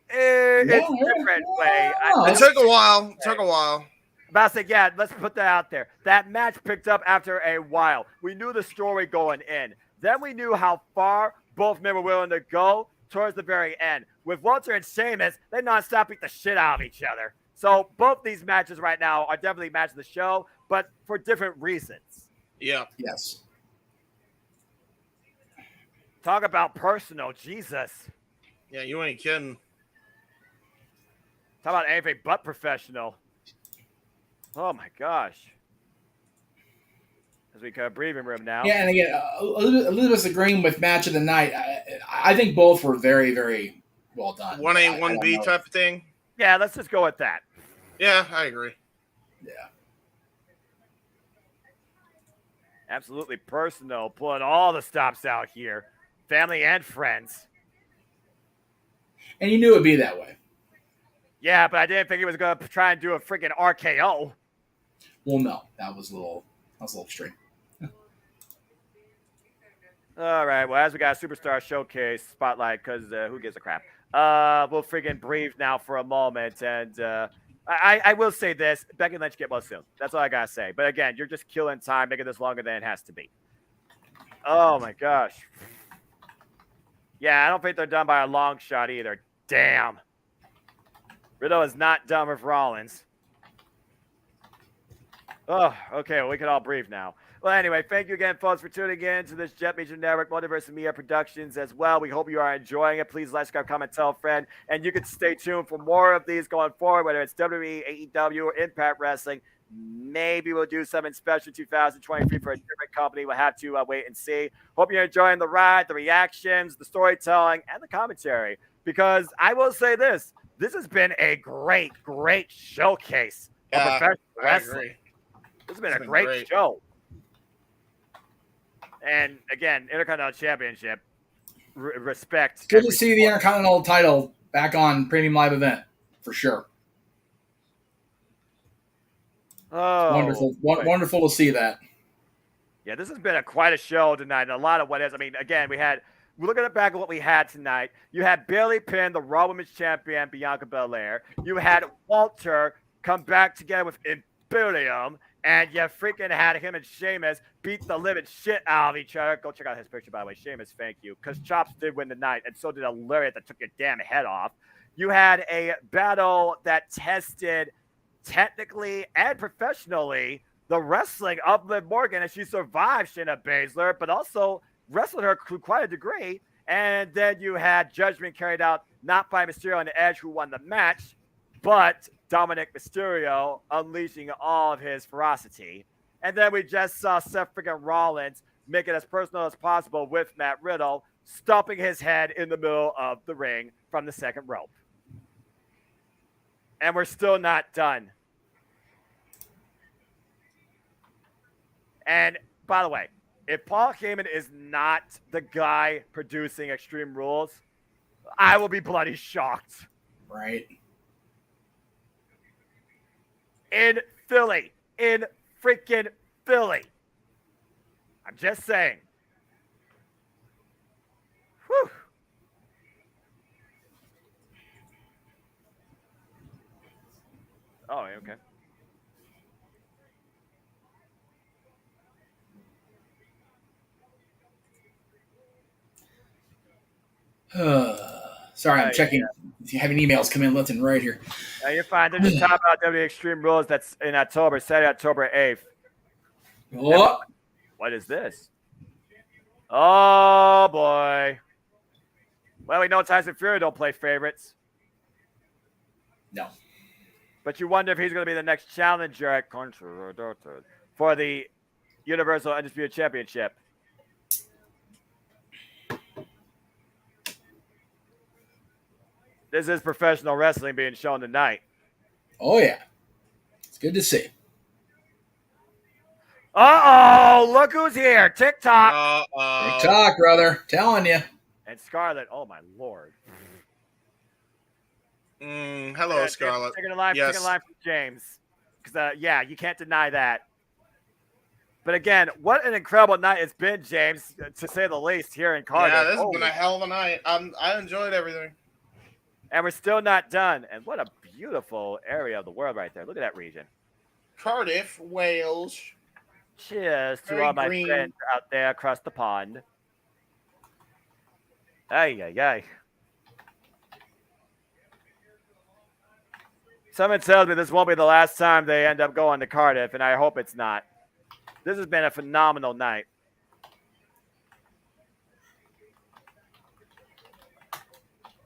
It's a different way. It took a while. Took a while. About to say, yeah, let's put that out there. That match picked up after a while. We knew the story going in. Then we knew how far both men were willing to go towards the very end. With Walter and Sheamus, they nonstop beat the shit out of each other. So both these matches right now are definitely matches of the show, but for different reasons. Yeah. Yes. Talk about personal, Jesus. Yeah, you ain't kidding. Talk about anything but professional. Oh my gosh. As we got a breathing room now. Yeah, and again, Elizabeth's agreeing with match of the night. I think both were very, very well done. 1A, 1B type of thing. Yeah, let's just go with that. Yeah, I agree. Yeah. Absolutely personal, pulling all the stops out here. Family and friends. And you knew it would be that way. Yeah, but I didn't think he was going to try and do a freaking RKO. Well, no, that was a little extreme. All right, well, as we got a Superstar Showcase spotlight, because who gives a crap? We'll freaking breathe now for a moment. And I will say this, Becky Lynch get well soon. That's all I got to say. But again, you're just killing time, making this longer than it has to be. Oh, my gosh. Yeah, I don't think they're done by a long shot either. Damn. Riddle is not done with Rollins. Oh, okay. Well, we can all breathe now. Well, anyway, thank you again, folks, for tuning in to this Jet Meacham Network Multiverse and Media Productions as well. We hope you are enjoying it. Please like, subscribe, comment, tell a friend. And you can stay tuned for more of these going forward, whether it's WWE, AEW, or Impact Wrestling. Maybe we'll do something special 2023 for a different company. We'll have to wait and see. Hope you're enjoying the ride, the reactions, the storytelling, and the commentary. Because I will say this. This has been a great, great showcase of professional wrestling. This has been a great show. And again, Intercontinental Championship, respect. It's good to see the Intercontinental title back on Premium Live Event, for sure. Oh, wonderful, wonderful to see that. Yeah, this has been quite a show tonight, and a lot of what is. I mean, again, we're looking back at what we had tonight. You had Bayley pin the Raw Women's Champion, Bianca Belair. You had Walter come back together with Imperium. And you freaking had him and Sheamus beat the living shit out of each other. Go check out his picture, by the way. Sheamus, thank you. Because Chops did win the night, and so did a lariat that took your damn head off. You had a battle that tested technically and professionally the wrestling of Liv Morgan as she survived Shayna Baszler, but also wrestled her to quite a degree. And then you had Judgment carried out not by Mysterio and Edge, who won the match, but Dominic Mysterio unleashing all of his ferocity. And then we just saw Seth freaking Rollins make it as personal as possible with Matt Riddle, stomping his head in the middle of the ring from the second rope. And we're still not done. And by the way, if Paul Heyman is not the guy producing Extreme Rules, I will be bloody shocked. Right. In Philly. In freaking Philly. I'm just saying. Whew. Oh, okay. Sorry, I'm checking. If you have any emails come in left and right here. You're fine. They're just talking about WWE Extreme Rules. That's in October, Saturday, October 8th. What is this? Oh, boy. Well, we know Tyson Fury don't play favorites. No. But you wonder if he's going to be the next challenger at for the Universal Undisputed Championship. This is professional wrestling being shown tonight. Oh, yeah. It's good to see. Uh-oh! Look who's here. TikTok. TikTok, brother. Telling you. And Scarlett. Oh, my Lord. Hello, Scarlett. Taking a line from James. Because, you can't deny that. But again, what an incredible night it's been, James, to say the least, here in Cardiff. Yeah, this has been a hell of a night. I enjoyed everything. And we're still not done. And what a beautiful area of the world right there. Look at that region. Cardiff, Wales. Cheers to Very all my green. friends out there across the pond. Ay. Someone tells me this won't be the last time they end up going to Cardiff, and I hope it's not. This has been a phenomenal night.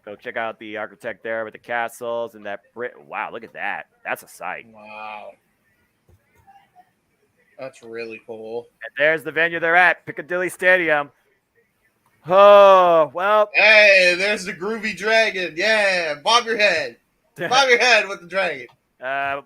Go check out the architect there with the castles and that Wow, look at that. That's a sight. Wow. That's really cool. And there's the venue they're at, Piccadilly Stadium. Oh, well. Hey, there's the groovy dragon. Yeah, bob your head. Bob your head with the dragon.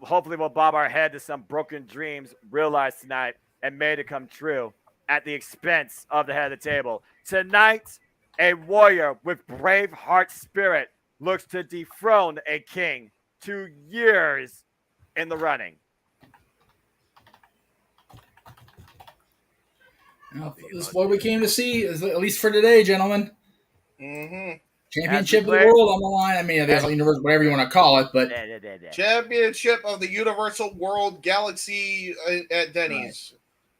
Hopefully we'll bob our head to some broken dreams realized tonight and made it come true at the expense of the head of the table. Tonight, a warrior with brave heart spirit looks to dethrone a king 2 years in the running. Well, this is what we came to see, at least for today, gentlemen. Mm-hmm. Championship of the world on the line. I mean, there's universe, whatever you want to call it, but Championship of the Universal World Galaxy at Denny's. Right.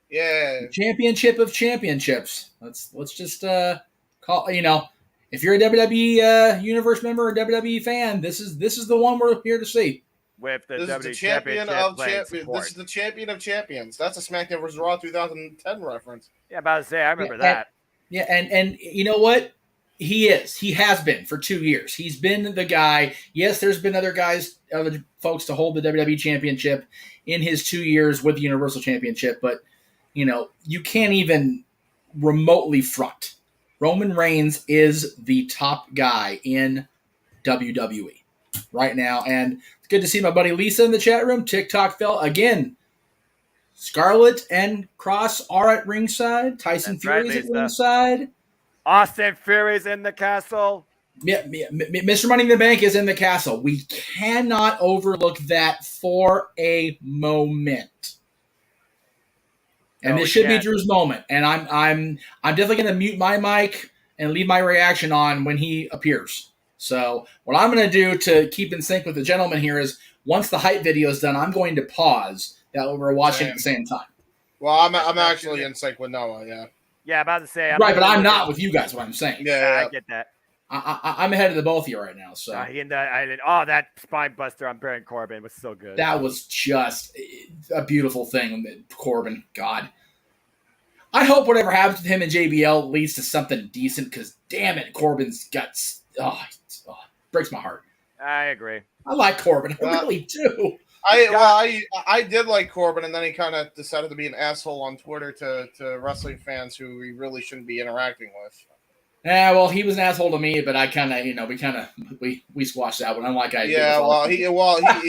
Yeah. Championship of championships. Let's just call. If you're a WWE Universe member or WWE fan, this is the one we're here to see. With the this WWE is the champion of champions. This is the champion of champions. That's a SmackDown vs. Raw 2010 reference. Yeah, about to say, I remember that. And you know what? He has been for 2 years. He's been the guy. Yes, there's been other folks to hold the WWE Championship in his 2 years with the Universal Championship, but you can't even remotely front. Roman Reigns is the top guy in WWE right now, and it's good to see my buddy Lisa in the chat room. TikTok fell again. Scarlett and Cross are at ringside. Tyson Fury's at ringside. Austin Fury's in the castle. Yeah, Mr. Money in the Bank is in the castle. We cannot overlook that for a moment. And this should be Drew's moment. And I'm definitely going to mute my mic and leave my reaction on when he appears. So what I'm going to do to keep in sync with the gentleman here is once the hype video is done, I'm going to pause that we're watching at the same time. Well, I'm actually in sync with Noah. Yeah. Yeah, about to say. Right, but I'm not with you guys. What I'm saying. Yeah, I get that. I'm ahead of the both of you right now. So that spine buster on Baron Corbin was so good. That was just a beautiful thing, Corbin. God, I hope whatever happens to him and JBL leads to something decent. Because damn it, Corbin's guts breaks my heart. I agree. I like Corbin. I really do. I did like Corbin, and then he kind of decided to be an asshole on Twitter to wrestling fans who he really shouldn't be interacting with. Yeah, well, he was an asshole to me, but I kind of, we squashed that one. Unlike I did. Yeah,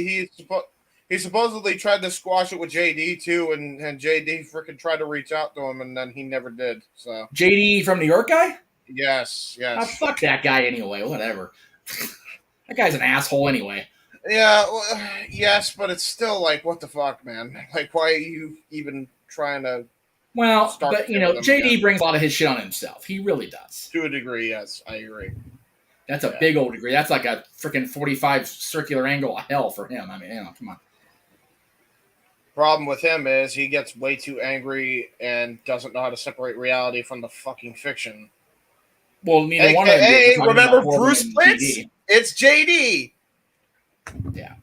he supposedly tried to squash it with JD too, and JD freaking tried to reach out to him, and then he never did. So JD from New York guy? Yes. Fuck that guy anyway. Whatever. That guy's an asshole anyway. Yeah, well, yes, but it's still like, what the fuck, man? Like, why are you even trying to? Well, but JD brings a lot of his shit on himself. He really does. To a degree, yes, I agree. That's a big old degree. That's like a freaking 45 circular angle of hell for him. I mean, come on. Problem with him is he gets way too angry and doesn't know how to separate reality from the fucking fiction. Well, neither one of them. Hey, remember Bruce Prince? It's JD. Yeah.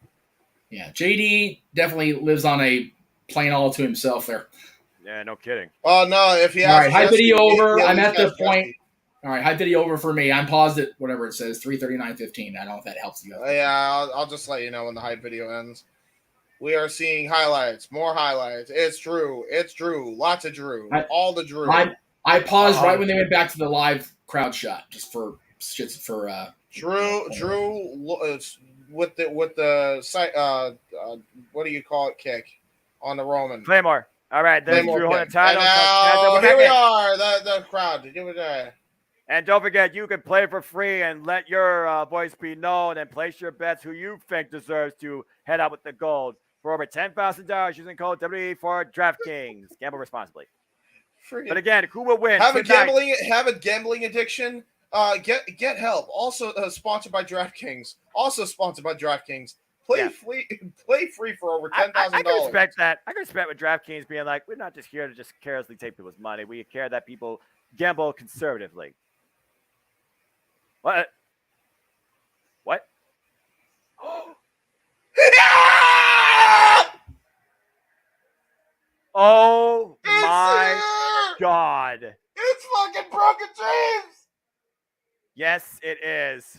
JD definitely lives on a plane all to himself there. Yeah, no kidding. Oh no! If you all right, hype video over. I'm at the point. Justin. All right, hype video over for me. I'm paused at whatever it says, 3:39:15. I don't know if that helps you. Yeah, I'll just let you know when the hype video ends. We are seeing highlights, more highlights. It's Drew. Lots of Drew. All the Drew. I paused right when they went back to the live crowd shot, just for Drew with the site. What do you call it? Kick on the Roman Claymore. All right, there's Drew holding a title. And now, here we are, the crowd. And don't forget, you can play for free and let your voice be known and place your bets who you think deserves to head out with the gold for over $10,000 using code WWE for DraftKings. Gamble responsibly. But again, who will win? Have a gambling addiction. Get help. Also sponsored by DraftKings. Play free for over $10,000. I can respect that. I can respect with DraftKings being like, we're not just here to just carelessly take people's money. We care that people gamble conservatively. What? Oh my God. It's fucking Broken Dreams. Yes, it is.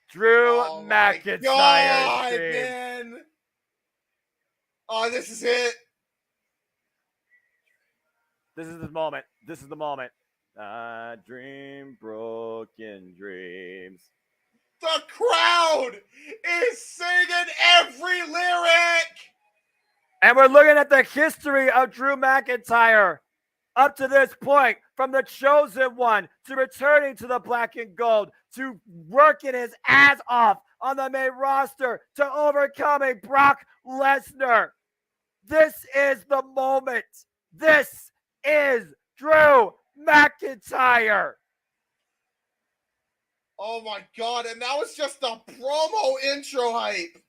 Drew McIntyre. Man. Oh, this is it. This is the moment. Dream broken dreams. The crowd is singing every lyric. And we're looking at the history of Drew McIntyre up to this point, from the chosen one to returning to the black and gold to working his ass off on the main roster to overcoming Brock Lesnar. This is the moment. This is Drew McIntyre. Oh my God. And that was just the promo intro hype.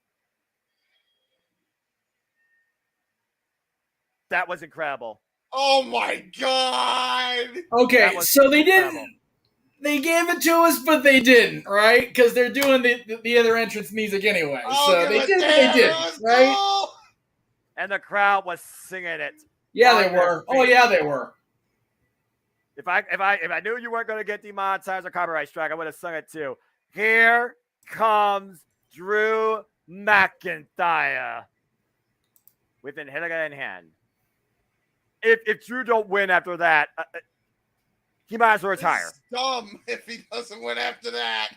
That was incredible. Oh my God. Okay, so they didn't. They gave it to us, but they didn't, right? Because they're doing the other entrance music anyway. So they did, but they didn't, right? Cool. And the crowd was singing it. Yeah, they were. Oh, yeah, they were. If I knew you weren't going to get demonetized or copyright strike, I would have sung it too. Here comes Drew McIntyre with Angelica in hand. If Drew don't win after that, he might as well retire. It's dumb if he doesn't win after that.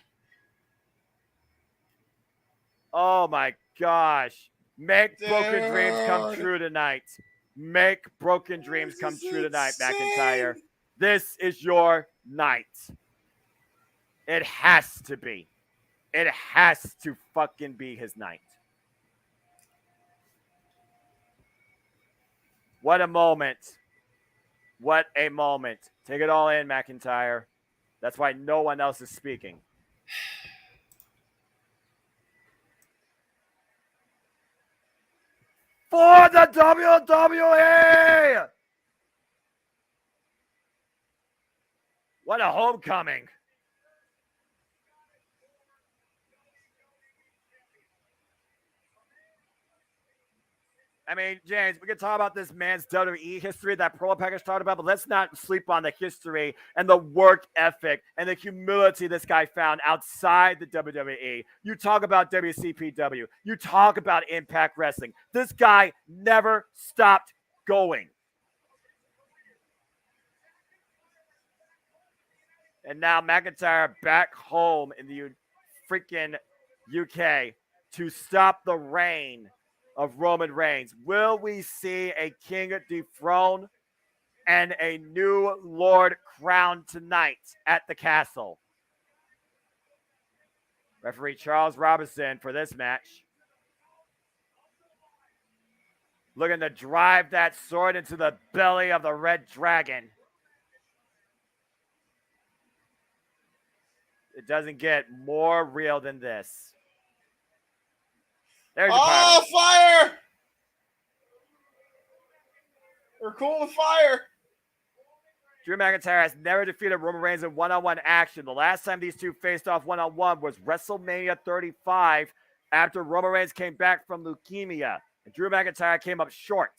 Oh my gosh. Make broken dreams come true tonight. Make broken dreams come true tonight, McIntyre. This is your night. It has to be. It has to fucking be his night. What a moment. What a moment. Take it all in, McIntyre. That's why no one else is speaking. For the WWE! What a homecoming. I mean, James, we can talk about this man's WWE history that Pro Package talked about, but let's not sleep on the history and the work ethic and the humility this guy found outside the WWE. You talk about WCPW. You talk about Impact Wrestling. This guy never stopped going. And now McIntyre back home in the freaking UK to stop the reign of Roman Reigns. Will we see a king dethroned and a new Lord crowned tonight at the castle? Referee Charles Robinson for this match. Looking to drive that sword into the belly of the Red Dragon. It doesn't get more real than this. There's your pirate. Fire! We're cool with fire. Drew McIntyre has never defeated Roman Reigns in one-on-one action. The last time these two faced off one-on-one was WrestleMania 35 after Roman Reigns came back from leukemia. And Drew McIntyre came up short.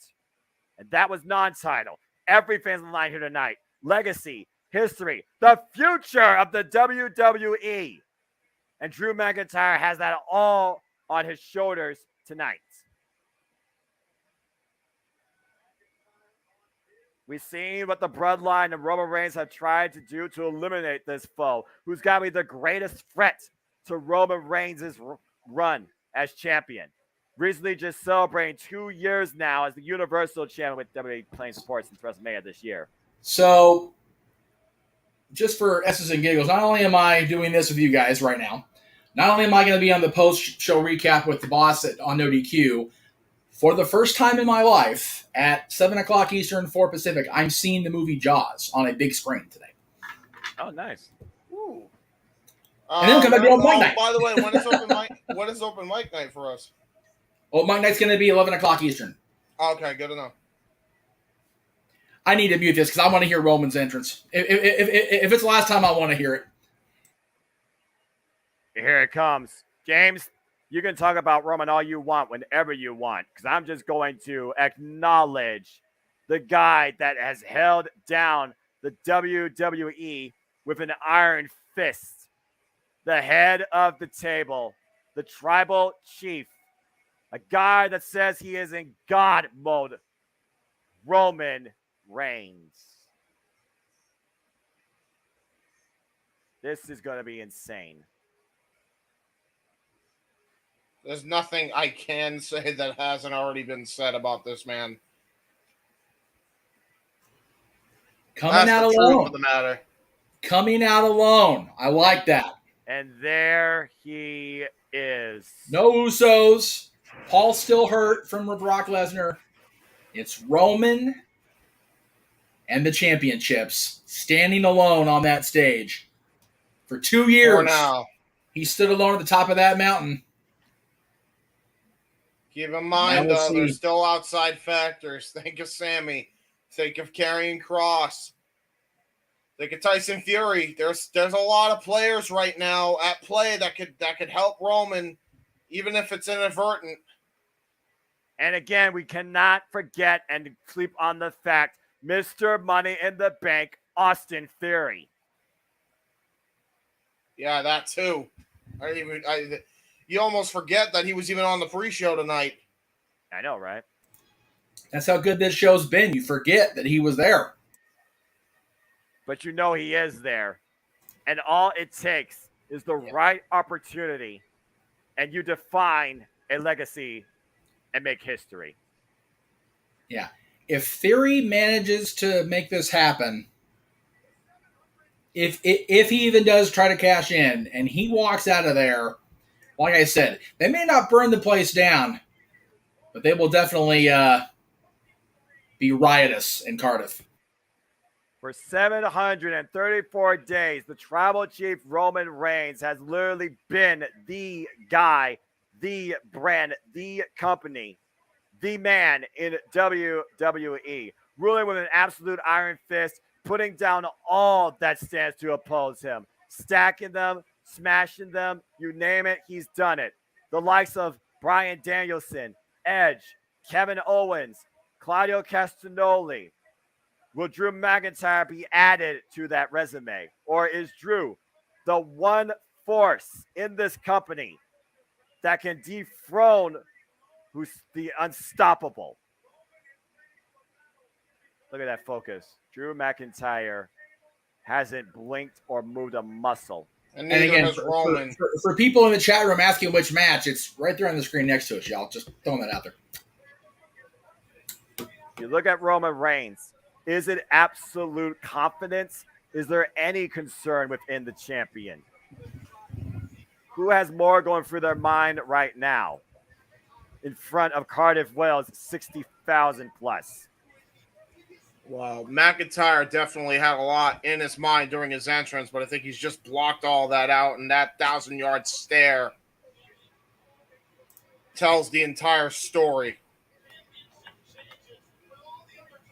And that was non-title. Every fan's in line here tonight. Legacy, history, the future of the WWE. And Drew McIntyre has that all on his shoulders tonight. We've seen what the Bloodline and Roman Reigns have tried to do to eliminate this foe, who's got to be the greatest threat to Roman Reigns' run as champion. recently just celebrating 2 years now as the Universal Champion with WWE playing support since WrestleMania this year. So, just for S's and giggles, not only am I doing this with you guys right now, not only am I going to be on the post-show recap with the boss on No DQ, for the first time in my life, at 7 o'clock Eastern, 4 Pacific, I'm seeing the movie Jaws on a big screen today. Oh, nice. Ooh. And then come back to open mic night. By the way, when is open mic night for us? Open mic night's going to be 11 o'clock Eastern. Okay, good enough. I need to mute this because I want to hear Roman's entrance. If it's the last time, I want to hear it. Here it comes. James, you can talk about Roman all you want whenever you want, because I'm just going to acknowledge the guy that has held down the WWE with an iron fist, the head of the table, the tribal chief, a guy that says he is in God mode, Roman Reigns. This is going to be insane. There's nothing I can say that hasn't already been said about this man. Coming out alone. The matter. Coming out alone. I like that. And there he is. No Usos. Paul's still hurt from Brock Lesnar. It's Roman and the championships standing alone on that stage. For 2 years. For now. He stood alone at the top of that mountain. Keep in mind, there's still outside factors. Think of Sammy. Think of Karrion Kross. Think of Tyson Fury. There's a lot of players right now at play that could help Roman, even if it's inadvertent. And again, we cannot forget and sleep on the fact, Mr. Money in the Bank, Austin Theory. Yeah, that too. You almost forget that he was even on the pre-show tonight. I know, right? That's how good this show's been. You forget that he was there. But you know he is there. And all it takes is the right opportunity, and you define a legacy and make history. Yeah. If Theory manages to make this happen, if he even does try to cash in and he walks out of there, like I said, they may not burn the place down, but they will definitely be riotous in Cardiff. For 734 days, the tribal chief Roman Reigns has literally been the guy, the brand, the company, the man in WWE, ruling with an absolute iron fist, putting down all that stands to oppose him, stacking them, smashing them, you name it, he's done it. The likes of Bryan Danielson, Edge, Kevin Owens, Claudio Castagnoli. Will Drew McIntyre be added to that resume? Or is Drew the one force in this company that can dethrone who's the unstoppable? Look at that focus. Drew McIntyre hasn't blinked or moved a muscle. And again, for people in the chat room asking which match, it's right there on the screen next to us, y'all. Just throwing that out there. You look at Roman Reigns. Is it absolute confidence? Is there any concern within the champion? Who has more going through their mind right now? In front of Cardiff, Wales, 60,000 plus. Well, McIntyre definitely had a lot in his mind during his entrance, but I think he's just blocked all that out, and that 1,000-yard stare tells the entire story.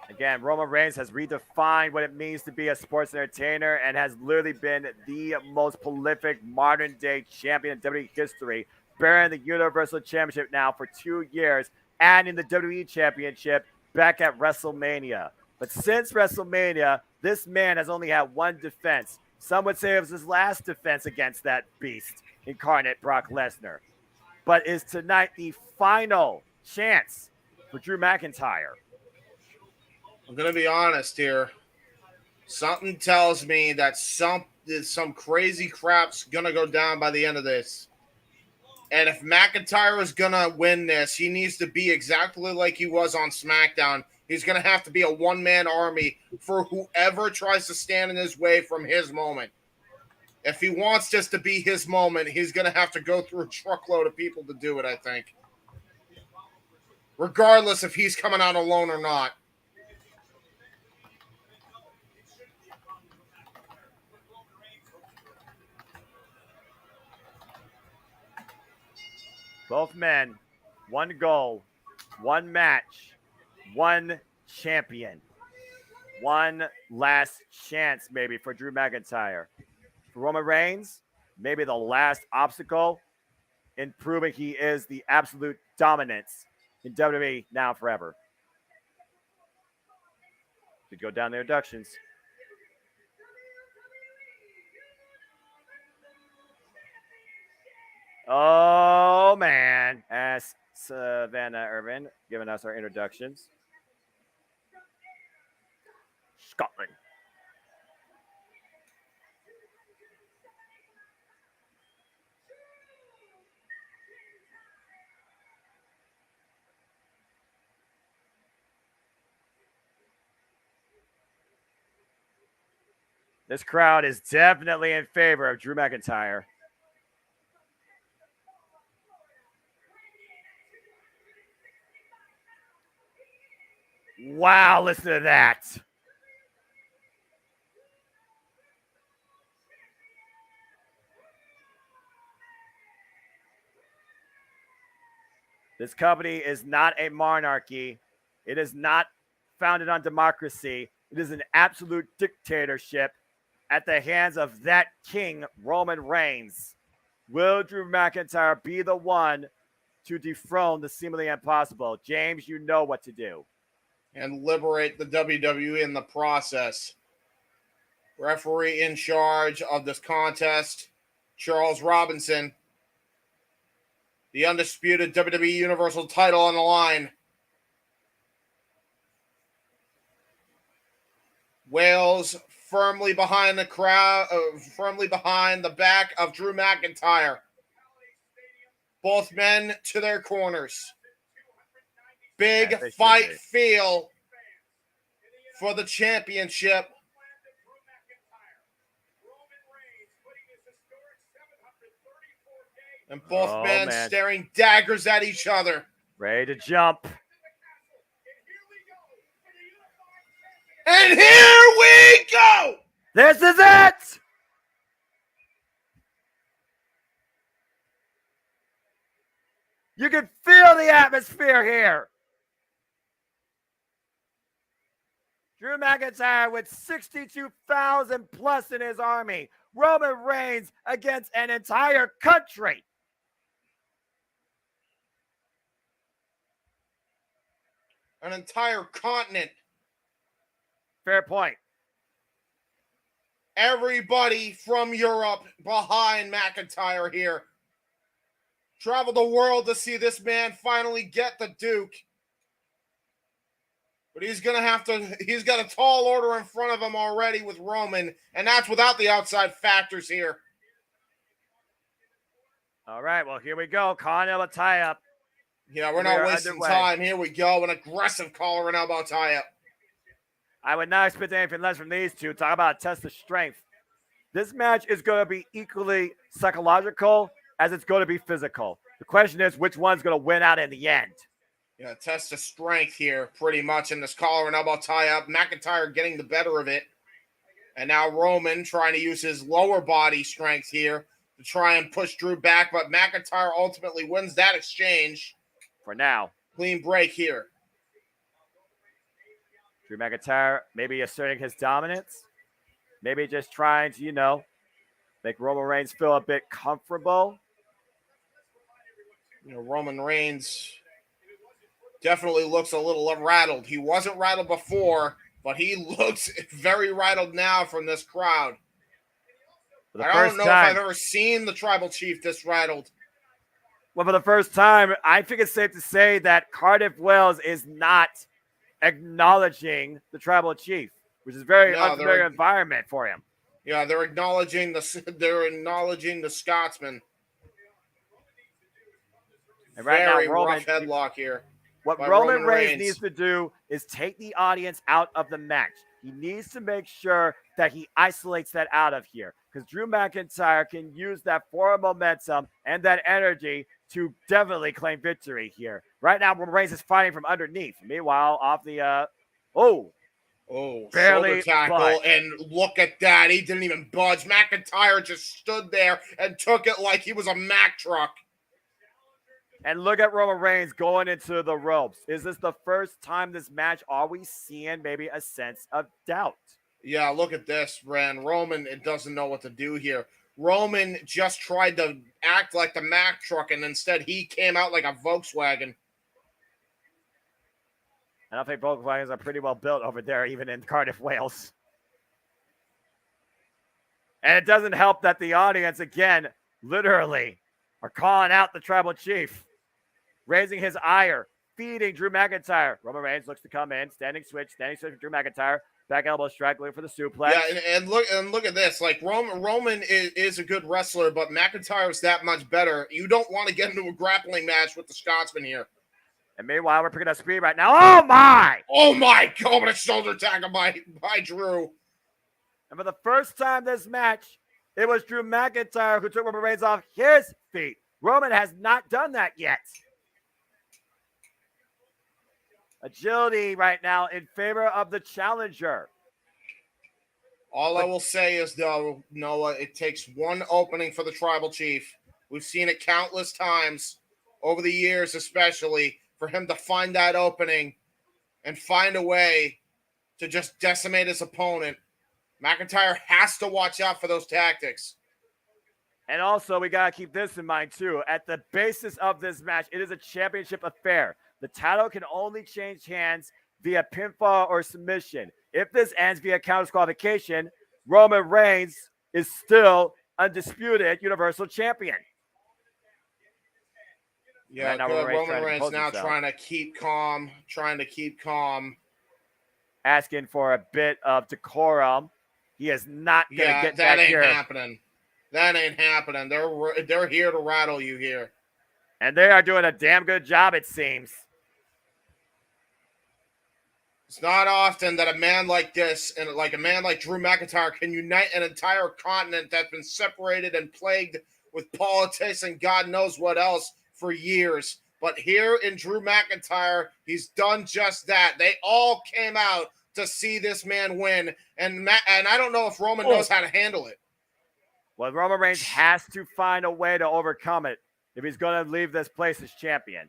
Again, Roman Reigns has redefined what it means to be a sports entertainer and has literally been the most prolific modern-day champion in WWE history, bearing the Universal Championship now for 2 years, adding the WWE Championship back at WrestleMania. But since WrestleMania, this man has only had one defense. Some would say it was his last defense against that beast incarnate, Brock Lesnar. But is tonight the final chance for Drew McIntyre? I'm going to be honest here. Something tells me that some crazy crap's going to go down by the end of this. And if McIntyre is going to win this, he needs to be exactly like he was on SmackDown. He's going to have to be a one-man army for whoever tries to stand in his way from his moment. If he wants this to be his moment, he's going to have to go through a truckload of people to do it, I think. Regardless if he's coming out alone or not. Both men, one goal, one match, one champion. One last chance, maybe, for Drew McIntyre. For Roman Reigns, maybe the last obstacle in proving he is the absolute dominance in WWE now and forever. To go down the inductions. Oh, man. As Savannah Irvin giving us our introductions. Scotland. This crowd is definitely in favor of Drew McIntyre. Wow, listen to that. This company is not a monarchy. It is not founded on democracy. It is an absolute dictatorship at the hands of that king, Roman Reigns. Will Drew McIntyre be the one to dethrone the seemingly impossible? James, you know what to do. And liberate the WWE in the process. Referee in charge of this contest, Charles Robinson. The undisputed WWE Universal title on the line. Wales firmly behind the crowd, firmly behind the back of Drew McIntyre. Both men to their corners. Big fight feel for the championship. And both men staring daggers at each other. Ready to jump. And here we go! This is it! You can feel the atmosphere here. Drew McIntyre with 62,000 plus in his army. Roman Reigns against an entire country. An entire continent. Fair point. Everybody from Europe behind McIntyre here. Traveled the world to see this man finally get the Duke. But he's got a tall order in front of him already with Roman, and that's without the outside factors here. All right, well, here we go. Collar and elbow tie-up. Yeah, we're not wasting time. Here we go. An aggressive collar and elbow tie-up. I would not expect anything less from these two. Talk about a test of strength. This match is going to be equally psychological as it's going to be physical. The question is, which one's going to win out in the end? Yeah, test of strength here, pretty much, in this collar and elbow tie-up. McIntyre getting the better of it. And now Roman trying to use his lower body strength here to try and push Drew back. But McIntyre ultimately wins that exchange. For now. Clean break here. Drew McIntyre maybe asserting his dominance. Maybe just trying to, make Roman Reigns feel a bit comfortable. Roman Reigns definitely looks a little rattled. He wasn't rattled before, but he looks very rattled now from this crowd. I don't know if I've ever seen the tribal chief this rattled. Well, for the first time, I think it's safe to say that Cardiff Wales is not acknowledging the tribal chief, which is a very unfamiliar environment for him. Yeah, they're acknowledging the Scotsman. And right Very now, Roman, rough headlock here. what by Roman Roman Reigns Reigns. needs to do is take the audience out of the match. He needs to make sure that he isolates that out of here, because Drew McIntyre can use that forward momentum and that energy to definitely claim victory here. Right now, Roman Reigns is fighting from underneath. Meanwhile, off the Oh, barely shoulder tackle, budged. and look at that. He didn't even budge. McIntyre just stood there and took it like he was a Mack truck. And look at Roman Reigns going into the ropes. Is this the first time this match are we seeing maybe a sense of doubt? Yeah, look at this, Ren. Roman doesn't know what to do here. Roman just tried to act like the Mack truck, and instead he came out like a Volkswagen. I don't think Volkswagens are pretty well built over there, even in Cardiff, Wales. And it doesn't help that the audience, again, literally are calling out the tribal chief, raising his ire, feeding Drew McIntyre. Roman Reigns looks to come in, standing switch for Drew McIntyre. Back elbow strike, looking for the suplex. Yeah, and look at this. Like Roman is a good wrestler, but McIntyre is that much better. You don't want to get into a grappling match with the Scotsman here. And meanwhile, we're picking up speed right now. Oh my! Oh my God! What a shoulder tackle by Drew. And for the first time this match, it was Drew McIntyre who took Roman Reigns off his feet. Roman has not done that yet. Agility right now in favor of the challenger. All I will say is, though, Noah, it takes one opening for the tribal chief. We've seen it countless times over the years, especially for him to find that opening and find a way to just decimate his opponent. McIntyre has to watch out for those tactics. And also, we got to keep this in mind, too. At the basis of this match, it is a championship affair. The title can only change hands via pinfall or submission. If this ends via counter disqualification, Roman Reigns is still undisputed Universal Champion. Yeah, right now, Roman Reigns now himself, trying to keep calm, asking for a bit of decorum. He is not going to get that back ain't here. happening. That ain't happening. They're here to rattle you here. And they are doing a damn good job, it seems. It's not often that a man like this and like a man like Drew McIntyre can unite an entire continent that's been separated and plagued with politics and God knows what else for years. But here in Drew McIntyre, he's done just that. They all came out to see this man win, and I don't know if Roman knows how to handle it. Well, Roman Reigns has to find a way to overcome it if he's going to leave this place as champion.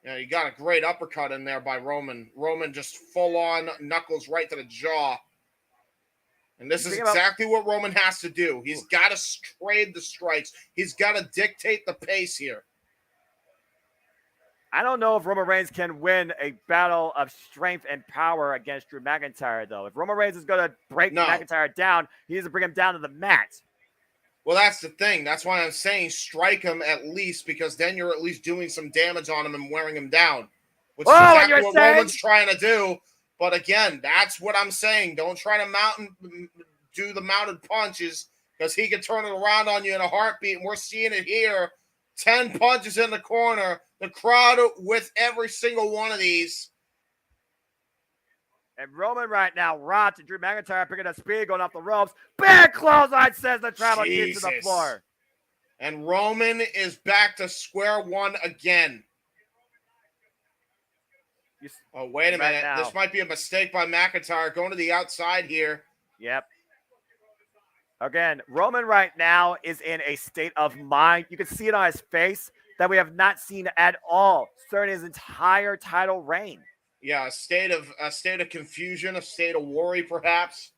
Yeah, you got a great uppercut in there by Roman. Roman just full on knuckles right to the jaw. And this is exactly what Roman has to do. He's got to trade the strikes. He's got to dictate the pace here. I don't know if Roman Reigns can win a battle of strength and power against Drew McIntyre, though. If Roman Reigns is going to break McIntyre down, he needs to bring him down to the mat. Well, that's the thing. That's why I'm saying strike him at least, because then you're at least doing some damage on him and wearing him down, which is exactly what Roman's trying to do. But again, that's what I'm saying. Don't try to do the mounted punches, because he can turn it around on you in a heartbeat, and we're seeing it here. 10 punches in the corner. The crowd with every single one of these. And Roman right now, to Drew McIntyre picking up speed, going off the ropes. Big clothesline, says the tribal chief to the floor. And Roman is back to square one again. Oh, wait a minute. Now. This might be a mistake by McIntyre going to the outside here. Yep. Again, Roman right now is in a state of mind. You can see it on his face that we have not seen at all during his entire title reign. Yeah, a state of confusion, a state of worry, perhaps.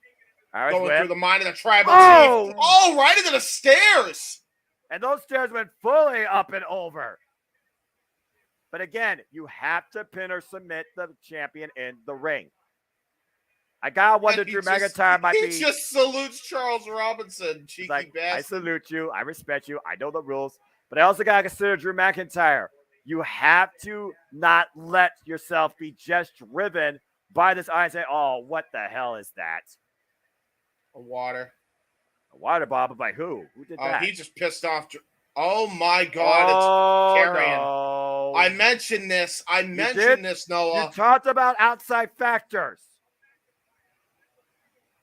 Going through the mind of the tribal chief. Oh, right into the stairs. And those stairs went fully up and over. But again, you have to pin or submit the champion in the ring. I gotta wonder Drew McIntyre might be. He just salutes Charles Robinson, cheeky bastard. I salute you. I respect you. I know the rules. But I also gotta consider Drew McIntyre. You have to not let yourself be just driven by this eye and say, oh, what the hell is that? A water bottle by who? Who did that? He just pissed off. Oh my God, Oh, it's Karrion. no. I mentioned this. This, Noah. You talked about outside factors.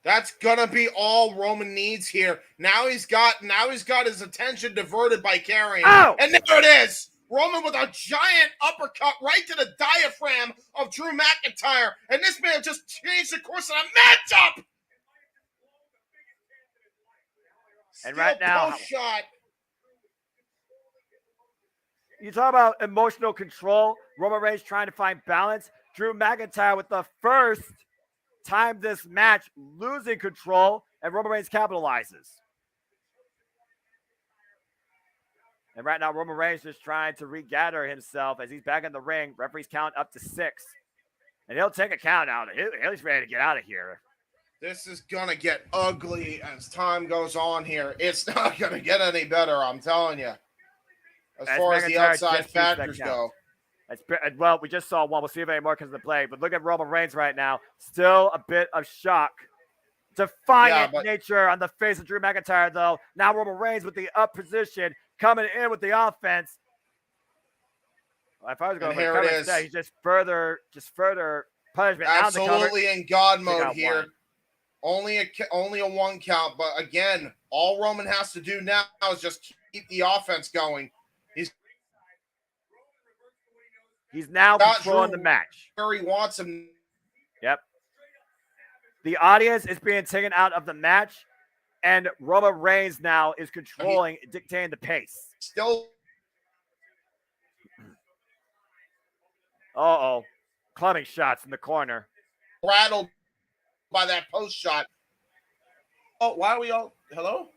That's gonna be all Roman needs here. Now he's got his attention diverted by Karrion. Oh! And there it is. Roman with a giant uppercut right to the diaphragm of Drew McIntyre. And this man just changed the course of the matchup. And right now, post shot. You talk about emotional control. Roman Reigns trying to find balance. Drew McIntyre with the first time this match losing control, and Roman Reigns capitalizes. And right now, Roman Reigns just trying to regather himself as he's back in the ring. Referees count up to 6. And he'll take a count out. He's ready to get out of here. This is going to get ugly as time goes on here. It's not going to get any better, I'm telling you. As far as the outside factors go. Well, we just saw one. We'll see if any more comes into play. But look at Roman Reigns right now. Still a bit of shock. Defiant nature on the face of Drew McIntyre, though. Now Roman Reigns with the up position, coming in with the offense. If I was going to cover instead, he's just further punishment. Absolutely in God mode here. Only a 1 count. But again, all Roman has to do now is just keep the offense going. He's now controlling the match. Where he wants him. Yep. The audience is being taken out of the match, and Roman Reigns now is controlling, dictating the pace. Still. Uh-oh. Clubbing shots in the corner. Rattled by that post shot. Oh, why are we all... Hello?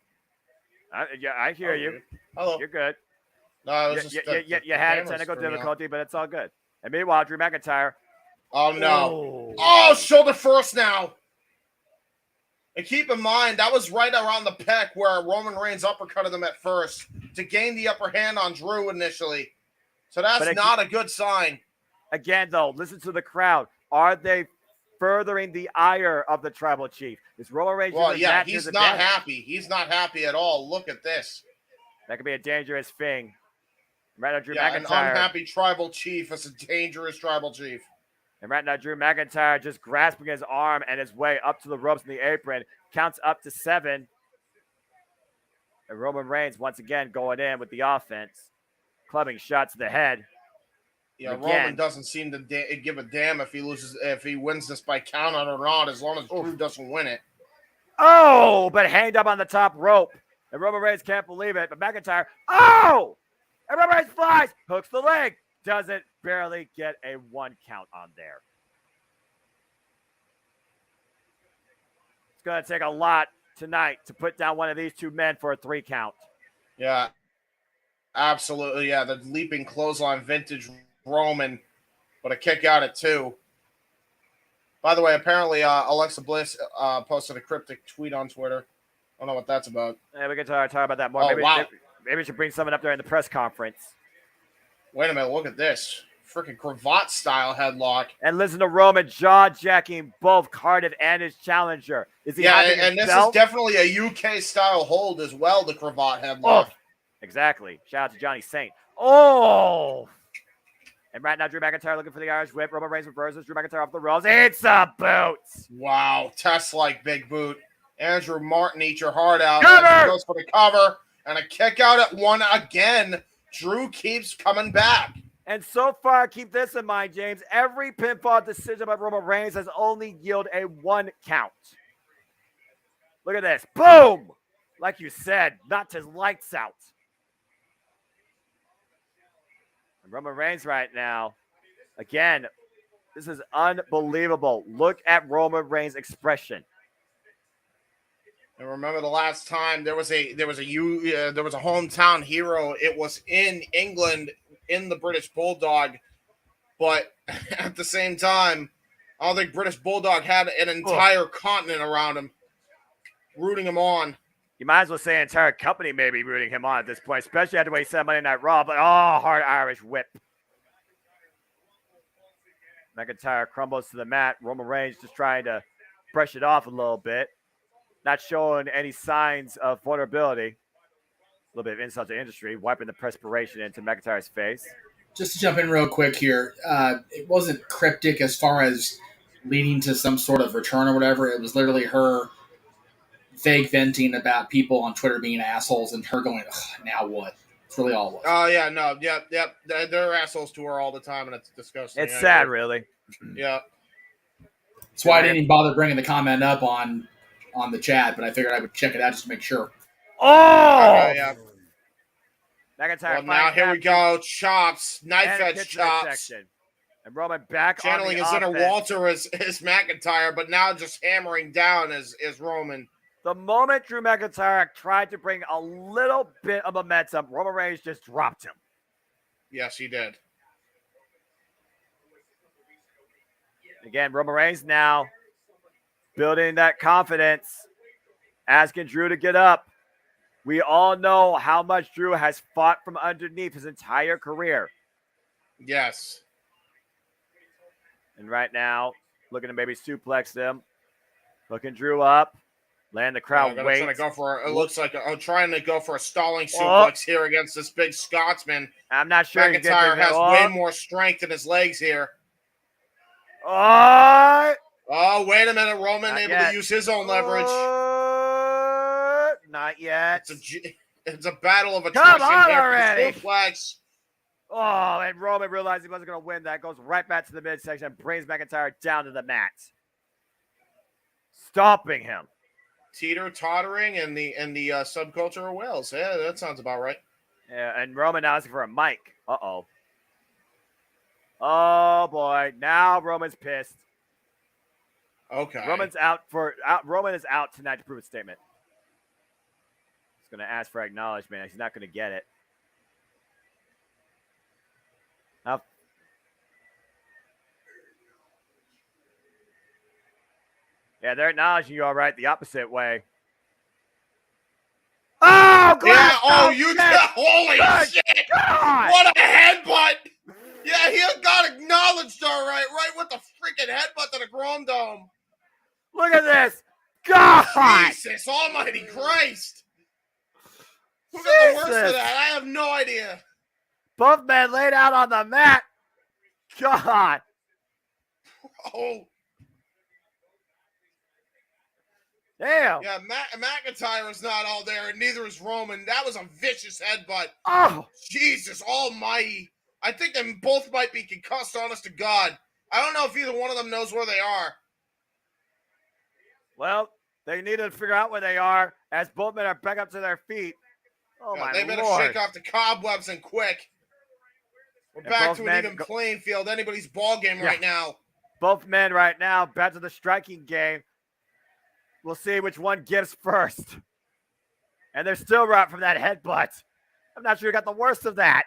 I hear you. Hello. You're good. No, it was you had a technical difficulty, but it's all good. And meanwhile, Drew McIntyre. Oh, no. Oh, shoulder first now. And keep in mind, that was right around the pec where Roman Reigns uppercutted him at first to gain the upper hand on Drew initially. So that's not a good sign. Again, though, listen to the crowd. Are they furthering the ire of the tribal chief? Is Roman Reigns? Well, yeah, he's not happy. He's not happy at all. Look at this. That could be a dangerous thing. Right now, Drew McIntyre. An unhappy tribal chief is a dangerous tribal chief. And right now, Drew McIntyre just grasping his arm and his way up to the ropes in the apron. Counts up to 7. And Roman Reigns once again going in with the offense. Clubbing shots to the head. Yeah, Roman doesn't seem to give a damn if he wins this by count out or not, as long as Drew doesn't win it. Oh, but hanged up on the top rope. And Roman Reigns can't believe it. But McIntyre, and Roman Reigns flies, hooks the leg, doesn't barely get a 1 count on there. It's going to take a lot tonight to put down one of these 2 men for a 3 count. Yeah, absolutely. Yeah, the leaping clothesline vintage Roman, but a kick out at 2. By the way, apparently Alexa Bliss posted a cryptic tweet on Twitter. I don't know what that's about. Yeah, we can talk about that more. Oh, Maybe we should bring someone up during the press conference. Wait a minute, look at this. Freaking cravat style headlock. And listen to Roman jaw-jacking both Cardiff and his challenger. Is he having and this is definitely a UK style hold as well, the cravat headlock. Oh, exactly. Shout out to Johnny Saint. Oh! And right now, Drew McIntyre looking for the Irish whip. Roman Reigns reverses. Drew McIntyre off the ropes. It's a boot. Wow, test-like big boot. Andrew Martin, eat your heart out. Cover! Goes for the cover. And a kick out at 1 again. Drew keeps coming back. And so far, keep this in mind, James. Every pinfall decision by Roman Reigns has only yielded a 1 count. Look at this. Boom! Like you said, knocked his lights out. And Roman Reigns right now, again, this is unbelievable. Look at Roman Reigns' expression. And remember the last time there was a hometown hero. It was in England in the British Bulldog, but at the same time, I don't think British Bulldog had an entire continent around him, rooting him on. You might as well say an entire company may be rooting him on at this point, especially after what he said Monday Night Raw. But hard Irish whip. McIntyre crumbles to the mat. Roman Reigns just trying to brush it off a little bit. Not showing any signs of vulnerability. little bit of insult to the industry, wiping the perspiration into McIntyre's face. Just to jump in real quick here, it wasn't cryptic as far as leading to some sort of return or whatever. It was literally her vague venting about people on Twitter being assholes and her going, now what? It's really all it was. Oh, yeah, no, yep. They're assholes to her all the time, and it's disgusting. It's sad, really. Yeah. That's why I didn't even bother bringing the comment up on the chat, but I figured I would check it out just to make sure. Oh! Yeah. McIntyre. Well, now here we go. Chops. Knife edge chops. And Roman back channeling his inner Walter as McIntyre, but now just hammering down as Roman. The moment Drew McIntyre tried to bring a little bit of momentum, Roman Reigns just dropped him. Yes, he did. Again, Roman Reigns now building that confidence, asking Drew to get up. We all know how much Drew has fought from underneath his entire career. Yes. And right now, looking to maybe suplex them. Looking Drew up. Land the crowd weight. It looks like I'm trying to go for a stalling suplex here against this big Scotsman. I'm not sure. McIntyre has way more strength in his legs here. Oh, wait a minute. Roman able to use his own leverage. Not yet. It's a battle of attrition Come on here already. for the suplex. Oh, and Roman realized he wasn't going to win that. Goes right back to the midsection and brings McIntyre down to the mat. Stomping him. Teeter-tottering and the subculture of Wales. Yeah, that sounds about right. Yeah, and Roman now asking for a mic. Uh-oh. Oh, boy. Now Roman's pissed. Okay. Roman is out tonight to prove a statement. He's going to ask for acknowledgement. He's not going to get it. Now, yeah, they're acknowledging you all right the opposite way. Oh, yeah, you did. Holy shit. God. What a headbutt. Yeah, he got acknowledged all right with the freaking headbutt to the Chrome Dome. Look at this. God. Jesus almighty Christ. Who got the worst of that? I have no idea. Both men laid out on the mat. God. Oh. Damn. Yeah, McIntyre is not all there, and neither is Roman. That was a vicious headbutt. Oh. Jesus almighty. I think they both might be concussed, honest to God. I don't know if either one of them knows where they are. Well, they need to figure out where they are as both men are back up to their feet. Oh, my Lord. They better shake off the cobwebs and quick. We're back to an even playing field. Anybody's ball game right now. Both men right now back to the striking game. We'll see which one gives first. And they're still right from that headbutt. I'm not sure who got the worst of that.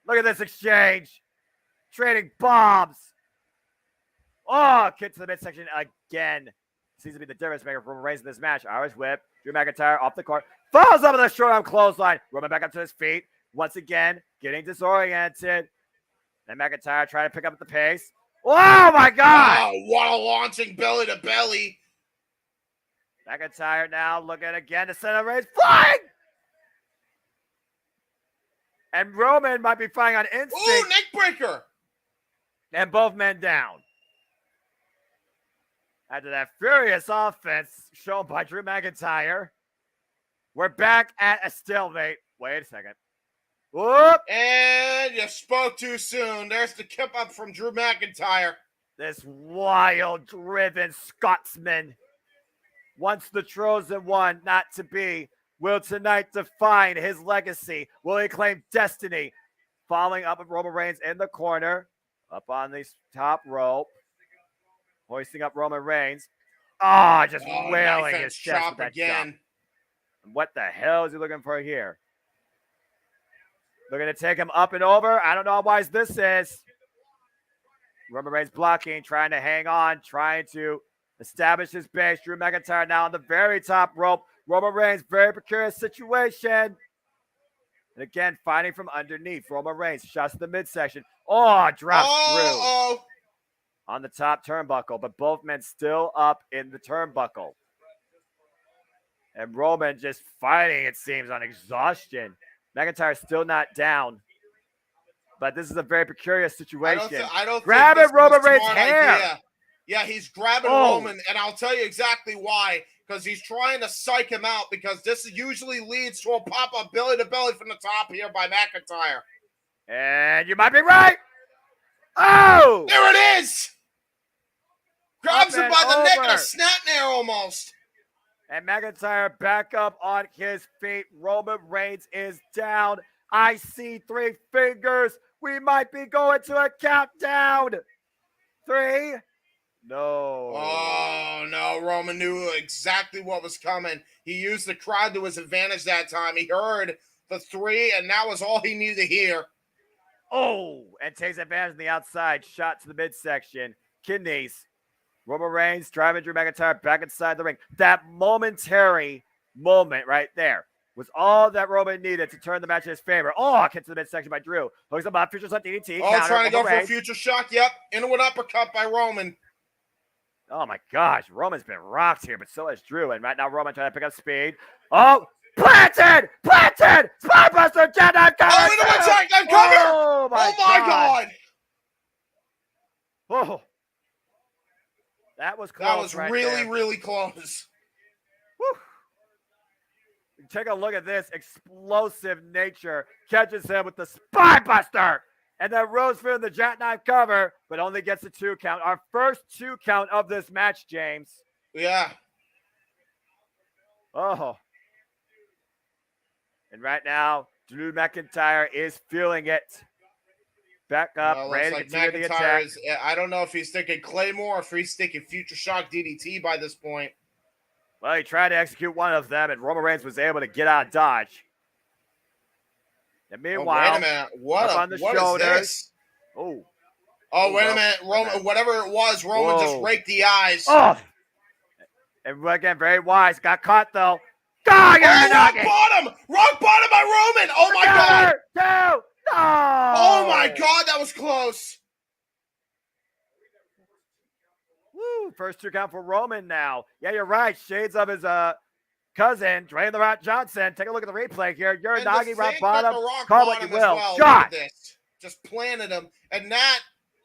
Look at this exchange. Trading bombs. Oh, kick to the midsection again. Seems to be the difference maker for Reigns in this match. Irish whip. Drew McIntyre off the court. Falls up with a short arm clothesline. Roman back up to his feet. Once again, getting disoriented. And McIntyre trying to pick up the pace. Oh, my God. Oh, what a launching belly to belly. McIntyre now looking again to center Reigns. Flying! And Roman might be flying on instinct. Ooh, neck breaker. And both men down. After that furious offense shown by Drew McIntyre, we're back at a stalemate. Wait a second. Whoop! And you spoke too soon. There's the kip up from Drew McIntyre. This wild, driven Scotsman, once the chosen one not to be, will tonight define his legacy. Will he claim destiny? Following up with Roman Reigns in the corner, up on the top rope, hoisting up Roman Reigns. Just wailing his chest with that again. What the hell is he looking for here? Looking to take him up and over. I don't know how wise this is. Roman Reigns blocking, trying to hang on, trying to establish his base. Drew McIntyre now on the very top rope. Roman Reigns, very precarious situation. And again, fighting from underneath. Roman Reigns shots to the midsection. Drops Drew on the top turnbuckle, but both men still up in the turnbuckle. And Roman just fighting, it seems, on exhaustion. McIntyre still not down. But this is a very precarious situation. I don't Grabbing think this Roman is a Reigns' smart hair. idea. Yeah, he's grabbing Oh. Roman, and I'll tell you exactly why. Because he's trying to psych him out, because this usually leads to a pop-up belly-to-belly from the top here by McIntyre. And you might be right. Oh! There it is! Grabs Up him and by the neck and over. a snap nair almost. And McIntyre back up on his feet. Roman Reigns is down. I see 3 fingers. We might be going to a countdown. 3. No. Oh, no. Roman knew exactly what was coming. He used the crowd to his advantage that time. He heard the 3, and that was all he needed to hear. Oh, and takes advantage of the outside. Shot to the midsection. Kidneys. Roman Reigns driving Drew McIntyre back inside the ring. That momentary moment right there was all that Roman needed to turn the match in his favor. Oh, kick to the midsection by Drew. Hooks him up. Future Slut DDT. Oh, counter, trying to go Roman for a Reigns. future shock. Yep. Into an uppercut by Roman. Oh, my gosh. Roman's been rocked here, but so has Drew. And right now, Roman trying to pick up speed. Oh, planted! Planted! Spinebuster! Jedi cover! Oh, into a tag cover! Oh, my God. Oh. That was close. That was right really, there. really close. Whew. Take a look at this explosive nature. Catches him with the Spinebuster. And then rolls through the jackknife cover, but only gets a 2 count. Our first 2 count of this match, James. Yeah. Oh. And right now, Drew McIntyre is feeling it. Back up, Well, ready to looks continue the McIntyre attack. is, I don't know if he's thinking Claymore or if he's thinking Future Shock DDT by this point. Well, he tried to execute one of them, and Roman Reigns was able to get out of dodge. And meanwhile, wait a minute. What on the is shoulders. this? Oh. Oh, wait a well, minute. Roman, whatever it was, Roman just Whoa. raked the eyes. Oh. And again, very wise. Got caught, though. God, you're rock knocking. bottom! Rock bottom by Roman! Oh, my God! 2. No. Oh, my God, that was close. Woo, first 2 count for Roman now. Yeah, you're right. Shades of his cousin, Dwayne The Rock Johnson. Take a look at the replay here. You're And Nagi to rock think bottom. that the rock Call what you bottom as will. well. Shot. Look at this. Just planted him. And that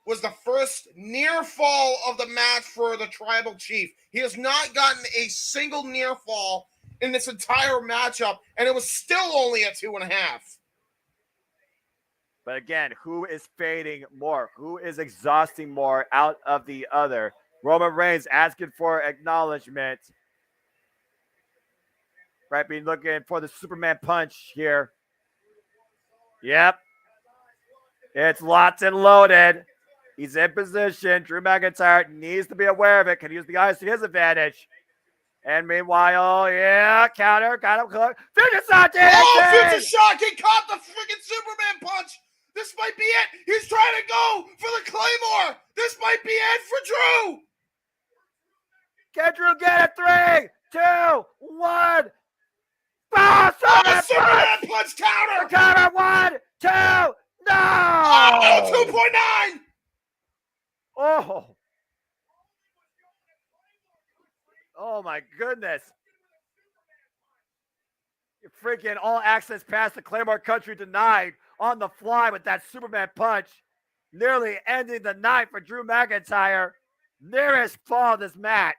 was the first near fall of the match for the Tribal Chief. He has not gotten a single near fall in this entire matchup, and it was still only a 2.5. But again, who is fading more? Who is exhausting more out of the other? Roman Reigns asking for acknowledgement. Right, be looking for the Superman punch here. Yep. It's locked and loaded. He's in position. Drew McIntyre needs to be aware of it. Can use the eyes to his advantage. And meanwhile, yeah, counter, got him close. Future Shock! Oh, Future Shock! He caught the freaking Superman punch! This might be it! He's trying to go for the Claymore! This might be it for Drew! Can Drew get it? 3, 2, 1. Oh, Superman punch counter! Counter 1, 2, no! Oh, 2.9! Oh. Oh my goodness. You're freaking all access past the Claymore Country denied on the fly with that Superman punch. Nearly ending the night for Drew McIntyre. Nearest fall of this match.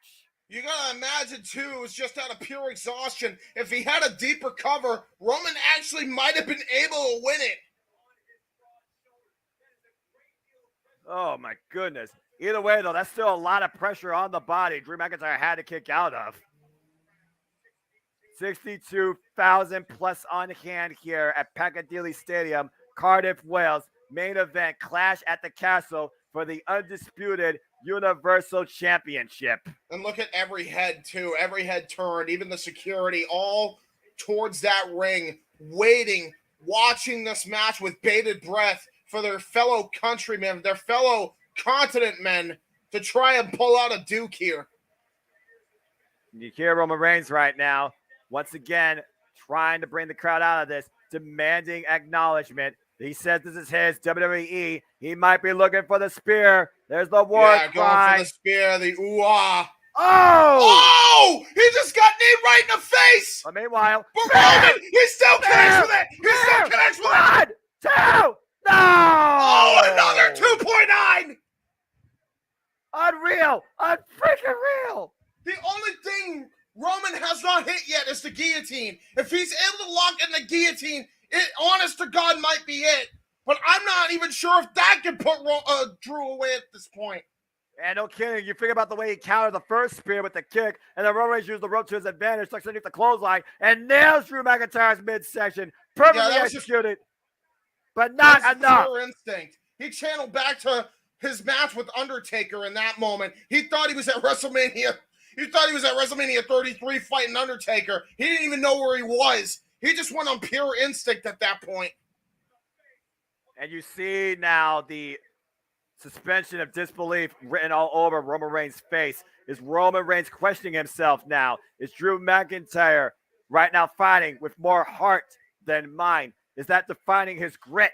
You gotta imagine, too, it was just out of pure exhaustion. If he had a deeper cover, Roman actually might have been able to win it. Oh my goodness. Either way, though, that's still a lot of pressure on the body Drew McIntyre had to kick out of. 62,000 plus on hand here at Piccadilly Stadium, Cardiff, Wales. Main event, Clash at the Castle for the undisputed Universal Championship. And look at every head, too. Every head turned, even the security, all towards that ring, waiting, watching this match with bated breath for their fellow countrymen, their fellow continent men to try and pull out a Duke here. You hear Roman Reigns right now, once again, trying to bring the crowd out of this, demanding acknowledgement. He says this is his WWE. He might be looking for the spear. There's the war yeah, cry. going for the spear, the ooh-ah. Oh! He just got kneed right in the face! But meanwhile, But Roman, he still connects with it! He still connects with it! 1, 2, no! Oh, another 2.9! Unreal! Unfreaking real! The only thing Roman has not hit yet is the guillotine. If he's able to lock in the guillotine, it, honest to God, might be it. But I'm not even sure if that can put Drew away at this point. And no kidding, you figure about the way he countered the first spear with the kick, and then Roman Reigns used the rope to his advantage, tucks underneath the clothesline, and nails Drew McIntyre's midsection. Perfectly executed, but not enough. Pure instinct. He channeled back to his match with Undertaker in that moment. He thought he was at WrestleMania. He thought he was at WrestleMania 33 fighting Undertaker. He didn't even know where he was. He just went on pure instinct at that point. And you see now the suspension of disbelief written all over Roman Reigns' face. Is Roman Reigns questioning himself now? Is Drew McIntyre right now fighting with more heart than mind? Is that defining his grit?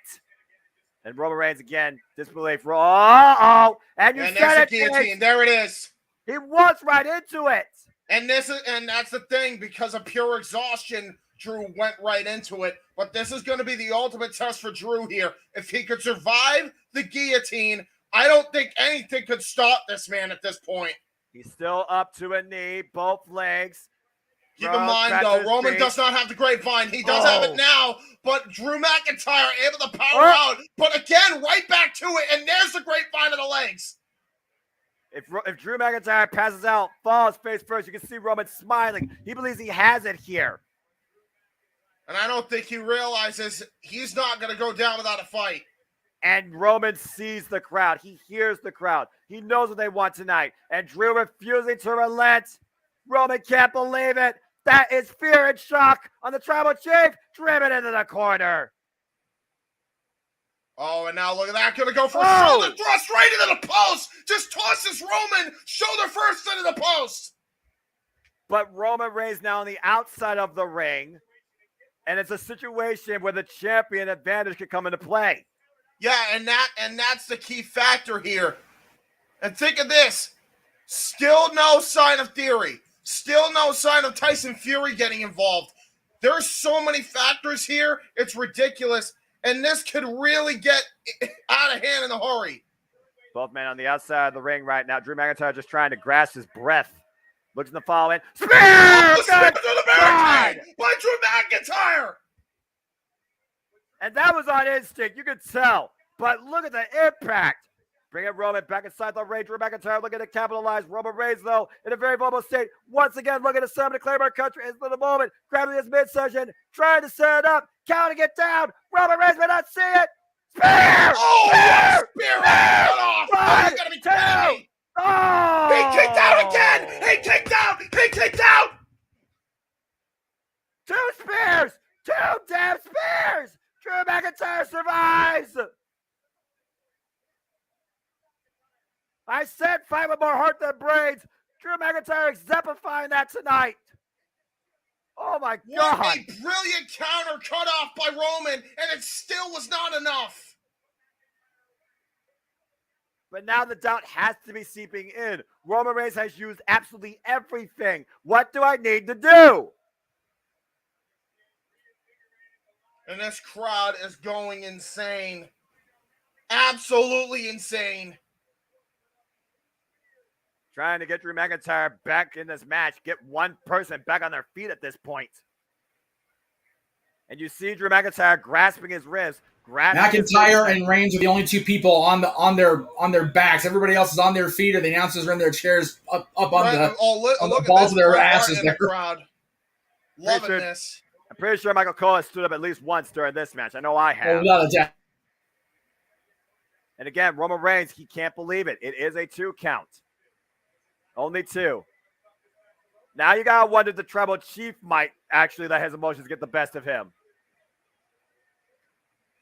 And Roman Reigns again, disbelief. Uh-oh! And you said it, guillotine. There it is. He walks right into it. And that's the thing, because of pure exhaustion, Drew went right into it. But this is going to be the ultimate test for Drew here. If he could survive the guillotine, I don't think anything could stop this man at this point. He's still up to a knee, both legs. Keep in mind, though, Roman does not have the grapevine. He does have it now, but Drew McIntyre able to power out. But again, right back to it, and there's the grapevine of the legs. If Drew McIntyre passes out, falls face first, you can see Roman smiling. He believes he has it here. And I don't think he realizes he's not going to go down without a fight. And Roman sees the crowd. He hears the crowd. He knows what they want tonight. And Drew refusing to relent. Roman can't believe it. That is fear and shock on the Tribal Chief, driven into the corner. Oh, and now look at that. Going to go for a shoulder thrust right into the post. Just tosses Roman shoulder first into the post. But Roman Reigns now on the outside of the ring. And it's a situation where the champion advantage could come into play. Yeah, and that's the key factor here. And think of this. Still no sign of Theory. Still no sign of Tyson Fury getting involved. There's so many factors here. It's ridiculous. And this could really get out of hand in a hurry. Both men on the outside of the ring right now. Drew McIntyre just trying to grasp his breath. Looks in the follow-in. Spear! Oh, spear to the barricade by Drew McIntyre! And that was on instinct. You could tell. But look at the impact. Bring it Roman back inside the ring. Drew McIntyre looking to capitalize. Roman Reigns, though, in a very vulnerable state. Once again, looking to summon the Claymore Country into the moment. Grabbing his midsection. Trying to set it up. Counting it down. Roman Reigns may not see it. Spear! Oh, Spear! spear right off! Oh, you gotta be kidding me! Oh! He kicked out again! He kicked out! He kicked out! 2 spears! 2 damn spears! Drew McIntyre survives! I said fight with more heart than brains. Drew McIntyre exemplifying that tonight. Oh my God. What a brilliant counter cut off by Roman, and it still was not enough. But now the doubt has to be seeping in. Roman Reigns has used absolutely everything. What do I need to do? And this crowd is going insane. Absolutely insane. Trying to get Drew McIntyre back in this match. Get one person back on their feet at this point. And you see Drew McIntyre grasping his wrist. McIntyre and Reigns are the only 2 people on their backs. Everybody else is on their feet, or the announcers are in their chairs up on the balls of their asses there. Crowd. Loving this. I'm pretty sure Michael Cole has stood up at least once during this match. I know I have. Without a doubt. And again, Roman Reigns, he can't believe it. It is a 2 count. Only 2. Now you gotta wonder if the Tribal Chief might actually let his emotions get the best of him.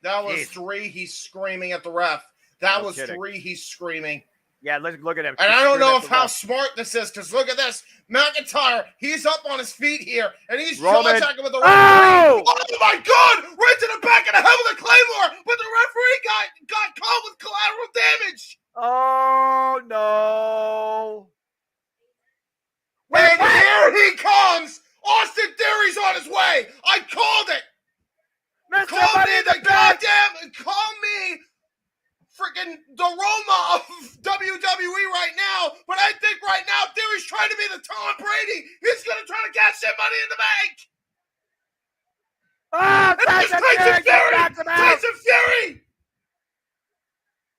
That was 3. He's screaming at the ref. That was 3. He's screaming. Yeah, let's look at him. And I don't know how smart this is, because look at this. McIntyre, he's up on his feet here, and he's jaw-attacking with the referee. Oh my God! Right to the back of the head with a Claymore, but the referee got caught with collateral damage. Oh no. I called it. Mr. Call Money me in the the Bank! goddamn. Call me freaking the Roma of WWE right now. But I think right now Theory's trying to be the Tom Brady. He's gonna try to cash that Money in the Bank. Oh, And Tyson there's Fury Tyson just Fury. knocked him out! Tyson Fury.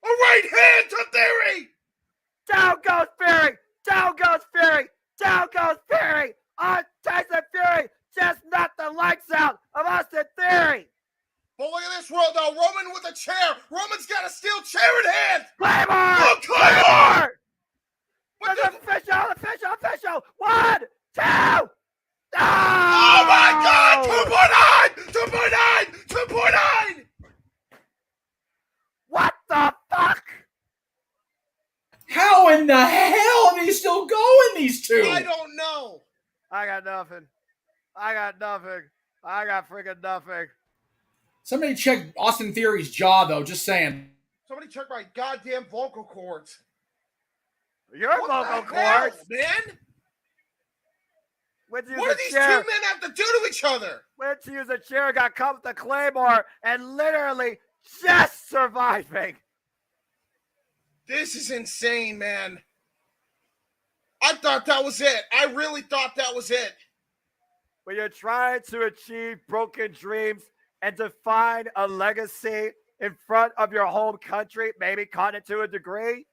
A right hand to Theory. Down goes Fury! Down goes Fury! Down goes Fury! Tyson Fury just knocked the lights out of Austin Theory! But look at this world now. Roman with a chair. Roman's got a steel chair in hand. Claymore! Oh, Claymore! But There's official! 1, 2! Oh my God! 2.9! 2.9! What the fuck? How in the hell are they still going, these two? I don't know. I got nothing. I got freaking nothing. Somebody check Austin Theory's jaw, though. Just saying. Somebody check my goddamn vocal cords. Your What vocal the hell, cords? man? Went to use What do a these chair. two men have to do to each other? Went to use a chair, got caught with the Claymore, and literally just surviving. This is insane, man. I thought that was it. I really thought that was it. When you're trying to achieve broken dreams and define a legacy in front of your home country, maybe continent to a degree,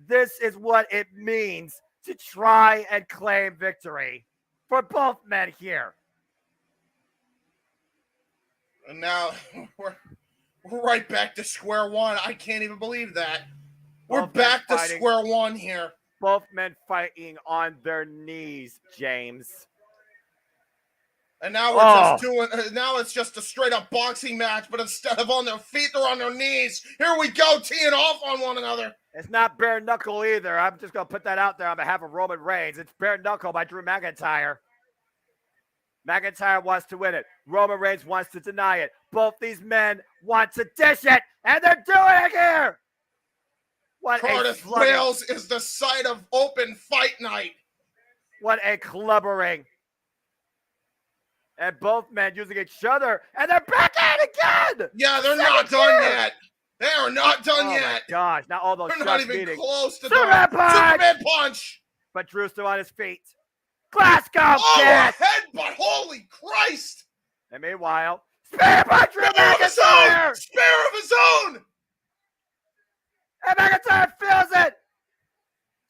this is what it means to try and claim victory for both men here. And now we're right back to square one. I can't even believe that. We're Both men back to fighting. square one here. Both men fighting on their knees, James. And now we're just doing. Now it's just a straight up boxing match, but instead of on their feet, they're on their knees. Here we go, teeing off on one another. It's not bare knuckle either. I'm just going to put that out there on behalf of Roman Reigns. It's bare knuckle by Drew McIntyre. McIntyre wants to win it. Roman Reigns wants to deny it. Both these men want to dish it, and they're doing it here. What Cardiff, Wales is the site of open fight night. What a clubbering. And both men using each other, and they're back at it again. Yeah, they're not done yet. They are not done yet. Oh my gosh, not all those They're shots not even meeting. close to Superman the punch! Superman punch. But Drew's still on his feet. Glasgow Oh, a kick! headbutt! Holy Christ! And meanwhile, spear by Drew Spare of his McIntyre! own! Spare of his own! And McIntyre feels it!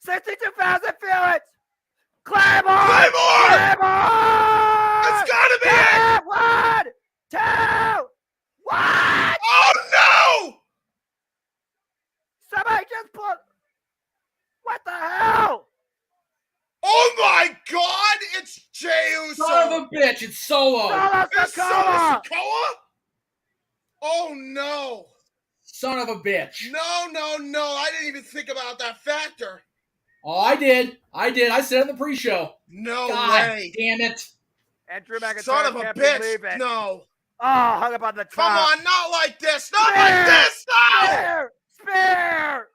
62,000 feel it! Claymore! Claymore! Claymore! It's gotta be it! 1, 2, 1! Oh no! Somebody just put. What the hell? Oh my God! It's Jey Uso! Son of a bitch, it's Solo. Solo It's Solo Sikoa! Sikoa? Oh no! Son of a bitch. No! I didn't even think about that factor. Oh, I did. I said it in the pre-show. No God way! damn it. And Drew McIntyre Son of a can't bitch! believe it. No! Oh, hung up on the top. Come on! Not like this! Not Spear! like this! No! Spear! Spear!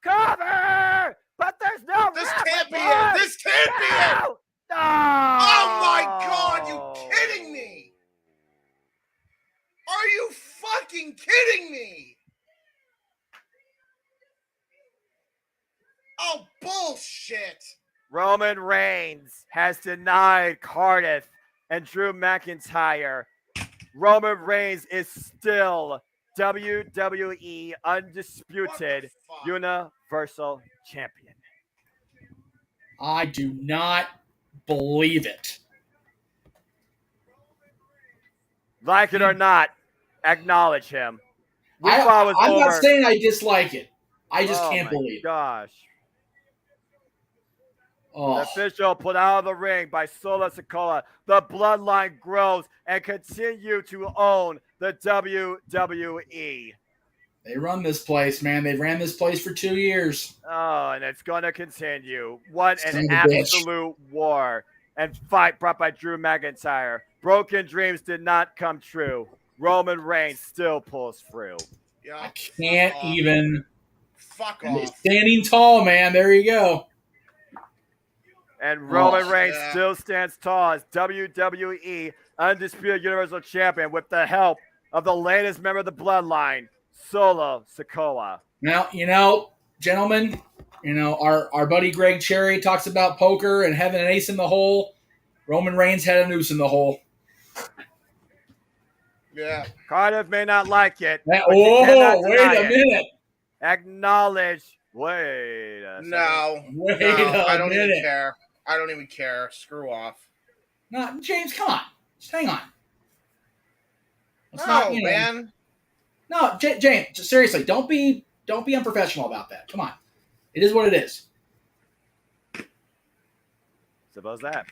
Cover! But there's no. This ref can't be blood! it! This can't be it! No! No! Oh my God! You kidding me? Are you fucking kidding me? Oh, bullshit! Roman Reigns has denied Cardiff and Drew McIntyre. Roman Reigns is still WWE undisputed Fuck. Universal Champion. I do not believe it. Like it or not, acknowledge him. We thought it was I'm over. not saying I dislike it. I just can't my believe it. Gosh. Oh. The official put out of the ring by Solo Sikoa. The bloodline grows and continue to own the WWE. They run this place, man. They ran this place for 2 years. Oh, and it's going to continue. What Son an of a bitch. absolute war and fight brought by Drew McIntyre. Broken dreams did not come true. Roman Reigns still pulls through. Yeah, I can't fuck even. Fuck And they're off. standing tall, man. There you go. And Roman Oh, Reigns yeah. still stands tall as WWE undisputed Universal Champion with the help of the latest member of the Bloodline, Solo Sikoa. Now, gentlemen, our buddy Greg Cherry talks about poker and having an ace in the hole. Roman Reigns had a noose in the hole. Yeah. Cardiff may not like it. Wait a minute. Acknowledge. Wait a second. I don't even care. I don't even care. Screw off. No, James, come on. Just hang on. Man. No, James, seriously, don't be unprofessional about that. Come on. It is what it is. Suppose that.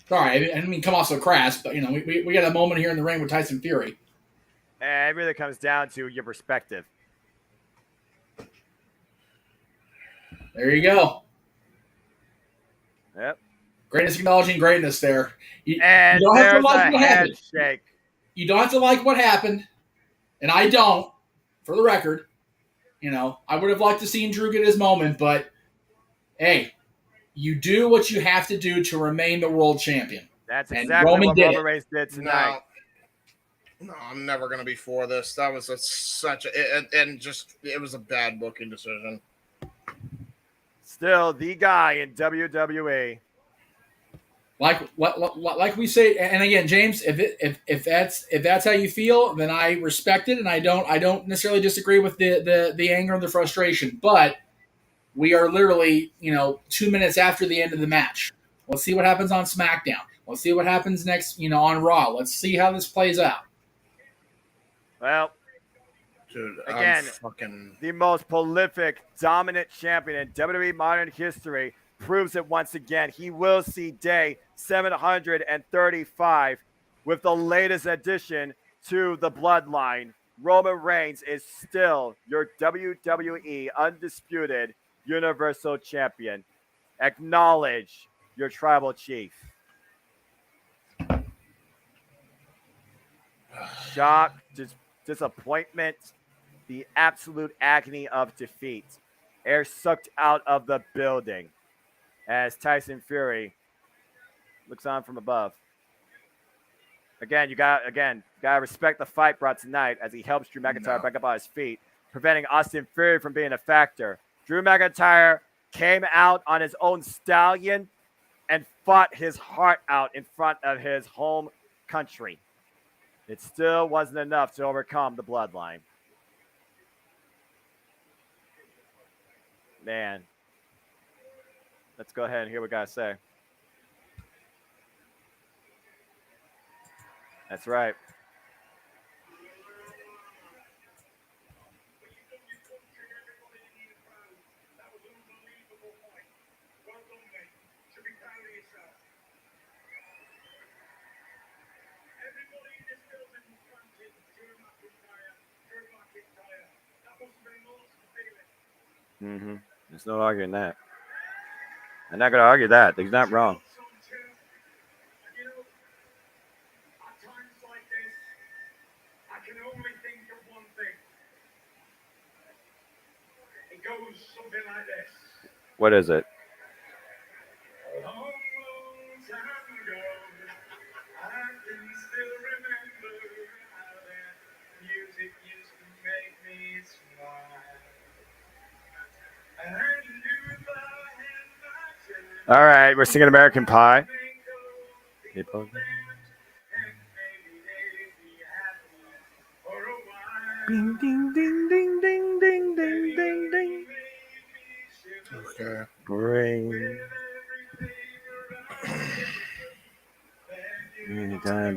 Sorry, I didn't mean come off so crass, but we got a moment here in the ring with Tyson Fury. And it really comes down to your perspective. There you go. Yep. Greatness acknowledging greatness there. You don't have to like what happened. You don't have to like what happened, and I don't, for the record. I would have liked to see Drew get his moment, but hey, you do what you have to do to remain the world champion. That's exactly what Roman Reigns did tonight. No, I'm never going to be for this. That was it was a bad booking decision. Still the guy in WWE. Like we say, and again, James, if that's how you feel, then I respect it, and I don't necessarily disagree with the anger and the frustration. But we are literally 2 minutes after the end of the match. Let's see what happens on SmackDown. Let's see what happens next, on Raw. Let's see how this plays out. Well, dude, again, the most prolific, dominant champion in WWE modern history proves it once again. He will see day 735 with the latest addition to the Bloodline. Roman Reigns is still your WWE undisputed Universal Champion. Acknowledge your tribal chief. Shock, disappointment, the absolute agony of defeat. Air sucked out of the building as Tyson Fury looks on from above. You gotta respect the fight brought tonight as he helps Drew McIntyre back up on his feet, preventing Austin Fury from being a factor. Drew McIntyre came out on his own stallion and fought his heart out in front of his home country. It still wasn't enough to overcome the Bloodline. Man. Let's go ahead and hear what guys say. That's right. Mm-hmm. There's no arguing that. I'm not going to argue that. He's not wrong. What is it? All right, we're singing American Pie. Ding, ding, ding, ding, ding, ding, ding, ding, ding. Okay. Great.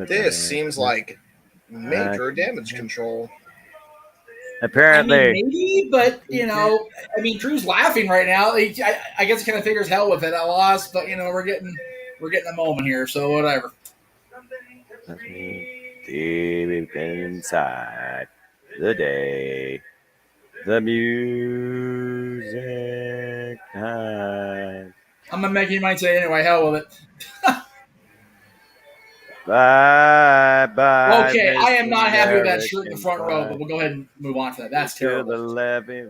This seems like major damage control. Apparently. Maybe, but, Drew's laughing right now. I guess he kind of figures hell with it. I lost, but, we're getting a moment here, so whatever. Deep inside the day, the music time. I'm going to make you might say anyway, hell with it. Bye. Okay, I am not happy with that shirt in the front row, but we'll go ahead and move on to that. That's terrible. The levee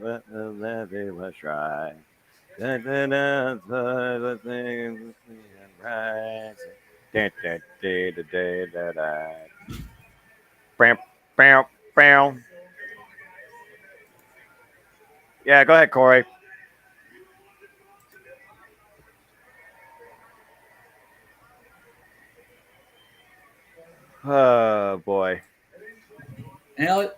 was dry. Da, da, da, da, da, da, da. Bam, bam, bam. Yeah, go ahead, Corey. Oh boy. And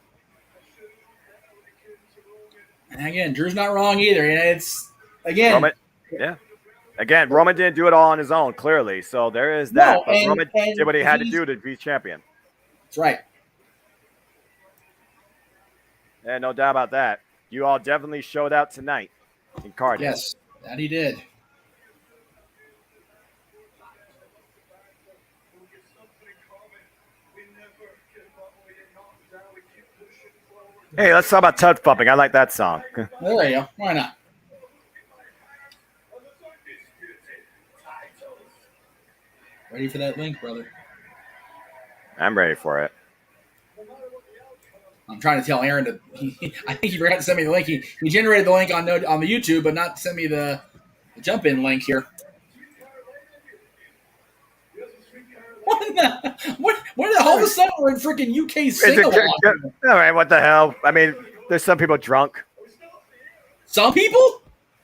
again, Drew's not wrong either. And it's again, Roman, yeah. Again, Roman didn't do it all on his own, clearly. So there is that. no, But and Roman did what he had to do to be champion. That's right. Yeah, no doubt about that. You all definitely showed out tonight in Cardiff. Yes, that he did. Hey, let's talk about tub thumping. I like that song. There you go. Why not? Ready for that link, brother? I'm ready for it. I'm trying to tell Aaron to. I think he forgot to send me the link. He generated the link on the YouTube, but not send me the jump in link here. What the all of a sudden we're in freaking UK sing-along? All right, what the hell? I mean, there's some people drunk. Some people?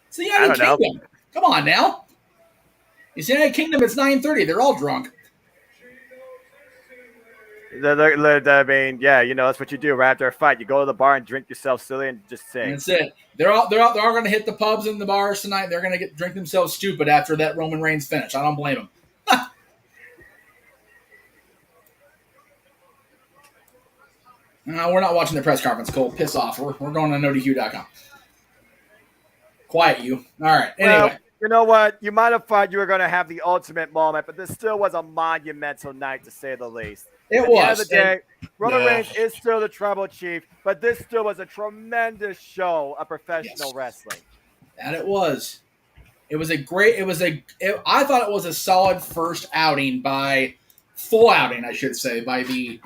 It's the United I don't Kingdom. know. Come on now. It's the United Kingdom. It's 9:30. They're all drunk. I mean, yeah, you know, that's what you do right after a fight. You go to the bar and drink yourself silly and just sing. That's it. They're all going to hit the pubs and the bars tonight. They're going to drink themselves stupid after that Roman Reigns finish. I don't blame them. No, we're not watching the press conference, Cole. Piss off. We're going on NoDQ.com. Quiet you. All right. Anyway. Well, you know what? You might have thought you were going to have the ultimate moment, but this still was a monumental night, to say the least. It At was. the end of the day, Roman Reigns is still the tribal chief, but this still was a tremendous show of professional wrestling. And it was. It was a great. I thought it was a solid first outing full outing, I should say, by the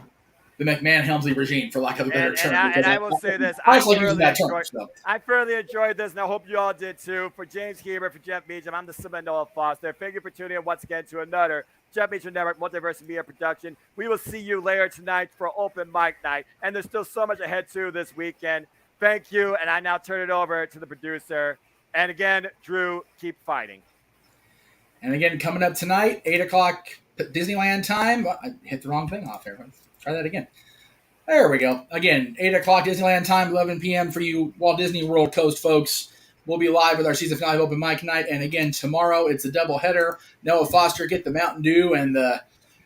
McMahon Helmsley regime, for lack of a better term. And I will say this: I thoroughly enjoyed this, and I hope you all did too. For James Hebert, for Jeff Meacham, I'm the Simon Noah Foster. Thank you for tuning in once again to another Jeff Meacham Network Multiverse Media production. We will see you later tonight for open mic night, and there's still so much ahead too this weekend. Thank you, and I now turn it over to the producer. And again, Drew, keep fighting. And again, coming up tonight, 8 o'clock Disneyland time. I hit the wrong thing off here. Let's try that again. There we go. Again, 8 o'clock Disneyland time, 11 p.m. for you Walt Disney World Coast folks. We'll be live with our season finale open mic night. And again, tomorrow it's a doubleheader. Noah Foster, get the Mountain Dew and the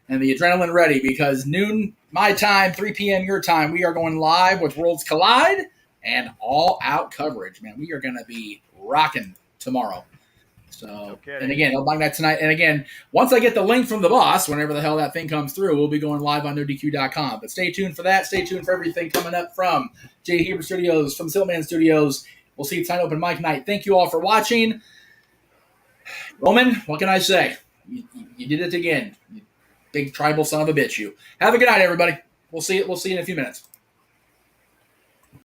adrenaline ready, because noon my time, 3 p.m. your time, we are going live with Worlds Collide and all-out coverage. Man, we are going to be rocking tomorrow. So, and again, I'll buy that tonight. And again, once I get the link from the boss, whenever the hell that thing comes through, we'll be going live on NoDQ.com. But stay tuned for that. Stay tuned for everything coming up from J. Hebert Studios, from Siltman Studios. We'll see you tonight, open mic night. Thank you all for watching. Roman, what can I say? You did it again. You big tribal son of a bitch, you. Have a good night, everybody. We'll see you in a few minutes.